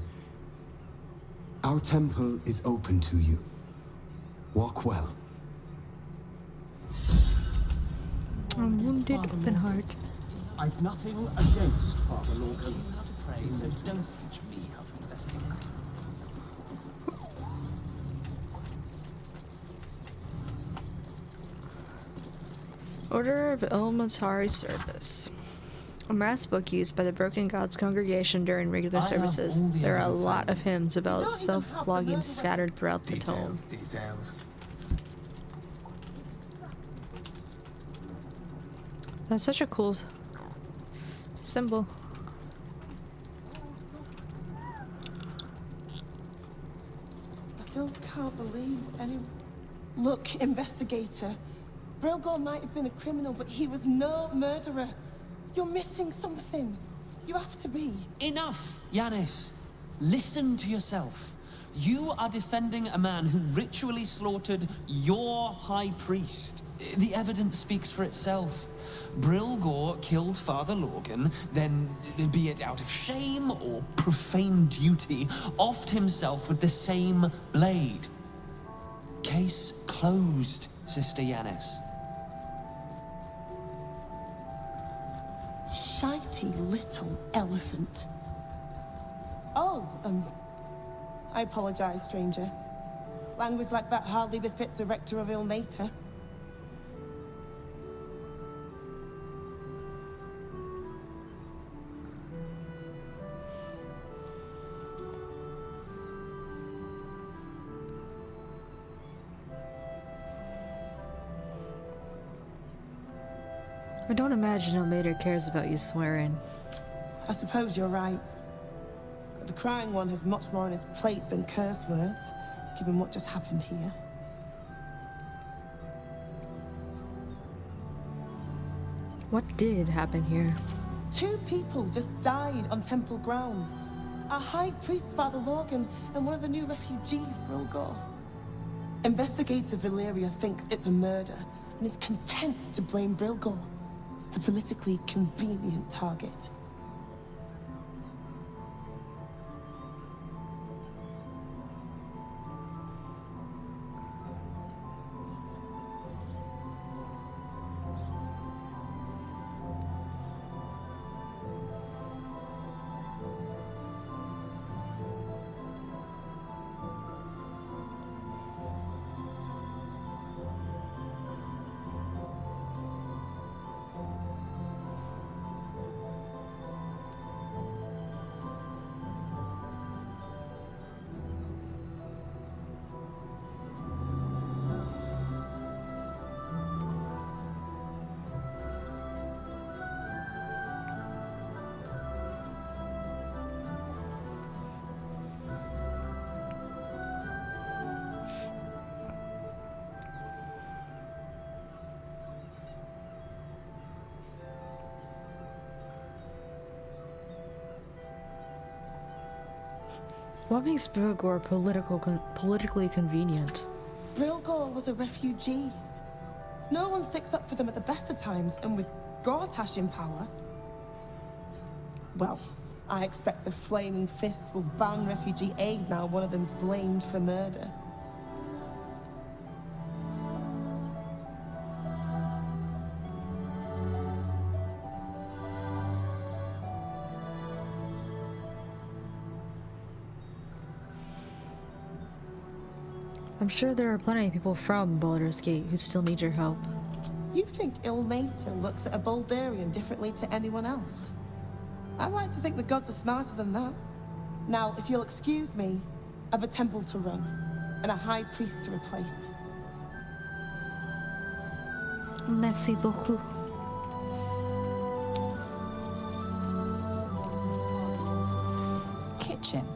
Our temple is open to you. Walk well. I'm wounded open heart. I've nothing against Father Lorgan. How to pray, so don't teach me how to investigate. Order of Ilmatari Service. A mass book used by the Broken Gods congregation during regular services. There are a lot of hymns about self-flogging scattered throughout the tome. Details. That's such a cool symbol. I still can't believe any... Look, investigator. Brilgor might have been a criminal, but he was no murderer. You're missing something. You have to be. Enough, Yanis. Listen to yourself. You are defending a man who ritually slaughtered your high priest. The evidence speaks for itself. Brilgor killed Father Lorgan, then, be it out of shame or profane duty, offed himself with the same blade. Case closed, Sister Yanis. Shitey little elephant. Oh, I apologize, stranger. Language like that hardly befits a rector of Ilmater. I don't imagine Ilmater cares about you swearing. I suppose you're right. But the crying one has much more on his plate than curse words, given what just happened here. What did happen here? 2 people just died on temple grounds. Our high priest, Father Lorgan, and one of the new refugees, Brilgor. Investigator Valeria thinks it's a murder, and is content to blame Brilgor, the politically convenient target. What makes Brilgor politically convenient? Brilgor was a refugee. No one sticks up for them at the best of times, and with Gortash in power... Well, I expect the Flaming Fists will ban refugee aid now one of them's blamed for murder. I'm sure there are plenty of people from Baldur's Gate who still need your help. You think Ilmater looks at a Baldurian differently to anyone else? I like to think the gods are smarter than that. Now, if you'll excuse me, I've a temple to run, and a high priest to replace. Merci beaucoup. Kitchen.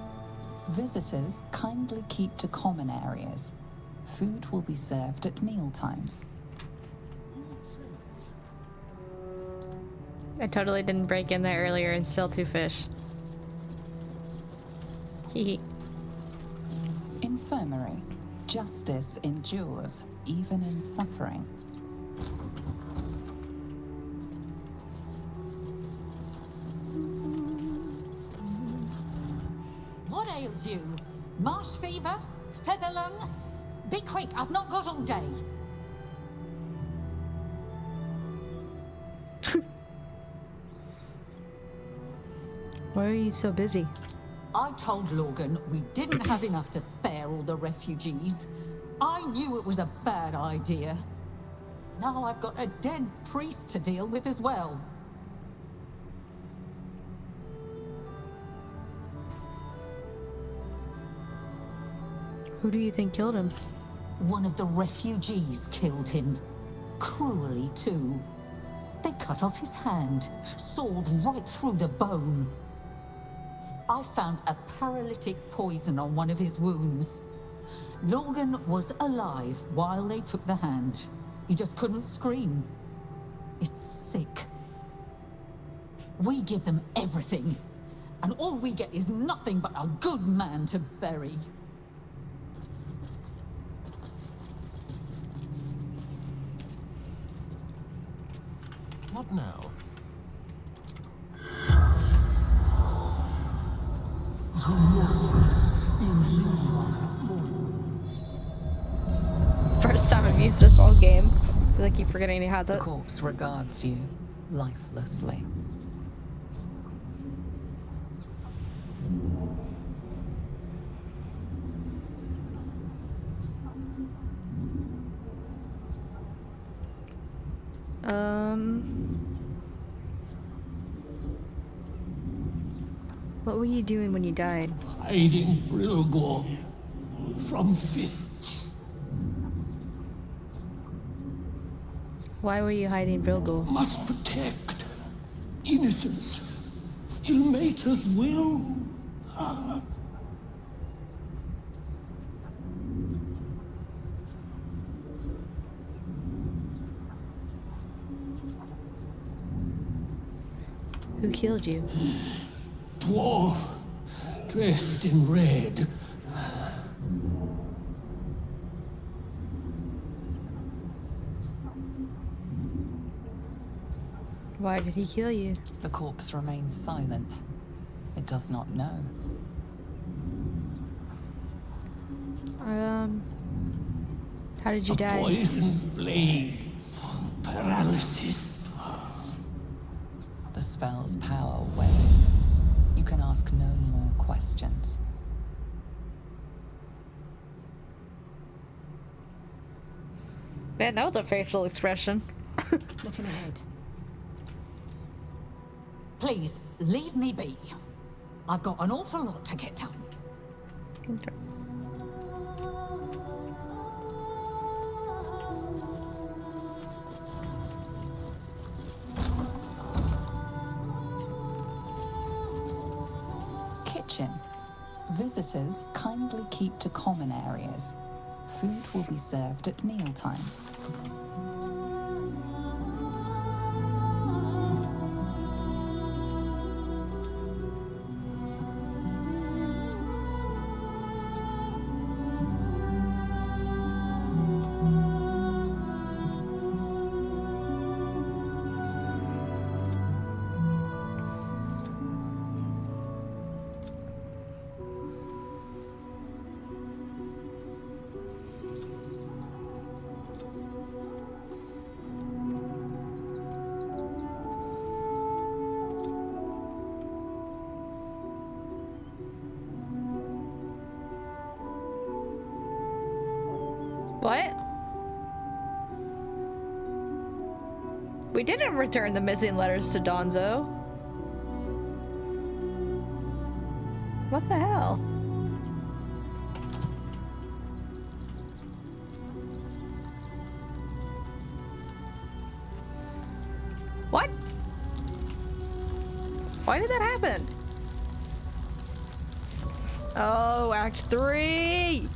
Visitors kindly keep to common areas. Food will be served at meal times. I totally didn't break in there earlier and still two fish. Hee. Infirmary. Justice endures, even in suffering. What ails you? Marsh fever? Feather lung? Be quick, I've not got all day. Why are you so busy? I told Logan we didn't have enough to spare all the refugees. I knew it was a bad idea. Now I've got a dead priest to deal with as well. Who do you think killed him? One of the refugees killed him. Cruelly, too. They cut off his hand, sawed right through the bone. I found a paralytic poison on one of his wounds. Logan was alive while they took the hand. He just couldn't scream. It's sick. We give them everything, and all we get is nothing but a good man to bury. What now? First time I've used this all game. Because I keep forgetting he has it. The corpse regards you lifelessly. What were you doing when you died? Hiding Brilgor from fists. Why were you hiding Brilgor? Must protect innocence. Ilmater's will. Ah. Who killed you? Dwarf, dressed in red. Why did he kill you? The corpse remains silent. It does not know. How did you die? Poison blade. Paralysis. The spell's power wanes. You can ask no more questions. Man, that was a facial expression. Looking ahead. Please, leave me be. I've got an awful lot to get done. Okay. Kitchen. Visitors kindly keep to common areas. Food will be served at mealtimes. What? We didn't return the missing letters to Donzo. What the hell? What? Why did that happen? Oh, Act 3!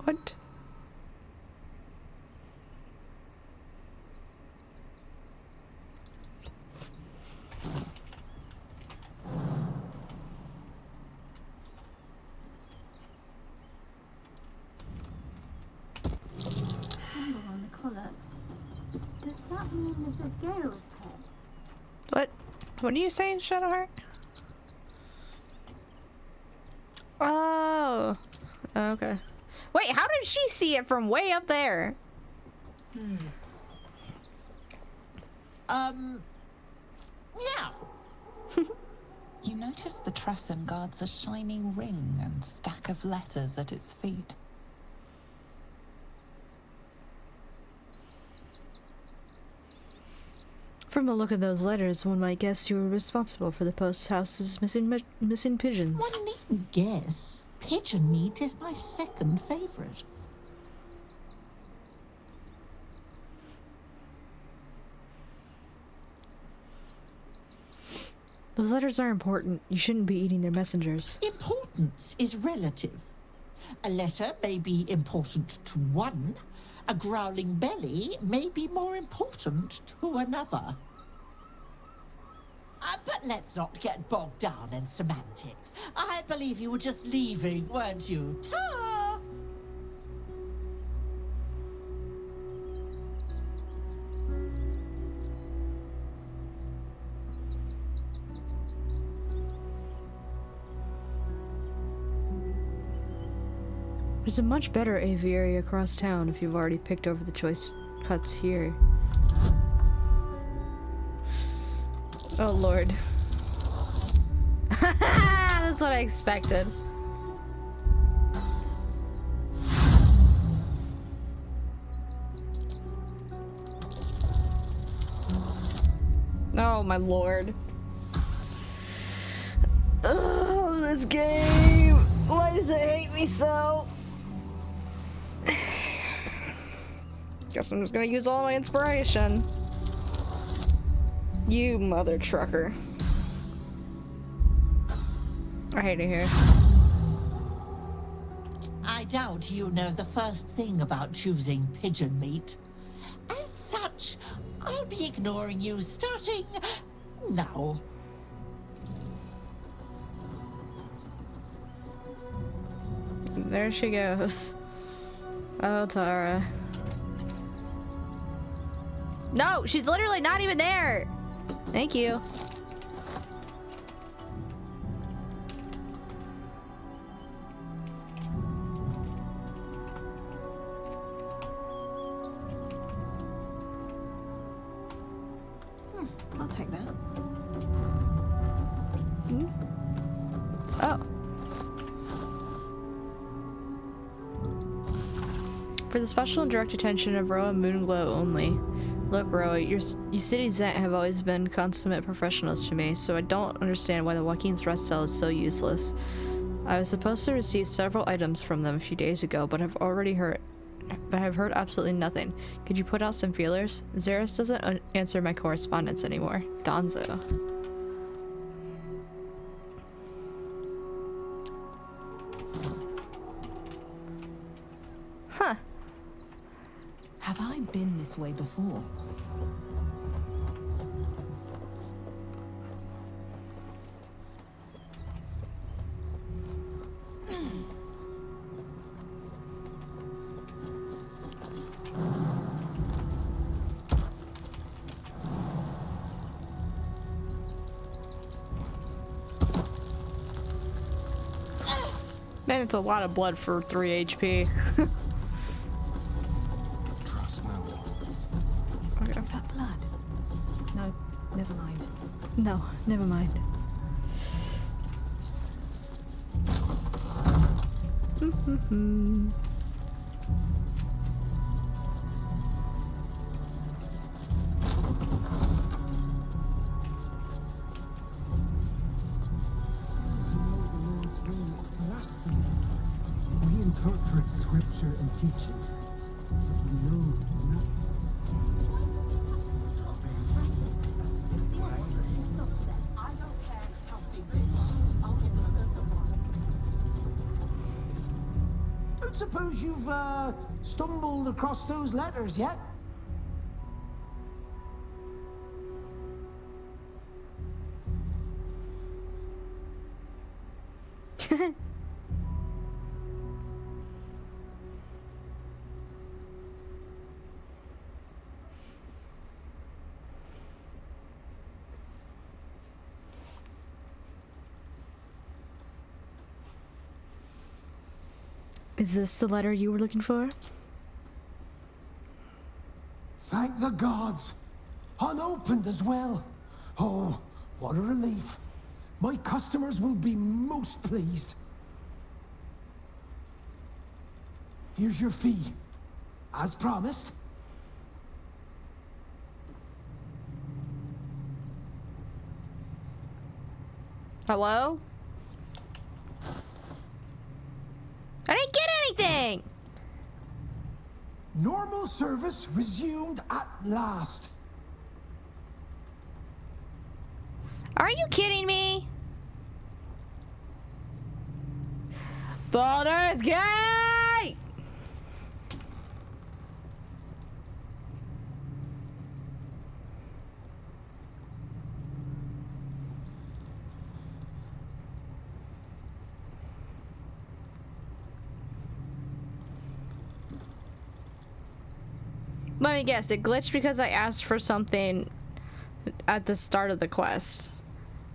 What? Symbol on the collar. Does that mean it's a Gale's head? What? What are you saying, Shadowheart? Oh. Okay. Wait, how did she see it from way up there? Yeah. You notice the Tressum guards a shiny ring and stack of letters at its feet. From the look of those letters, one might guess you were responsible for the post house's missing pigeons. One needn't guess. Pigeon meat is my second favorite. Those letters are important. You shouldn't be eating their messengers. Importance is relative. A letter may be important to one. A growling belly may be more important to another. But let's not get bogged down in semantics. I believe you were just leaving, weren't you? Ta! There's a much better aviary across town if you've already picked over the choice cuts here. Oh lord. That's what I expected. Oh my lord. Oh, this game! Why does it hate me so? Guess I'm just gonna use all my inspiration. You mother trucker. I hate it here. I doubt you know the first thing about choosing pigeon meat. As such, I'll be ignoring you starting now. There she goes. Oh, Tara. No, she's literally not even there. Thank you. I'll take that. Oh. For the special and direct attention of Roa Moonglow only. Look, Roa, you City Zent have always been consummate professionals to me, so I don't understand why the Joaquin's rest cell is so useless. I was supposed to receive several items from them a few days ago, but I've heard absolutely nothing. Could you put out some feelers? Xeris doesn't answer my correspondence anymore. Donzo. Huh. Have I been this way before? Man, it's a lot of blood for 3 HP. Okay. Is that blood? No, never mind. No, never mind. We interpret scripture and teachings. We know nothing. don't suppose you've, stumbled across those letters yet? Is this the letter you were looking for? Thank the gods. Unopened as well. Oh, what a relief. My customers will be most pleased. Here's your fee. As promised. Hello? I didn't get anything! Normal service resumed at last. Are you kidding me? Baldur's Gate! Let me guess, it glitched because I asked for something at the start of the quest.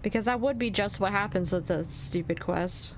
Because that would be just what happens with the stupid quest.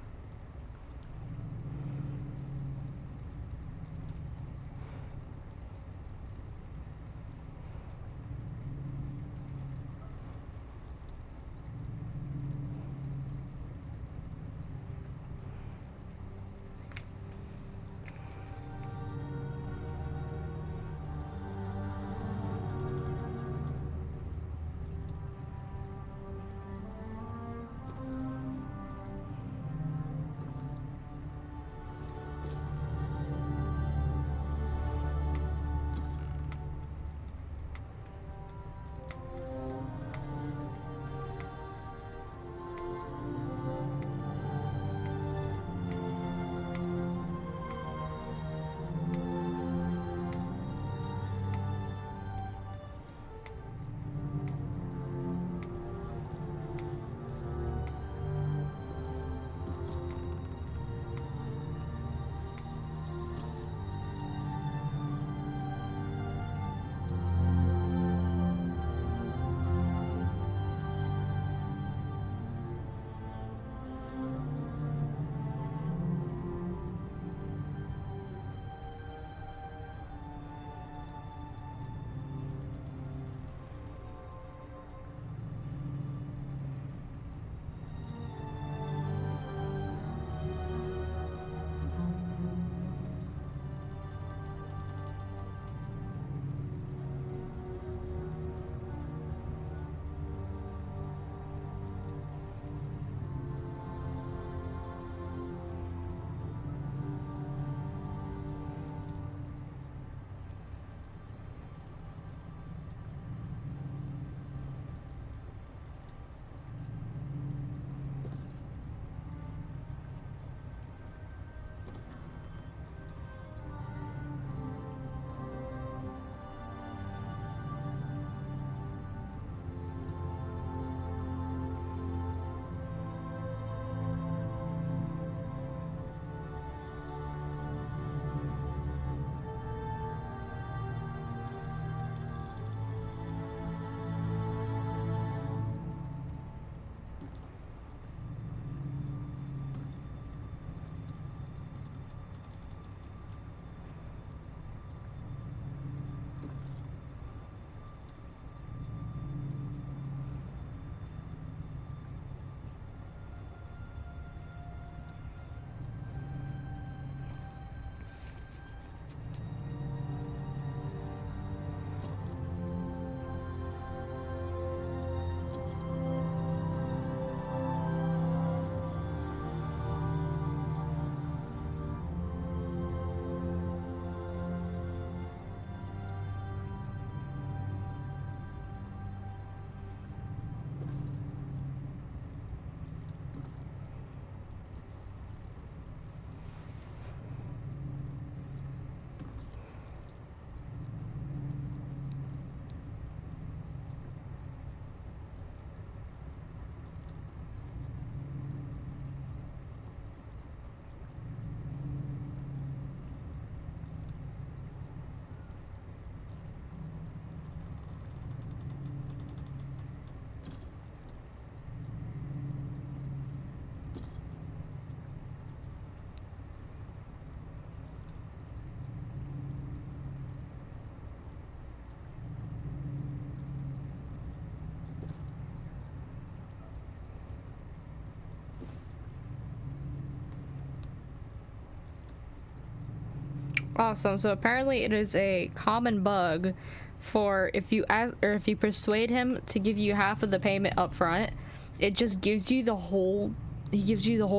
Awesome. So apparently it is a common bug for if you ask or if you persuade him to give you half of the payment up front, it just gives you the whole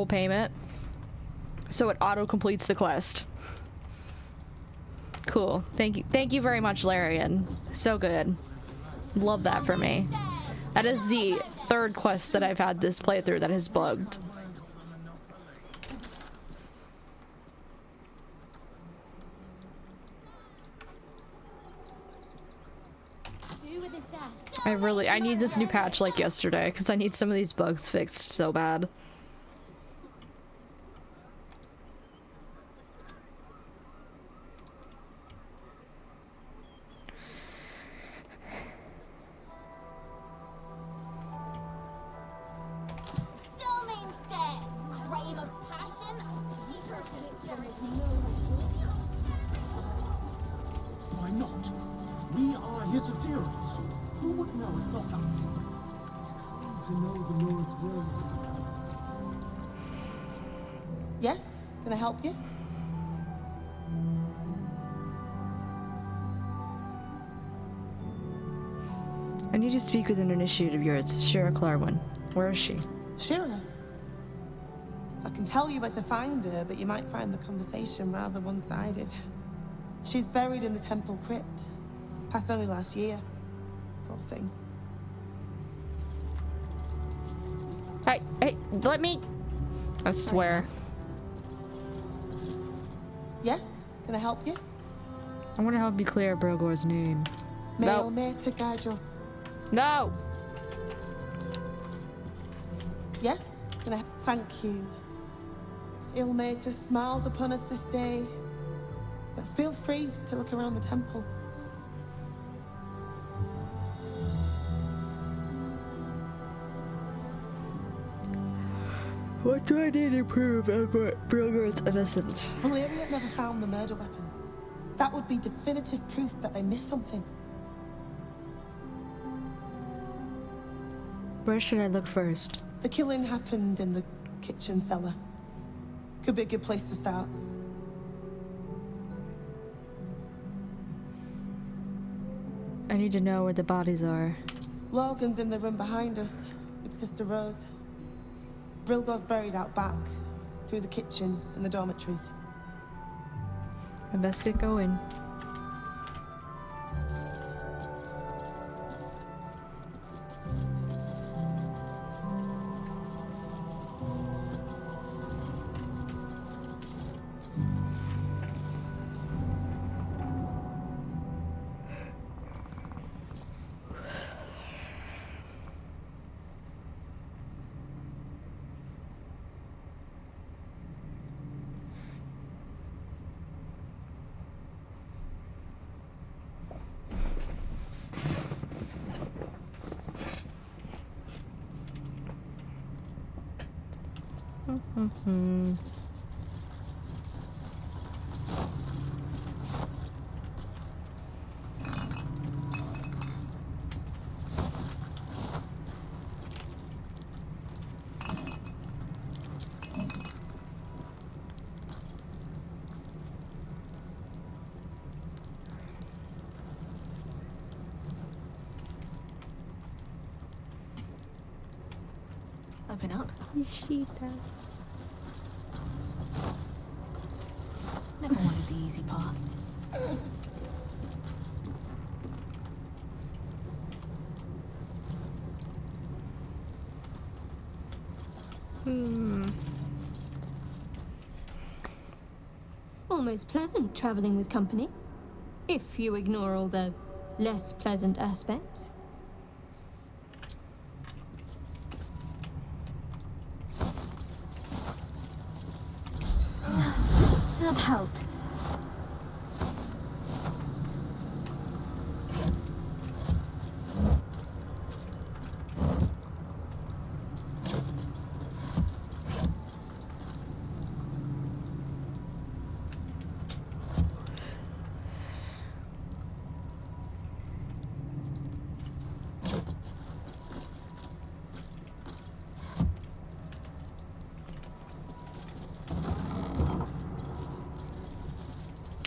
payment. So it auto completes the quest. Cool. Thank you very much, Larian. So good. Love that for me. That is the third quest that I've had this playthrough that has bugged. I need this new patch like yesterday because I need some of these bugs fixed so bad. Why not? We are his adherents. Who would know if not us? To know the Lord's will. Yes? Can I help you? I need to speak with an initiate of yours, Shira Clarwin. Where is she? Shira? I can tell you where to find her, but you might find the conversation rather one-sided. She's buried in the temple crypt. Passed only last year. Poor thing. Hey, let me... I swear. Yes? Can I help you? I want to help you clear Brilgor's name. May to guide your... No! Yes? Can I... Thank you. Ilmater smiles upon us this day. But feel free to look around the temple. What do I need to prove Brilgor's innocence? Valyria never found the murder weapon. That would be definitive proof that they missed something. Where should I look first? The killing happened in the kitchen cellar. Could be a good place to start. I need to know where the bodies are. Logan's in the room behind us with Sister Rose. Brilgor's buried out back, through the kitchen and the dormitories. I best get going. Open up. She does. Never wanted the easy path. Almost pleasant traveling with company, if you ignore all the less pleasant aspects. That helped.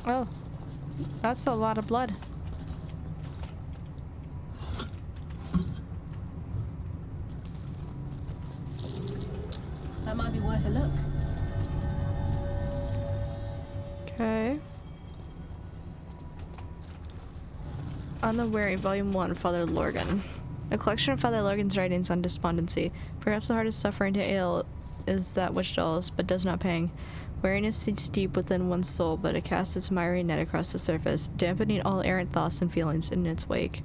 Oh, that's a lot of blood. That might be worth a look. Okay. On the Weary, Volume 1, Father Lorgan. A collection of Father Lorgan's writings on despondency. Perhaps the hardest suffering to ail is that which dulls, but does not pang. Weariness sits deep within one's soul, but it casts its miry net across the surface, dampening all errant thoughts and feelings in its wake.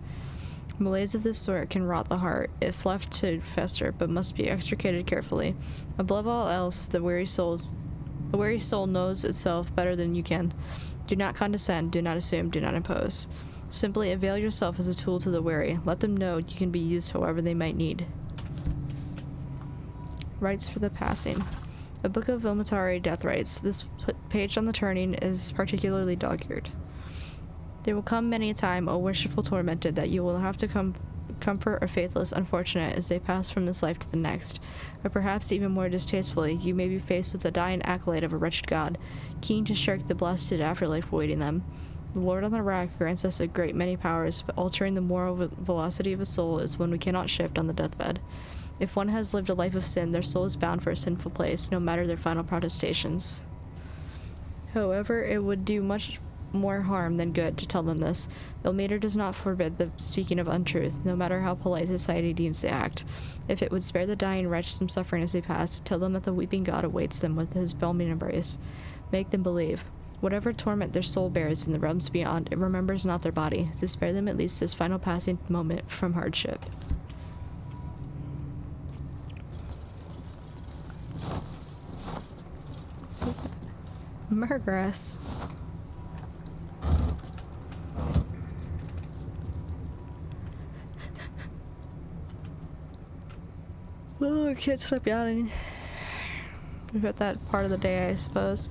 Malaise of this sort can rot the heart, if left to fester, but must be extricated carefully. Above all else, the weary soul knows itself better than you can. Do not condescend, do not assume, do not impose. Simply avail yourself as a tool to the weary. Let them know you can be used however they might need. Rites for the passing. A book of Vilmatari death rites. This page on the turning is particularly dog-eared. There will come many a time, O worshipful tormented, that you will have to comfort a faithless unfortunate as they pass from this life to the next. Or perhaps even more distastefully, you may be faced with the dying accolade of a wretched god, keen to shirk the blessed afterlife awaiting them. The Lord on the rack grants us a great many powers, but altering the moral velocity of a soul is one we cannot shift on the deathbed. If one has lived a life of sin, their soul is bound for a sinful place, no matter their final protestations. However, it would do much more harm than good to tell them this. Ilmater does not forbid the speaking of untruth, no matter how polite society deems the act. If it would spare the dying wretch some suffering as they pass, tell them that the weeping God awaits them with his balmy embrace. Make them believe. Whatever torment their soul bears in the realms beyond, it remembers not their body, to spare them at least this final passing moment from hardship. What's that? Murgrass. Oh, I can't stop yawning. We've got that part of the day, I suppose.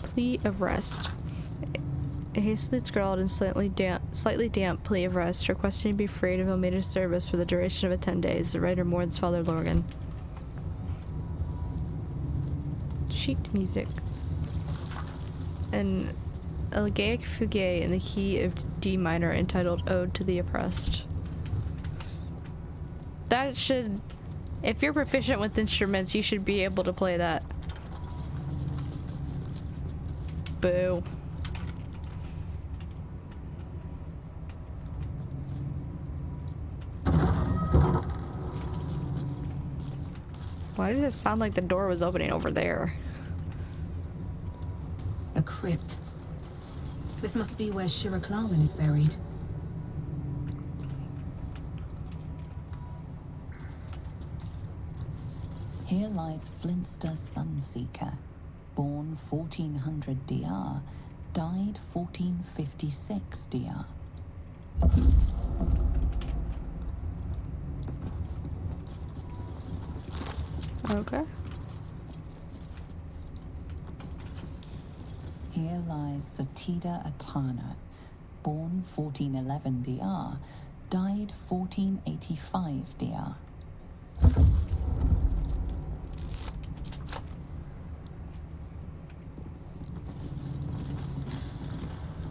Plea of rest. A hastily scrawled and slightly damp plea of rest, requesting to be freed of Ilmater's service for the duration of 10 days. The writer mourns Father Lorgan. Sheet music. An elegiac fugue in the key of D minor entitled Ode to the Oppressed. That should... If you're proficient with instruments, you should be able to play that. Boo. Why did it sound like the door was opening over there? A crypt. This must be where Shira Clarwin is buried. Here lies Flintster Sunseeker, born 1400 DR, died 1456 DR. Okay. Here lies Satida Atana, born 1411 DR, died 1485 DR.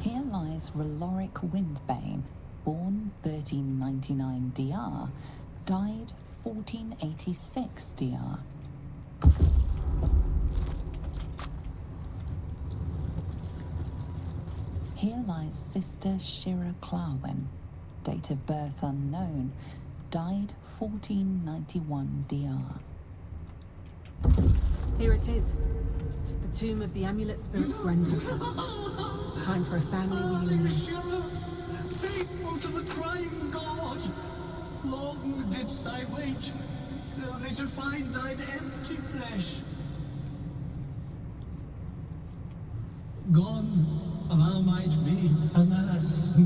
Here lies Reloric Windbane, born 1399 DR, died 1486 DR. Here lies Sister Shira Clarwin, date of birth unknown, died 1491 DR. Here it is. The tomb of the amulet spirit Brendan. Time for a family reunion. Faithful to the crying God, long didst I wait, only to find thine empty flesh. Gone, thou might be, alas.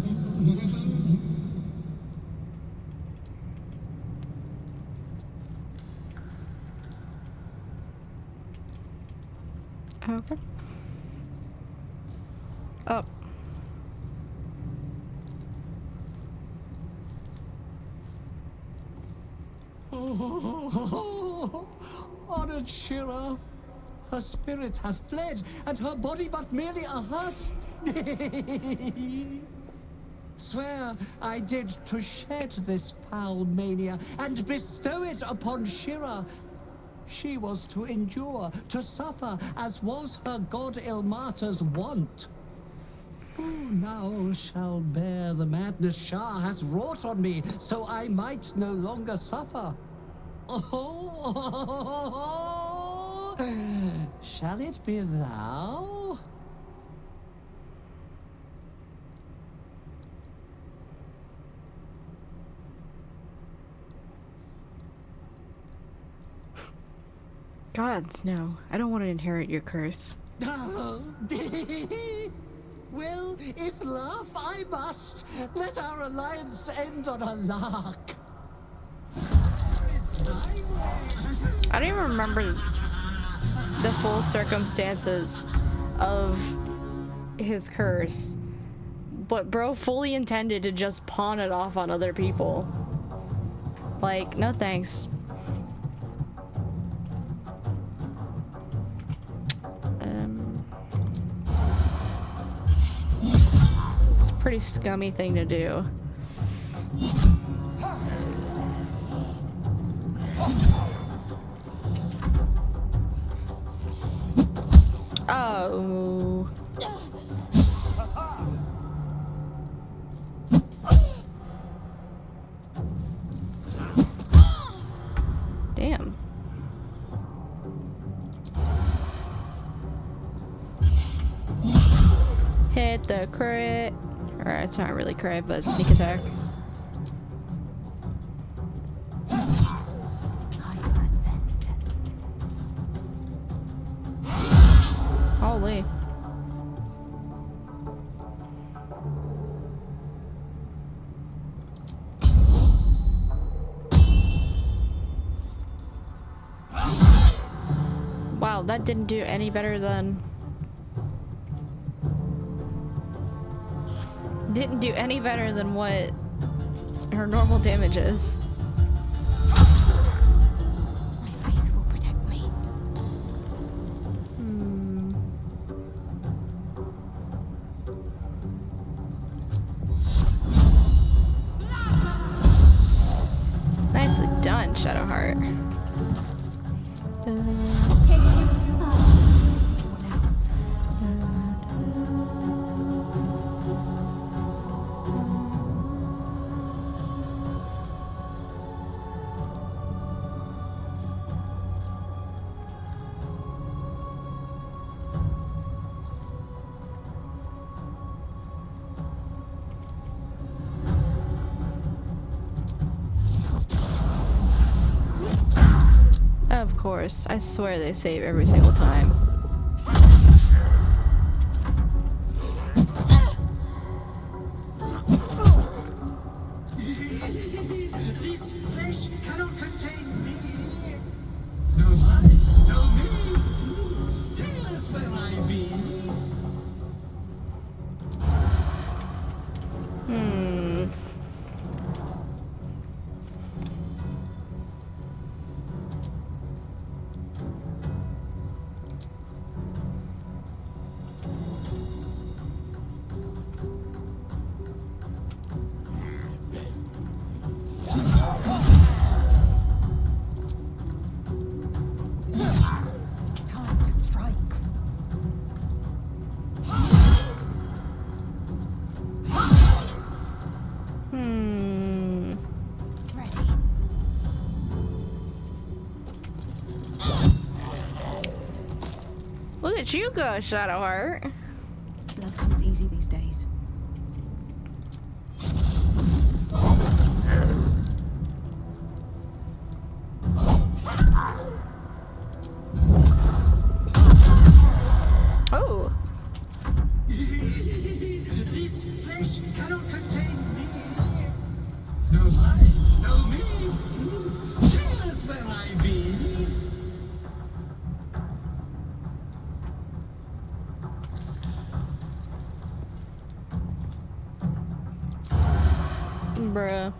Okay. Oh. Honored Shira, her spirit hath fled, and her body but merely a husk. Swear I did to shed this foul mania and bestow it upon Shira. She was to endure, to suffer, as was her god Ilmata's wont. Who now shall bear the madness Shah has wrought on me, so I might no longer suffer? Oh, shall it be thou? Gods, no. I don't want to inherit your curse. Oh, well, if laugh I must, let our alliance end on a lark. I don't even remember the full circumstances of his curse. But bro fully intended to just pawn it off on other people. Like, no thanks. It's a pretty scummy thing to do. Oh. Damn. Hit the crit. Alright, it's not really crit, but sneak attack. Holy. Wow, that didn't do any better than... Didn't do any better than what her normal damage is. My faith will protect me. Nicely done, Shadowheart. Of course, I swear they save every single time. This flesh cannot contain me. No life, no me. Tell us where I be. Time to strike. Ready. Look at you go, Shadowheart. Blood comes easy these days. Oh. This flesh cannot contain me. No life, no me. Tell us where I be. Bruh.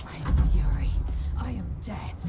I am fury. I am death.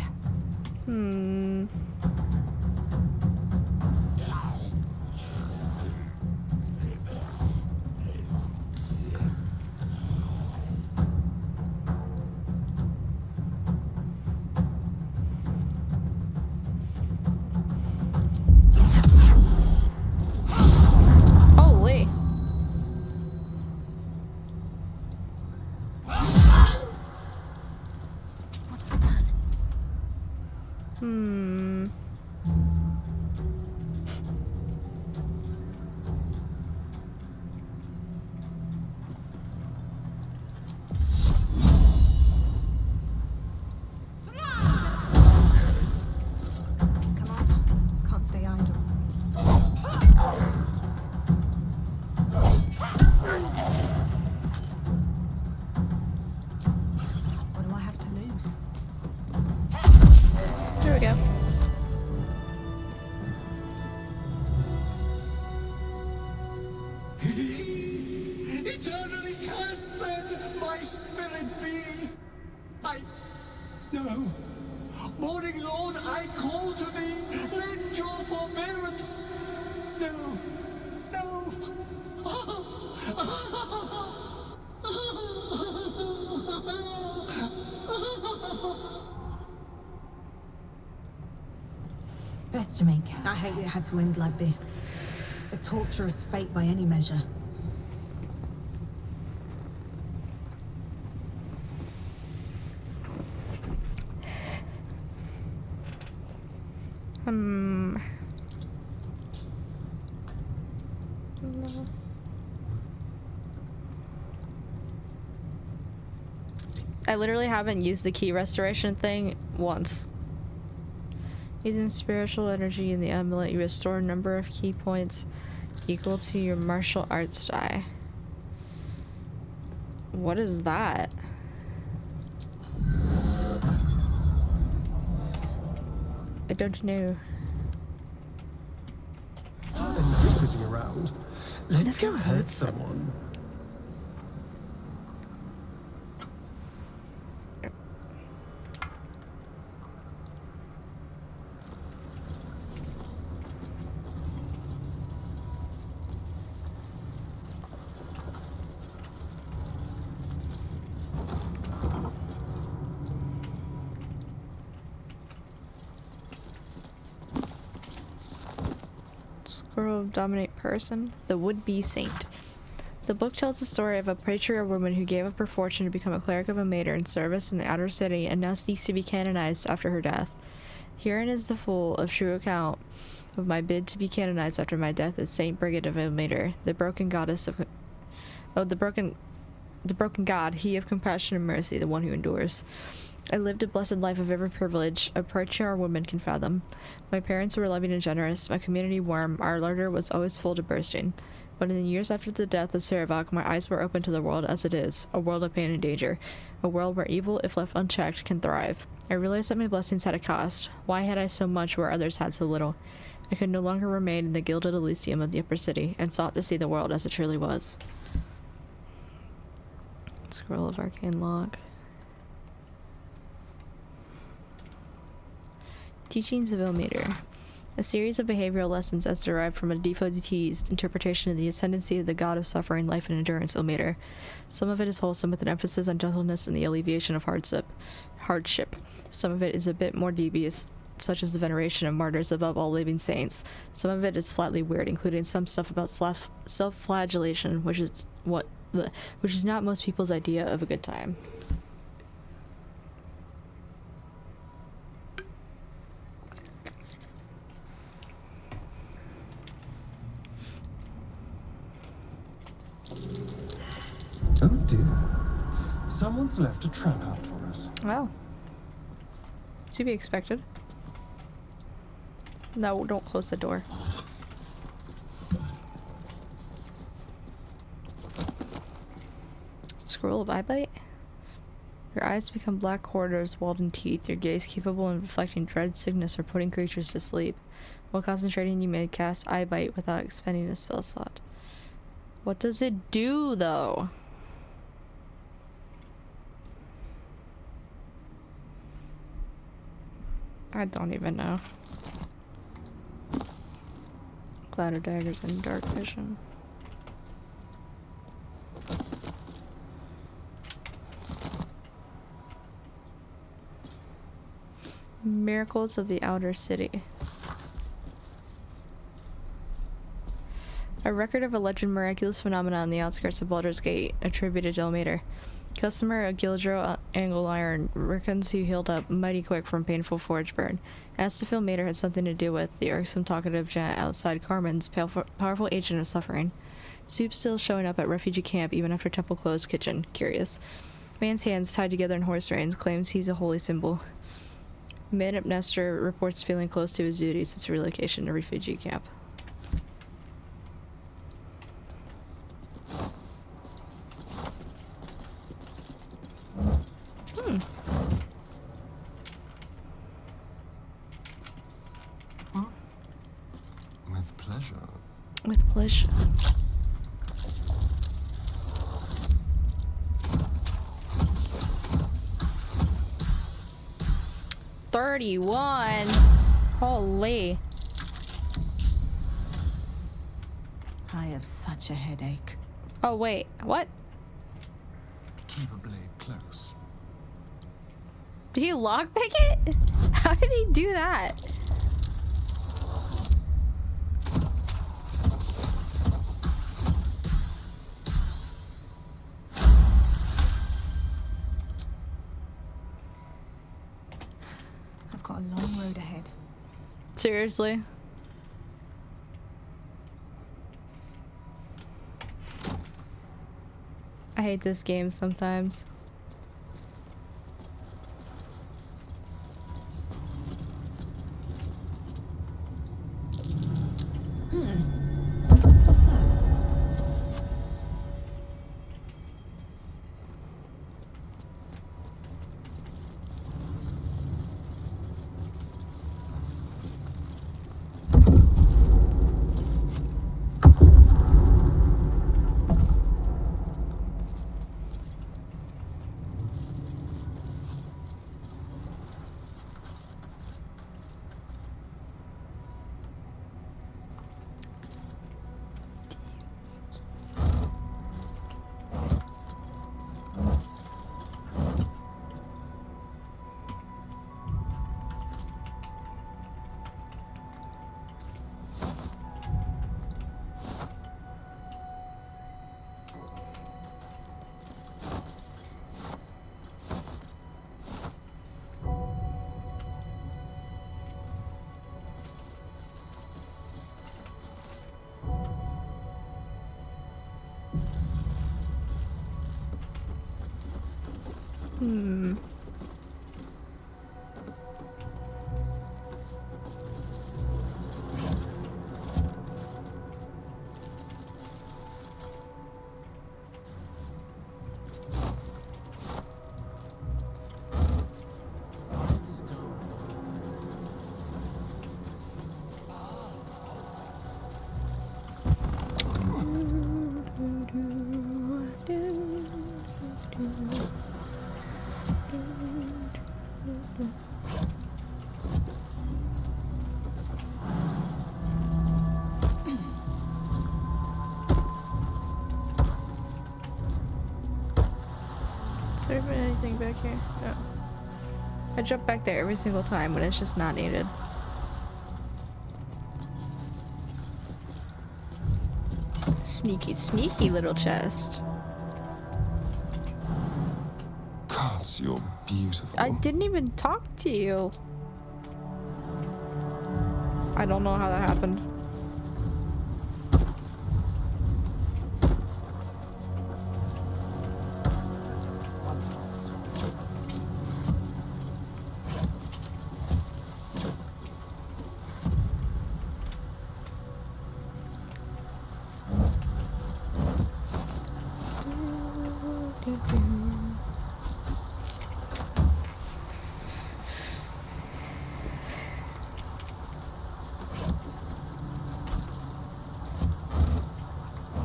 No. Morning Lord, I call to thee. Lend your forbearance. No. No. Best Jamaica. I hate it had to end like this. A torturous fate by any measure. No. I literally haven't used the key restoration thing once. Using spiritual energy in the amulet, you restore a number of key points equal to your martial arts die. What is that? I don't know. Enough sitting around. Let's go hurt someone. Scroll of Dominate Person, the would-be saint. The book tells the story of a patriarchal woman who gave up her fortune to become a cleric of a mater in service in the outer city and now seeks to be canonized after her death. Herein is the full of true account of my bid to be canonized after my death as Saint Brigid of Ilmater, the broken goddess of... the broken god, he of compassion and mercy, the one who endures. I lived a blessed life of every privilege a patriarchal woman can fathom. My parents were loving and generous, my community warm, our larder was always full to bursting. But in the years after the death of Saravak, my eyes were open to the world as it is, a world of pain and danger, a world where evil, if left unchecked, can thrive. I realized that my blessings had a cost. Why had I so much where others had so little? I could no longer remain in the gilded Elysium of the upper city, and sought to see the world as it truly was. Scroll of Arcane Log. Teachings of Ilmater. A series of behavioral lessons as derived from a devotee's interpretation of the ascendancy of the god of suffering, life, and endurance, Ilmater. Some of it is wholesome with an emphasis on gentleness and the alleviation of hardship. Some of it is a bit more devious, such as the veneration of martyrs above all living saints. Some of it is flatly weird, including some stuff about self-flagellation, which is not most people's idea of a good time. Oh dear. Someone's left a trap out for us. Wow. To be expected. No, don't close the door. Scroll of Eilvrye. Your eyes become black corridors walled in teeth, your gaze capable of reflecting dread, sickness, or putting creatures to sleep. While concentrating, you may cast Eilvrye without expending a spell slot. What does it do, though? I don't even know. Cloud of daggers and dark vision. Miracles of the outer city. A record of alleged miraculous phenomena on the outskirts of Baldur's Gate, attributed to Ilmater. Customer Gildro Angle Iron reckons he healed up mighty quick from painful forge burn. Asked if Ilmater had something to do with the irksome talkative gent outside Carmen's powerful agent of suffering. Soup still showing up at refugee camp even after temple closed kitchen. Curious. Man's hands tied together in horse reins claims he's a holy symbol. Mid-up Nestor reports feeling close to his duties since relocation to refugee camp. With pleasure. With pleasure. 31. Holy. I have such a headache. Oh, wait. What? Keep a blade close. Did he lockpick it? How did he do that? I've got a long road ahead. Seriously? I hate this game sometimes. What's that? Hmm. Is there even anything back here? No. I jump back there every single time when it's just not needed. Sneaky, sneaky little chest. Gods, you're beautiful. I didn't even talk to you. I don't know how that happened.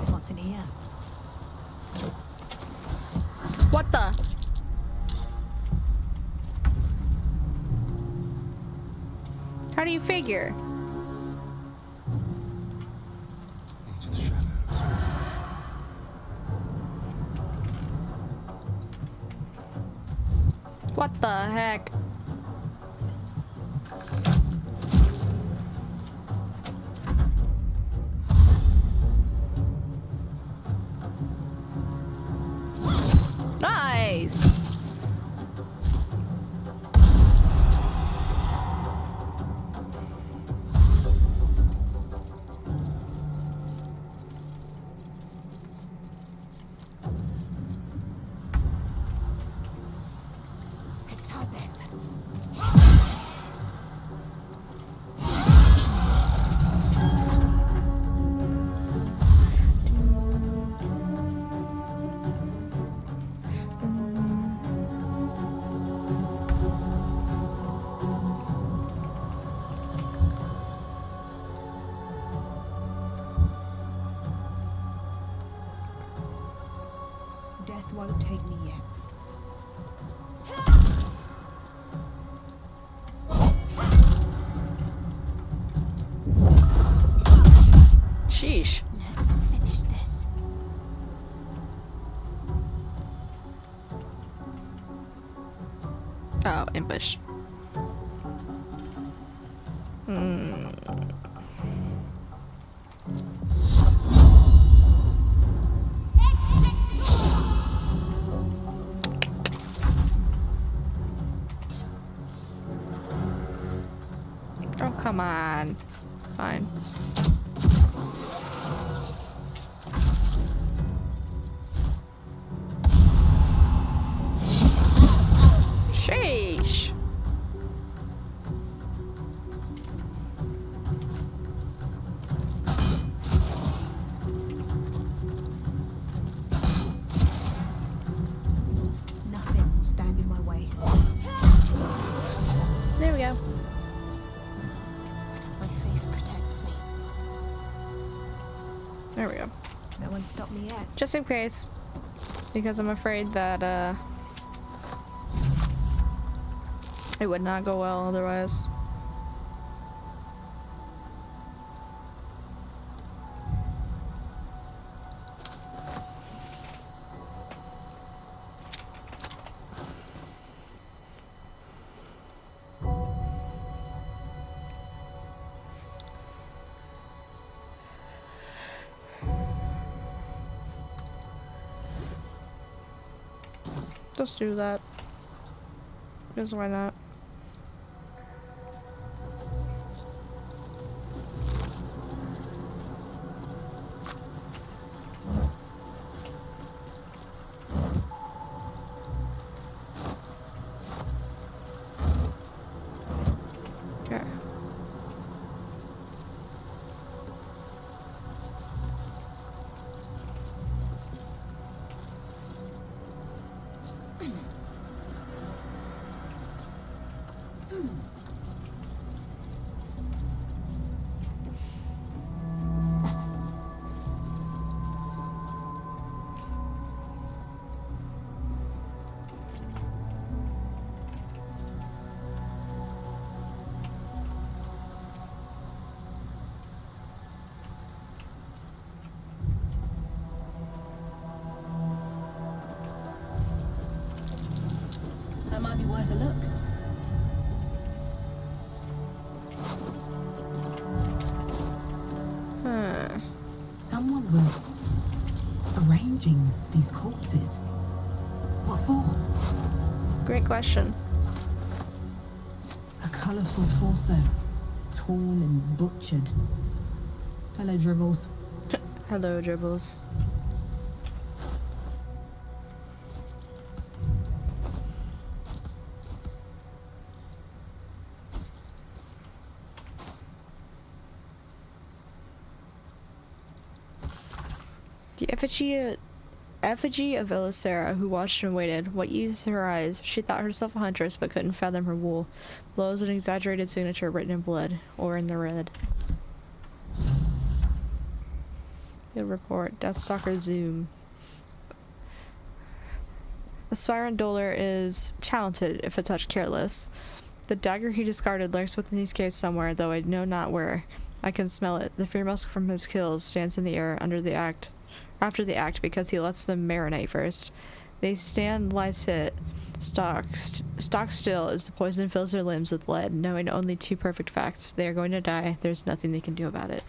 What's in here? What the? How do you figure? Into the shadows. What the heck? Nice. Death won't take me yet. Sheesh. Let's finish this. Oh, ambush. Oh, come on. Fine. Sheesh. Nothing will stand in my way. There we go. My faith protects me. There we go. No one stopped me yet. Just in case. Because I'm afraid that, it would not go well otherwise. Just do that. Because why not? Okay. That might be worth a look. Someone was arranging these corpses. What for? Great question. A colourful torso, torn and butchered. Hello, Dribbles. Hello, Dribbles. The effigy of Elisera, who watched and waited. What used her eyes? She thought herself a huntress, but couldn't fathom her wool. Below was an exaggerated signature written in blood, or in the red. Good report. Deathstalker Zoom. Aspirant Dolor is talented, if a touch careless. The dagger he discarded lurks within these caves somewhere, though I know not where. I can smell it. The fear musk from his kills stands in the air after the act because he lets them marinate first. They stand lies hit. Stock still as the poison fills their limbs with lead, knowing only two perfect facts. They are going to die. There's nothing they can do about it.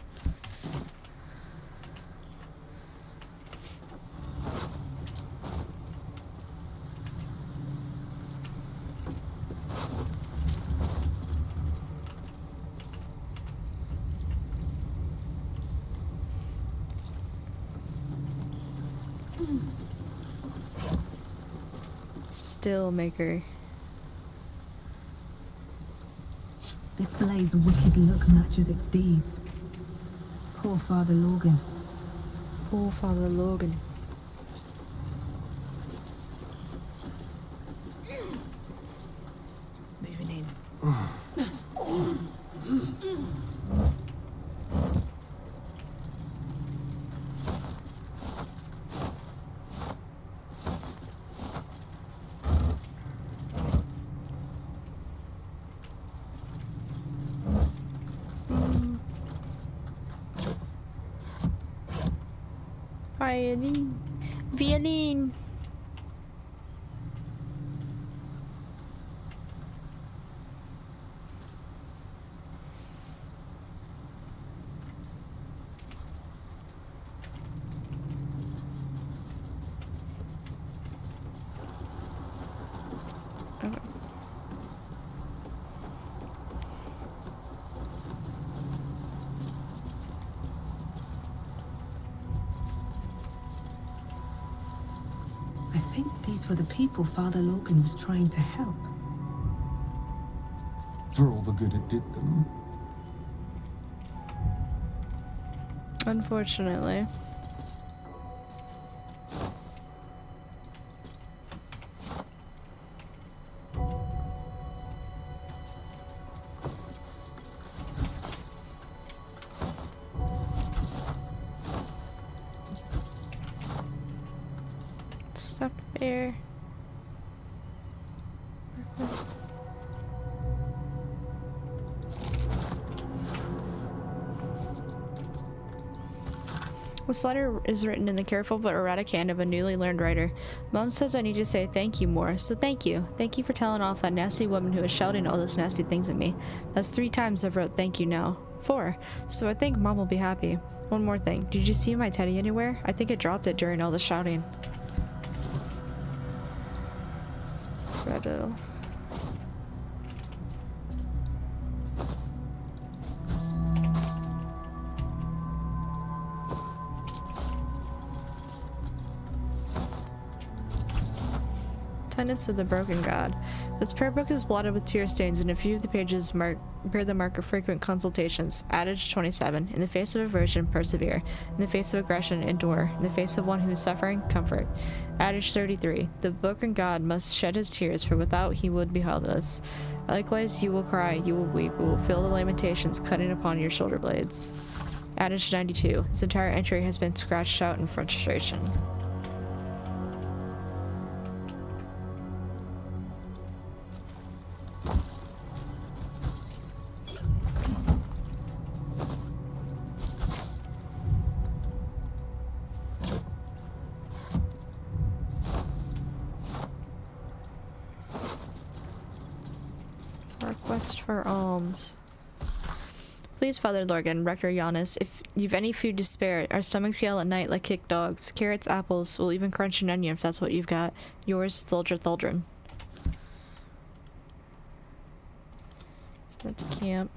Still maker. This blade's wicked look matches its deeds. Poor Father Lorgan. Poor Father Lorgan. Moving in. Violin. Violin. Okay. I think these were the people Father Logan was trying to help. For all the good it did them. Unfortunately. Stuff there. This letter is written in the careful but erratic hand of a newly learned writer. Mom says I need to say thank you more, so thank you. Thank you for telling off that nasty woman who was shouting all those nasty things at me. That's 3 times I've wrote thank you now. 4. So I think Mom will be happy. One more thing. Did you see my teddy anywhere? I think it dropped it during all the shouting. Fredo. Tenets of the Broken God. This prayer book is blotted with tear stains, and a few of the pages bear the mark of frequent consultations. Adage 27. In the face of aversion, persevere. In the face of aggression, endure. In the face of one who is suffering, comfort. Adage 33. The broken God must shed his tears, for without he would be helpless. Likewise, you will cry, you will weep, you will feel the lamentations cutting upon your shoulder blades. Adage 92. This entire entry has been scratched out in frustration. Request for alms. Please, Father Lorgan, Rector Giannis, if you've any food to spare, our stomachs yell at night like kicked dogs. Carrots, apples, we'll even crunch an onion if that's what you've got. Yours, Thuldra Thuldrin. So that's camp.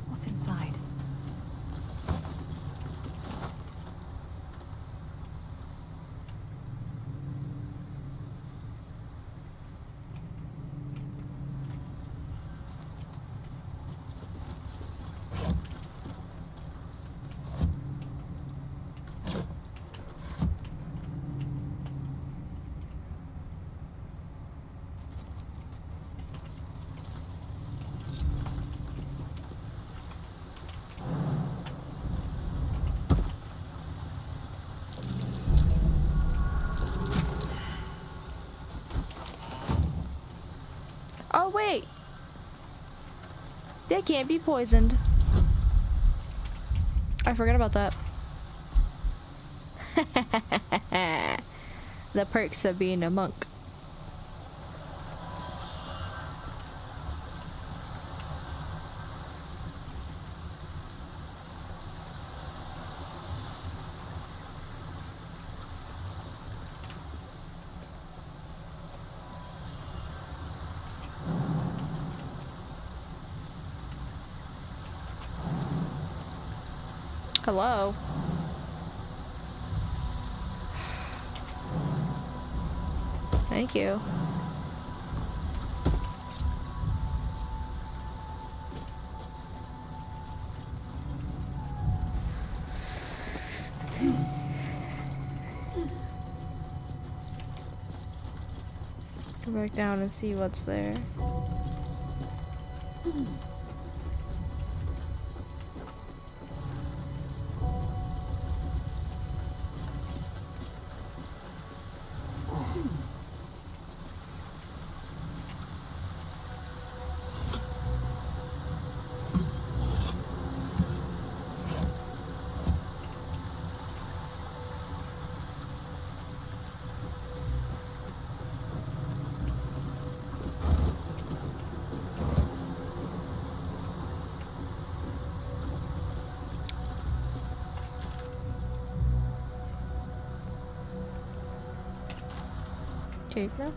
What's inside? Oh, wait! They can't be poisoned. I forgot about that. The perks of being a monk. Hello? Thank you. Go back down and see what's there. Cave now?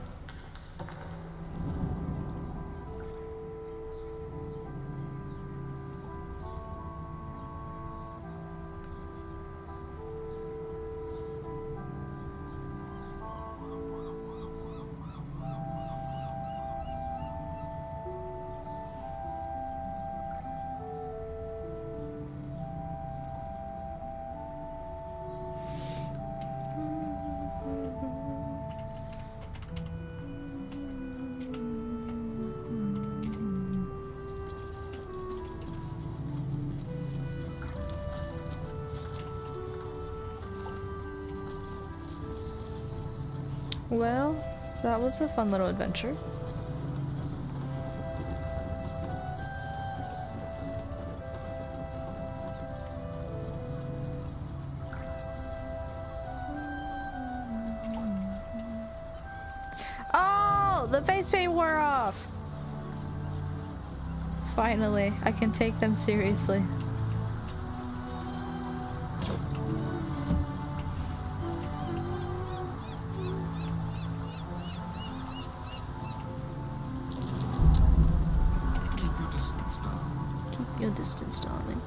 Well, that was a fun little adventure. Oh, the face paint wore off! Finally, I can take them seriously. Distance, darling.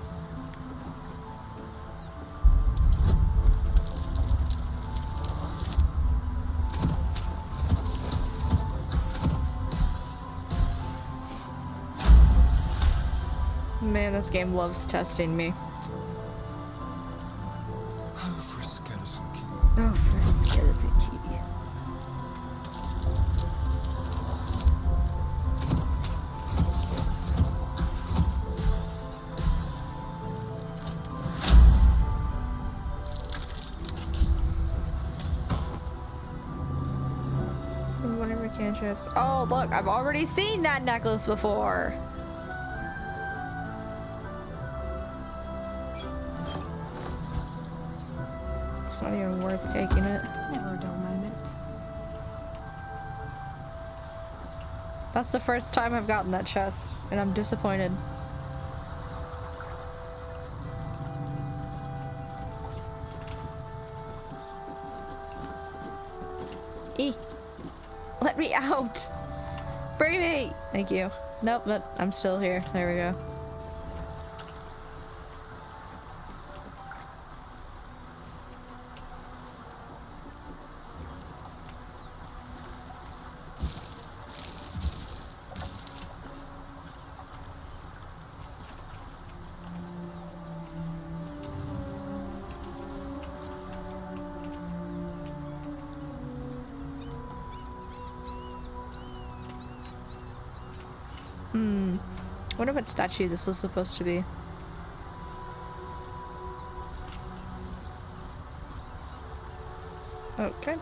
Man, this game loves testing me. Oh, for a skeleton key. Oh, for a skeleton key. Cantrips. Oh, look, I've already seen that necklace before. It's not even worth taking it. Never a dull moment. That's the first time I've gotten that chest, and I'm disappointed. Let me out! Free me! Thank you. Nope, but I'm still here. There we go. Wonder what statue this was supposed to be. Okay.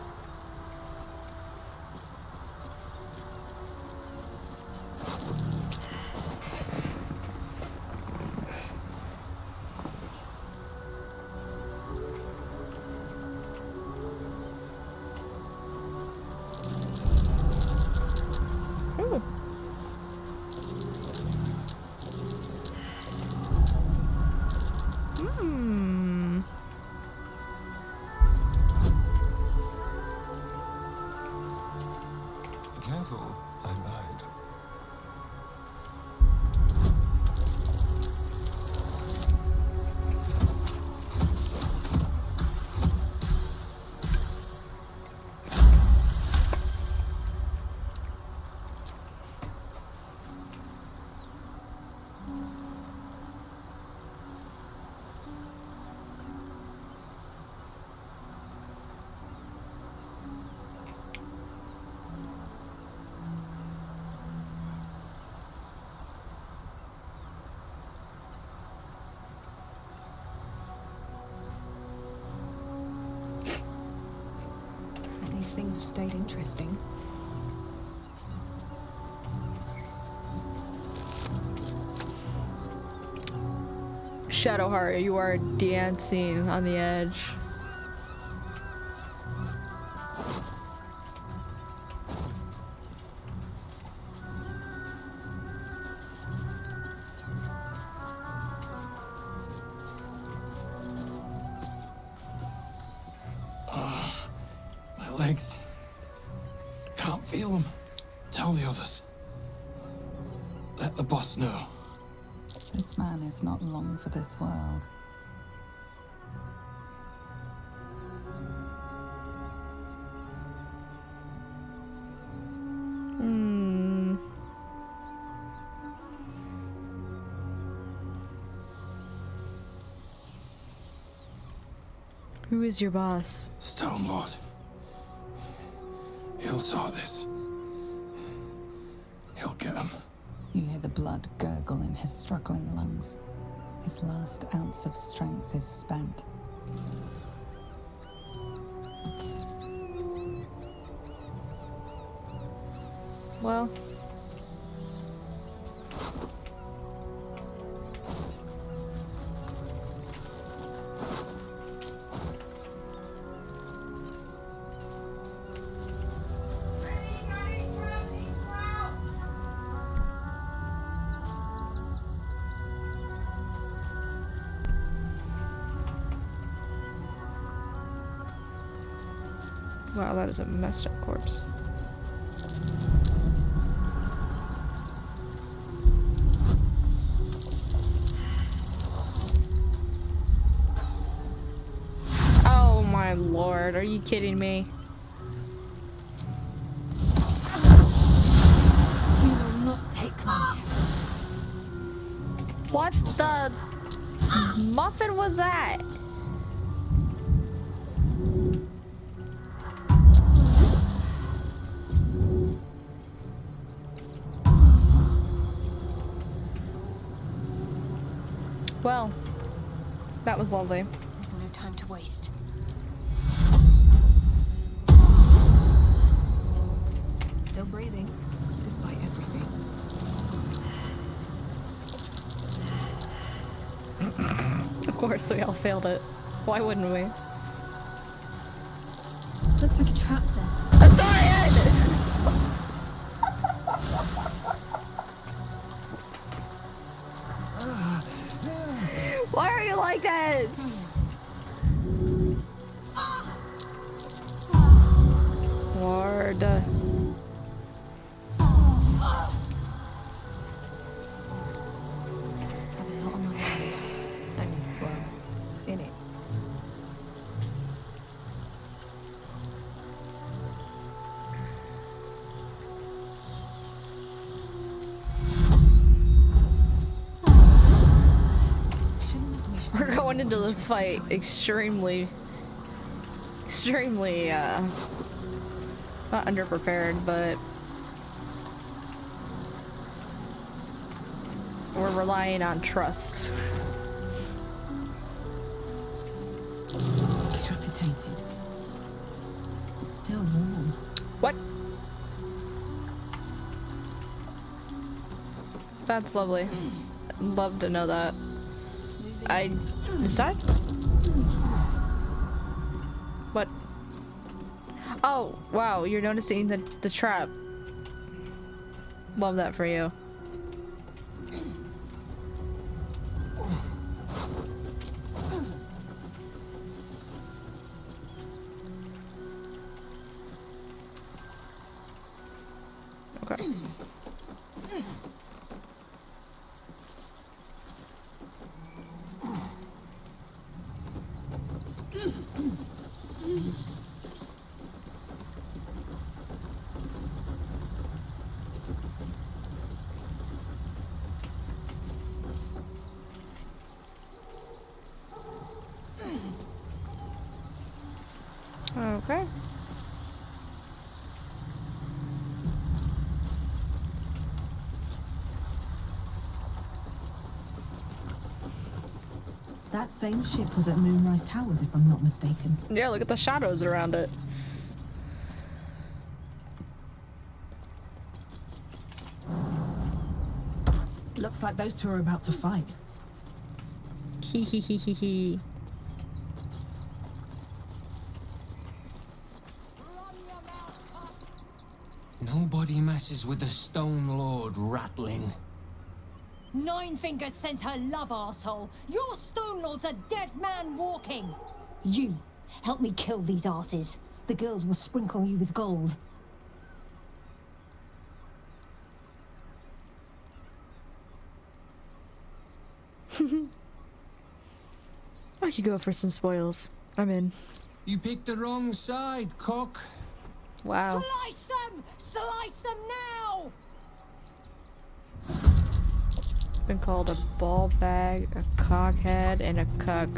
least things have stayed interesting. Shadowheart, you are dancing on the edge. My legs. Can't feel them. Tell the others. Let the boss know. This man is not long for this world. Who is your boss? Stone Lord. He'll sort this. He'll get him. You hear the blood gurgle in his struggling lungs. His last ounce of strength is spent. Well. Wow, that is a messed up corpse. Oh my lord, are you kidding me? You will not take me. What the muffin was that? Well, that was lovely. There's no time to waste. Still breathing, despite everything. Of course, we all failed it. Why wouldn't we? Looks like a trap there. I'm sorry, Ed! Why are you like this? Lord. In it. We're going into this fight extremely, not underprepared, but we're relying on trust. Decapitated. It's still warm. What? That's lovely. Love to know that. Is that? What? Oh, wow, you're noticing the trap. Love that for you. Okay. Okay. That same ship was at Moonrise Towers, if I'm not mistaken. Yeah, look at the shadows around it. Looks like those two are about to fight. Hee hee hee hee hee. Nobody messes with the Stone Lord, ratling. Nine Fingers sent her love, arsehole. Your Stone Lord's a dead man walking. You, help me kill these asses. The girls will sprinkle you with gold. I could go for some spoils. I'm in. You picked the wrong side, cock. Wow. Slice them! Slice them now! Been called a ball bag, a cockhead, and a cuck.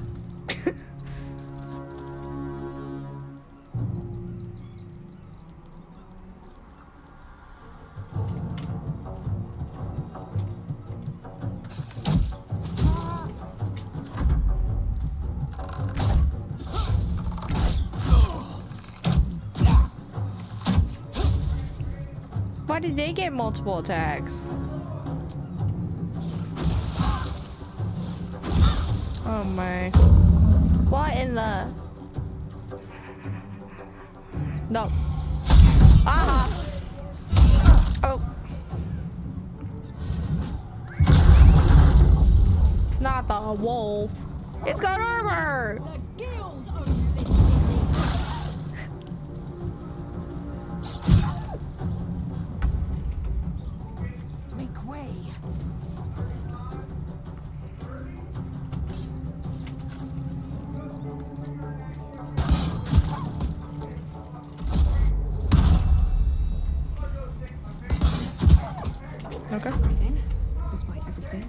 Why did they get multiple attacks? Oh my. What in the... No. Ah! Oh. Not the wolf. It's got armor! The guild owns this city. Make way. Okay. Despite everything.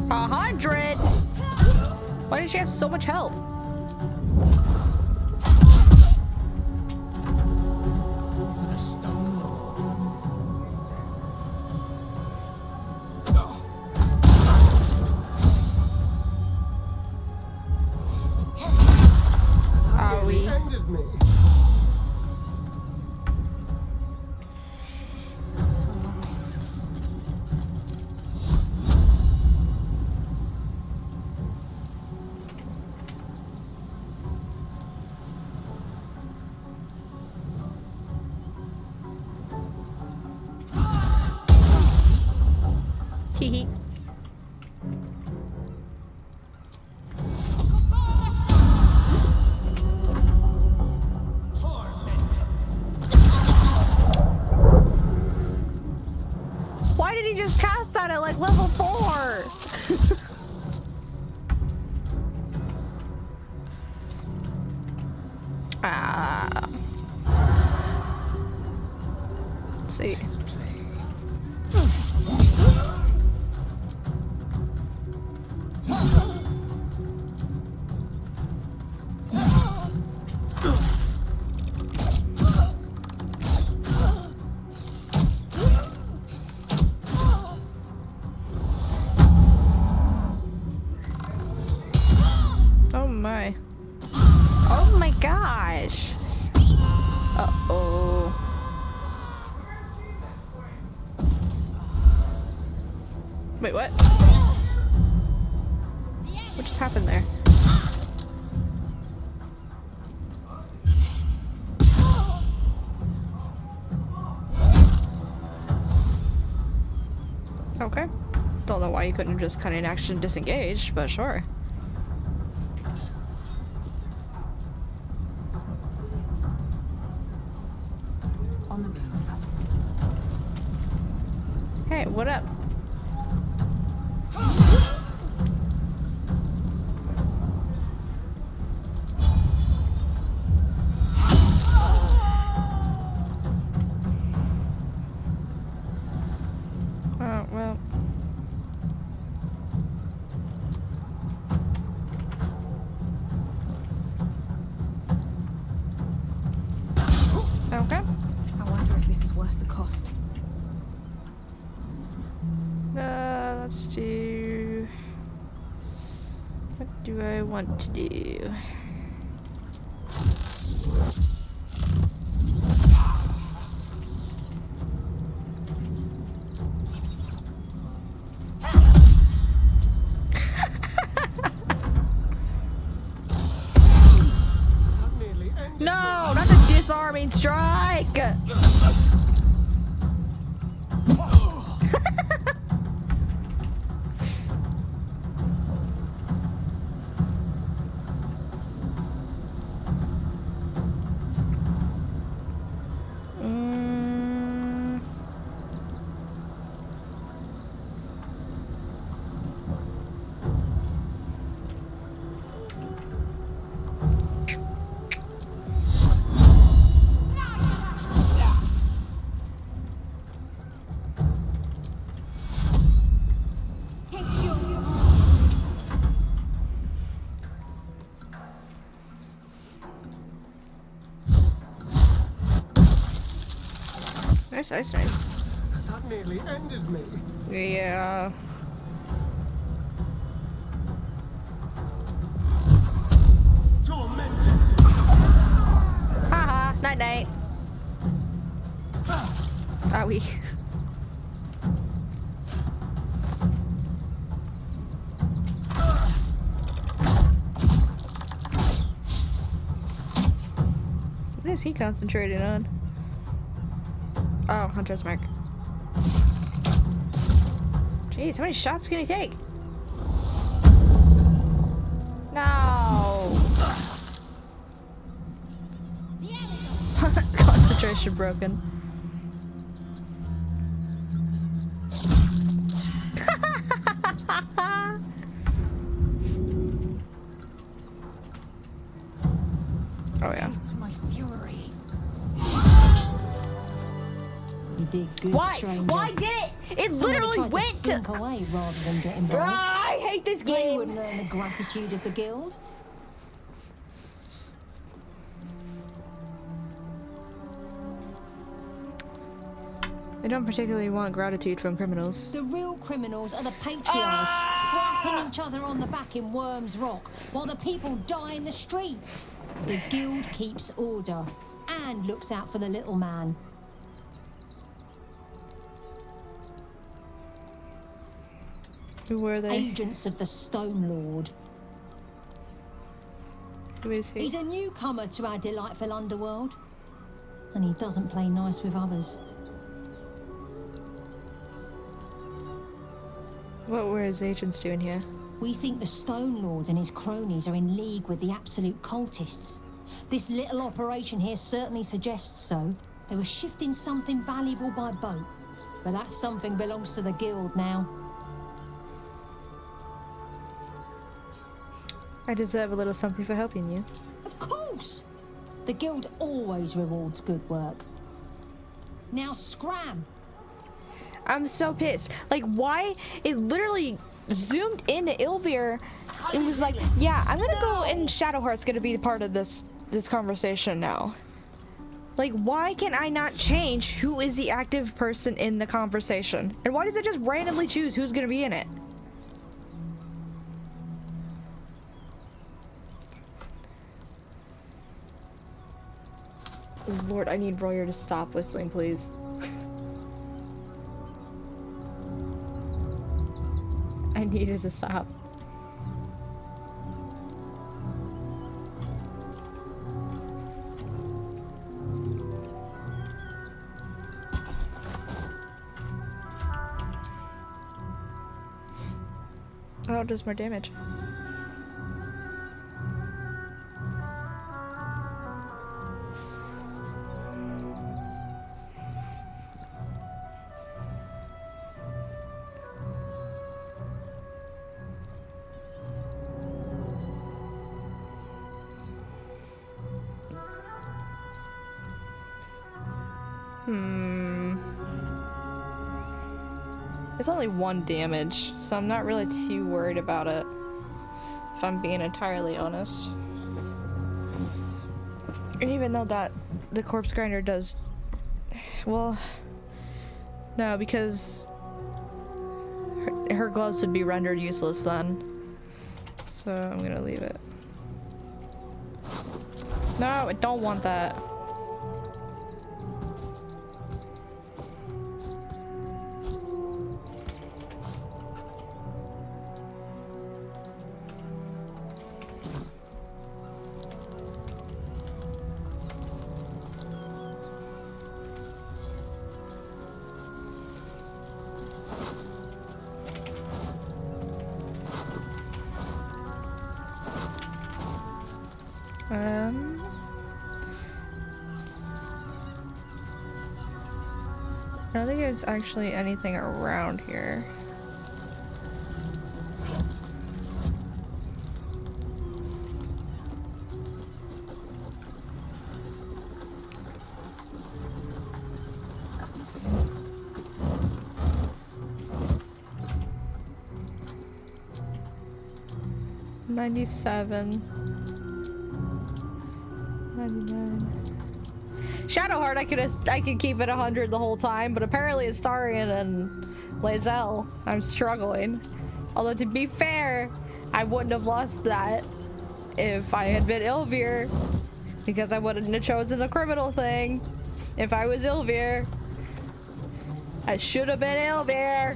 100! Why did she have so much health? For the Stone Lord. Are we? Ended me. Hee Why did he just cast that at like level 4? Let's see. Oh my. Oh my gosh. Uh-oh. Wait, what? What just happened there? Okay. Don't know why you couldn't have just cut in action disengaged, but sure. On the move. Hey, what up? Oh, well. Okay. I wonder if this is worth the cost. Let's do... What do I want to do? No, not the disarming strike! Nice ice knife. That nearly ended me. Yeah. Tormented. Haha, night night. Owie. What is he concentrating on? Oh, Hunter's Mark. Jeez, how many shots can he take? No! Concentration broken. Oh yeah. My fury. You did good, Why? stranger. Why did it? It Somebody literally tried went to slink away rather than get involved. I hate this They game. wouldn't earn the gratitude of the guild. I don't particularly want gratitude from criminals. The real criminals are the patriarchs slapping each other on the back in Worm's Rock while the people die in the streets. The guild keeps order and looks out for the little man. Who were they? Agents of the Stone Lord. Who is he? He's a newcomer to our delightful underworld, and he doesn't play nice with others. What were his agents doing here? We think the Stone Lord and his cronies are in league with the absolute cultists. This little operation here certainly suggests so. They were shifting something valuable by boat, but that something belongs to the guild now. I deserve a little something for helping you. Of course! The guild always rewards good work. Now scram! I'm so pissed. Like, why? It literally zoomed into Eilvrye and was like, yeah, I'm gonna go and Shadowheart's gonna be part of this conversation now. Like, why can I not change who is the active person in the conversation? And why does it just randomly choose who's gonna be in it? Lord, I need Royer to stop whistling, please. I needed to stop. Oh, it does more damage. It's only 1 damage, so I'm not really too worried about it, if I'm being entirely honest. And even though that the corpse grinder does, well, no, because her gloves would be rendered useless then. So I'm gonna leave it. No, I don't want that. I don't think there's actually anything around here. $97. $99. Shadowheart, I could keep it 100 the whole time, but apparently Astarion and Lae'zel, I'm struggling. Although to be fair, I wouldn't have lost that if I had been Eilvrye, because I wouldn't have chosen the criminal thing. If I was Eilvrye, I should have been Eilvrye.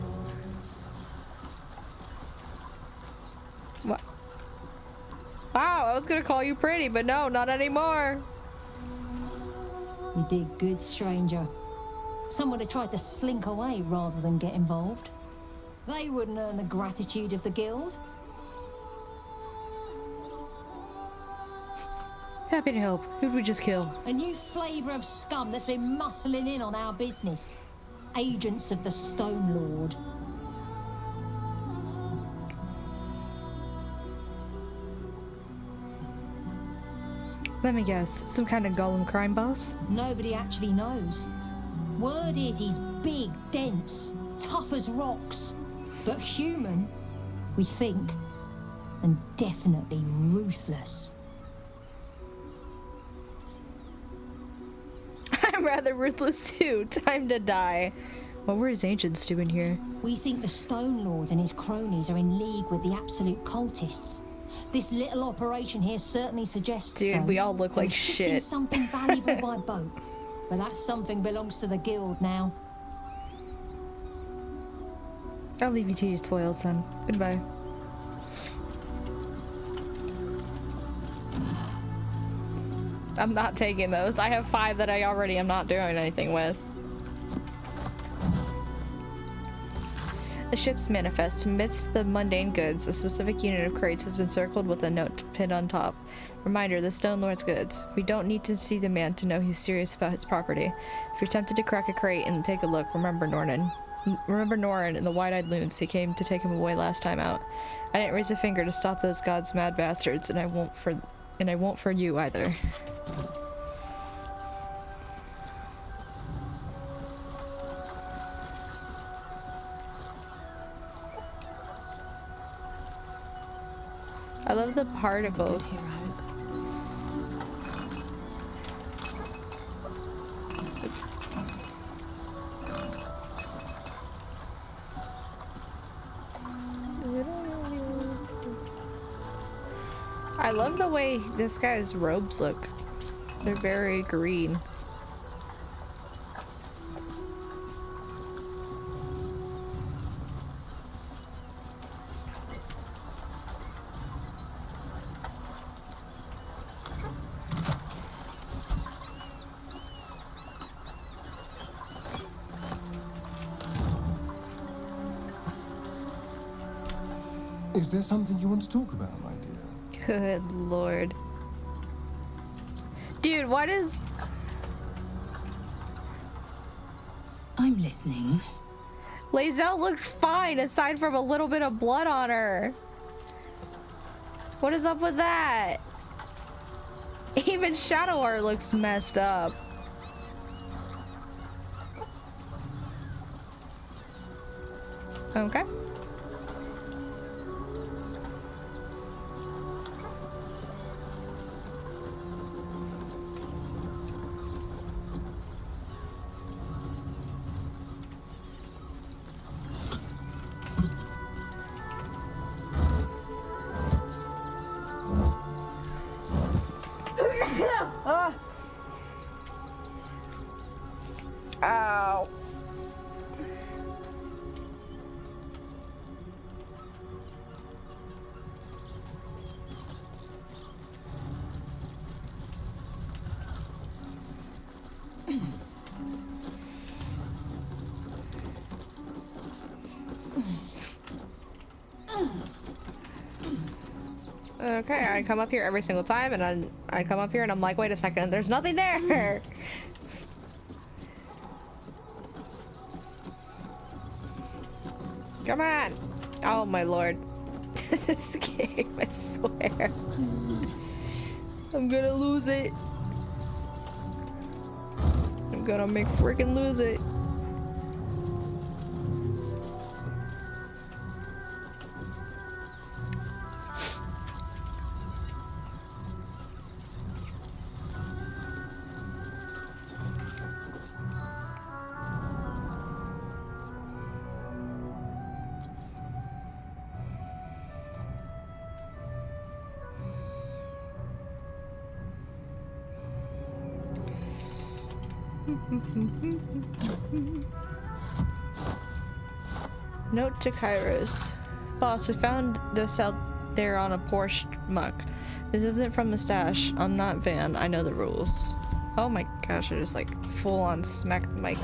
What? Wow, I was gonna call you pretty, but no, not anymore. You did good, stranger. Someone had tried to slink away rather than get involved. They wouldn't earn the gratitude of the guild. Happy to help. Who'd we just kill? A new flavour of scum that's been muscling in on our business. Agents of the Stone Lord. Let me guess, some kind of golem crime boss? Nobody actually knows. Word is he's big, dense, tough as rocks. But human, we think. And definitely ruthless. I'm rather ruthless too. Time to die. What were his agents doing here? We think the Stone Lord and his cronies are in league with the absolute cultists. This little operation here certainly suggests Dude, so. we all look like shit. Something valuable by boat. But that something belongs to the guild now. I'll leave you to your toils then. Goodbye. I'm not taking those. I have 5 that I already am not doing anything with. The ship's manifest. Amidst the mundane goods, a specific unit of crates has been circled with a note pinned on top. Reminder, the Stone Lord's goods. We don't need to see the man to know he's serious about his property. If you're tempted to crack a crate and take a look, remember Norrin and the wide-eyed loons. He came to take him away last time out. I didn't raise a finger to stop those gods mad bastards, and I won't for you either. I love the particles. I love the way this guy's robes look. They're very green. Is there something you want to talk about, my dear? Good lord. Dude, what is... I'm listening. Lae'zel looks fine aside from a little bit of blood on her. What is up with that? Even Shadowheart looks messed up. Okay. Ow. Okay, I come up here every single time, and I come up here and I'm like, wait a second, there's nothing there. Come on. Oh my lord. This game, I swear. I'm gonna lose it. I'm gonna make freaking lose it. Note to Kairos. Boss, I found this out there on a Porsche muck. This isn't from the stash. I'm not Van. I know the rules. Oh my gosh, I just like full on smacked the mic.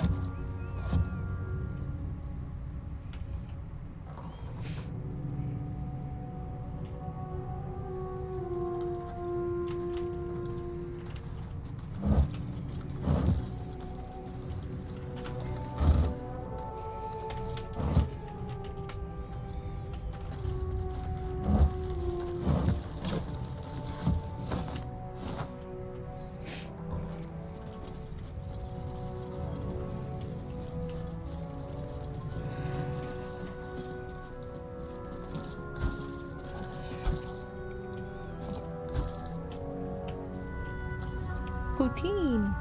Poutine.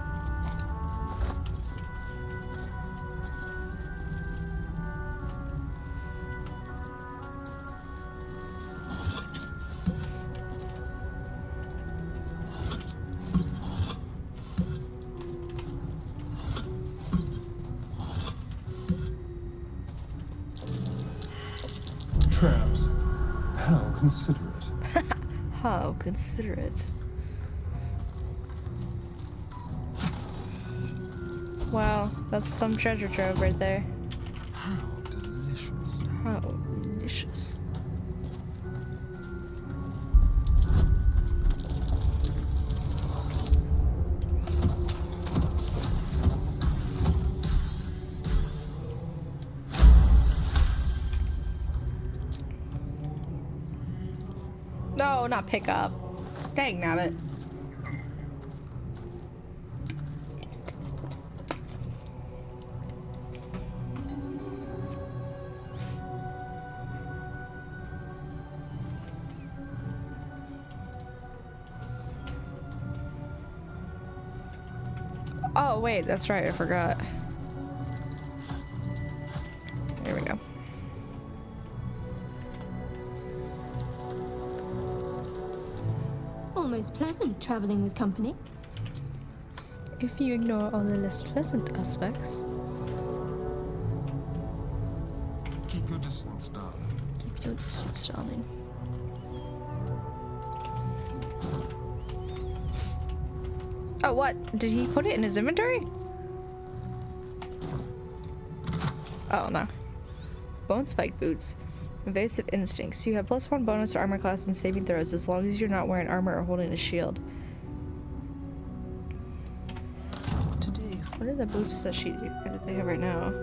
Traps. How considerate. How considerate. Wow, that's some treasure trove right there. How delicious. How delicious. No, not pick up. Dang nabbit. Oh wait, that's right, I forgot. There we go. Almost pleasant traveling with company. If you ignore all the less pleasant aspects. Keep your distance, darling. Keep your distance, darling. Oh, what? Did he put it in his inventory? Oh, no. Bone spike boots. Evasive instincts. You have +1 bonus to armor class and saving throws as long as you're not wearing armor or holding a shield. What to do? What are the boots that that they have right now?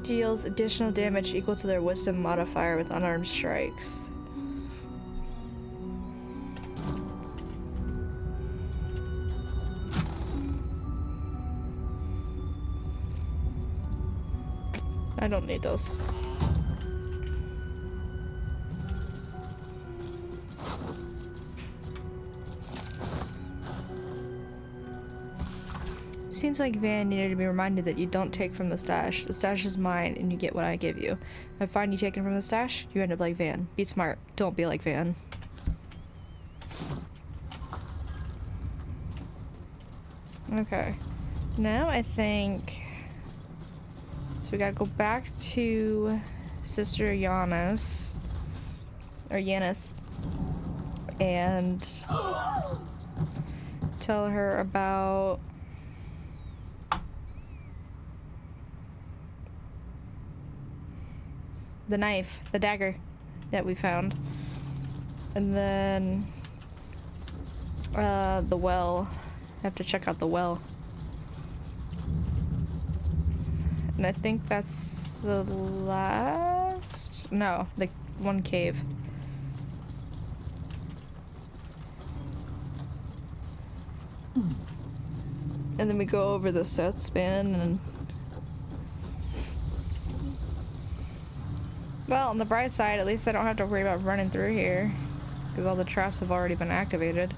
Deals additional damage equal to their wisdom modifier with unarmed strikes. I don't need those. Seems like Van needed to be reminded that you don't take from the stash. The stash is mine, and you get what I give you. If I find you taking from the stash, you end up like Van. Be smart. Don't be like Van. Okay. Now I think... So we gotta go back to Sister Yanis. Or Yanis. And... tell her about... the knife, the dagger that we found. And then the well. I have to check out the well. And I think that's the last... No, the one cave. And then we go over the south span and... Well, on the bright side, at least I don't have to worry about running through here. Because all the traps have already been activated.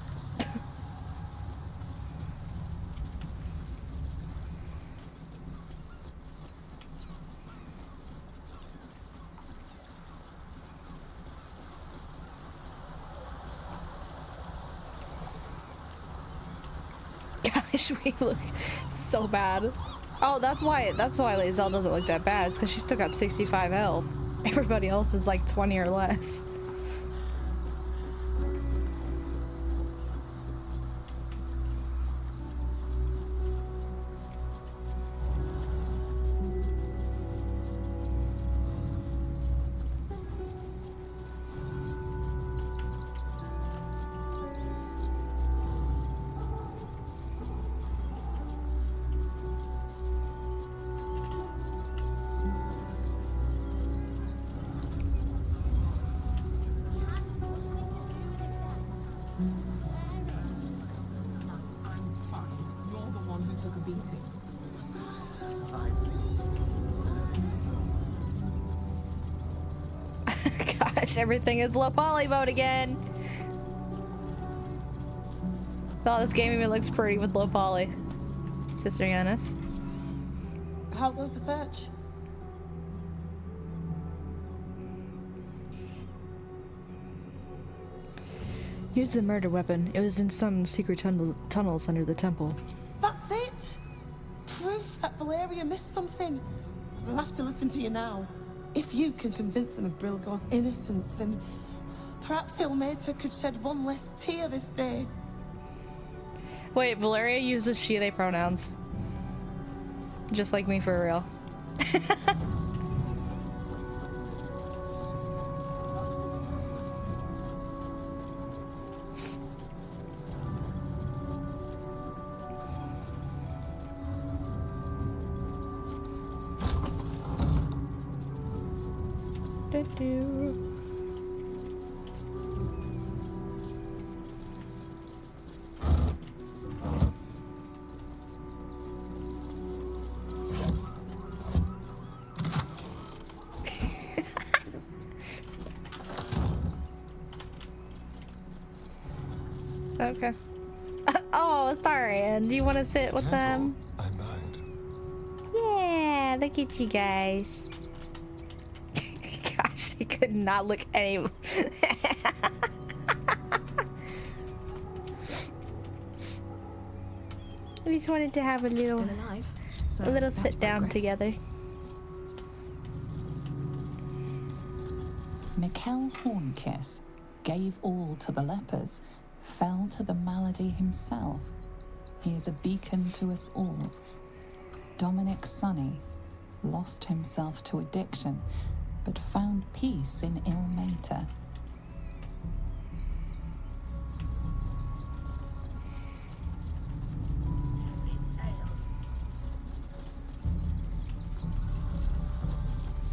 Gosh, we look so bad. Oh, that's why Lae'zel doesn't look that bad. It's because she's still got 65 health. Everybody else is like 20 or less. Everything is low poly mode again. Oh, this game even looks pretty with low poly. Sister Yanis. How goes the search? Use the murder weapon. It was in some secret tunnels under the temple. That's it! Proof that Valeria missed something. They'll have to listen to you now. If you can convince them of Brilgor's innocence, then perhaps Eilmater could shed one less tear this day. Wait, Valeria uses she, they pronouns. Just like me for real. Okay. Oh, sorry. And do you want to sit with them? I'm behind. Yeah, look at you guys. Gosh, he could not look any. We just wanted to have a little sit down together. Mikkel Hornkiss gave all to the lepers, fell to the malady himself. He is a beacon to us all. Dominic Sonny lost himself to addiction, but found peace in Eilmater.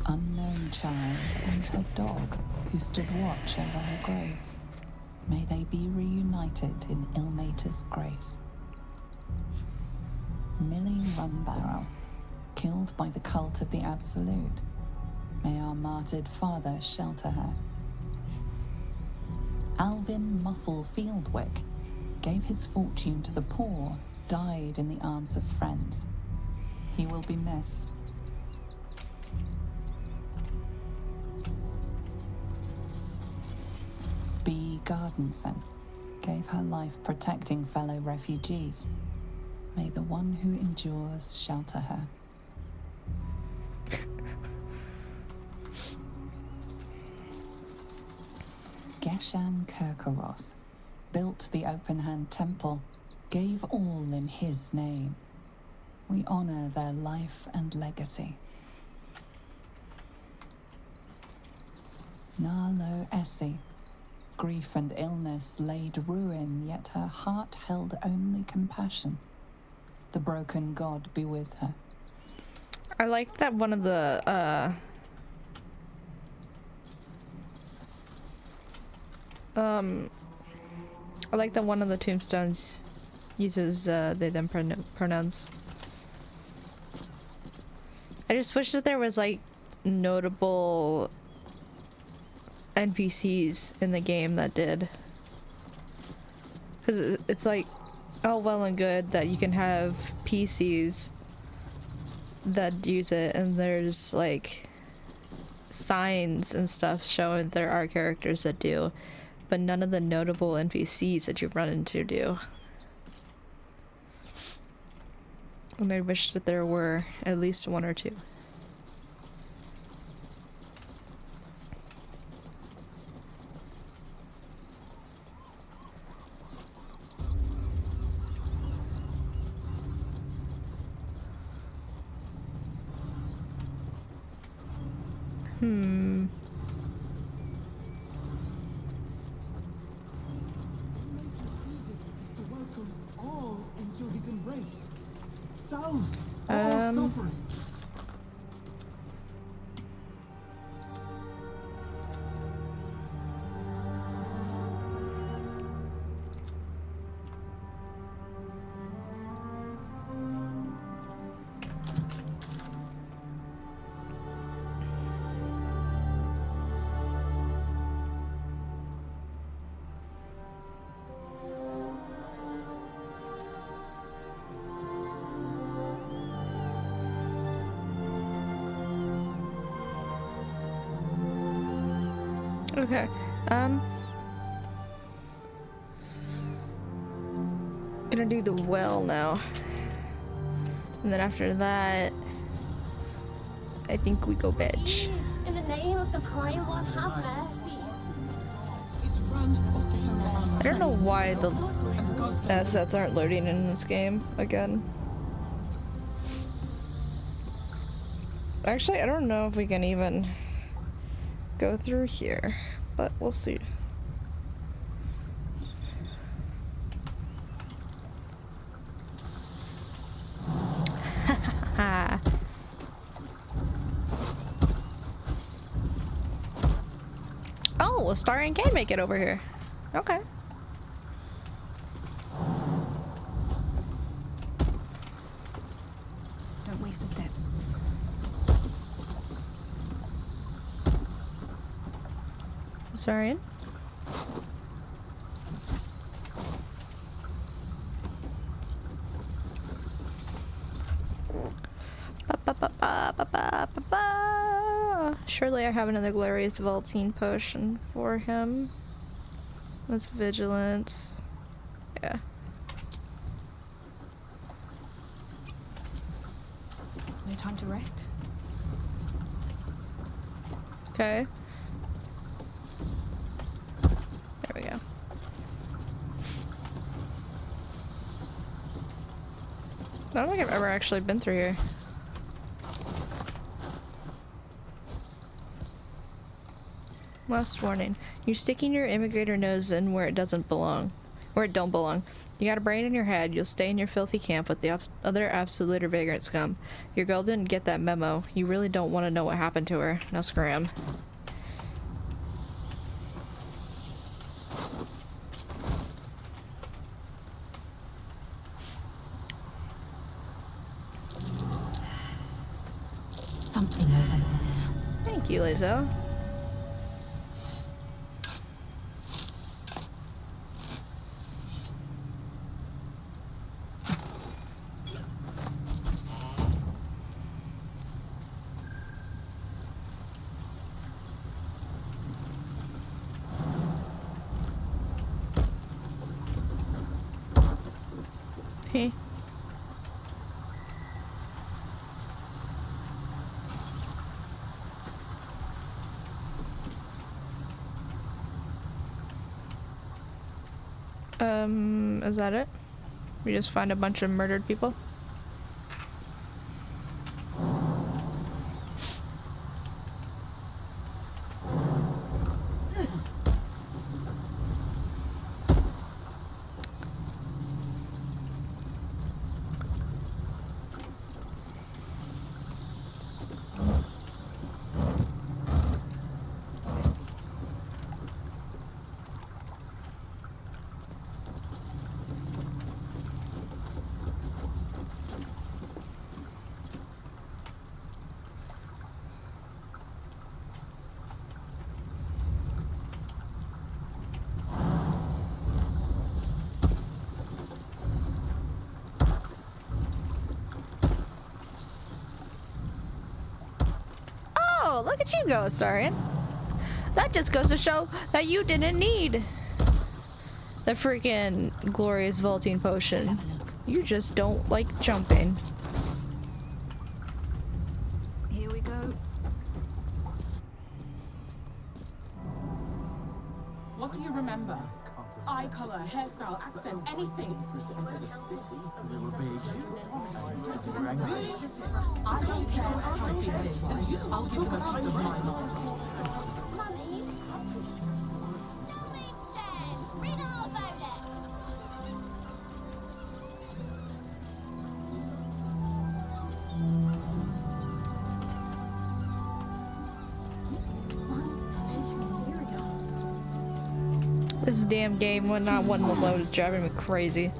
Unknown child and her dog, who stood watch over her grave. May they be reunited in Eilmater's grace. Millie Runbarrow, killed by the cult of the Absolute. May our martyred father shelter her. Alvin Muffle Fieldwick gave his fortune to the poor, died in the arms of friends. He will be missed. B. Gardenson gave her life protecting fellow refugees. May the one who endures shelter her. Geshan Kirkaros built the Open Hand Temple, gave all in his name. We honor their life and legacy. Nalo Essie. Grief and illness laid ruin, yet her heart held only compassion. The broken god be with her. I like that one of the I like that one of the tombstones uses they them pronouns. I just wish that there was like notable NPCs in the game that did, because it's like all well and good that you can have PCs that use it and there's like signs and stuff showing there are characters that do, but none of the notable NPCs that you run into do. And I wish that there were at least one or two. Is to welcome all into his embrace. Salve all suffering. Okay, gonna do the well now, and then after that I think we go bitch. Please, in the name of the crying one, have mercy. I don't know why the assets aren't loading in this game again. Actually, I don't know if we can even go through here, but we'll see. Oh, Astarion can make it over here. Okay. Don't waste a step. Astarion? Surely I have another glorious Voltine potion for him. That's vigilance. Yeah. No time to rest. Okay. There we go. I don't think I've ever actually been through here. Last warning. You're sticking your immigrator nose in where it doesn't belong. Where it don't belong. You got a brain in your head, you'll stay in your filthy camp with the other absolute or vagrant scum. Your girl didn't get that memo. You really don't want to know what happened to her. Now scram. Something over there. Thank you, Lizzo. Hey. Is that it? We just find a bunch of murdered people? look at you go, Astarion. That just goes to show that you didn't need the freaking glorious vaulting potion. You just don't like jumping. Here we go. What do you remember? Eye color, hairstyle, accent, anything. I don't care how big it is. I'll give them a piece of my mind. Read all about it. This damn game when not one will load is driving me crazy.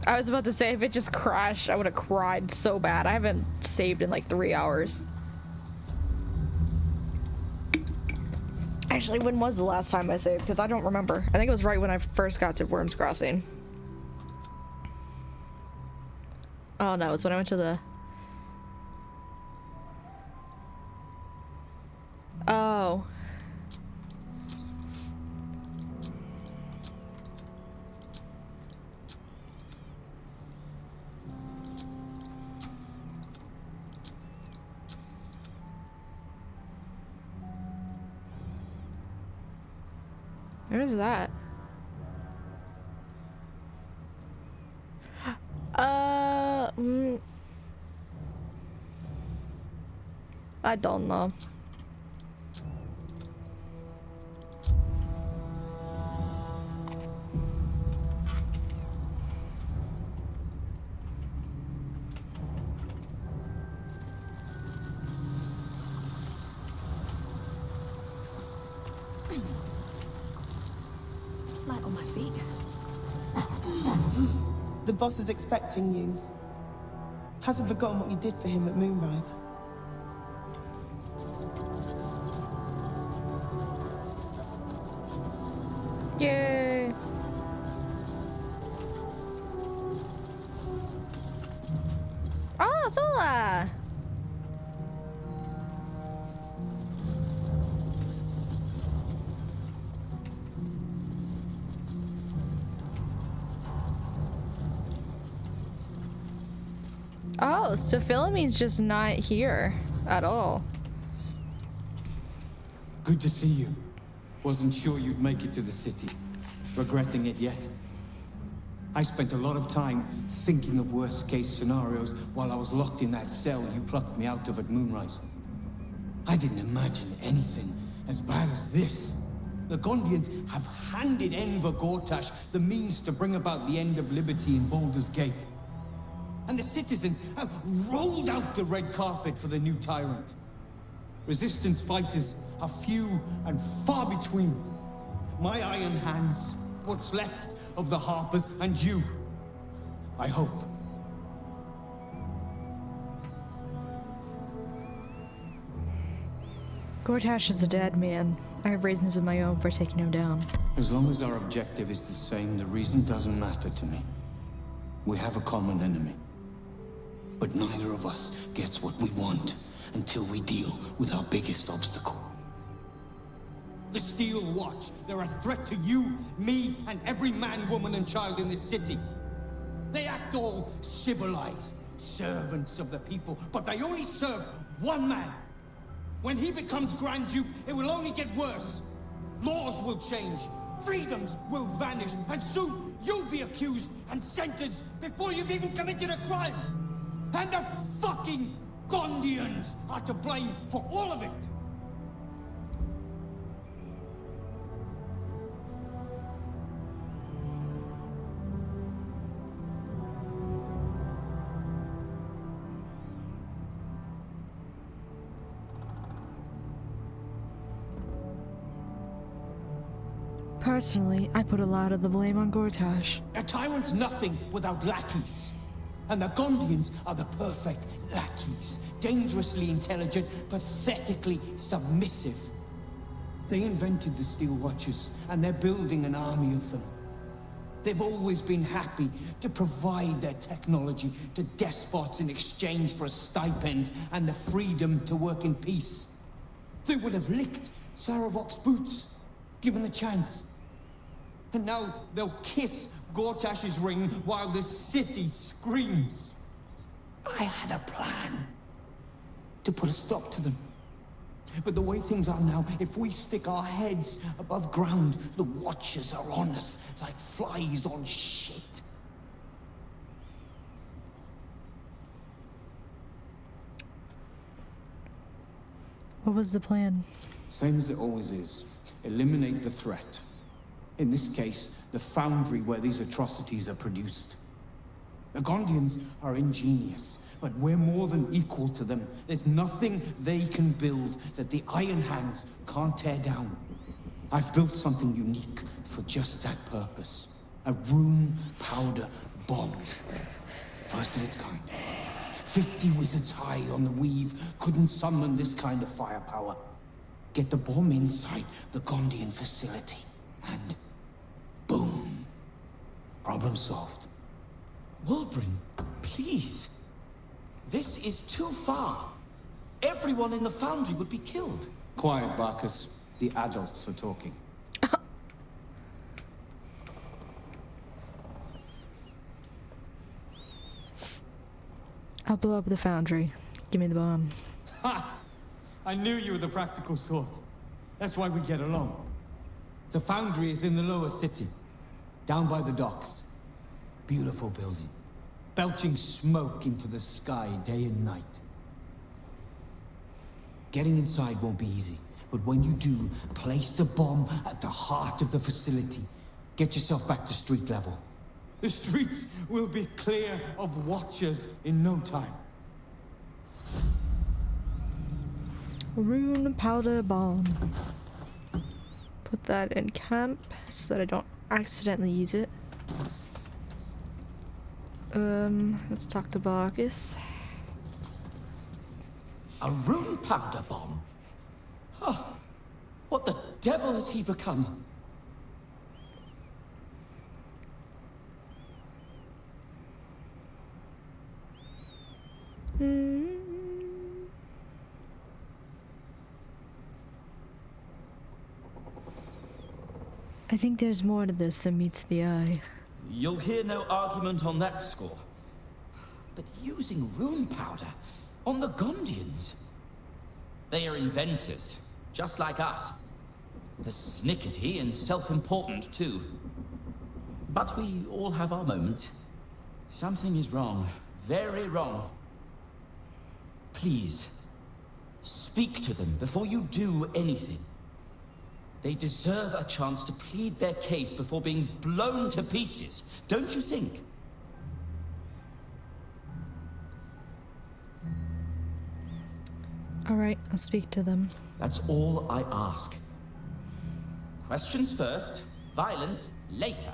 I was about to say if it just crashed, I would have cried so bad. I haven't saved in like 3 hours. Actually, when was the last time I saved? Because I don't remember. I think it was right when I first got to Worm's Crossing. Oh no, it's when I went to the... Oh. Where is that? I don't know. Light on my feet. The boss is expecting you. Hasn't forgotten what you did for him at Moonrise. Yay! Oh, Thula! Oh, so Philomene's just not here at all. Good to see you. Wasn't sure you'd make it to the city. Regretting it yet? I spent a lot of time thinking of worst-case scenarios while I was locked in that cell you plucked me out of at Moonrise. I didn't imagine anything as bad as this. The Gondians have handed Enver Gortash the means to bring about the end of liberty in Baldur's Gate. And the citizens have rolled out the red carpet for the new tyrant. Resistance fighters are few and far between. My iron hands, what's left of the Harpers, and you. I hope. Gortash is a dead man. I have reasons of my own for taking him down. As long as our objective is the same, the reason doesn't matter to me. We have a common enemy. But neither of us gets what we want until we deal with our biggest obstacle. The Steel Watch. They're a threat to you, me, and every man, woman, and child in this city. They act all civilized, servants of the people, but they only serve one man. When he becomes Grand Duke, it will only get worse. Laws will change, freedoms will vanish, and soon you'll be accused and sentenced before you've even committed a crime. And the fucking Gondians are to blame for all of it. Personally, I put a lot of the blame on Gortash. A tyrant's nothing without lackeys. And the Gondians are the perfect lackeys. Dangerously intelligent, pathetically submissive. They invented the Steel Watchers, and they're building an army of them. They've always been happy to provide their technology to despots in exchange for a stipend and the freedom to work in peace. They would have licked Saravok's boots, given the chance. And now they'll kiss Gortash's ring while the city screams. I had a plan to put a stop to them. But the way things are now, if we stick our heads above ground, the Watchers are on us like flies on shit. What was the plan? Same as it always is. Eliminate the threat. In this case, the foundry where these atrocities are produced. The Gondians are ingenious, but we're more than equal to them. There's nothing they can build that the Iron Hands can't tear down. I've built something unique for just that purpose. A rune powder bomb. First of its kind. 50 wizards high on the weave couldn't summon this kind of firepower. Get the bomb inside the Gondian facility, and boom. Problem solved. Wulbren, please. This is too far. Everyone in the foundry would be killed. Quiet, Barkus. The adults are talking. I'll blow up the foundry. Give me the bomb. Ha! I knew you were the practical sort. That's why we get along. The foundry is in the lower city, down by the docks. Beautiful building. Belching smoke into the sky day and night. Getting inside won't be easy, but when you do, place the bomb at the heart of the facility. Get yourself back to street level. The streets will be clear of Watchers in no time. Rune powder bomb. Put that in camp so that I don't accidentally use it. Let's talk to Barkus. A rune powder bomb? Huh. What the devil has he become? I think there's more to this than meets the eye. You'll hear no argument on that score. But using rune powder on the Gondians? They are inventors, just like us. Persnickety and self-important, too. But we all have our moments. Something is wrong. Very wrong. Please, speak to them before you do anything. They deserve a chance to plead their case before being blown to pieces, don't you think? All right, I'll speak to them. That's all I ask. Questions first, violence later.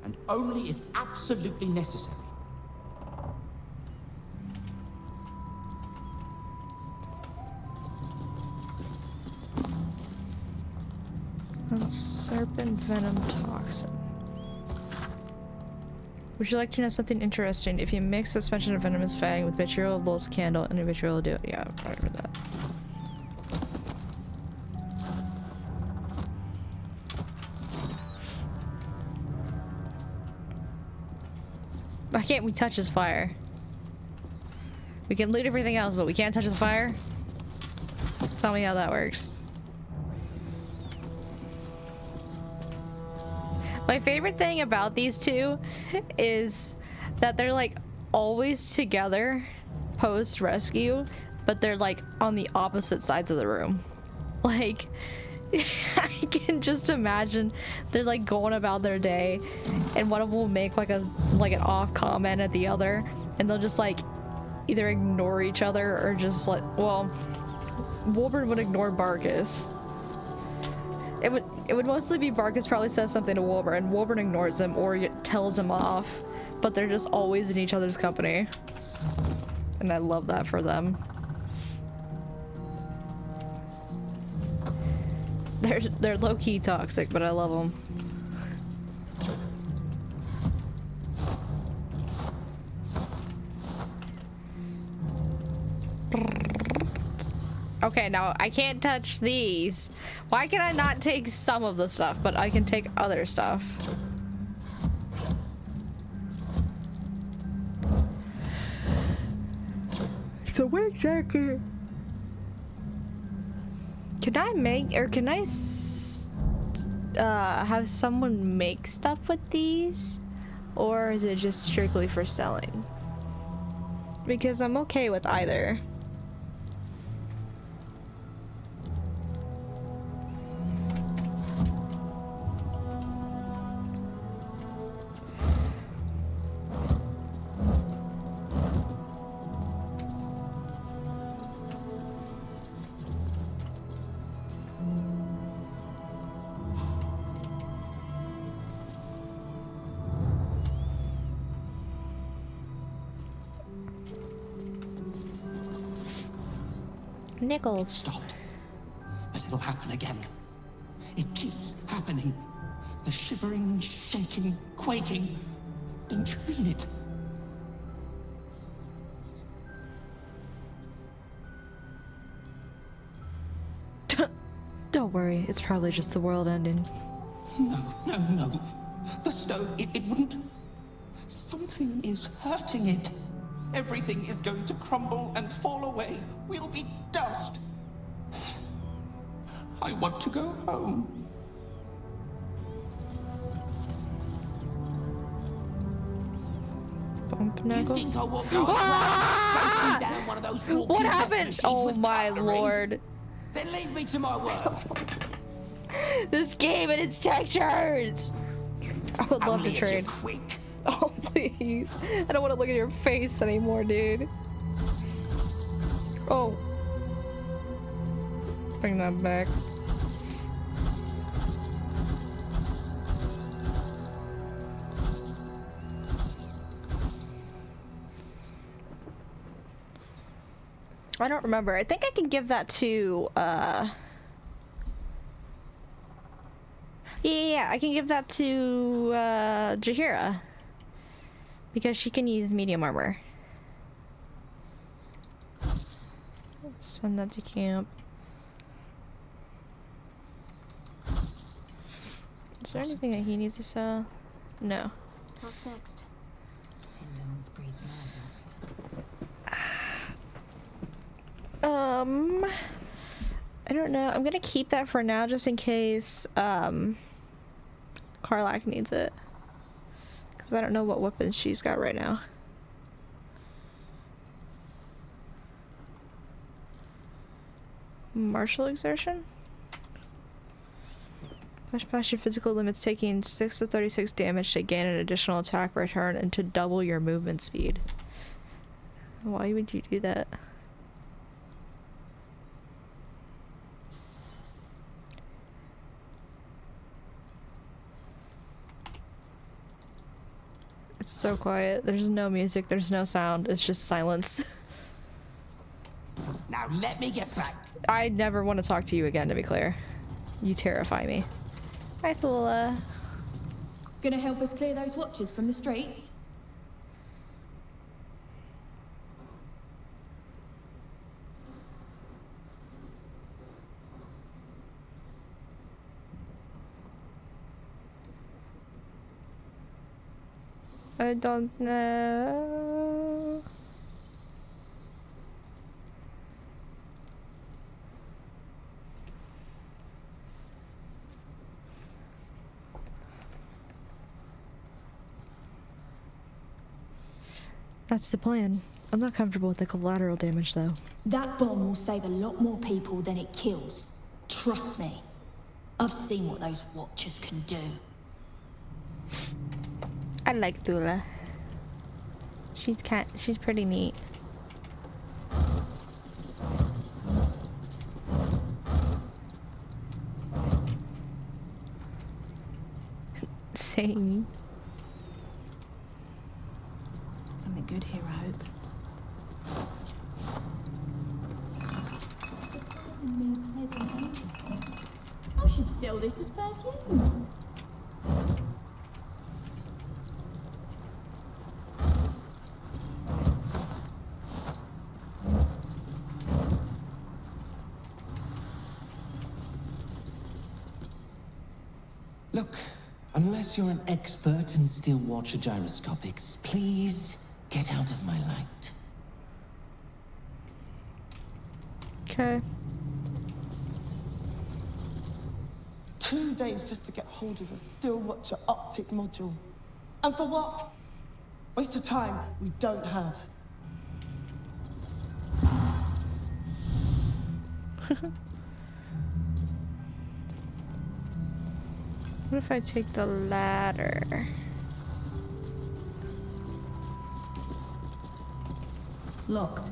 And only if absolutely necessary. Serpent venom toxin. Would you like to know something interesting? If you mix suspension of venomous fang with vitriol, Lul's candle, and a vitriol will do it. Yeah, I've probably heard that. Why can't we touch his fire? We can loot everything else, but we can't touch the fire? Tell me how that works. My favorite thing about these two is that they're like always together post rescue, but they're like on the opposite sides of the room. Like I can just imagine they're like going about their day and one of them will make like an off comment at the other and they'll just like either ignore each other or just like, well, Wulbren would ignore Barkus. It would mostly be Barkus probably says something to Wulbren and Wulbren ignores him or tells him off, but they're just always in each other's company. And I love that for them. They're low-key toxic, but I love them. Okay, now I can't touch these. Why can I not take some of the stuff, but I can take other stuff? So what exactly? Can I make, or can I have someone make stuff with these? Or is it just strictly for selling? Because I'm okay with either. Nichols. Stopped. But it'll happen again. It keeps happening. The shivering, shaking, quaking. Don't you feel it? Don't worry, it's probably just the world ending. No. The snow, it wouldn't... Something is hurting it. Everything is going to crumble and fall away. We'll be dust. I want to go home. You think I won't go around down one of those walking what happened? Oh my cutlery? lord. Then leave me to my work. This game and its textures. I would love to trade. Oh please. I don't want to look at your face anymore, dude. Oh. Bring that back. I don't remember. I think I can give that to, yeah, I can give that to, Jaheira. Because she can use medium armor. Send that to camp. Is there anything that he needs to sell? No. What's next? Indolence breeds madness. I don't know. I'm gonna keep that for now just in case, Karlach needs it. Because I don't know what weapons she's got right now. Martial exertion? Push past your physical limits, taking 6 to 36 damage to gain an additional attack return and to double your movement speed. Why would you do that? It's so quiet. There's no music, there's no sound, it's just silence. Now let me get back. I never want to talk to you again, to be clear. You terrify me. Hi, Thula. Gonna help us clear those watchers from the streets? I don't know. That's the plan. I'm not comfortable with the collateral damage, though. That bomb will save a lot more people than it kills. Trust me. I've seen what those watchers can do. I like Thula. She's pretty neat. Same. Something good here, I hope. I should Still, this is perfume. Look, unless you're an expert in steel watch or gyroscopics, please get out of my light. Okay. 2 days just to get hold of a still watcher optic module. And for what? Waste of time we don't have. What if I take the ladder? Locked,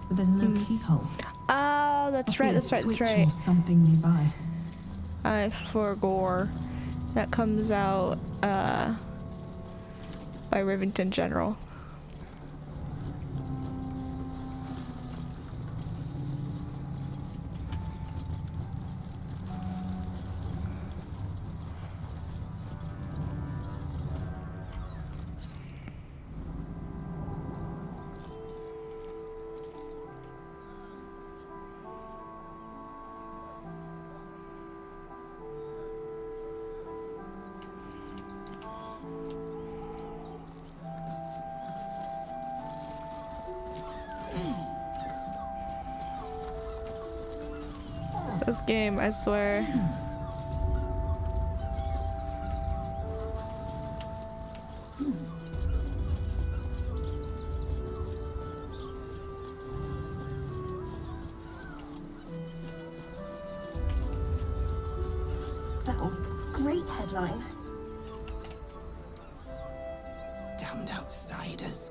but there's no keyhole. Oh, that's right, that's right, that's Switch right. or something nearby. I forgot. That comes out by Rivington General. This game, I swear. That'll make a great headline. Damned outsiders.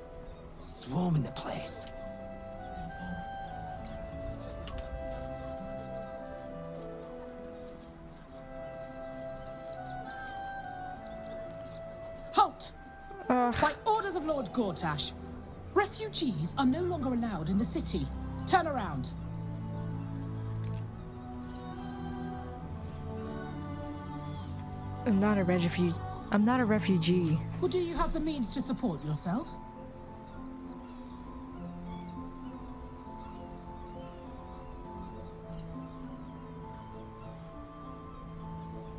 Swarming the place. Halt! By orders of Lord Gortash, refugees are no longer allowed in the city. Turn around. I'm not a refugee. I'm not a refugee. Well, do you have the means to support yourself?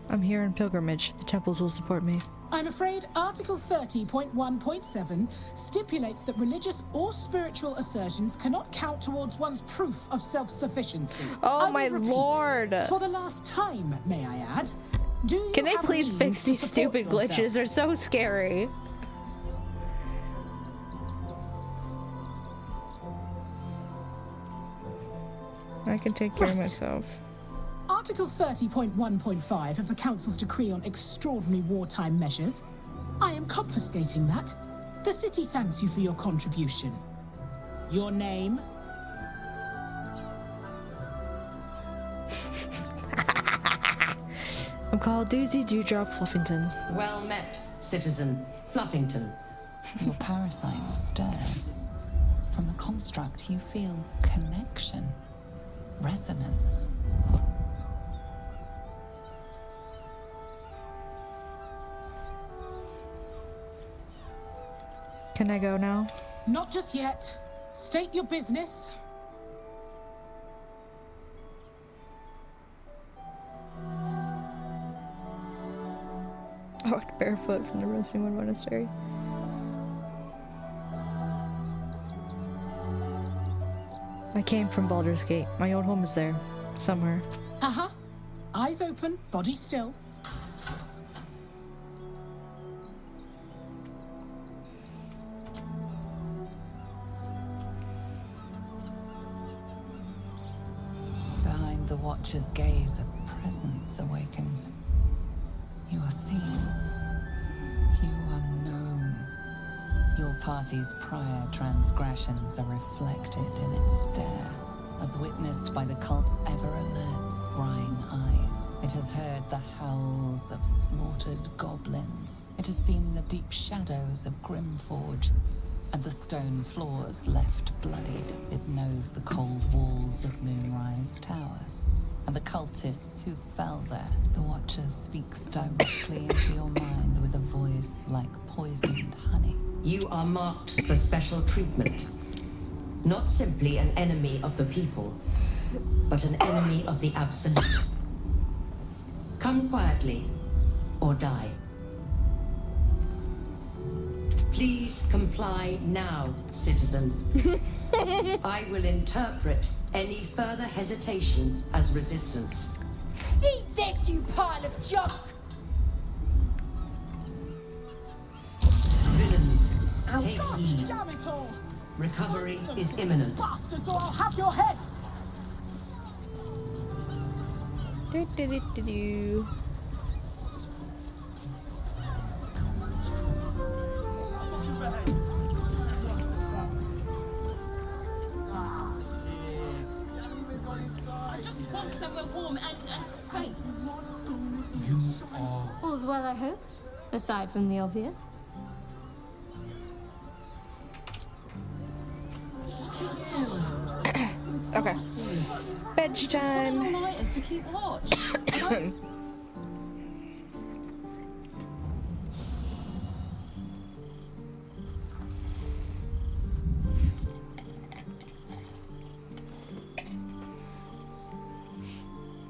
I'm here in pilgrimage. The temples will support me. I'm afraid Article 30.1.7 stipulates that religious or spiritual assertions cannot count towards one's proof of self-sufficiency. Oh my lord! For the last time, may I add? Do you Can they have please means fix to these support stupid yourself? glitches? They're so scary. I can take care of myself. Article 30.1.5 of the Council's decree on extraordinary wartime measures. I am confiscating that. The city thanks you for your contribution. Your name? I'm called Doozy Dewdrop Fluffington. Well met, citizen Fluffington. Your parasite stirs. From the construct, you feel connection, resonance. Can I go now? Not just yet. State your business. I walked barefoot from the Roasting Wood Monastery. I came from Baldur's Gate. My old home is there. Somewhere. Uh-huh. Eyes open, body still. Behind the Watcher's gaze, a presence awakens. You are seen. You are known. Your party's prior transgressions are reflected in its stare, as witnessed by the cult's ever-alert, scrying eyes. It has heard the howls of slaughtered goblins. It has seen the deep shadows of Grimforge, and the stone floors left bloodied. It knows the cold walls of Moonrise Towers. and the cultists who fell there. The Watcher speaks directly into your mind with a voice like poisoned honey. You are marked for special treatment. Not simply an enemy of the people, but an enemy of the Absolute. Come quietly, or die. Please comply now, citizen. I will interpret any further hesitation as resistance. Eat this, you pile of junk! Villains, take Gosh, heed. damn it all! Recovery is imminent. Bastards, or I'll have your heads! Do. I just want somewhere warm and safe. You are. All's well, I hope. Aside from the obvious. Okay. Bedtime. All nighters to keep watch.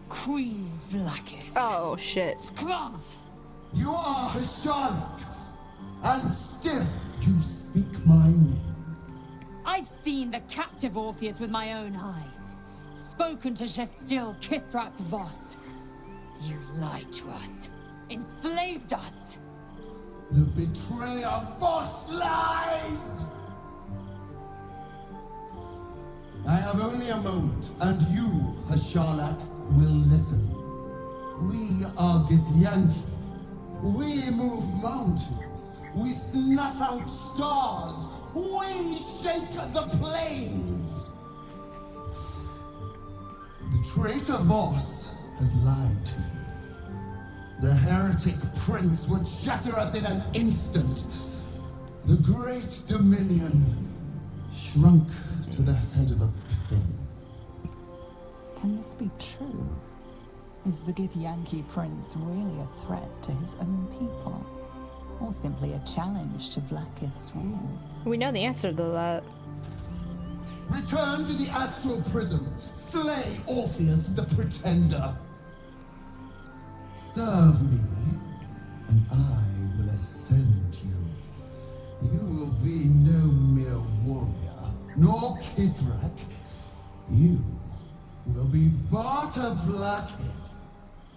Queen Vlaakith. Oh shit. Skra! You are a Charlotte, and still you speak my name. I've seen the captive Orpheus with my own eyes. Spoken to Gestil Kithrak Voss. You lied to us. Enslaved us. The betrayer Voss lies! I have only a moment, and you, Hashalak, will listen. We are Githyanki. We move mountains. We snuff out stars. We shake the plains. The traitor Voss has lied to you. The heretic prince would shatter us in an instant. The great dominion shrunk to the head of a pin. Can this be true? Is the Githyanki prince really a threat to his own people? Or simply a challenge to Vlaakith's rule? We know the answer to that. Return to the astral prism. Slay Orpheus the Pretender. Serve me, and I will ascend you. You will be no mere warrior, nor Kithrak. You will be Barta Vlaakith,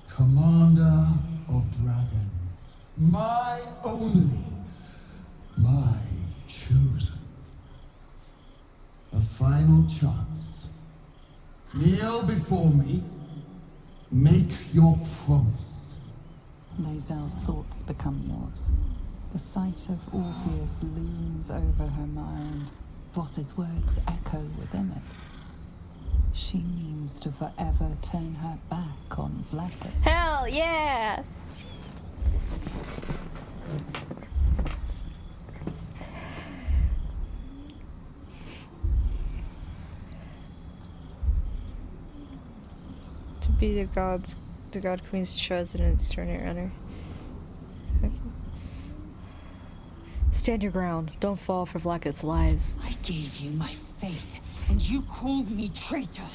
commander of dragons. My only, my chosen. A final chance. Kneel before me. Make your promise. Lae'zel's thoughts become yours. The sight of Orpheus looms over her mind. Voss's words echo within it. She means to forever turn her back on Vlaakith. Hell yeah! To be the God Queen's chosen and extraordinary honor. Stand your ground. Don't fall for Vlaakith's lies. I gave you my faith, and you called me traitor.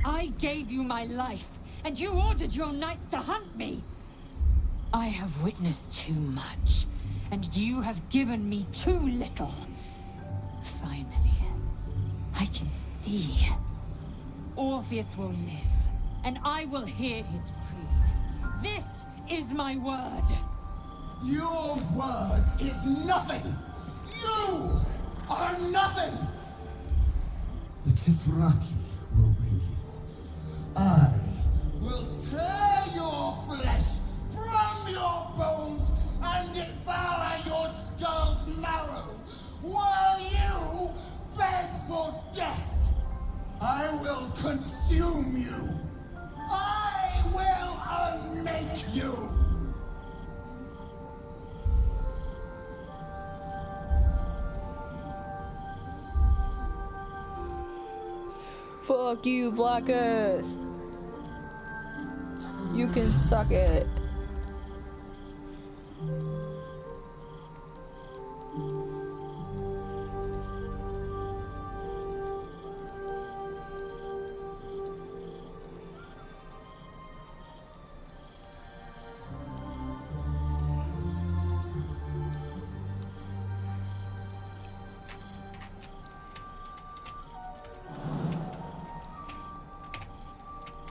I gave you my life, and you ordered your knights to hunt me. I have witnessed too much, and you have given me too little. Finally, I can see. Orpheus will live, and I will hear his creed. This is my word. Your word is nothing! You are nothing! The Kithraki will bring you. I will tear your flesh from your bones and devour your skull's marrow while you beg for death. I will consume you. I will unmake you. Fuck you, Vlaakith! You can suck it.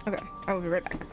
Okay, I will be right back.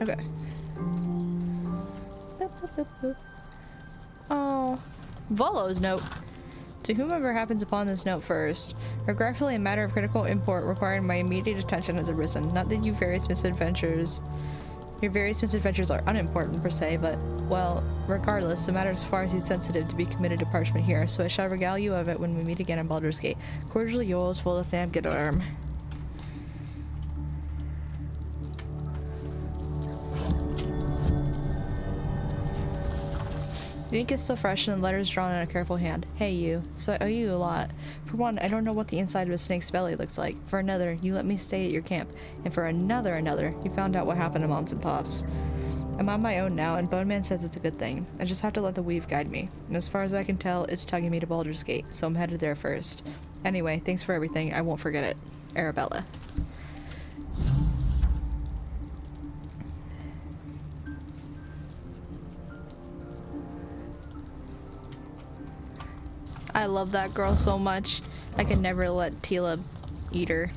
Okay. Oh, Volo's note. To whomever happens upon this note first, regretfully a matter of critical import requiring my immediate attention has arisen. Not that your various misadventures are unimportant per se, but, well, regardless, the matter is far too sensitive to be committed to parchment here, so I shall regale you of it when we meet again in Baldur's Gate. Cordially yours, Volothamn Gedorm. The ink is still fresh and the letter is drawn in a careful hand. Hey you, so I owe you a lot. For one, I don't know what the inside of a snake's belly looks like. For another, you let me stay at your camp. And for another, you found out what happened to Moms and Pops. I'm on my own now, and Boneman says it's a good thing. I just have to let the weave guide me. And as far as I can tell, it's tugging me to Baldur's Gate, so I'm headed there first. Anyway, thanks for everything. I won't forget it. Arabella. I love that girl so much. I could never let Tila eat her.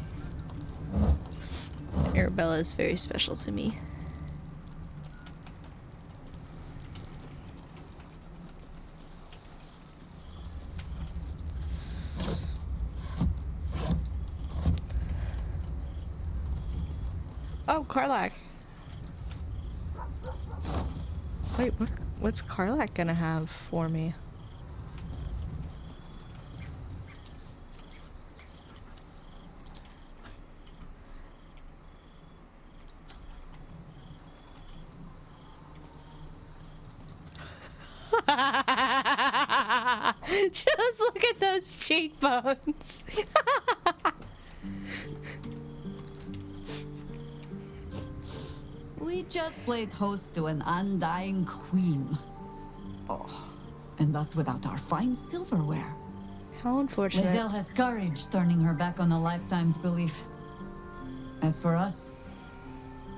Arabella is very special to me. Oh, Karlach. Wait, what's Karlach gonna have for me? Just look at those cheekbones. We just played host to an undying queen. Oh, and that's without our fine silverware. How unfortunate. Lizelle has courage turning her back on a lifetime's belief. As for us,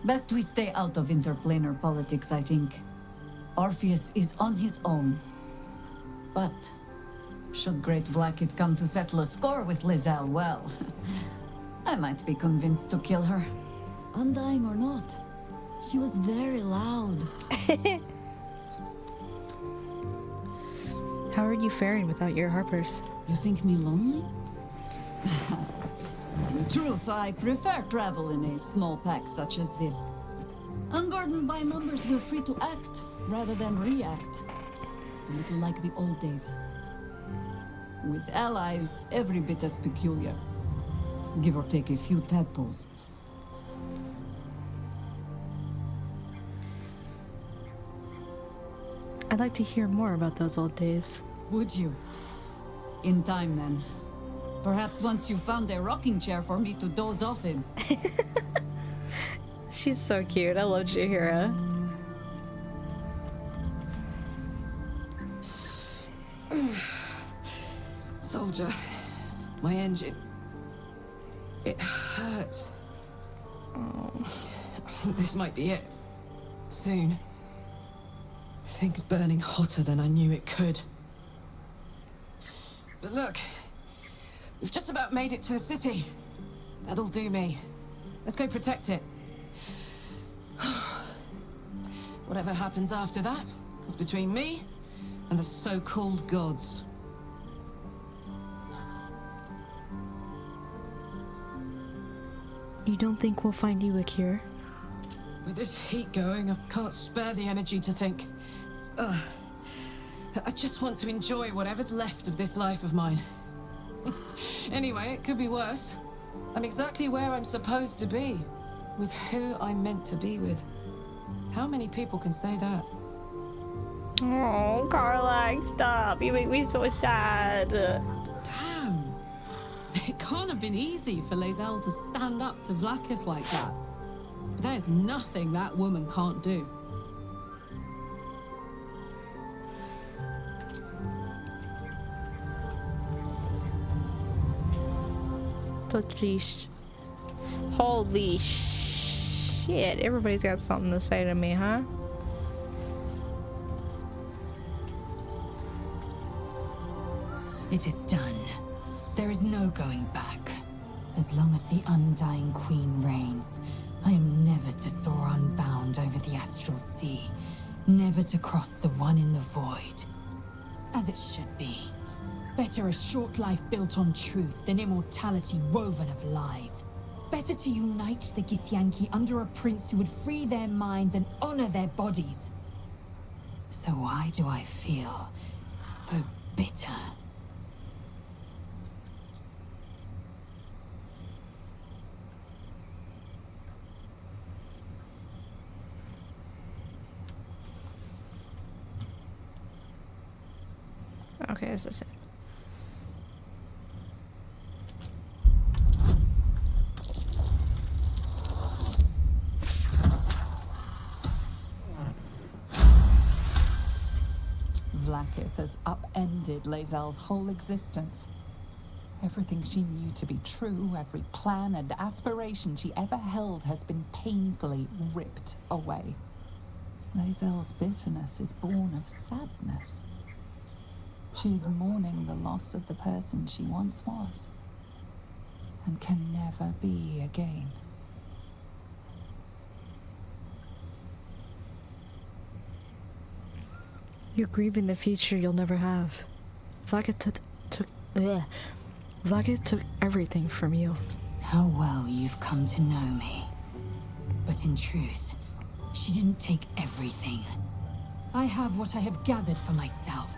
best we stay out of interplanar politics, I think. Orpheus is on his own. But should Great Vlaakith come to settle a score with Lizelle, well, I might be convinced to kill her. Undying or not, she was very loud. How are you faring without your harpers? You think me lonely? In truth, I prefer travel in a small pack such as this. Unburdened by numbers, we're free to act rather than react. A little like the old days. With allies, every bit as peculiar. Give or take a few tadpoles. I'd like to hear more about those old days. Would you? In time, then. Perhaps once you found a rocking chair for me to doze off in. She's so cute. I love Jaheira. Soldier, my engine. It hurts. Oh. I think this might be it. Soon. Things burning hotter than I knew it could. But look, we've just about made it to the city. That'll do me. Let's go protect it. Whatever happens after that is between me and the so-called gods. You don't think we'll find you a cure? With this heat going, I can't spare the energy to think. Ugh. I just want to enjoy whatever's left of this life of mine. Anyway, it could be worse. I'm exactly where I'm supposed to be, with who I'm meant to be with. How many people can say that? Oh, Karlach, stop. You make me so sad. Damn. It can't have been easy for Lizelle to stand up to Vlaakith like that. But there's nothing that woman can't do. So triste. Holy shit. Everybody's got something to say to me, huh? It is done. There is no going back. As long as the Undying Queen reigns, I am never to soar unbound over the astral sea, never to cross the one in the void. As it should be. Better a short life built on truth than immortality woven of lies. Better to unite the Githyanki under a prince who would free their minds and honor their bodies. So why do I feel so bitter? Okay, it's the same. Vlaakith has upended Lae'zel's whole existence. Everything she knew to be true, every plan and aspiration she ever held has been painfully ripped away. Lae'zel's bitterness is born of sadness. She is mourning the loss of the person she once was, and can never be again. You're grieving the future you'll never have. Vlaakith took everything from you. How well you've come to know me. But in truth, she didn't take everything. I have what I have gathered for myself.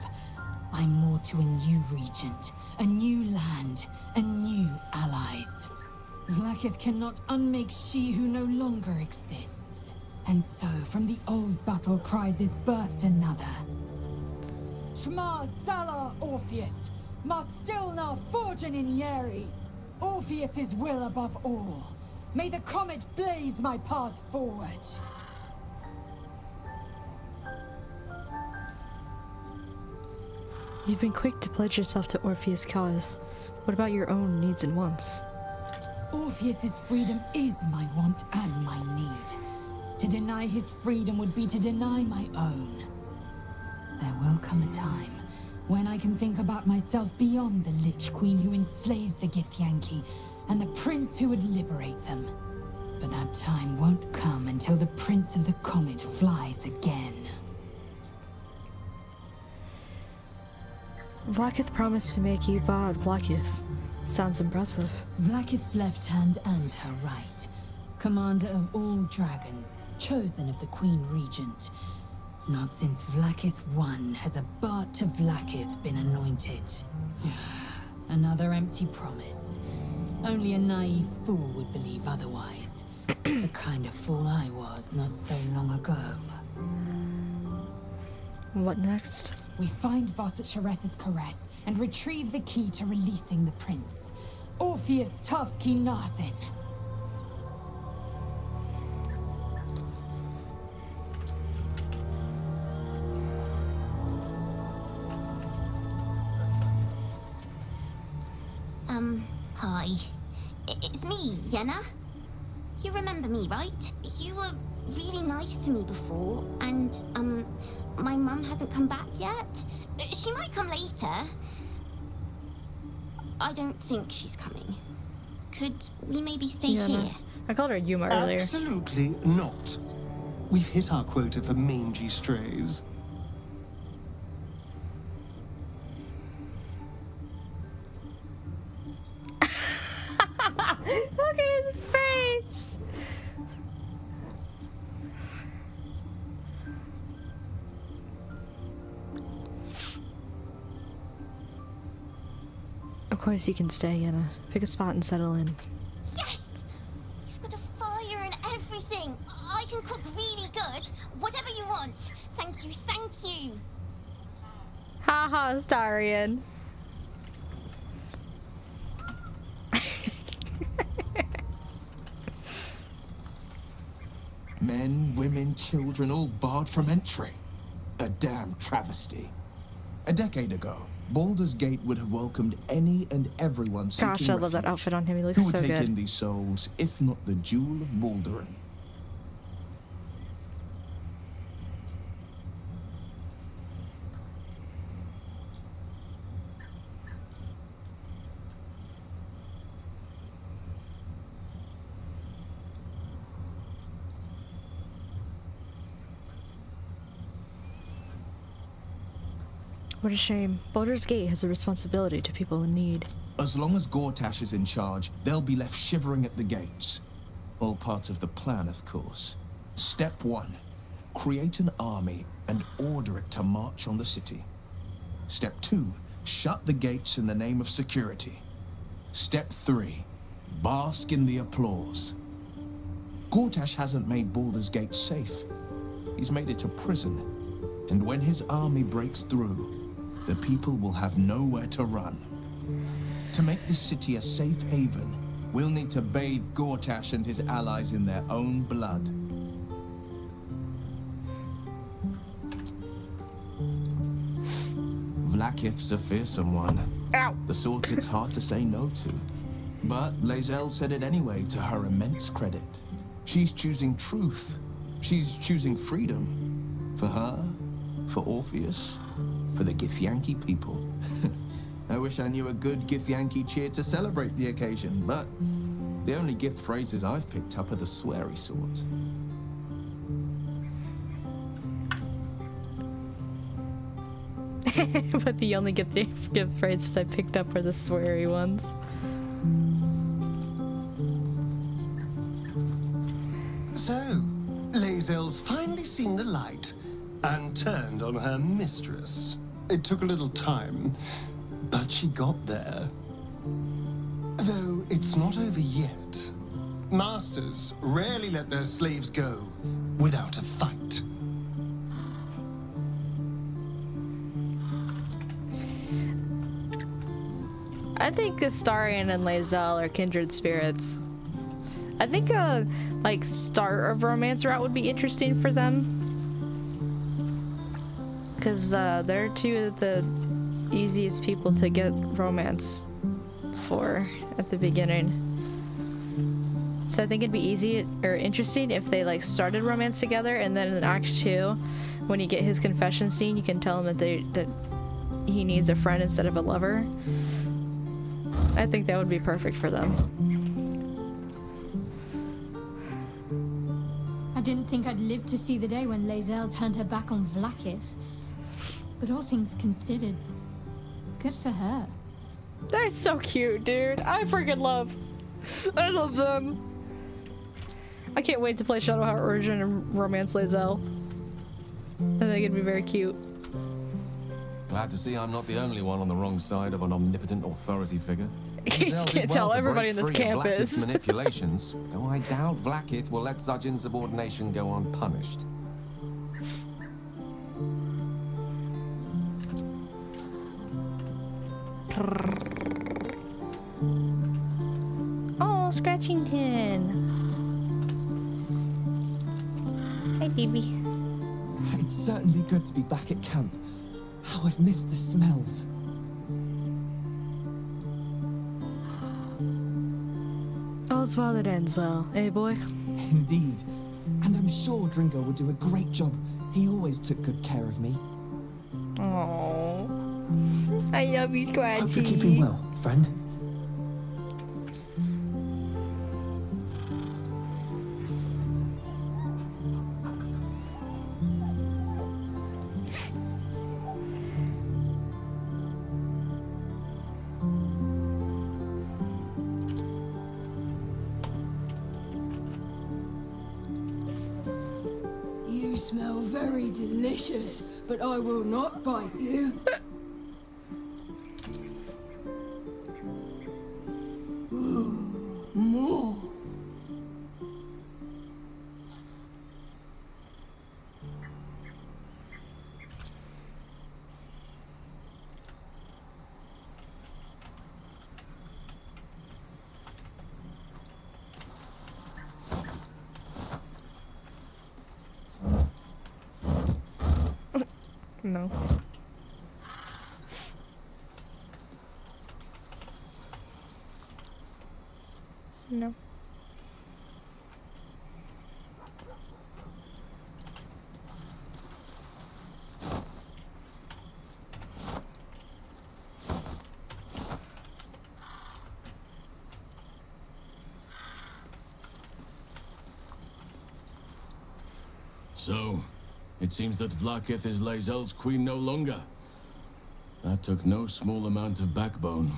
I'm more to a new regent, a new land, and new allies. Vlaakith cannot unmake she who no longer exists. And so, from the old battle cries is birthed another. Shma Salar Orpheus, Marstilna Forgen in Yeri. Orpheus's will above all. May the comet blaze my path forward. You've been quick to pledge yourself to Orpheus' cause. What about your own needs and wants? Orpheus's freedom is my want and my need. To deny his freedom would be to deny my own. There will come a time when I can think about myself beyond the Lich Queen who enslaves the Githyanki and the prince who would liberate them. But that time won't come until the Prince of the Comet flies again. Vlaakith promised to make you Bard Vlaakith. Sounds impressive. Vlaakith's left hand and her right. Commander of all dragons, chosen of the Queen Regent. Not since Vlaakith I has a Bard to Vlaakith been anointed. Another empty promise. Only a naive fool would believe otherwise. The kind of fool I was not so long ago. What next? We find Voss at Sharess's caress and retrieve the key to releasing the prince. Orpheus Tafki Narsin. Hi. It's me, Yenna. You remember me, right? You were really nice to me before, and, my mum hasn't come back yet. She might come later. I don't think she's coming. Could we maybe stay here? I called her Yuma earlier. Absolutely not. We've hit our quota for mangy strays. Look at his face! Of course you can stay, Yenna. Pick a spot and settle in. Yes! You've got a fire and everything. I can cook really good. Whatever you want. Thank you, thank you. Haha, Starion. Men, women, children, all barred from entry. A damn travesty. A decade ago, Baldur's Gate would have welcomed any and everyone seeking Gosh, I love that refuge. outfit on him. He looks Who would so take good. in these souls, if not the Jewel of Baldurin? What a shame. Baldur's Gate has a responsibility to people in need. As long as Gortash is in charge, they'll be left shivering at the gates. All part of the plan, of course. Step 1. Create an army and order it to march on the city. Step 2. Shut the gates in the name of security. Step 3. Bask in the applause. Gortash hasn't made Baldur's Gate safe. He's made it a prison. And when his army breaks through, the people will have nowhere to run. To make this city a safe haven, we'll need to bathe Gortash and his allies in their own blood. Vlaakith's a fearsome one. Ow. The sort it's hard to say no to. But Lae'zel said it anyway, to her immense credit. She's choosing truth. She's choosing freedom. For her, for Orpheus, for the Githyanki people. I wish I knew a good Githyanki cheer to celebrate the occasion, but the only gift phrases I've picked up are the sweary sort. But the only gift phrases I picked up are the sweary ones. So, Lae'zel's finally seen the light and turned on her mistress. It took a little time, but she got there. Though it's not over yet. Masters rarely let their slaves go without a fight. I think Astarion and Lae'zel are kindred spirits. I think a like start of romance route would be interesting for them, because they're two of the easiest people to get romance for at the beginning. So I think it'd be easy or interesting if they like started romance together, and then in Act 2, when you get his confession scene, you can tell him that he needs a friend instead of a lover. I think that would be perfect for them. I didn't think I'd live to see the day when Lae'zel turned her back on Vlaakith. But all things considered, good for her. They're so cute, dude. I love them. I can't wait to play Shadowheart Origin and romance Lae'zel. I think it'd be very cute. Glad to see I'm not the only one on the wrong side of an omnipotent authority figure. Can't tell everybody in this camp is. Manipulations, though I doubt Vlaakith will let such insubordination go unpunished. Oh, Scratchington. Hi, baby. It's certainly good to be back at camp. How I've missed the smells. All's well that ends well, eh, boy? Indeed. And I'm sure Dringo will do a great job. He always took good care of me. Oh, I love you, Scratchy. Hope you're keeping well, friend. You smell very delicious, but I will not bite you. Ooh, more. No. No. So, it seems that Vlaakith is Lae'zel's queen no longer. That took no small amount of backbone.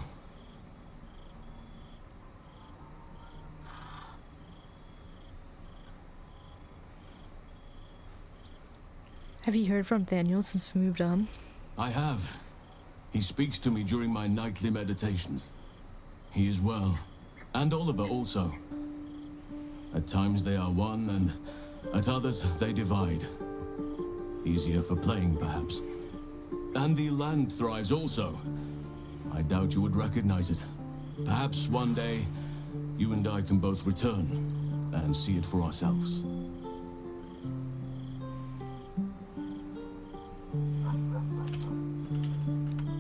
Have you heard from Daniel since we moved on? I have. He speaks to me during my nightly meditations. He is well. And Oliver also. At times they are one, and at others they divide. Easier for playing, perhaps. And the land thrives also. I doubt you would recognize it. Perhaps one day, you and I can both return and see it for ourselves.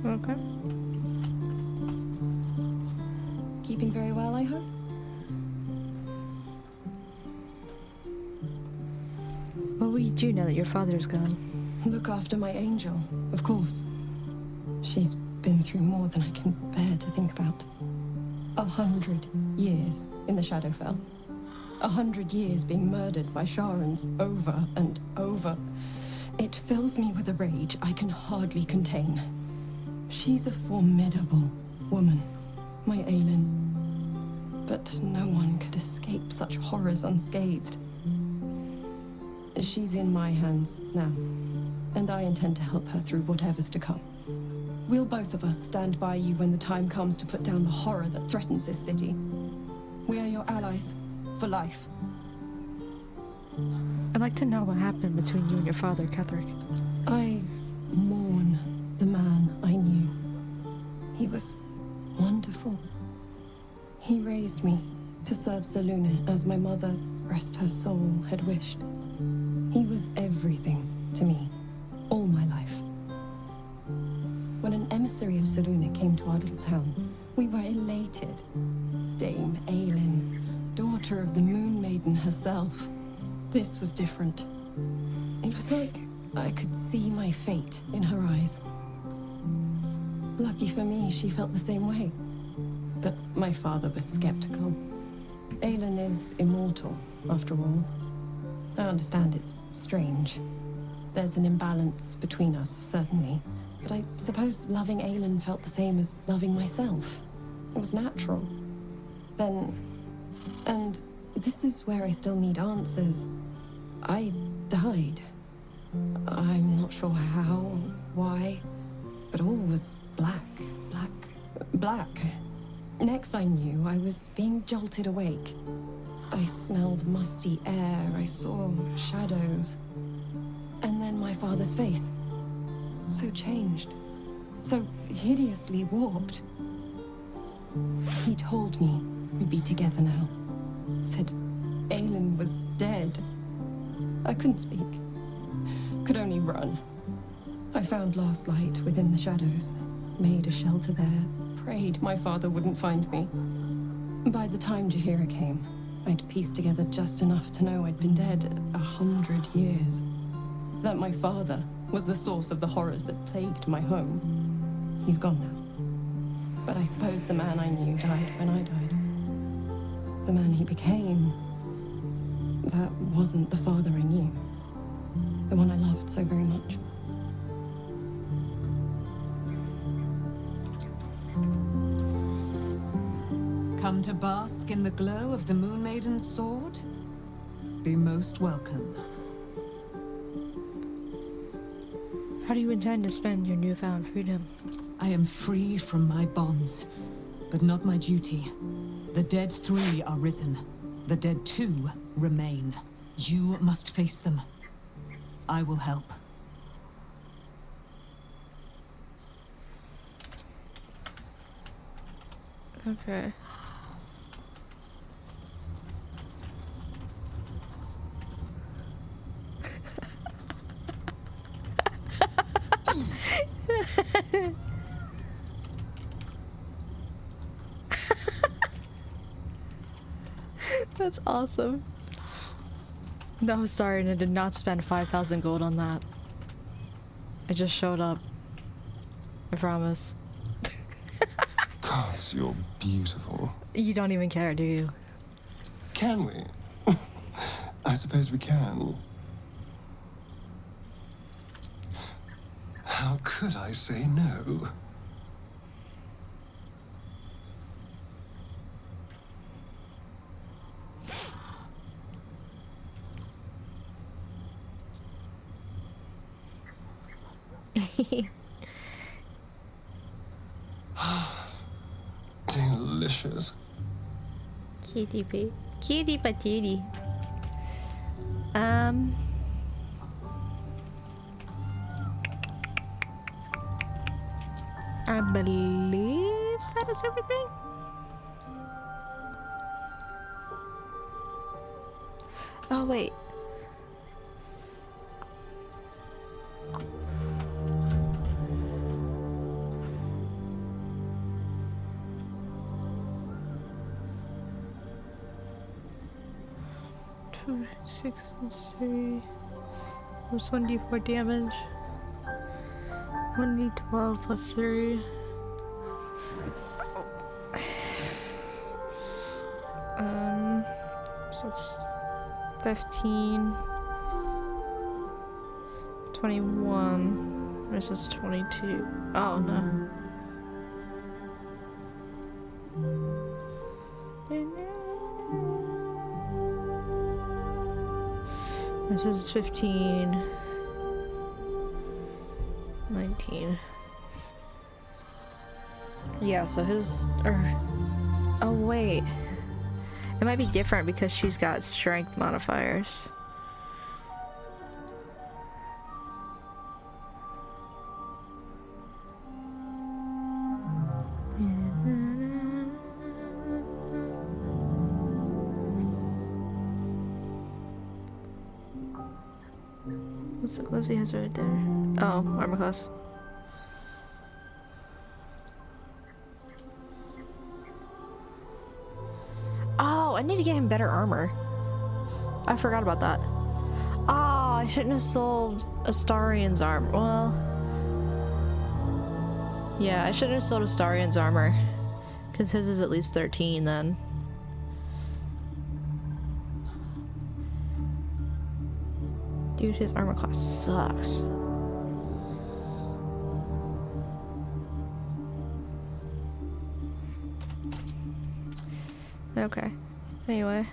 Okay. Keeping very well, I hope? What will you do now that your father's gone? Look after my angel, of course. She's been through more than I can bear to think about. 100 years in the Shadowfell. 100 years being murdered by Sharans over and over. It fills me with a rage I can hardly contain. She's a formidable woman, my Aelin. But no one could escape such horrors unscathed. She's in my hands now, and I intend to help her through whatever's to come. We'll both of us stand by you when the time comes to put down the horror that threatens this city. We are your allies, for life. I'd like to know what happened between you and your father, Ketheric. I mourn the man I knew. He was wonderful. He raised me to serve Selûne as my mother, rest her soul, had wished. He was everything to me, all my life. When an emissary of Selûne came to our little town, we were elated. Dame Aelin, daughter of the Moon Maiden herself. This was different. It was like I could see my fate in her eyes. Lucky for me, she felt the same way. But my father was skeptical. Aelin is immortal, after all. I understand it's strange. There's an imbalance between us, certainly. But I suppose loving Aelin felt the same as loving myself. It was natural. Then... and this is where I still need answers. I died. I'm not sure how, why, but all was black. Next I knew, I was being jolted awake. I smelled musty air, I saw shadows. And then my father's face. So changed. So hideously warped. He told me we'd be together now. Said Aelin was dead. I couldn't speak. Could only run. I found last light within the shadows. Made a shelter there. Prayed my father wouldn't find me. By the time Jaheira came, I'd pieced together just enough to know I'd been dead 100 years. That my father was the source of the horrors that plagued my home. He's gone now. But I suppose the man I knew died when I died. The man he became, that wasn't the father I knew. The one I loved so very much. Come to bask in the glow of the Moon Maiden's sword? Be most welcome. How do you intend to spend your newfound freedom? I am freed from my bonds, but not my duty. The dead 3 are risen. The dead 2 remain. You must face them. I will help. Okay. That's awesome. No, sorry, I did not spend 5,000 gold on that. It just showed up. I promise. God, you're beautiful. You don't even care, do you? Can we? I suppose we can. How How could I say no? Delicious. Cutie patootie. I believe that is everything. Oh wait. Two, 6 plus 3 plus 1d4 damage. 1d12 plus 3. So it's 15. 21 versus 22. Oh no. This is 15. 19. Yeah, so his... oh, wait. It might be different because she's got strength modifiers. What's the gloves he has right there? Oh, armor class. Oh, I need to get him better armor. I forgot about that. Oh, I shouldn't have sold Astarian's armor. Well, yeah, I shouldn't have sold Astarian's armor, because his is at least 13 then. Dude, his armor class sucks. Okay. Anyway.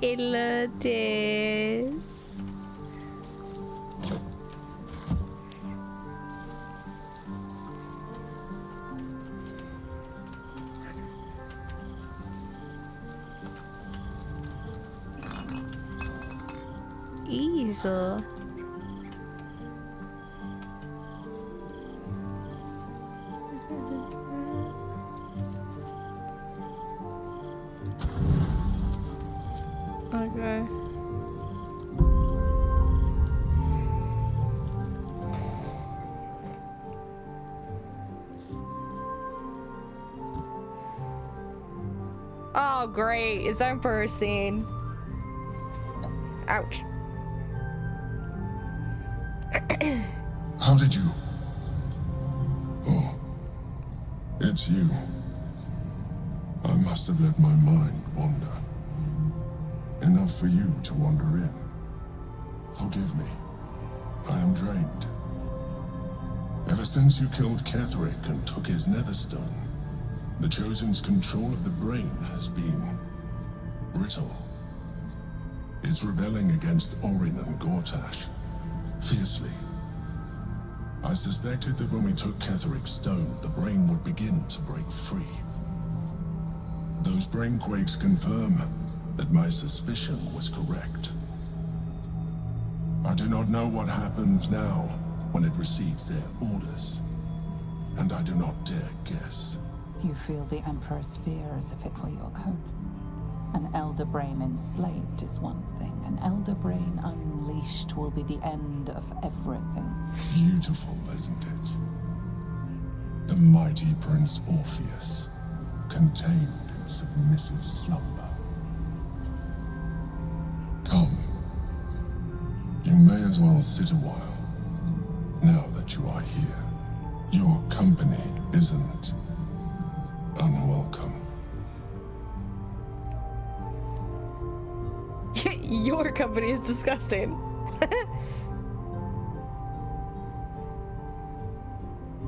Elotes. Easel. Okay. Oh, great. It's Emperor scene. Ouch. How did you? Oh, it's you. I must have let my mind wander. Enough for you to wander in. Forgive me. I am drained. Ever since you killed Ketheric and took his netherstone, the Chosen's control of the brain has been brittle. It's rebelling against Orin and Gortash fiercely. I suspected that when we took Ketheric's stone, the brain would begin to break free. Those brain quakes confirm that my suspicion was correct. I do not know what happens now when it receives their orders, and I do not dare guess. You feel the Emperor's fear as if it were your own. An elder brain enslaved is one thing. An elder brain unleashed will be the end of everything. Beautiful, isn't it? The mighty Prince Orpheus, contained in submissive slumber. Come. You may as well sit a while, now that you are here. Your company isn't unwelcome. Your company is disgusting.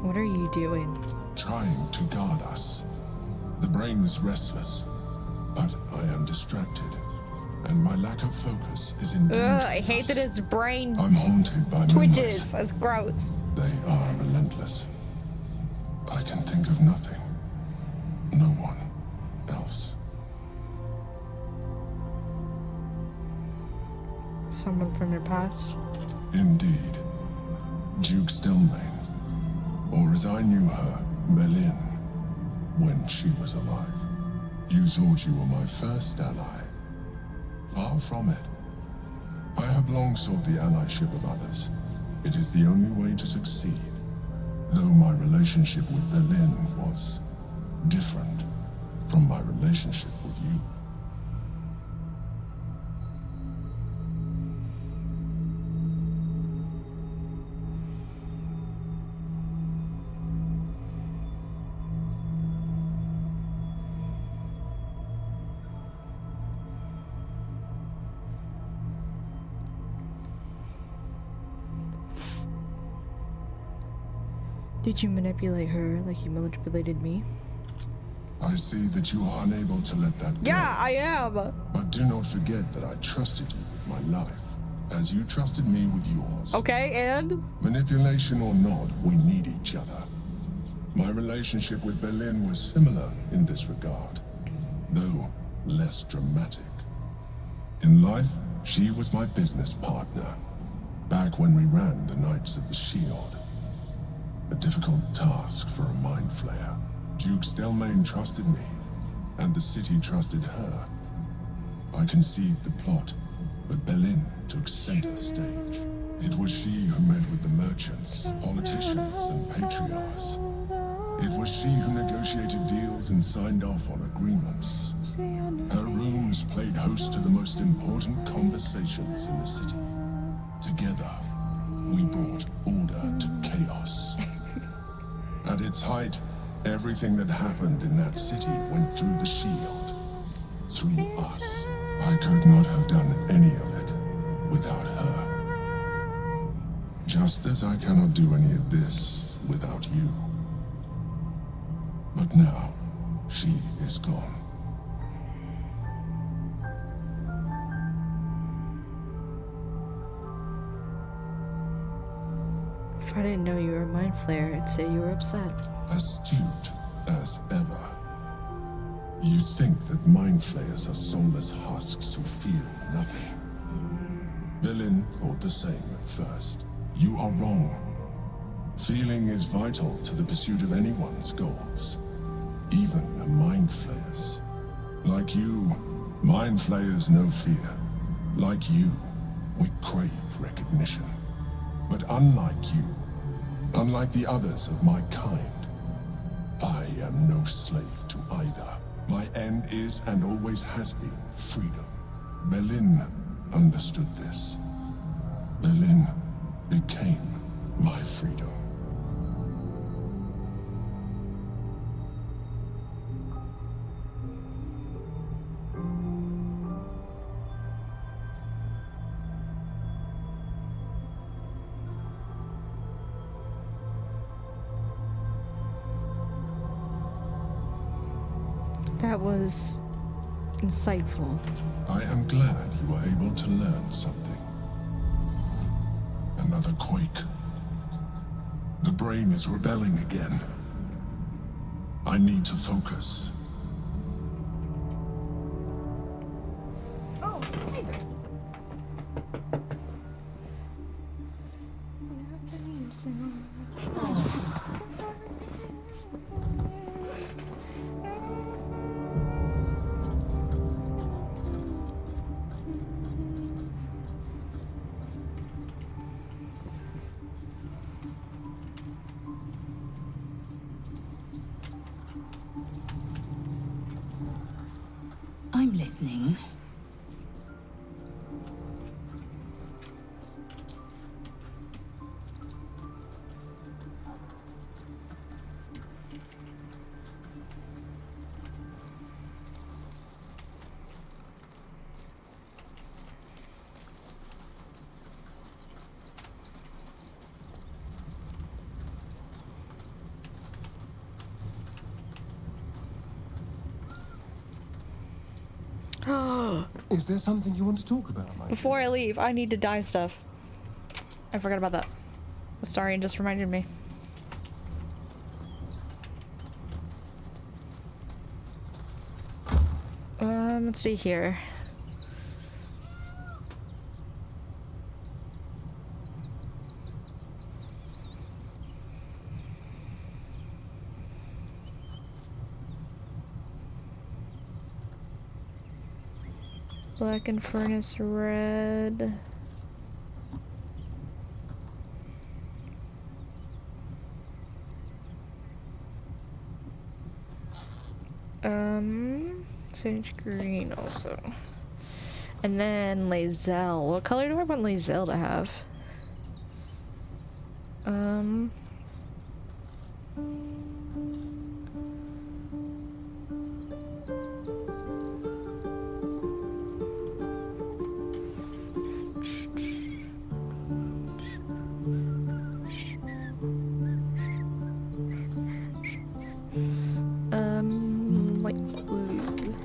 What are you doing? Trying to guard us. The brain is restless, but I am distracted, and my lack of focus is endangering I hate that his brain I'm haunted by twitches. memories. That's gross. They are relentless. I can think of nothing. No one else. Someone from your past? Indeed. Duke Stelmane. Or as I knew her, Melin, when she was alive. You thought you were my first ally. Far from it. I have long sought the allyship of others. It is the only way to succeed. Though my relationship with Berlin was different from my relationship with you. Did you manipulate her like you manipulated me? I see that you are unable to let that go. Yeah, I am. But do not forget that I trusted you with my life, as you trusted me with yours. Okay, and? Manipulation or not, we need each other. My relationship with Berlin was similar in this regard, though less dramatic. In life, she was my business partner, back when we ran the Knights of the Shield. A difficult task for a mind flayer. Duke Stelmane trusted me, and the city trusted her. I conceived the plot, but Berlin took center stage. It was she who met with the merchants, politicians, and patriarchs. It was she who negotiated deals and signed off on agreements. Her rooms played host to the most important conversations in the city. Together, we brought order to chaos. At its height, everything that happened in that city went through the shield. Through us. I could not have done any of it without her. Just as I cannot do any of this without you. But now, she is gone. If I didn't know you were a mind flayer, I'd say you were upset. Astute as ever. You think that mind flayers are soulless husks who feel nothing. Berlin thought the same at first. You are wrong. Feeling is vital to the pursuit of anyone's goals, even a mind flayer's. Like you, mind flayers know fear. Like you, we crave recognition. But unlike you, unlike the others of my kind, I am no slave to either. My end is and always has been freedom. Berlin understood this. Berlin became my freedom. That was insightful. I am glad you were able to learn something. Another quake. The brain is rebelling again. I need to focus. Oh, hey there. I'm listening. Is there something you want to talk about, Mike? Before I leave, I need to dye stuff. I forgot about that. Astarion just reminded me. Let's see here. Black and furnace red. Sage green also. And then Lae'zel. What color do I want Lae'zel to have? Light blue.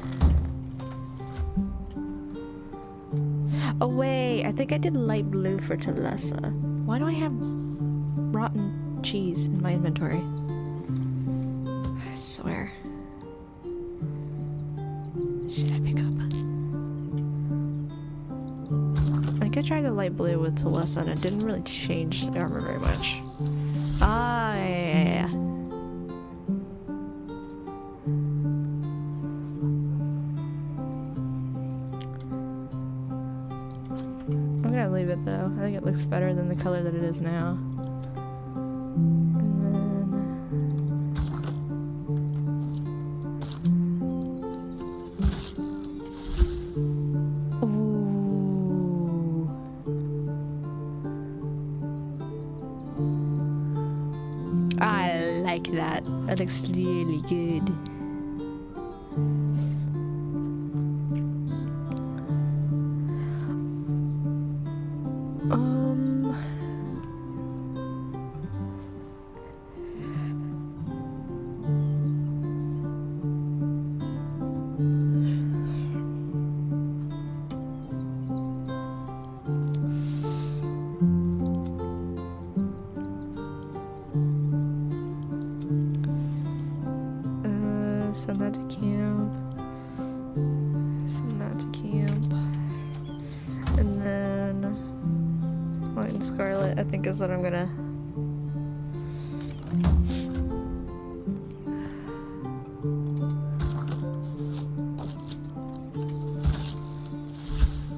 Oh wait, I think I did light blue for Talessa. Why do I have rotten cheese in my inventory? I swear. Should I pick up? I think I tried the light blue with Talessa and it didn't really change the armor very much. Ah, yeah. I'm gonna leave it though. I think it looks better than the color that it is now. And then... Ooh. I like that. That looks really good. Send that to camp. Send that to camp. And then white and scarlet, I think is what I'm gonna.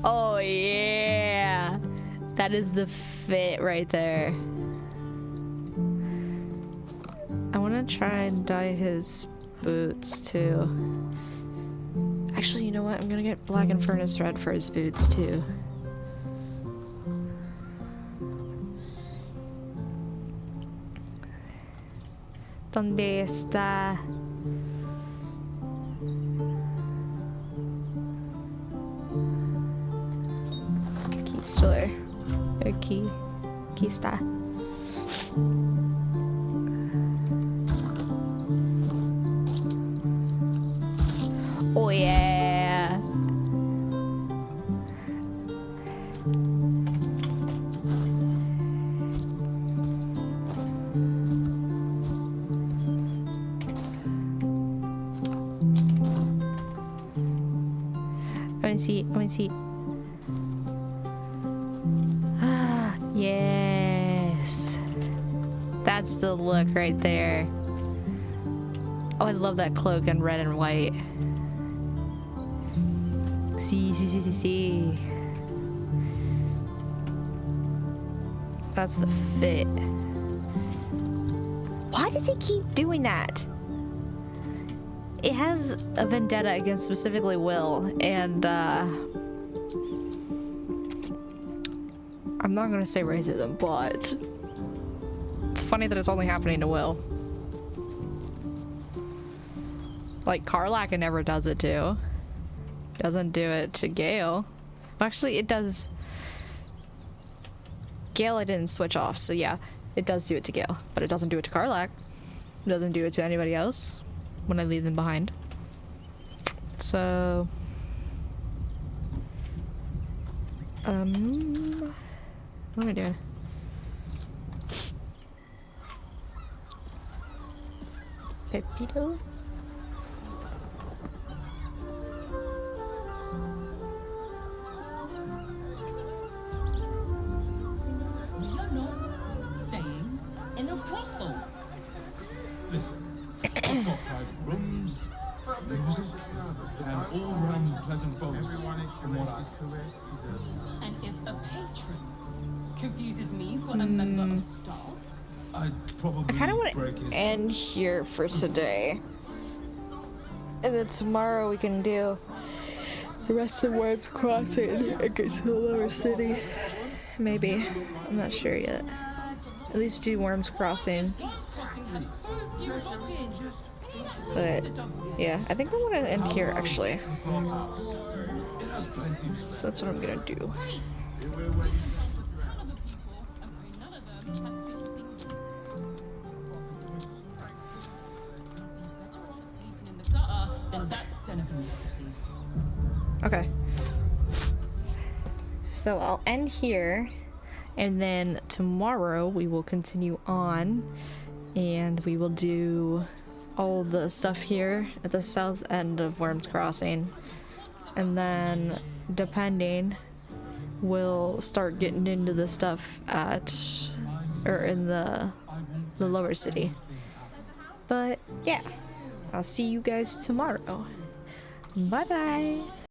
Oh yeah, that is the fit right there. I want to try and dye his boots too. Actually, you know what? I'm gonna get black and furnace red for his boots too. ¿Dónde está? Aquí estoy. Aquí está. Oh yeah. I want to see. Ah, yes. That's the look right there. Oh, I love that cloak in red and white. See. That's the fit. Why does he keep doing that? It has a vendetta against specifically Will, and I'm not gonna say racism, but it's funny that it's only happening to Will. Like, Karlaka never does it to. Doesn't do it to Gale. Actually, it does. Gale I didn't switch off, so yeah, it does do it to Gale, but it doesn't do it to Karlak. It doesn't do it to anybody else when I leave them behind. So what am I doing? Pepito? You're not staying in a brothel. Listen, I've got private rooms, music, and all-round pleasant folks from what I... And if a patron confuses me for a member of staff, I'd probably I kind of want break to his... end here for today. And then tomorrow we can do the rest of Worms Crossing and get to the lower city. Maybe. I'm not sure yet. At least do Worms Crossing. But yeah, I think I want to end here actually. So that's what I'm gonna do. Okay. So I'll end here, and then tomorrow we will continue on, and we will do all the stuff here at the south end of Worms Crossing, and then depending, we'll start getting into the stuff in the lower city. But yeah, I'll see you guys tomorrow. Bye bye.